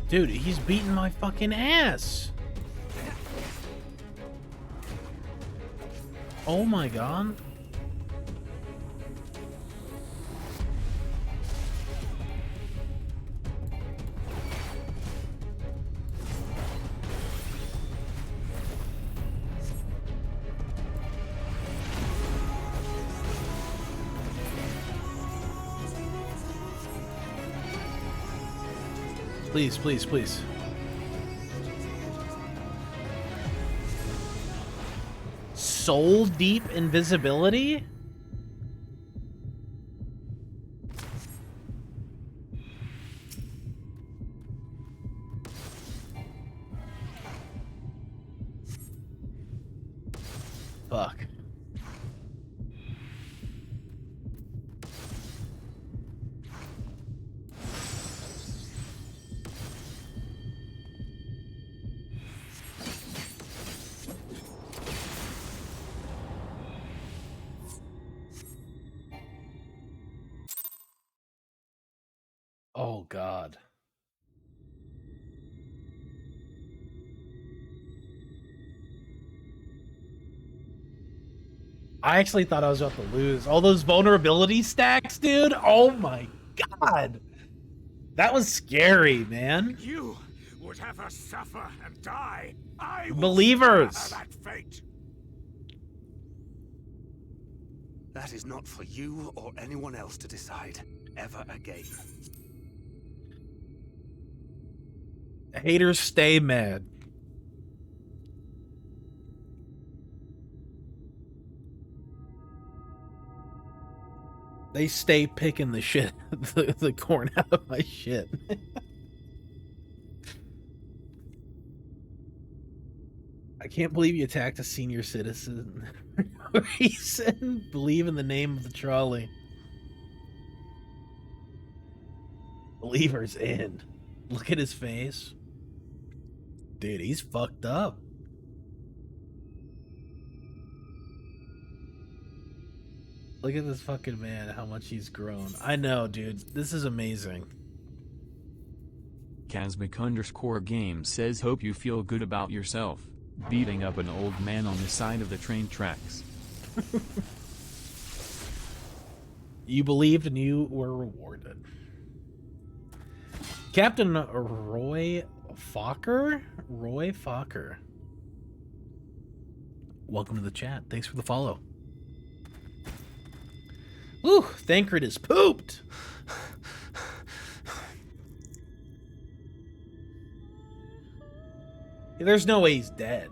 Dude, he's beating my fucking ass. Oh my god. Please, please, please. Soul deep invisibility? Fuck. I actually thought I was about to lose. All those vulnerability stacks, dude. Oh my god. That was scary, man. You would have her suffer and die. I will Believers. spare her that fate. That is not for you or anyone else to decide ever again. Haters stay mad. They stay picking the shit, the corn out of my shit. I can't believe you attacked a senior citizen for no reason. Believe in the name of the trolley. Believer's in. Look at his face. Dude, he's fucked up. Look at this fucking man, how much he's grown. I know, dude. This is amazing. Kazmik_game says, hope you feel good about yourself. Beating up an old man on the side of the train tracks. You believed and you were rewarded. Captain Roy Fokker? Roy Fokker. Welcome to the chat. Thanks for the follow. Whew, Thancred is pooped. There's no way he's dead.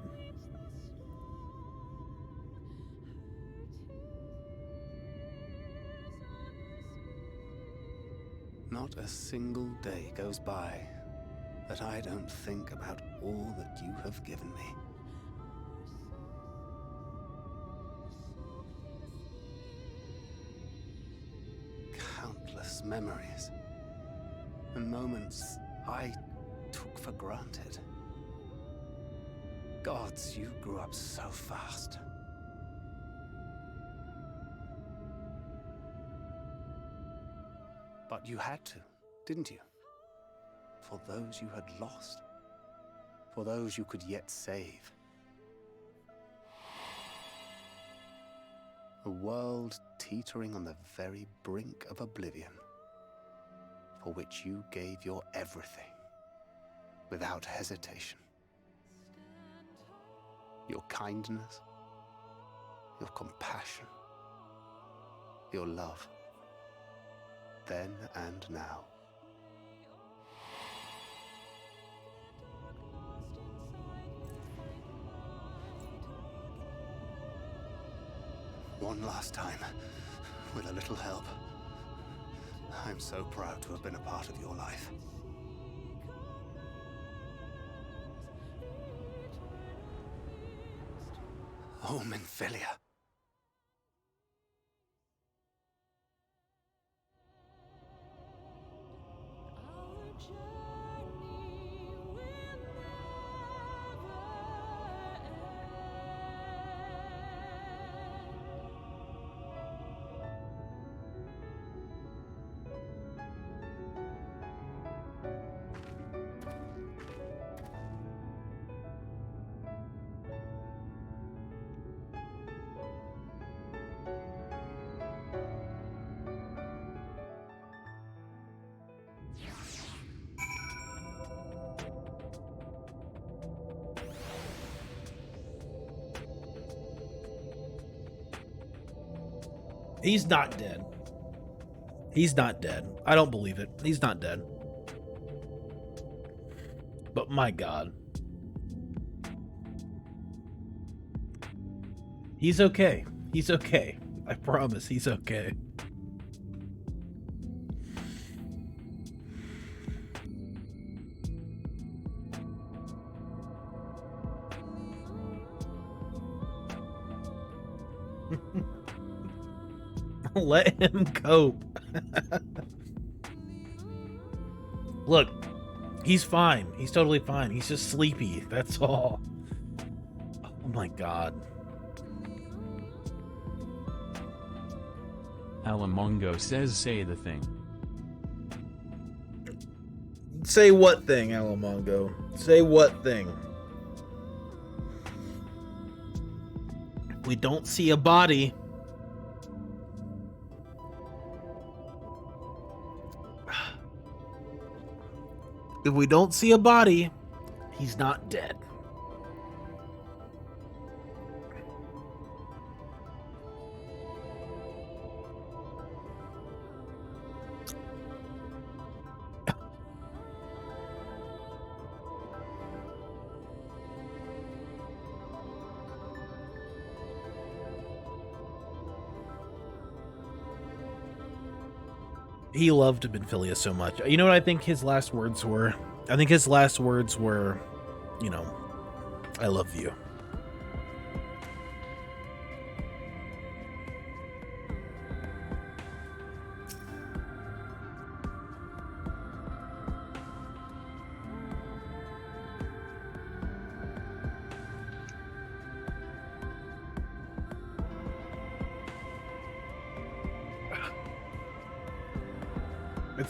Not a single day goes by that I don't think about all that you have given me. Countless memories and moments I took for granted. Gods, you grew up so fast. But you had to, didn't you? For those you had lost. For those you could yet save. A world teetering on the very brink of oblivion, for which you gave your everything, without hesitation. Your kindness, your compassion, your love, then and now. One last time, with a little help. I'm so proud to have been a part of your life. Oh, Minfilia. He's not dead. He's not dead. I don't believe it. He's not dead. But my God. He's okay. He's okay. I promise he's okay. Let him cope. Look, he's fine. He's totally fine. He's just sleepy. That's all. Oh my God. Alamongo says, say the thing. Say what thing, Alamongo? Say what thing? We don't see a body. If we don't see a body, he's not dead. He loved Benfilia so much. You know what I think his last words were? I think his last words were, you know, I love you.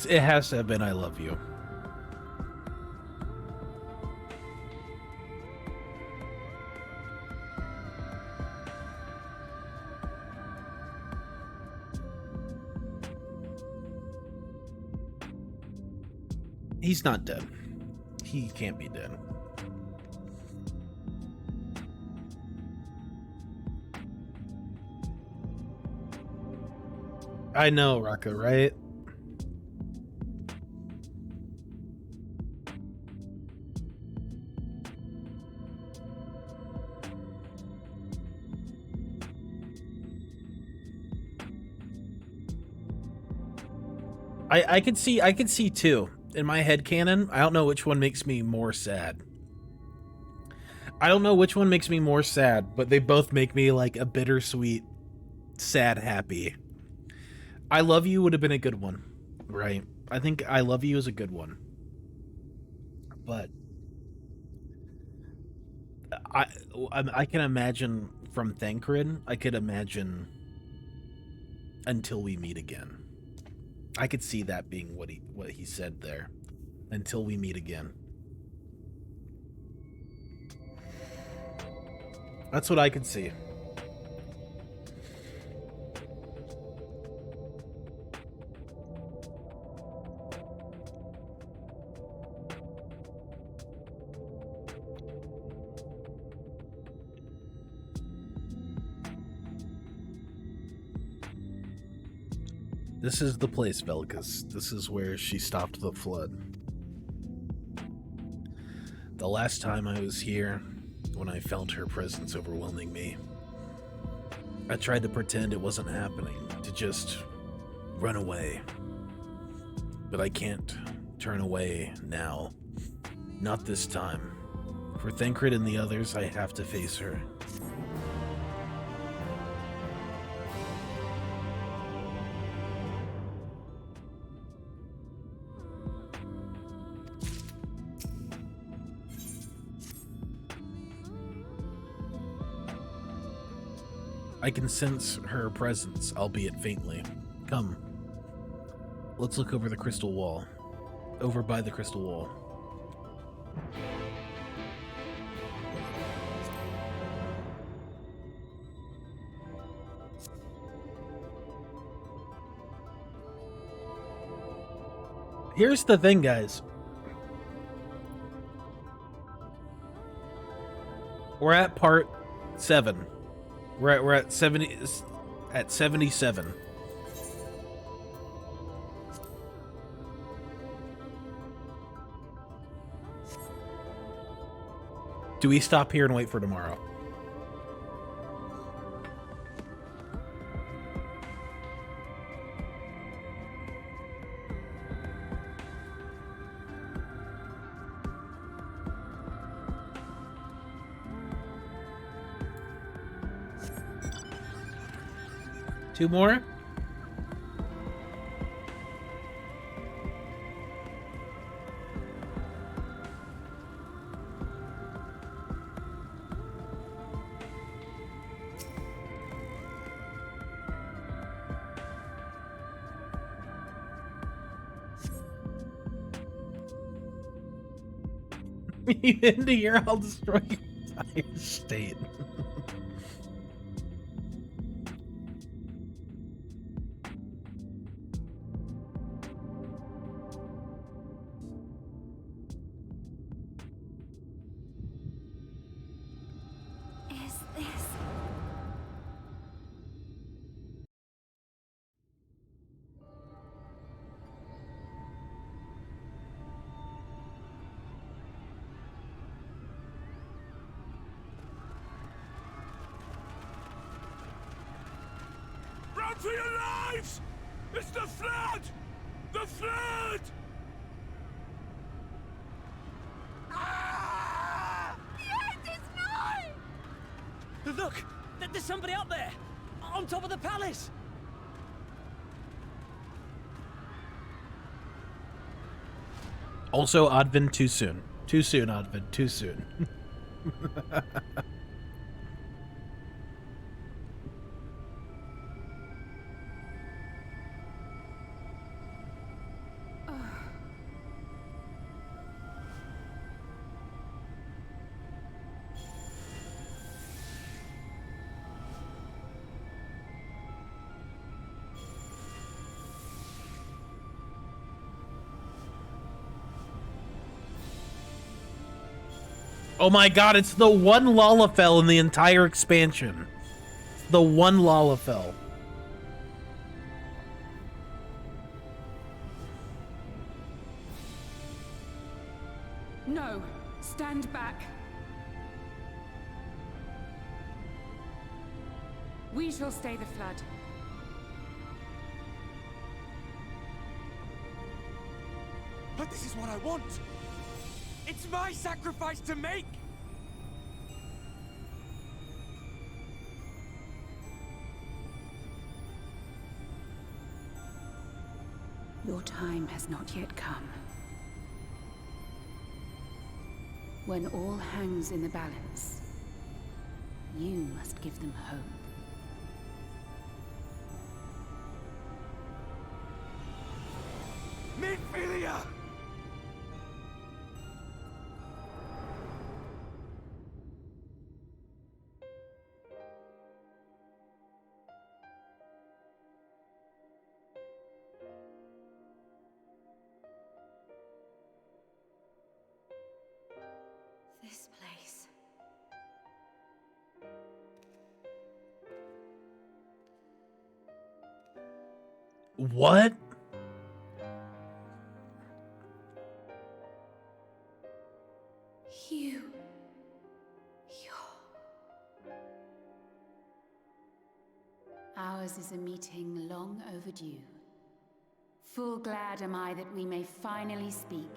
It has to have been I love you. He's not dead. He can't be dead. I know, Raka, right? I could see two. In my head canon, I don't know which one makes me more sad. I don't know which one makes me more sad, but they both make me like a bittersweet, sad, happy. I love you would have been a good one, right? I think I love you is a good one. But I can imagine from Thancred, I could imagine until we meet again. I could see that being what he said there. Until we meet again. That's what I could see. This is the place, Velkus. This is where she stopped the flood. The last time I was here, when I felt her presence overwhelming me, I tried to pretend it wasn't happening, to just run away. But I can't turn away now. Not this time. For Thancred and the others, I have to face her. I can sense her presence, albeit faintly. Come. Let's look over the crystal wall. Over by the crystal wall. Here's the thing, guys. We're at part 7. We're at 77. Do we stop here and wait for tomorrow? Two more? You end here, I'll destroy your entire state. for your lives! It's the flood! The flood! Ah! The end is nigh! Look! There's somebody up there! On top of the palace! Also, Odvin, too soon. Too soon, Odvin, too soon. Oh my god, it's the one Lalafell in the entire expansion. The one Lalafell. No, stand back. We shall stay the flood. But this is what I want. It's my sacrifice to make! Your time has not yet come. When all hangs in the balance, you must give them hope. Midfilia! This place. What? Ours is a meeting long overdue. Full glad am I that we may finally speak.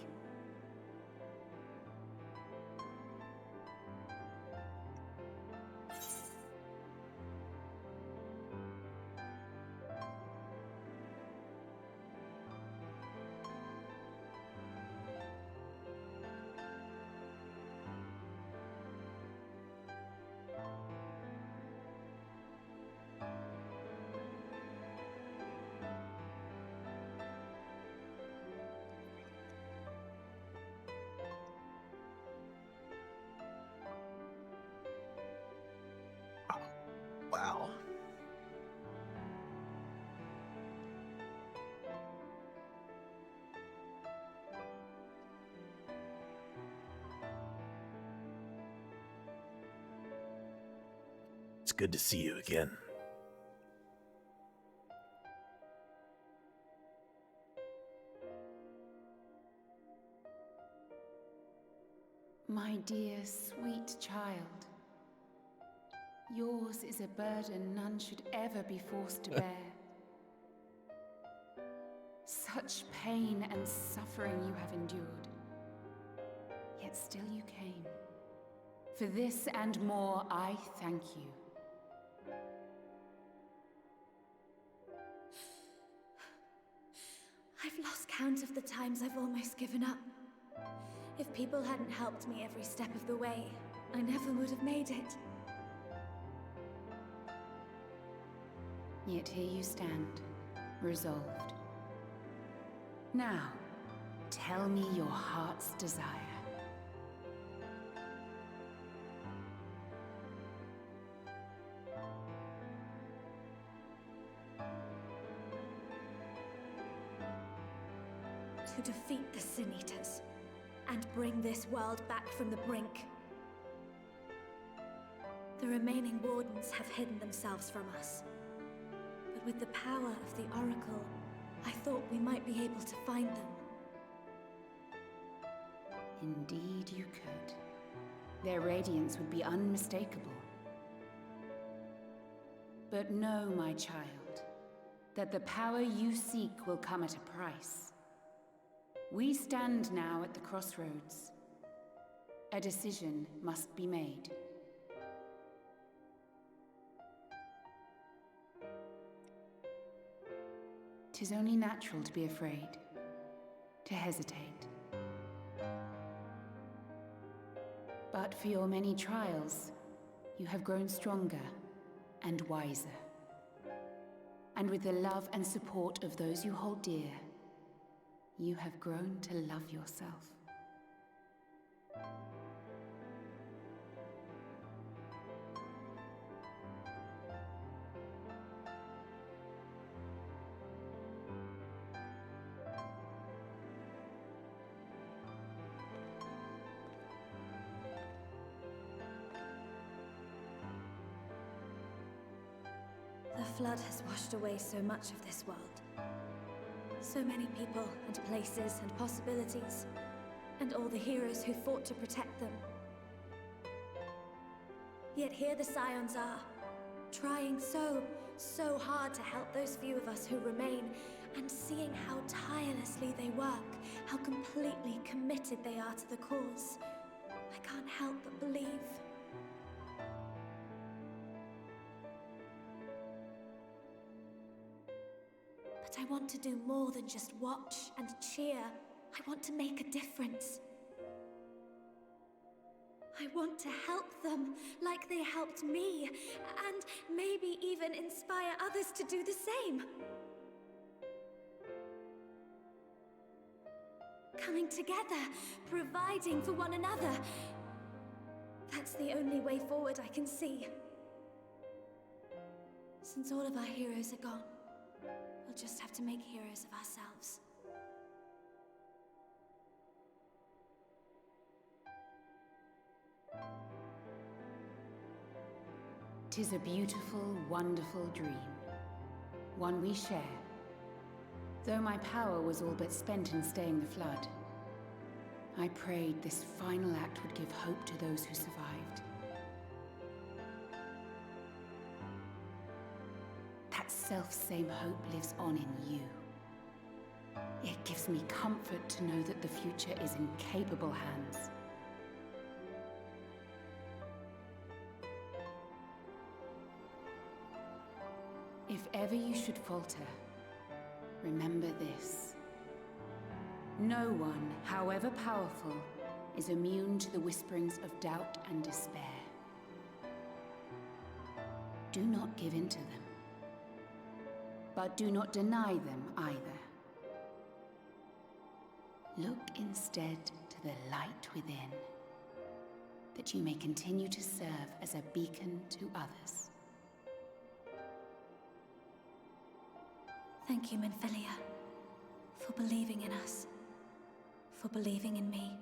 Wow. It's good to see you again. My dear, sweet child. Yours is a burden none should ever be forced to bear. Such pain and suffering you have endured. Yet still you came. For this and more, I thank you. I've lost count of the times I've almost given up. If people hadn't helped me every step of the way, I never would have made it. Yet here you stand, resolved. Now, tell me your heart's desire. To defeat the Sin Eaters, and bring this world back from the brink. The remaining Wardens have hidden themselves from us. But with the power of the Oracle, I thought we might be able to find them. Indeed you could. Their radiance would be unmistakable. But know, my child, that the power you seek will come at a price. We stand now at the crossroads. A decision must be made. 'Tis only natural to be afraid, to hesitate. But for your many trials, you have grown stronger and wiser. And with the love and support of those you hold dear, you have grown to love yourself. The flood has washed away so much of this world. So many people and places and possibilities, and all the heroes who fought to protect them. Yet here the Scions are, trying so hard to help those few of us who remain, and seeing how tirelessly they work, how completely committed they are to the cause. I can't help but believe. But I want to do more than just watch and cheer. I want to make a difference. I want to help them like they helped me, and maybe even inspire others to do the same. Coming together, providing for one another. That's the only way forward I can see. Since all of our heroes are gone, we'll just have to make heroes of ourselves. 'Tis a beautiful, wonderful dream. One we share. Though my power was all but spent in staying the flood, I prayed this final act would give hope to those who survived. That self-same hope lives on in you. It gives me comfort to know that the future is in capable hands. If ever you should falter, remember this. No one, however powerful, is immune to the whisperings of doubt and despair. Do not give in to them. But do not deny them either. Look instead to the light within, that you may continue to serve as a beacon to others. Thank you, Minfilia, for believing in us, for believing in me.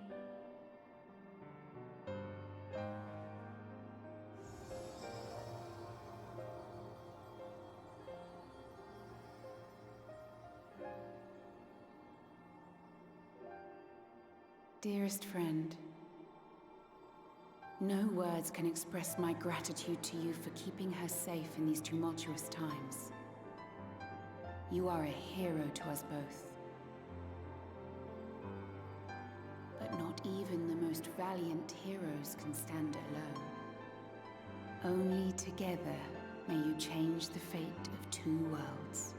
Dearest friend, no words can express my gratitude to you for keeping her safe in these tumultuous times. You are a hero to us both. But not even the most valiant heroes can stand alone. Only together may you change the fate of two worlds.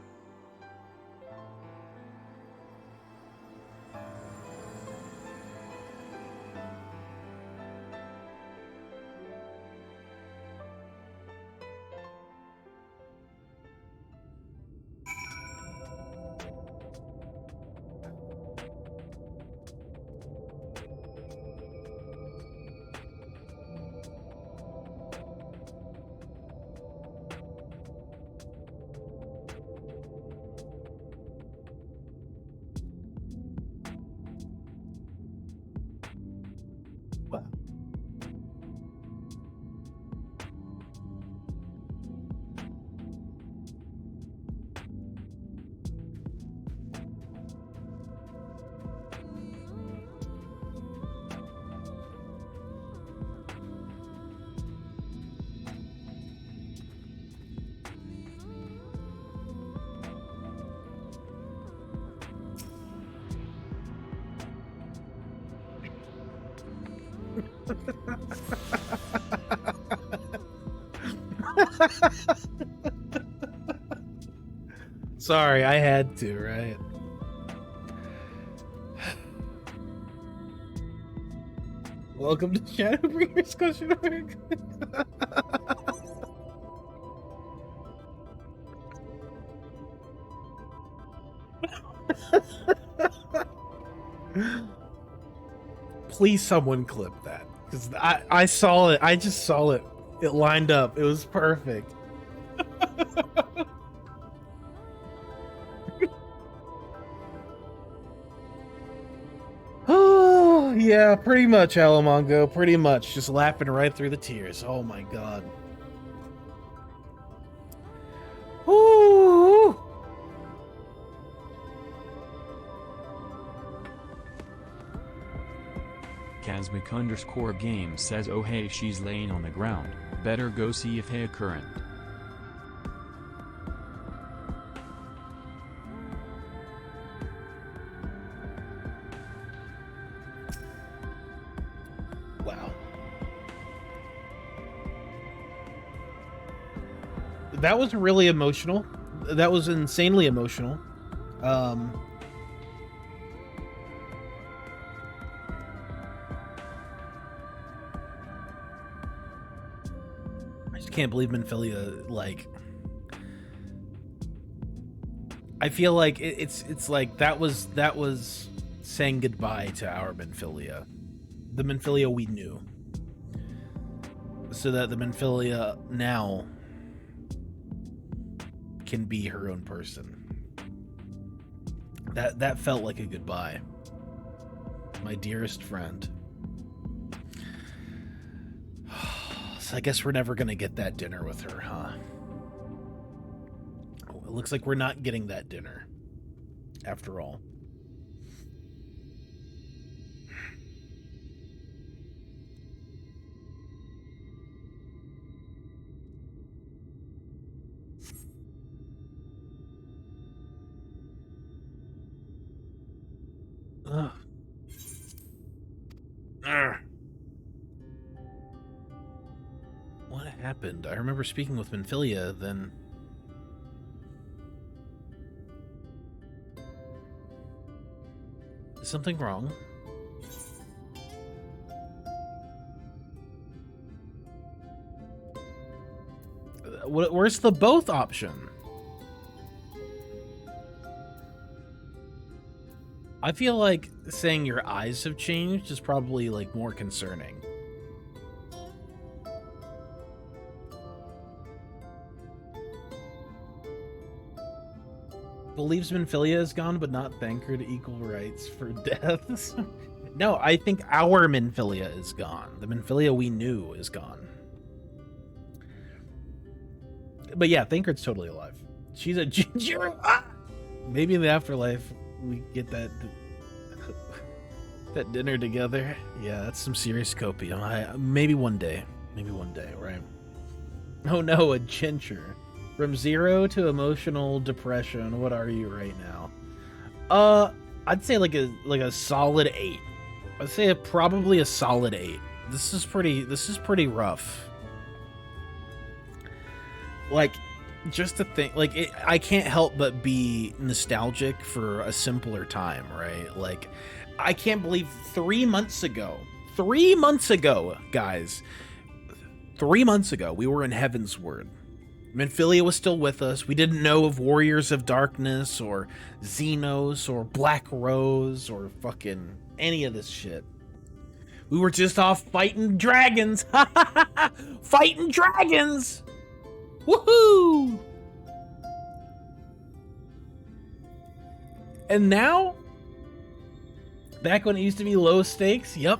Sorry, I had to, right? Welcome to Shadowbringers question mark. Please someone clip that. Because I saw it. I just saw it. It lined up. It was perfect. Oh, yeah, pretty much, Alamongo. Pretty much. Just laughing right through the tears. Oh my god. Ooh. Kazmik_game says, oh hey, she's laying on the ground. Better go see if hey current. Wow. That was really emotional. That was insanely emotional. I just can't believe Minfilia, like, I feel like it's like that was saying goodbye to our Minfilia. The Minfilia we knew. So that the Minfilia now can be her own person. That felt like a goodbye. My dearest friend. So I guess we're never gonna get that dinner with her, huh? It looks like we're not getting that dinner. After all. Ugh. Arrgh. What happened? I remember speaking with Minfilia, then... Is something wrong? Where's the both option? I feel like saying your eyes have changed is probably, like, more concerning. Believes Minfilia is gone, but not Thancred equal rights for deaths. No, I think our Minfilia is gone. The Minfilia we knew is gone. But yeah, Thancred's totally alive. She's a ginger. Ah! Maybe in the afterlife we get that dinner together. Yeah, that's some serious copium. Maybe one day. Maybe one day, right? Oh no, a ginger. From 0 to emotional depression, what are you right now? I'd say like a solid 8. I'd say probably a solid 8. This is pretty rough. Like, just to think, like, I can't help but be nostalgic for a simpler time, right? Like, I can't believe 3 months ago, guys, 3 months ago, we were in Heaven's Word. Minfilia was still with us. We didn't know of Warriors of Darkness or Xenos or Black Rose or fucking any of this shit. We were just off fighting dragons. Fighting dragons! Woohoo! And now, back when it used to be low stakes, yep.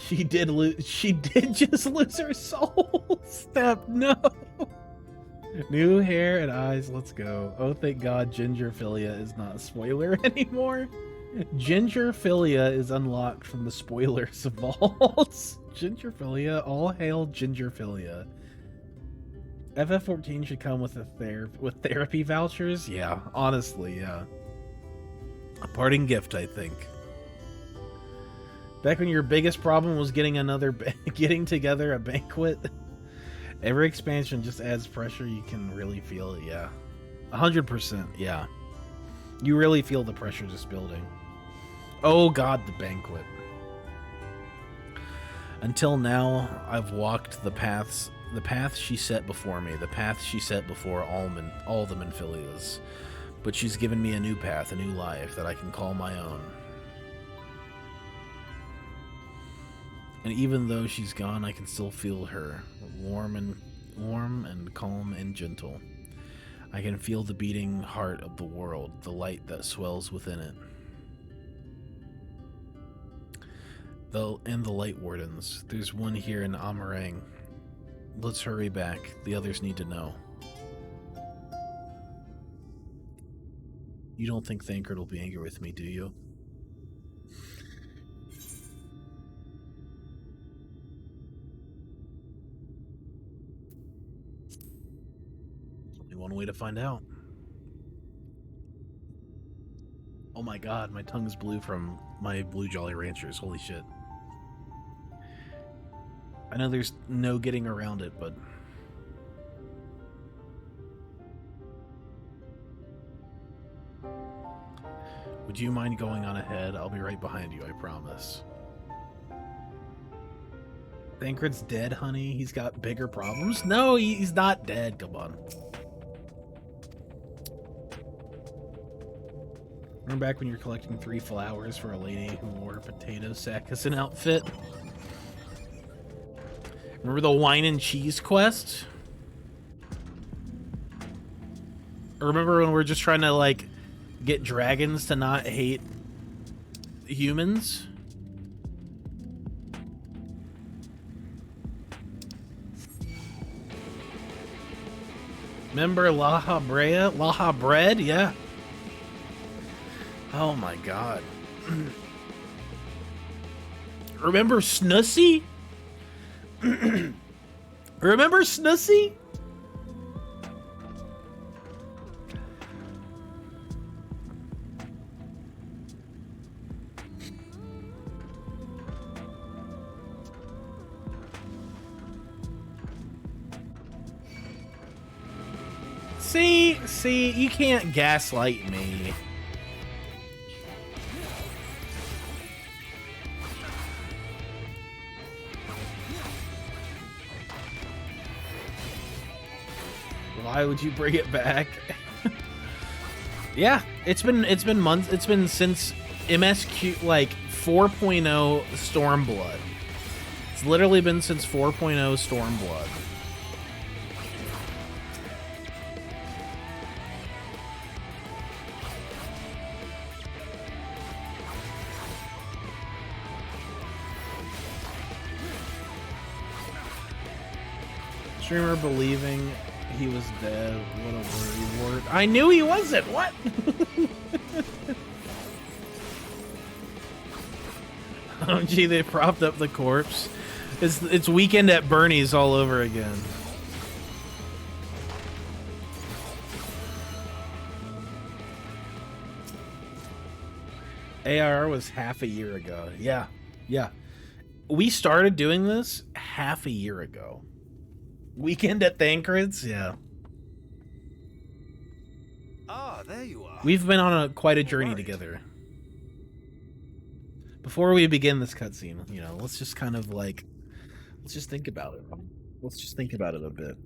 She did just lose her soul. Step, no. New hair and eyes, let's go. Oh, thank God Gingerphilia is not a spoiler anymore. Gingerphilia is unlocked from the spoilers vaults. Gingerphilia, all hail Gingerphilia. FF14 should come with therapy vouchers. Yeah, honestly, yeah. A parting gift, I think. Back when your biggest problem was getting together a banquet. Every expansion just adds pressure. You can really feel it. Yeah, 100%. Yeah, you really feel the pressure just building. Oh God, the banquet. Until now, I've walked the path she set before me, the path she set before all the Minfilias. But she's given me a new path, a new life that I can call my own. And even though she's gone, I can still feel her, warm and calm and gentle. I can feel the beating heart of the world, the light that swells within it. And the Light Wardens. There's one here in Amarang. Let's hurry back. The others need to know. You don't think Thancred will be angry with me, do you? Only one way to find out. Oh my God, my tongue's blue from my Blue Jolly Ranchers. Holy shit. I know there's no getting around it, but... Would you mind going on ahead? I'll be right behind you, I promise. Thancred's dead, honey? He's got bigger problems? No, he's not dead. Come on. Remember back when you were collecting 3 flowers for a lady who wore a potato sack as an outfit? Remember the wine and cheese quest? Or remember when we were just trying to, like, get dragons to not hate humans? Remember Laha Brea? Laha Bread? Yeah. Oh my God. Remember Snussy? Remember Snussy? See, you can't gaslight me. Why would you bring it back? Yeah, it's been months. It's been since MSQ, like 4.0 Stormblood. It's literally been since 4.0 Stormblood. Streamer believing he was dead. What a worry word. I knew he wasn't. What? Oh, gee, they propped up the corpse. It's Weekend at Bernie's all over again. AR was half a year ago. Yeah. We started doing this half a year ago. Weekend at Thancred's? Yeah. Ah, there you are. We've been on quite a journey together. Before we begin this cutscene, you know, let's just kind of like, let's just think about it. Let's just think about it a bit.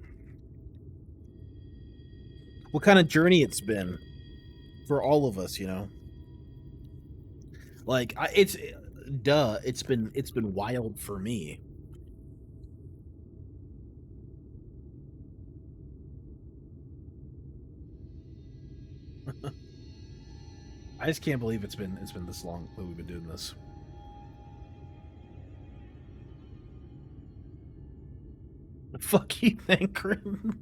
What kind of journey it's been for all of us, you know? Like, it's been wild for me. I just can't believe it's been this long that we've been doing this. Fuck you, Thancred.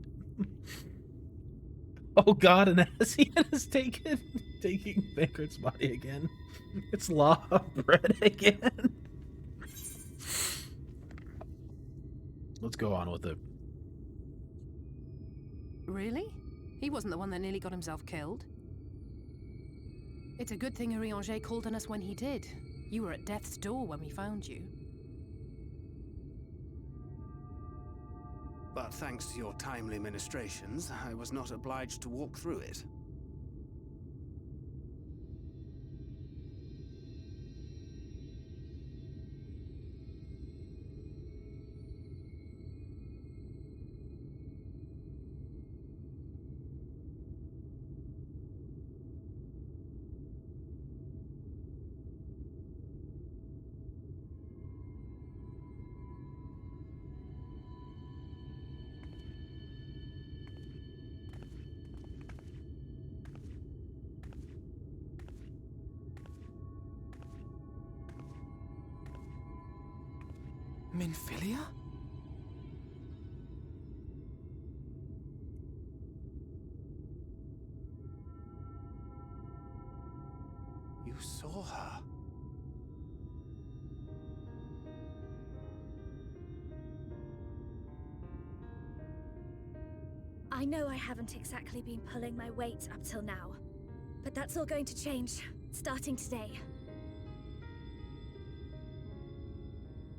Oh God, and Asian is taking Thancred's body again. It's law bread again. Let's go on with it. Really? He wasn't the one that nearly got himself killed. It's a good thing Urianger called on us when he did. You were at death's door when we found you. But thanks to your timely ministrations, I was not obliged to walk through it. Minfilia? You saw her. I know I haven't exactly been pulling my weight up till now, but that's all going to change, starting today.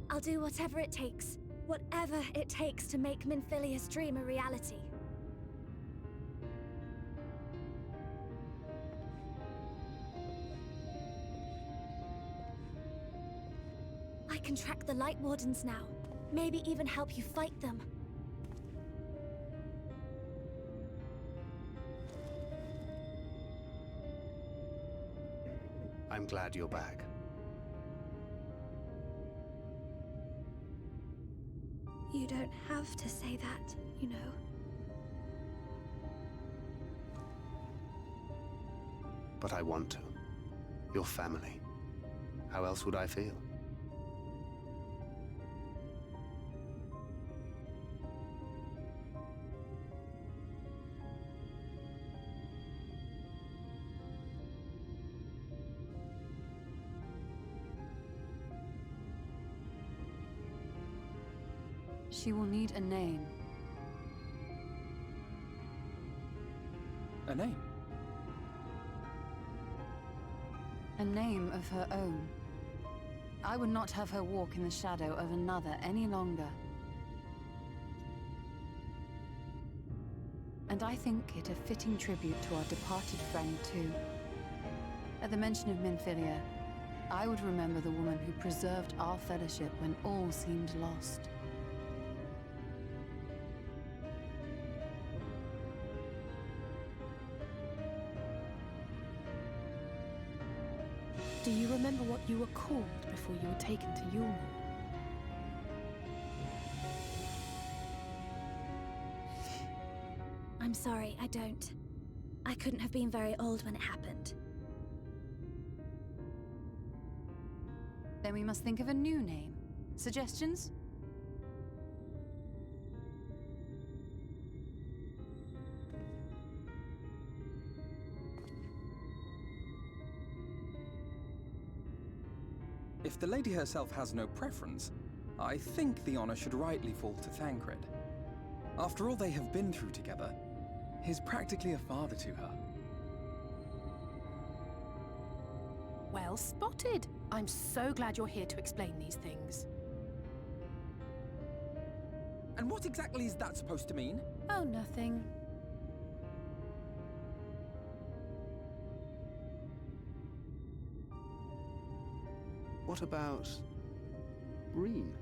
I'll do whatever it takes to make Minfilia's dream a reality. I can track the Light Wardens now, maybe even help you fight them. I'm glad you're back. You don't have to say that, you know. But I want to. Your family. How else would I feel? She will need a name. A name? A name of her own. I would not have her walk in the shadow of another any longer. And I think it a fitting tribute to our departed friend, too. At the mention of Minfilia, I would remember the woman who preserved our fellowship when all seemed lost. Do you remember what you were called before you were taken to Yulnor? I'm sorry, I don't. I couldn't have been very old when it happened. Then we must think of a new name. Suggestions? If the lady herself has no preference, I think the honor should rightly fall to Thancred. After all they have been through together, he's practically a father to her. Well spotted! I'm so glad you're here to explain these things. And what exactly is that supposed to mean? Oh, nothing. What about Reen?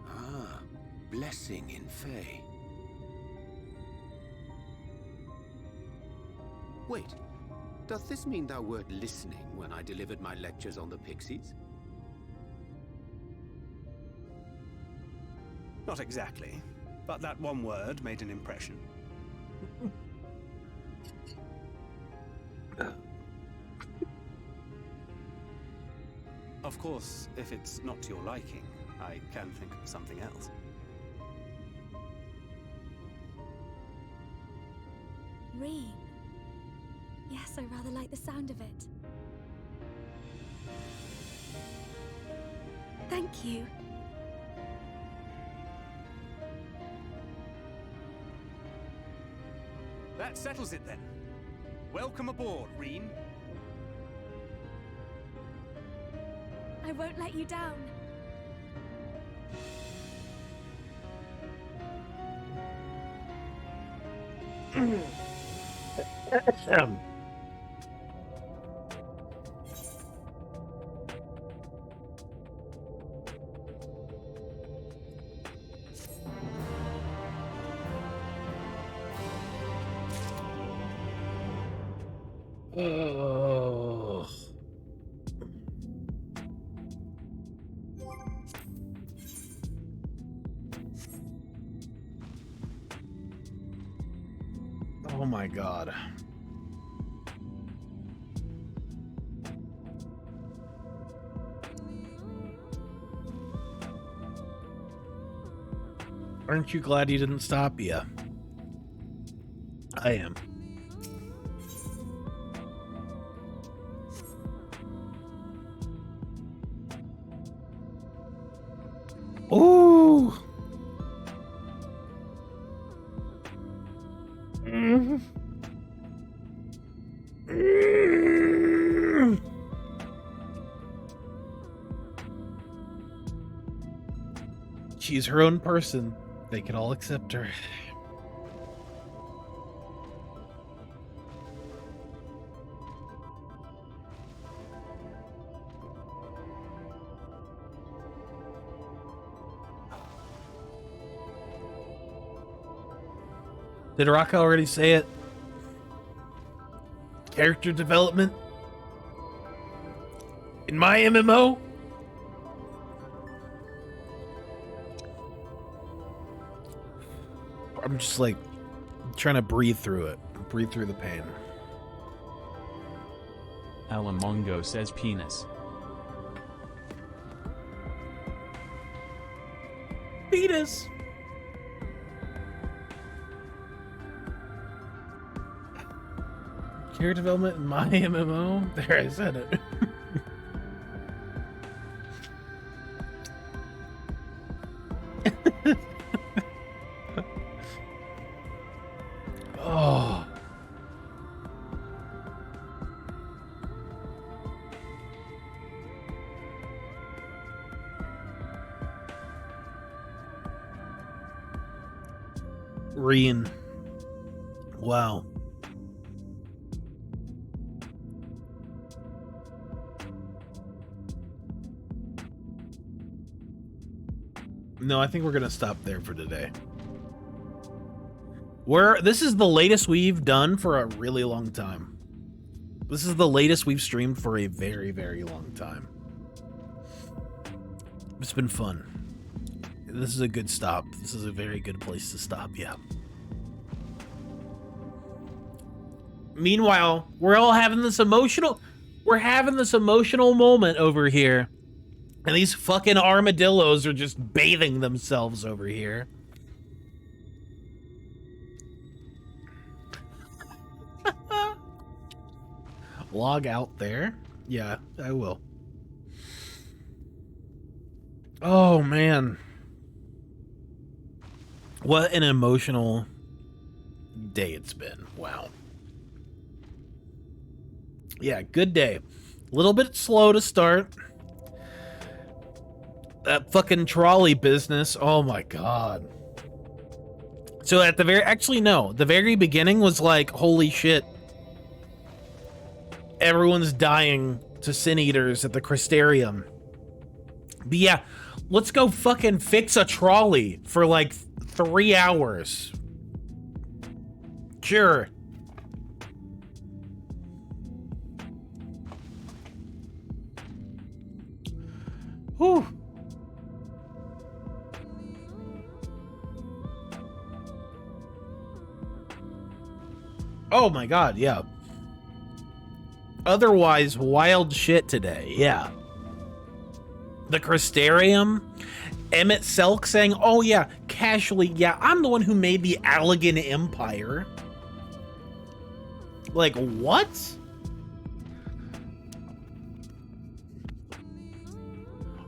Ah, blessing in Fae. Wait, doth this mean thou wert listening when I delivered my lectures on the Pixies? Not exactly, but that one word made an impression. Of course, if it's not to your liking, I can think of something else. Reen. Yes, I rather like the sound of it. Thank you. That settles it then. Welcome aboard, Reen. I won't let you down. Oh. Oh my god. Aren't you glad you didn't stop? Yeah. I am. Ooh. She's her own person. They can all accept her. Did Raka already say it? Character development? In my MMO? I'm just like trying to breathe through it. Breathe through the pain. Alamongo says penis. Penis! Character development in my MMO? There, I said it. Oh. Reen. Wow. No, I think we're gonna stop there for today. This is the latest we've done for a really long time. This is the latest we've streamed for a very, very long time. It's been fun. This is a good stop. This is a very good place to stop, yeah. Meanwhile, we're having this emotional moment over here. And these fucking armadillos are just bathing themselves over here. Log out there? Yeah, I will. Oh, man. What an emotional day it's been. Wow. Yeah, good day. A little bit slow to start. That fucking trolley business. Oh my god. So at the the very beginning was like, holy shit. Everyone's dying to sin eaters at the Crystarium. But yeah, let's go fucking fix a trolley for like 3 hours. Sure. Whew. Oh my god, yeah. Otherwise, wild shit today, yeah. The Crystarium, Emmett Selk saying, oh yeah, casually, yeah, I'm the one who made the Allegan Empire. Like, what?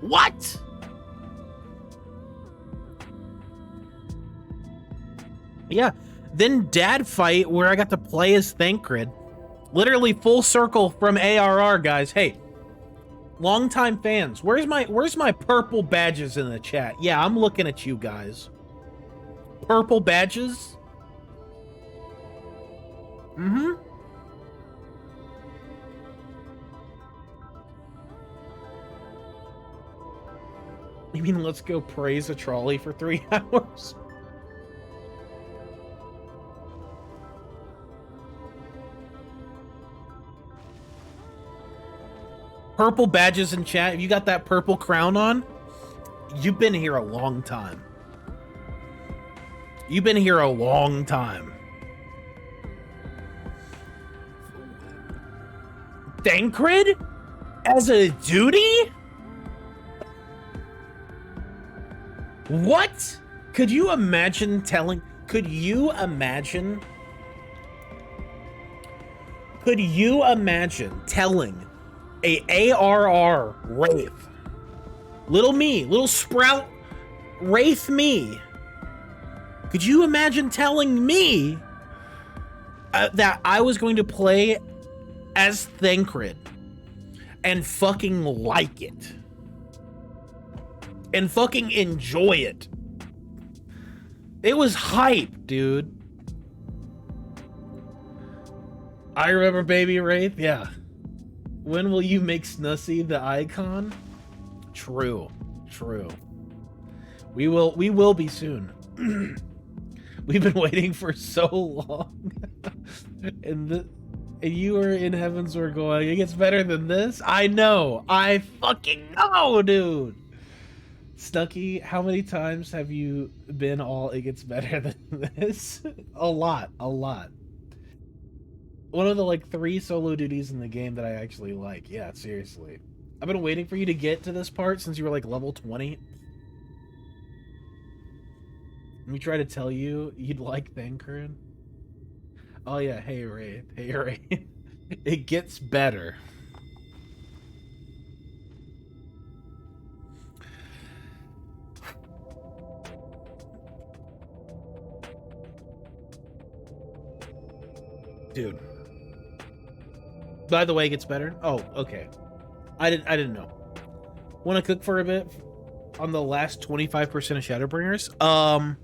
What? Yeah, Then Dad Fight, where I got to play as Thancred. Literally full circle from ARR, guys. Hey, longtime fans, where's my purple badges in the chat? Yeah, I'm looking at you guys. Purple badges? Mm-hmm. You mean let's go praise a trolley for 3 hours? Purple badges in chat. If you got that purple crown on, you've been here a long time. You've been here a long time. Thancred? As a duty? What? Could you imagine telling... Could you imagine telling a ARR Wraith, little me, little sprout Wraith me, could you imagine telling me that I was going to play as Thancred and fucking like it and fucking enjoy it? It was hype, dude. I remember Baby Wraith, yeah. When will you make Snussy the icon? True. We will be soon. We've been waiting for so long. and you are in heavens we're going, it gets better than this? I know. I fucking know, dude. Stucky, how many times have you been all it gets better than this? A lot. One of the like 3 solo duties in the game that I actually like. Yeah, seriously. I've been waiting for you to get to this part since you were like level 20. Let me try to tell you you'd like Thancred. Oh yeah, hey Wraith. It gets better. Dude. By the way, it gets better. Oh, okay. I didn't know. Want to cook for a bit on the last 25% of Shadowbringers?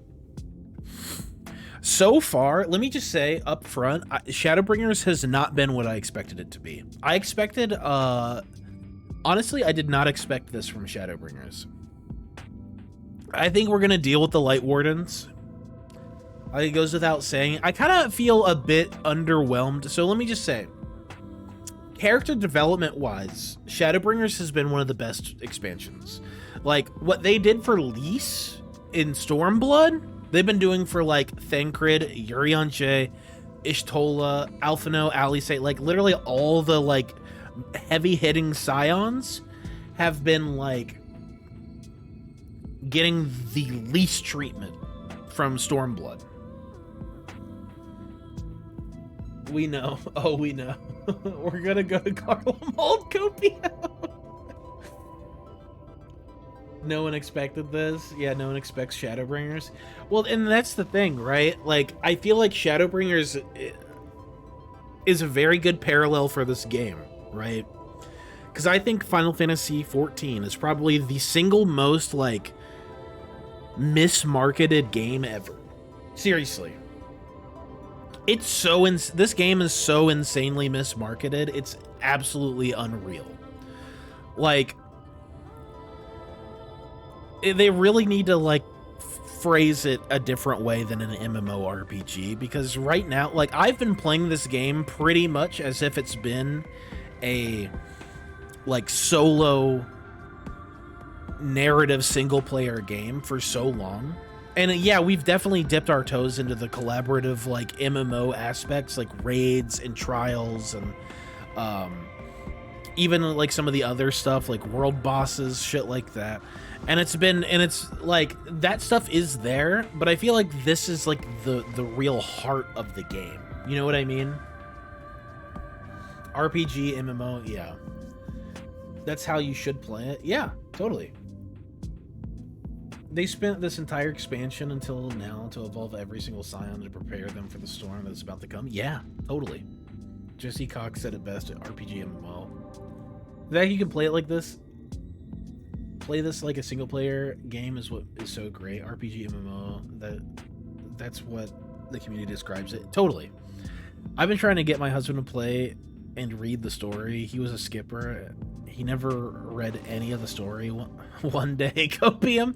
So far, let me just say up front, Shadowbringers has not been what I expected it to be. I expected, honestly, I did not expect this from Shadowbringers. I think we're going to deal with the Light Wardens. I think it goes without saying. I kind of feel a bit underwhelmed. So let me just say, character development wise, Shadowbringers has been one of the best expansions. Like what they did for Lys in Stormblood, they've been doing for like Thancred, Urianger, Ishtola, Alphino, Alisate, like literally all the like heavy hitting scions have been like getting the least treatment from Stormblood. We know. Oh, we know. We're gonna go to Carl Moldcopia. No one expected this. Yeah, no one expects Shadowbringers. Well, and that's the thing, right? Like, I feel like Shadowbringers is a very good parallel for this game, right? Because I think Final Fantasy XIV is probably the single most, like, mismarketed game ever. Seriously. It's so this game is so insanely mismarketed. It's absolutely unreal. Like, they really need to like phrase it a different way than an MMORPG, because right now, like, I've been playing this game pretty much as if it's been a like solo narrative single player game for so long. And yeah, we've definitely dipped our toes into the collaborative like MMO aspects, like raids and trials, and even like some of the other stuff like world bosses, shit like that. And it's like that stuff is there, but I feel like this is like the real heart of the game. You know what I mean? RPG, MMO, yeah. That's how you should play it. Yeah, totally. They spent this entire expansion until now to evolve every single scion to prepare them for the storm that's about to come. Yeah, totally. Jesse Cox said it best at RPG MMO. The fact you can play it like this, play this like a single player game is what is so great. RPG MMO, that's what the community describes it. Totally. I've been trying to get my husband to play and read the story. He was a skipper. He never read any of the story. One day, go PM.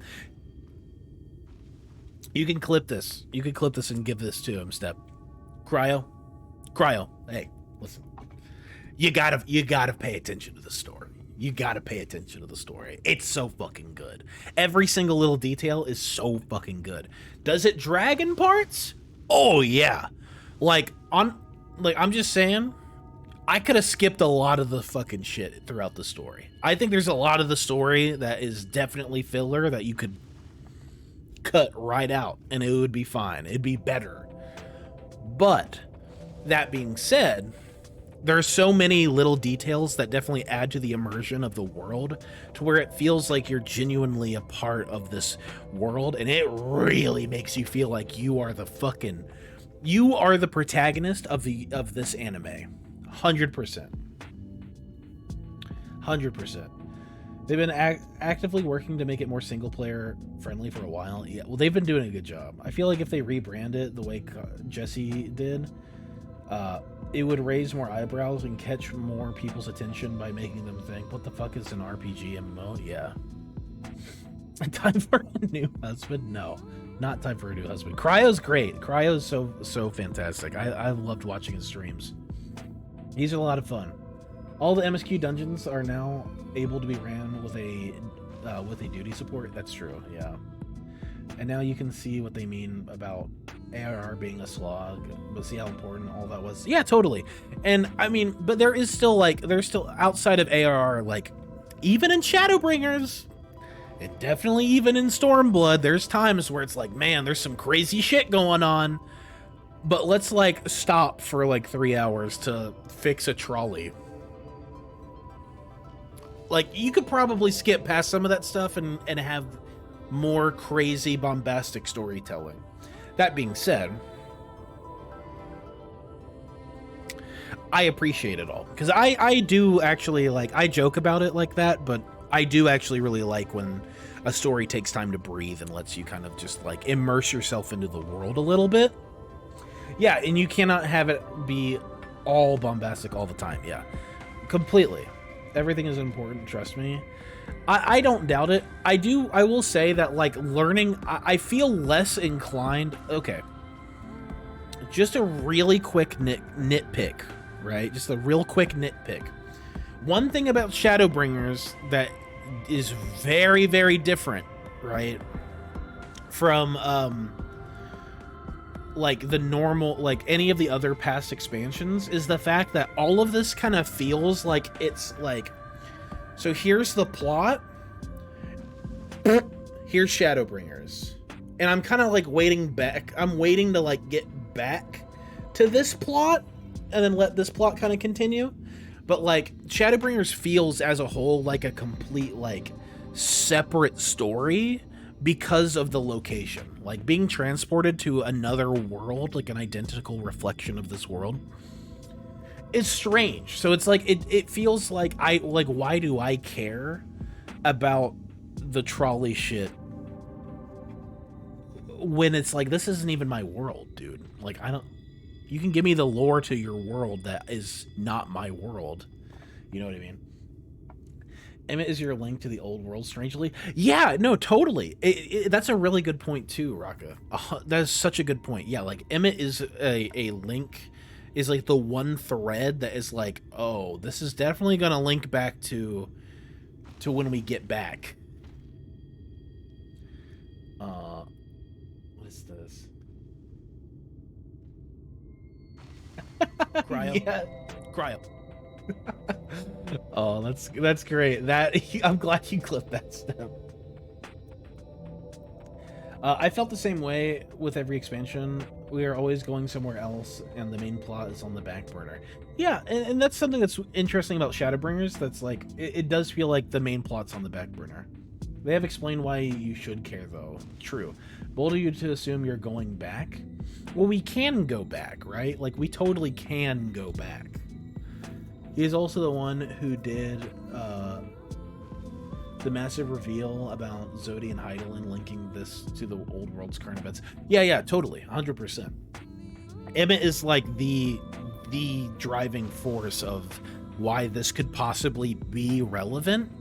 You can clip this. You can clip this and give this to him, Step. Cryo. Hey, listen. You gotta pay attention to the story. You gotta pay attention to the story. It's so fucking good. Every single little detail is so fucking good. Does it drag in parts? Oh yeah. I'm just saying, I could have skipped a lot of the fucking shit throughout the story. I think there's a lot of the story that is definitely filler that you could cut right out and it would be fine. It'd be better. But that being said, there are so many little details that definitely add to the immersion of the world to where it feels like you're genuinely a part of this world, and it really makes you feel like you are the protagonist of this anime. 100%. 100%. They've been actively working to make it more single player friendly for a while. Yeah, well, they've been doing a good job. I feel like if they rebrand it the way Jesse did, it would raise more eyebrows and catch more people's attention by making them think, what the fuck is an RPG MMO? Yeah. Time for a new husband? No, not time for a new husband. Cryo's great. Cryo's so fantastic. I loved watching his streams. These are a lot of fun. All the MSQ dungeons are now able to be ran with a duty support. That's true, yeah. And now you can see what they mean about ARR being a slog, but see how important all that was. Yeah, totally. And I mean, but there's still outside of ARR, like even in Shadowbringers, and definitely even in Stormblood, there's times where it's like, man, there's some crazy shit going on, but let's like stop for like 3 hours to fix a trolley. Like, you could probably skip past some of that stuff and have more crazy bombastic storytelling. That being said, I appreciate it all, because I do actually, like, I joke about it like that, but I do actually really like when a story takes time to breathe and lets you kind of just like immerse yourself into the world a little bit. Yeah, and you cannot have it be all bombastic all the time. Yeah, completely. Everything is important, trust me. I don't doubt it. I will say that, like, learning, I feel less inclined. Okay, just a really quick nitpick, right? Just a real quick nitpick. One thing about Shadowbringers that is very, very different, right, from like the normal, like any of the other past expansions, is the fact that all of this kind of feels like it's like, so here's the plot, here's Shadowbringers, and I'm kind of like waiting to like get back to this plot and then let this plot kind of continue. But like Shadowbringers feels as a whole like a complete like separate story because of the location. Like being transported to another world, like an identical reflection of this world, is strange. So it's like it feels like why do I care about the trolley shit when it's like, this isn't even my world, dude. Like, you can give me the lore to your world that is not my world. You know what I mean? Emmett is your link to the old world, strangely. Yeah, no, totally. That's a really good point too, Raka. That is such a good point. Yeah, like Emmett is a link, is like the one thread that is like, oh, this is definitely going to link back to when we get back. What is this? Cryo. Yeah, cryo. Oh, that's great. I'm glad you clipped that step. I felt the same way with every expansion. We are always going somewhere else, and the main plot is on the back burner. Yeah, and that's something that's interesting about Shadowbringers. That's like, it does feel like the main plot's on the back burner. They have explained why you should care, though. True. Bold of you to assume you're going back? Well, we can go back, right? Like, we totally can go back. He's also the one who did the massive reveal about Zodi and Heidelin linking this to the old world's current events. Yeah, totally. 100%. Emmett is like the driving force of why this could possibly be relevant.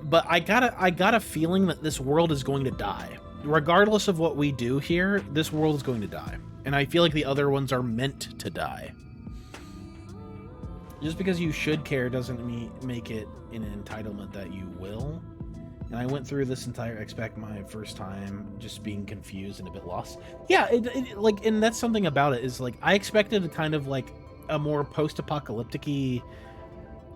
But I got a feeling that this world is going to die. Regardless of what we do here, this world is going to die. And I feel like the other ones are meant to die. Just because you should care doesn't make it an entitlement that you will. And I went through this entire X-Pack my first time just being confused and a bit lost. Yeah, like, and that's something about it is like I expected kind of like a more post-apocalyptic-y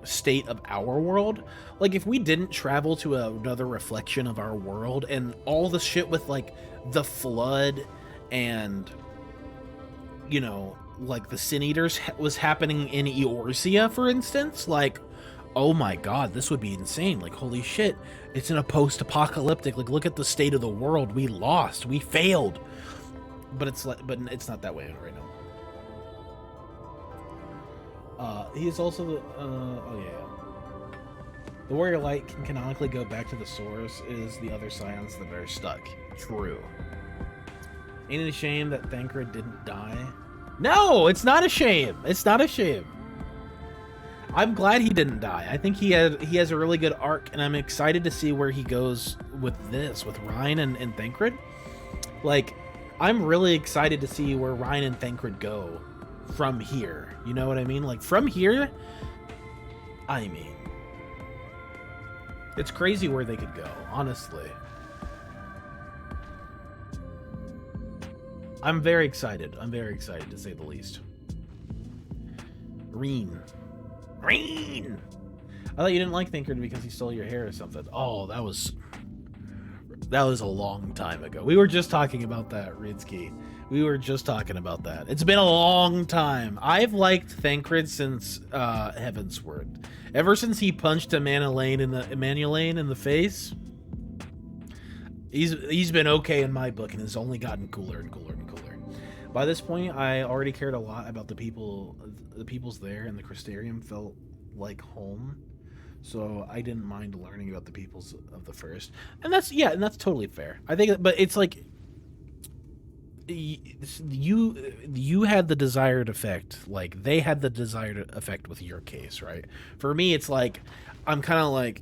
state of our world. Like if we didn't travel to another reflection of our world and all the shit with like the flood and, you know, like the Sin Eaters was happening in Eorzea, for instance, like, oh my god, this would be insane. Like, holy shit, it's in a post-apocalyptic, like, look at the state of the world. We lost, we failed. But it's like, but it's not that way right now. He's also the, oh yeah. The Warrior Light can canonically go back to the source. It is the other scions that are stuck. True. Ain't it a shame that Thancred didn't die? No, it's not a shame. It's not a shame. I'm glad he didn't die. I think he has a really good arc, and I'm excited to see where he goes with this, with Ryan and Thancred. Like, I'm really excited to see where Ryan and Thancred go from here. You know what I mean? Like, from here, I mean, it's crazy where they could go, honestly. I'm very excited. I'm very excited, to say the least. Reen. I thought you didn't like Thancred because he stole your hair or something. Oh, that was a long time ago. We were just talking about that, Ridsky. We were just talking about that. It's been a long time. I've liked Thancred since Heavensward. Ever since he punched Emmanuel in the face, he's been okay in my book and has only gotten cooler and cooler and cooler. By this point, I already cared a lot about the peoples there, and the Crystarium felt like home. So I didn't mind learning about the peoples of the first. And that's totally fair. I think, but it's like you had the desired effect, like they had the desired effect with your case, right? For me, it's like I'm kind of like,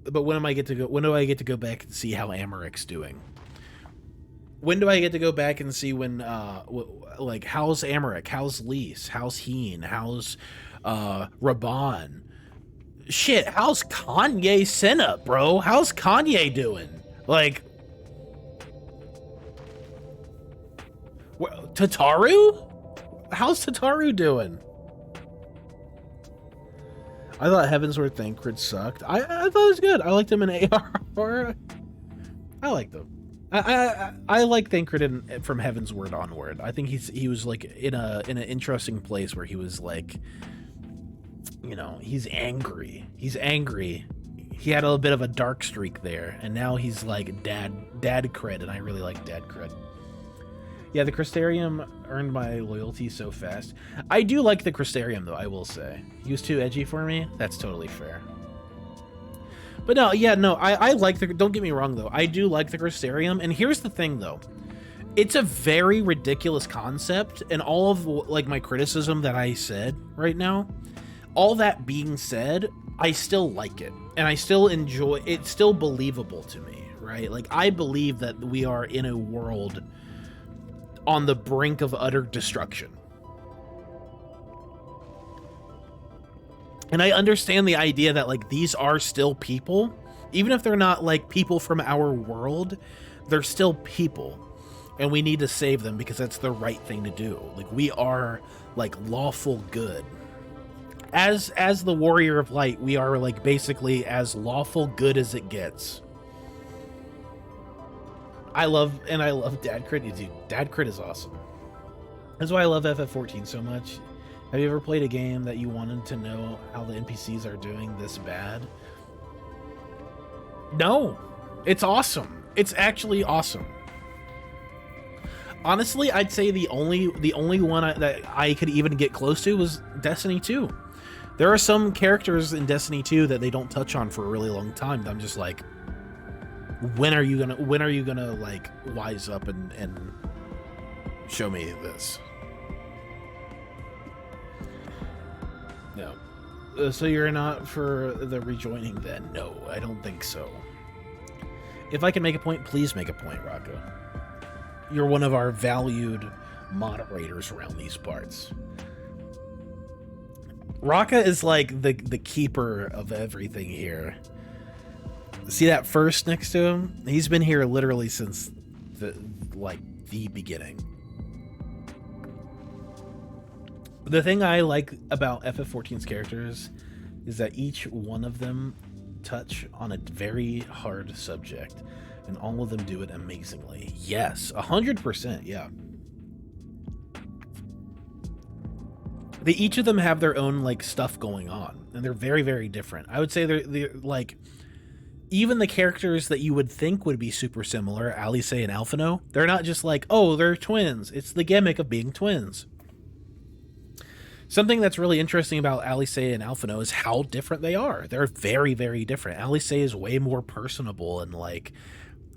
but when do I get to go back and see how Amaric's doing? When do I get to go back and see when like how's Amaric, how's Lise, how's Heen, how's Raban? Shit, how's Kanye Senna, bro? How's Kanye doing? Like, Tataru? How's Tataru doing? I thought Heavensward Thancred sucked. I thought it was good. I liked him in AR. I liked him. I like Thancred from Heavensward onward. I think he was like in an interesting place where he was like, you know, he's angry. He's angry. He had a little bit of a dark streak there, and now he's like dad cred, and I really like dad cred. Yeah, the Crystarium earned my loyalty so fast. I do like the Crystarium, though, I will say. He was too edgy for me. That's totally fair. But no, yeah, no, I like the... Don't get me wrong, though. I do like the Crystarium, and here's the thing, though. It's a very ridiculous concept, and all of, like, my criticism that I said right now, all that being said, I still like it, and I still enjoy... It's still believable to me, right? Like, I believe that we are in a world on the brink of utter destruction. And I understand the idea that, like, these are still people. Even if they're not, like, people from our world, they're still people. And we need to save them because that's the right thing to do. Like, we are, like, lawful good. As the Warrior of Light, we are, like, basically as lawful good as it gets. I love Dad Crit. Dude, Dad Crit is awesome. That's why I love FF14 so much. Have you ever played a game that you wanted to know how the NPCs are doing this bad? No. It's awesome. It's actually awesome. Honestly, I'd say the only one that I could even get close to was Destiny 2. There are some characters in Destiny 2 that they don't touch on for a really long time. That I'm just like, when are you gonna like wise up and show me this? No. So you're not for the rejoining then? No, I don't think so. If I can make a point, please make a point, Rocco. You're one of our valued moderators around these parts. Raka is like the keeper of everything here. See that first next to him? He's been here literally since the beginning. The thing I like about FF14's characters is that each one of them touch on a very hard subject, and all of them do it amazingly. Yes, 100%, yeah. They each of them have their own like stuff going on, and they're very, very different. I would say they're like, even the characters that you would think would be super similar, Alice and Alphino, they're not just like, oh, they're twins. It's the gimmick of being twins. Something that's really interesting about Alice and Alphino is how different they are. They're very, very different. Alice is way more personable and like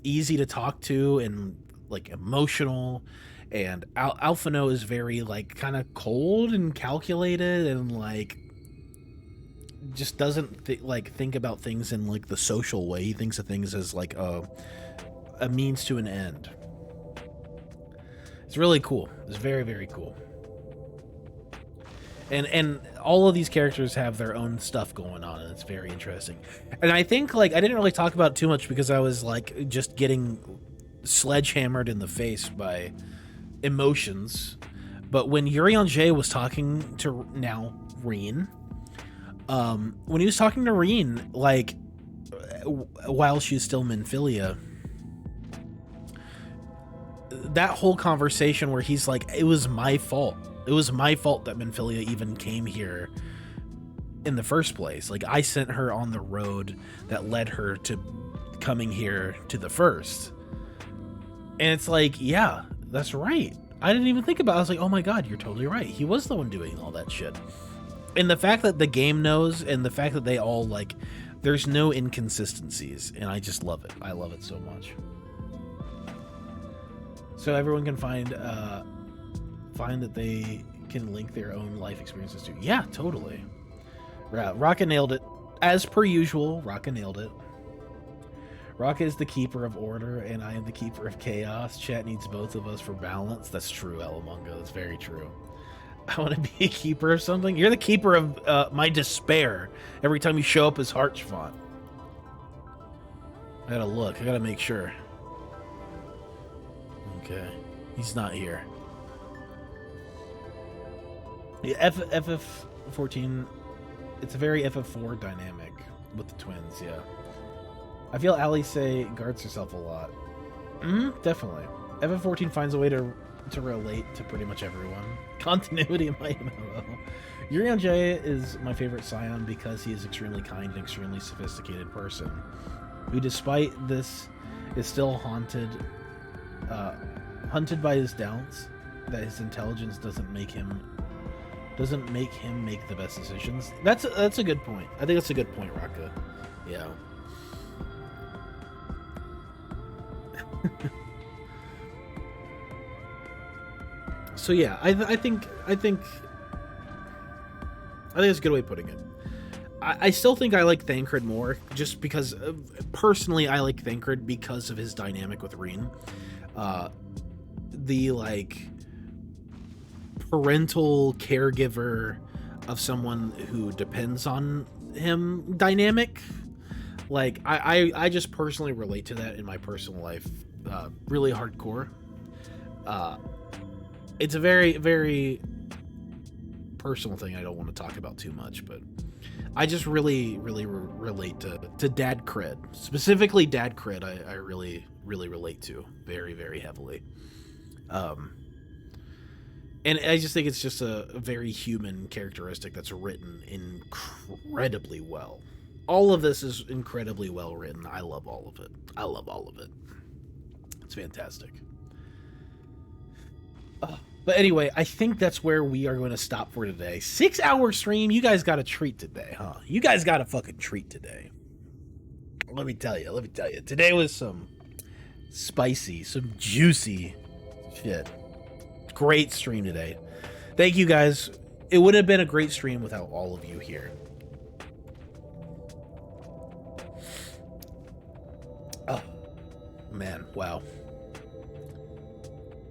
easy to talk to and like emotional, and Alphino is very like kind of cold and calculated and like just doesn't think about things in like the social way. He thinks of things as like a means to an end. It's really cool. It's very, very cool. And all of these characters have their own stuff going on, and it's very interesting. And I think like I didn't really talk about it too much because I was like just getting sledgehammered in the face by emotions. But when Urion J was talking to Reen, when he was talking to Reen, like while she's still Minfilia, that whole conversation where he's like, it was my fault. It was my fault that Minfilia even came here in the first place. Like, I sent her on the road that led her to coming here to the first. And it's like, yeah, that's right. I didn't even think about it. I was like, oh my god, you're totally right. He was the one doing all that shit. And the fact that the game knows, and the fact that they all, like, there's no inconsistencies, and I just love it. I love it so much. So everyone can find that they can link their own life experiences to. Yeah, totally. Raka nailed it. As per usual, Raka nailed it. Raka is the keeper of order, and I am the keeper of chaos. Chat needs both of us for balance. That's true, Alamonga. That's very true. I want to be a keeper of something. You're the keeper of my despair every time you show up as Harchfont. I gotta look. I gotta make sure. Okay. He's not here. Yeah, FF14, it's a very FF4 dynamic with the twins, yeah. I feel Alice guards herself a lot. Definitely. FF14 finds a way to relate to pretty much everyone. Continuity in my MMO. Urion J is my favorite Scion because he is extremely kind and extremely sophisticated person, who despite this is still hunted by his doubts, that his intelligence doesn't make him make the best decisions. That's a good point. I think that's a good point, Raka. Yeah. So yeah, I think it's a good way of putting it. I still think I like Thancred more, just because personally I like Thancred because of his dynamic with Reen. The like parental caregiver of someone who depends on him dynamic. Like I just personally relate to that in my personal life, really hardcore. It's a very, very personal thing I don't want to talk about too much, but I just really relate to dad cred. Specifically dad cred I really relate to very, very heavily. And I just think it's just a very human characteristic that's written incredibly well. all of this is incredibly well written. I love all of it. I love all of it. It's fantastic. But anyway, I think that's where we are going to stop for today. 6-hour stream. You guys got a treat today, huh? You guys got a fucking treat today. Let me tell you. Today was some spicy, some juicy shit. Great stream today. Thank you guys. It would have been a great stream without all of you here. Oh, man. Wow.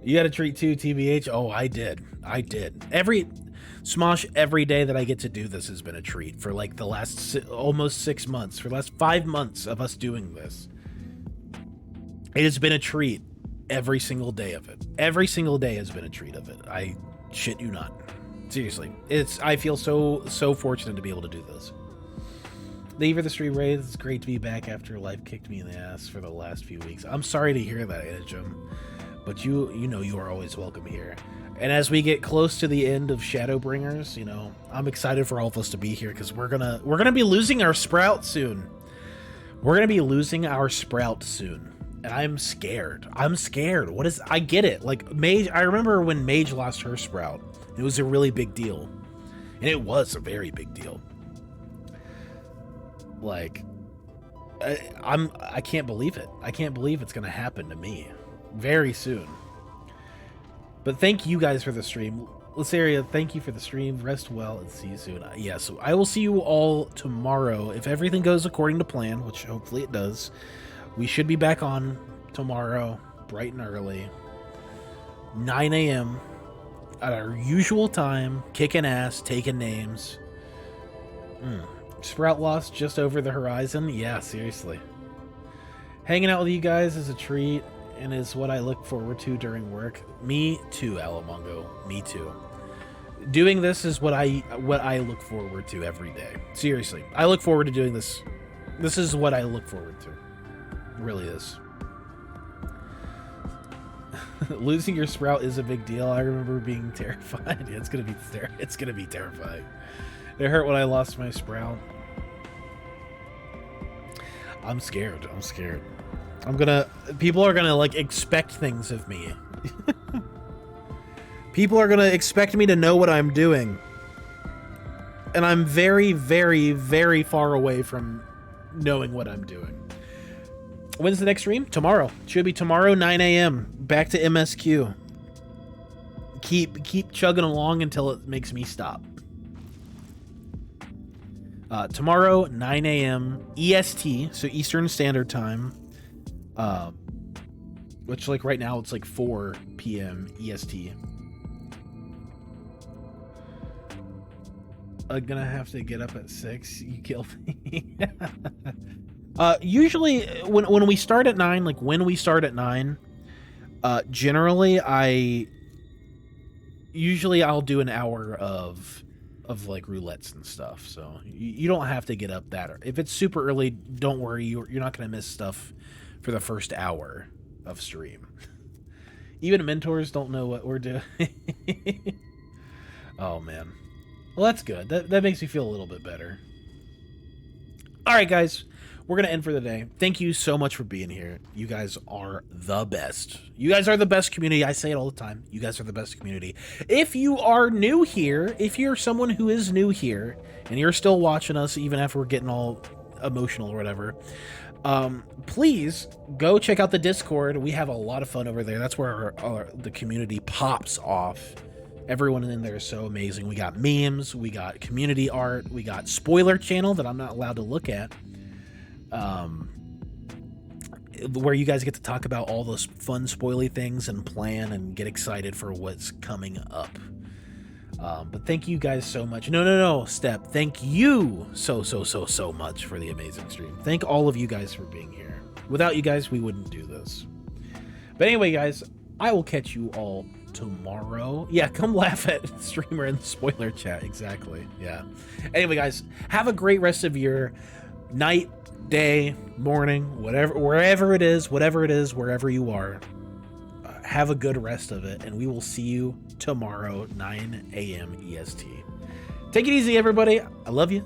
You got a treat too, TBH? Oh, I did. Smosh, every day that I get to do this has been a treat for like the last almost 6 months, for the last 5 months of us doing this. It has been a treat every single day of it. Every single day has been a treat of it. I shit you not. Seriously. I feel so fortunate to be able to do this. Thank you for the stream, Ray. It's great to be back after life kicked me in the ass for the last few weeks. I'm sorry to hear that, Edgem. But you know you are always welcome here. And as we get close to the end of Shadowbringers, you know, I'm excited for all of us to be here because we're gonna be losing our Sprout soon. And I'm scared. I get it. Like Mage, I remember when Mage lost her Sprout. It was a really big deal. And it was a very big deal. Like I can't believe it. I can't believe it's gonna happen to me very soon. But thank you guys for the stream. Lysaria, thank you for the stream. Rest well and see you soon. Yeah, so I will see you all tomorrow. If everything goes according to plan, which hopefully it does, we should be back on tomorrow, bright and early. 9 a.m. at our usual time, kicking ass, taking names. Sprout lost just over the horizon. Yeah, seriously. Hanging out with you guys is a treat and is what I look forward to during work. Me too, Alamongo. Me too. Doing this is what I look forward to every day. Seriously. I look forward to doing this. This is what I look forward to. It really is. Losing your Sprout is a big deal. I remember being terrified. It's gonna be terrifying. It hurt when I lost my Sprout. I'm scared. People are gonna like expect things of me. People are gonna expect me to know what I'm doing. And I'm very, very, very far away from knowing what I'm doing. When's the next stream? Tomorrow. Should be tomorrow, 9 a.m. Back to MSQ. Keep chugging along until it makes me stop. Tomorrow, 9 a.m. EST, so Eastern Standard Time. Which, like, right now, it's like 4 p.m. EST. I'm gonna have to get up at 6. You killed me. Usually, when we start at 9, generally, I'll do an hour of like roulettes and stuff, so you don't have to get up that early. If it's super early, don't worry, you're not gonna miss stuff for the first hour of stream. Even mentors don't know what we're doing. Oh man, well that's good. That makes me feel a little bit better. All right, guys, we're gonna end for the day. Thank you so much for being here. You guys are the best. You guys are the best community. I say it all the time. You guys are the best community. If you are new here, if you're someone who is new here and you're still watching us even after we're getting all emotional or whatever, please go check out the Discord. We have a lot of fun over there. That's where the community pops off. Everyone in there is so amazing. We got memes, we got community art, we got spoiler channel that I'm not allowed to look at, where you guys get to talk about all those fun spoily things and plan and get excited for what's coming up. But thank you guys so much. No, Step. Thank you so much for the amazing stream. Thank all of you guys for being here. Without you guys, we wouldn't do this. But anyway, guys, I will catch you all tomorrow. Yeah, come laugh at streamer in the spoiler chat. Exactly. Yeah. Anyway, guys, have a great rest of your night, day, morning, wherever it is, wherever you are. Have a good rest of it, and we will see you tomorrow, 9 a.m. EST. Take it easy, everybody. I love you.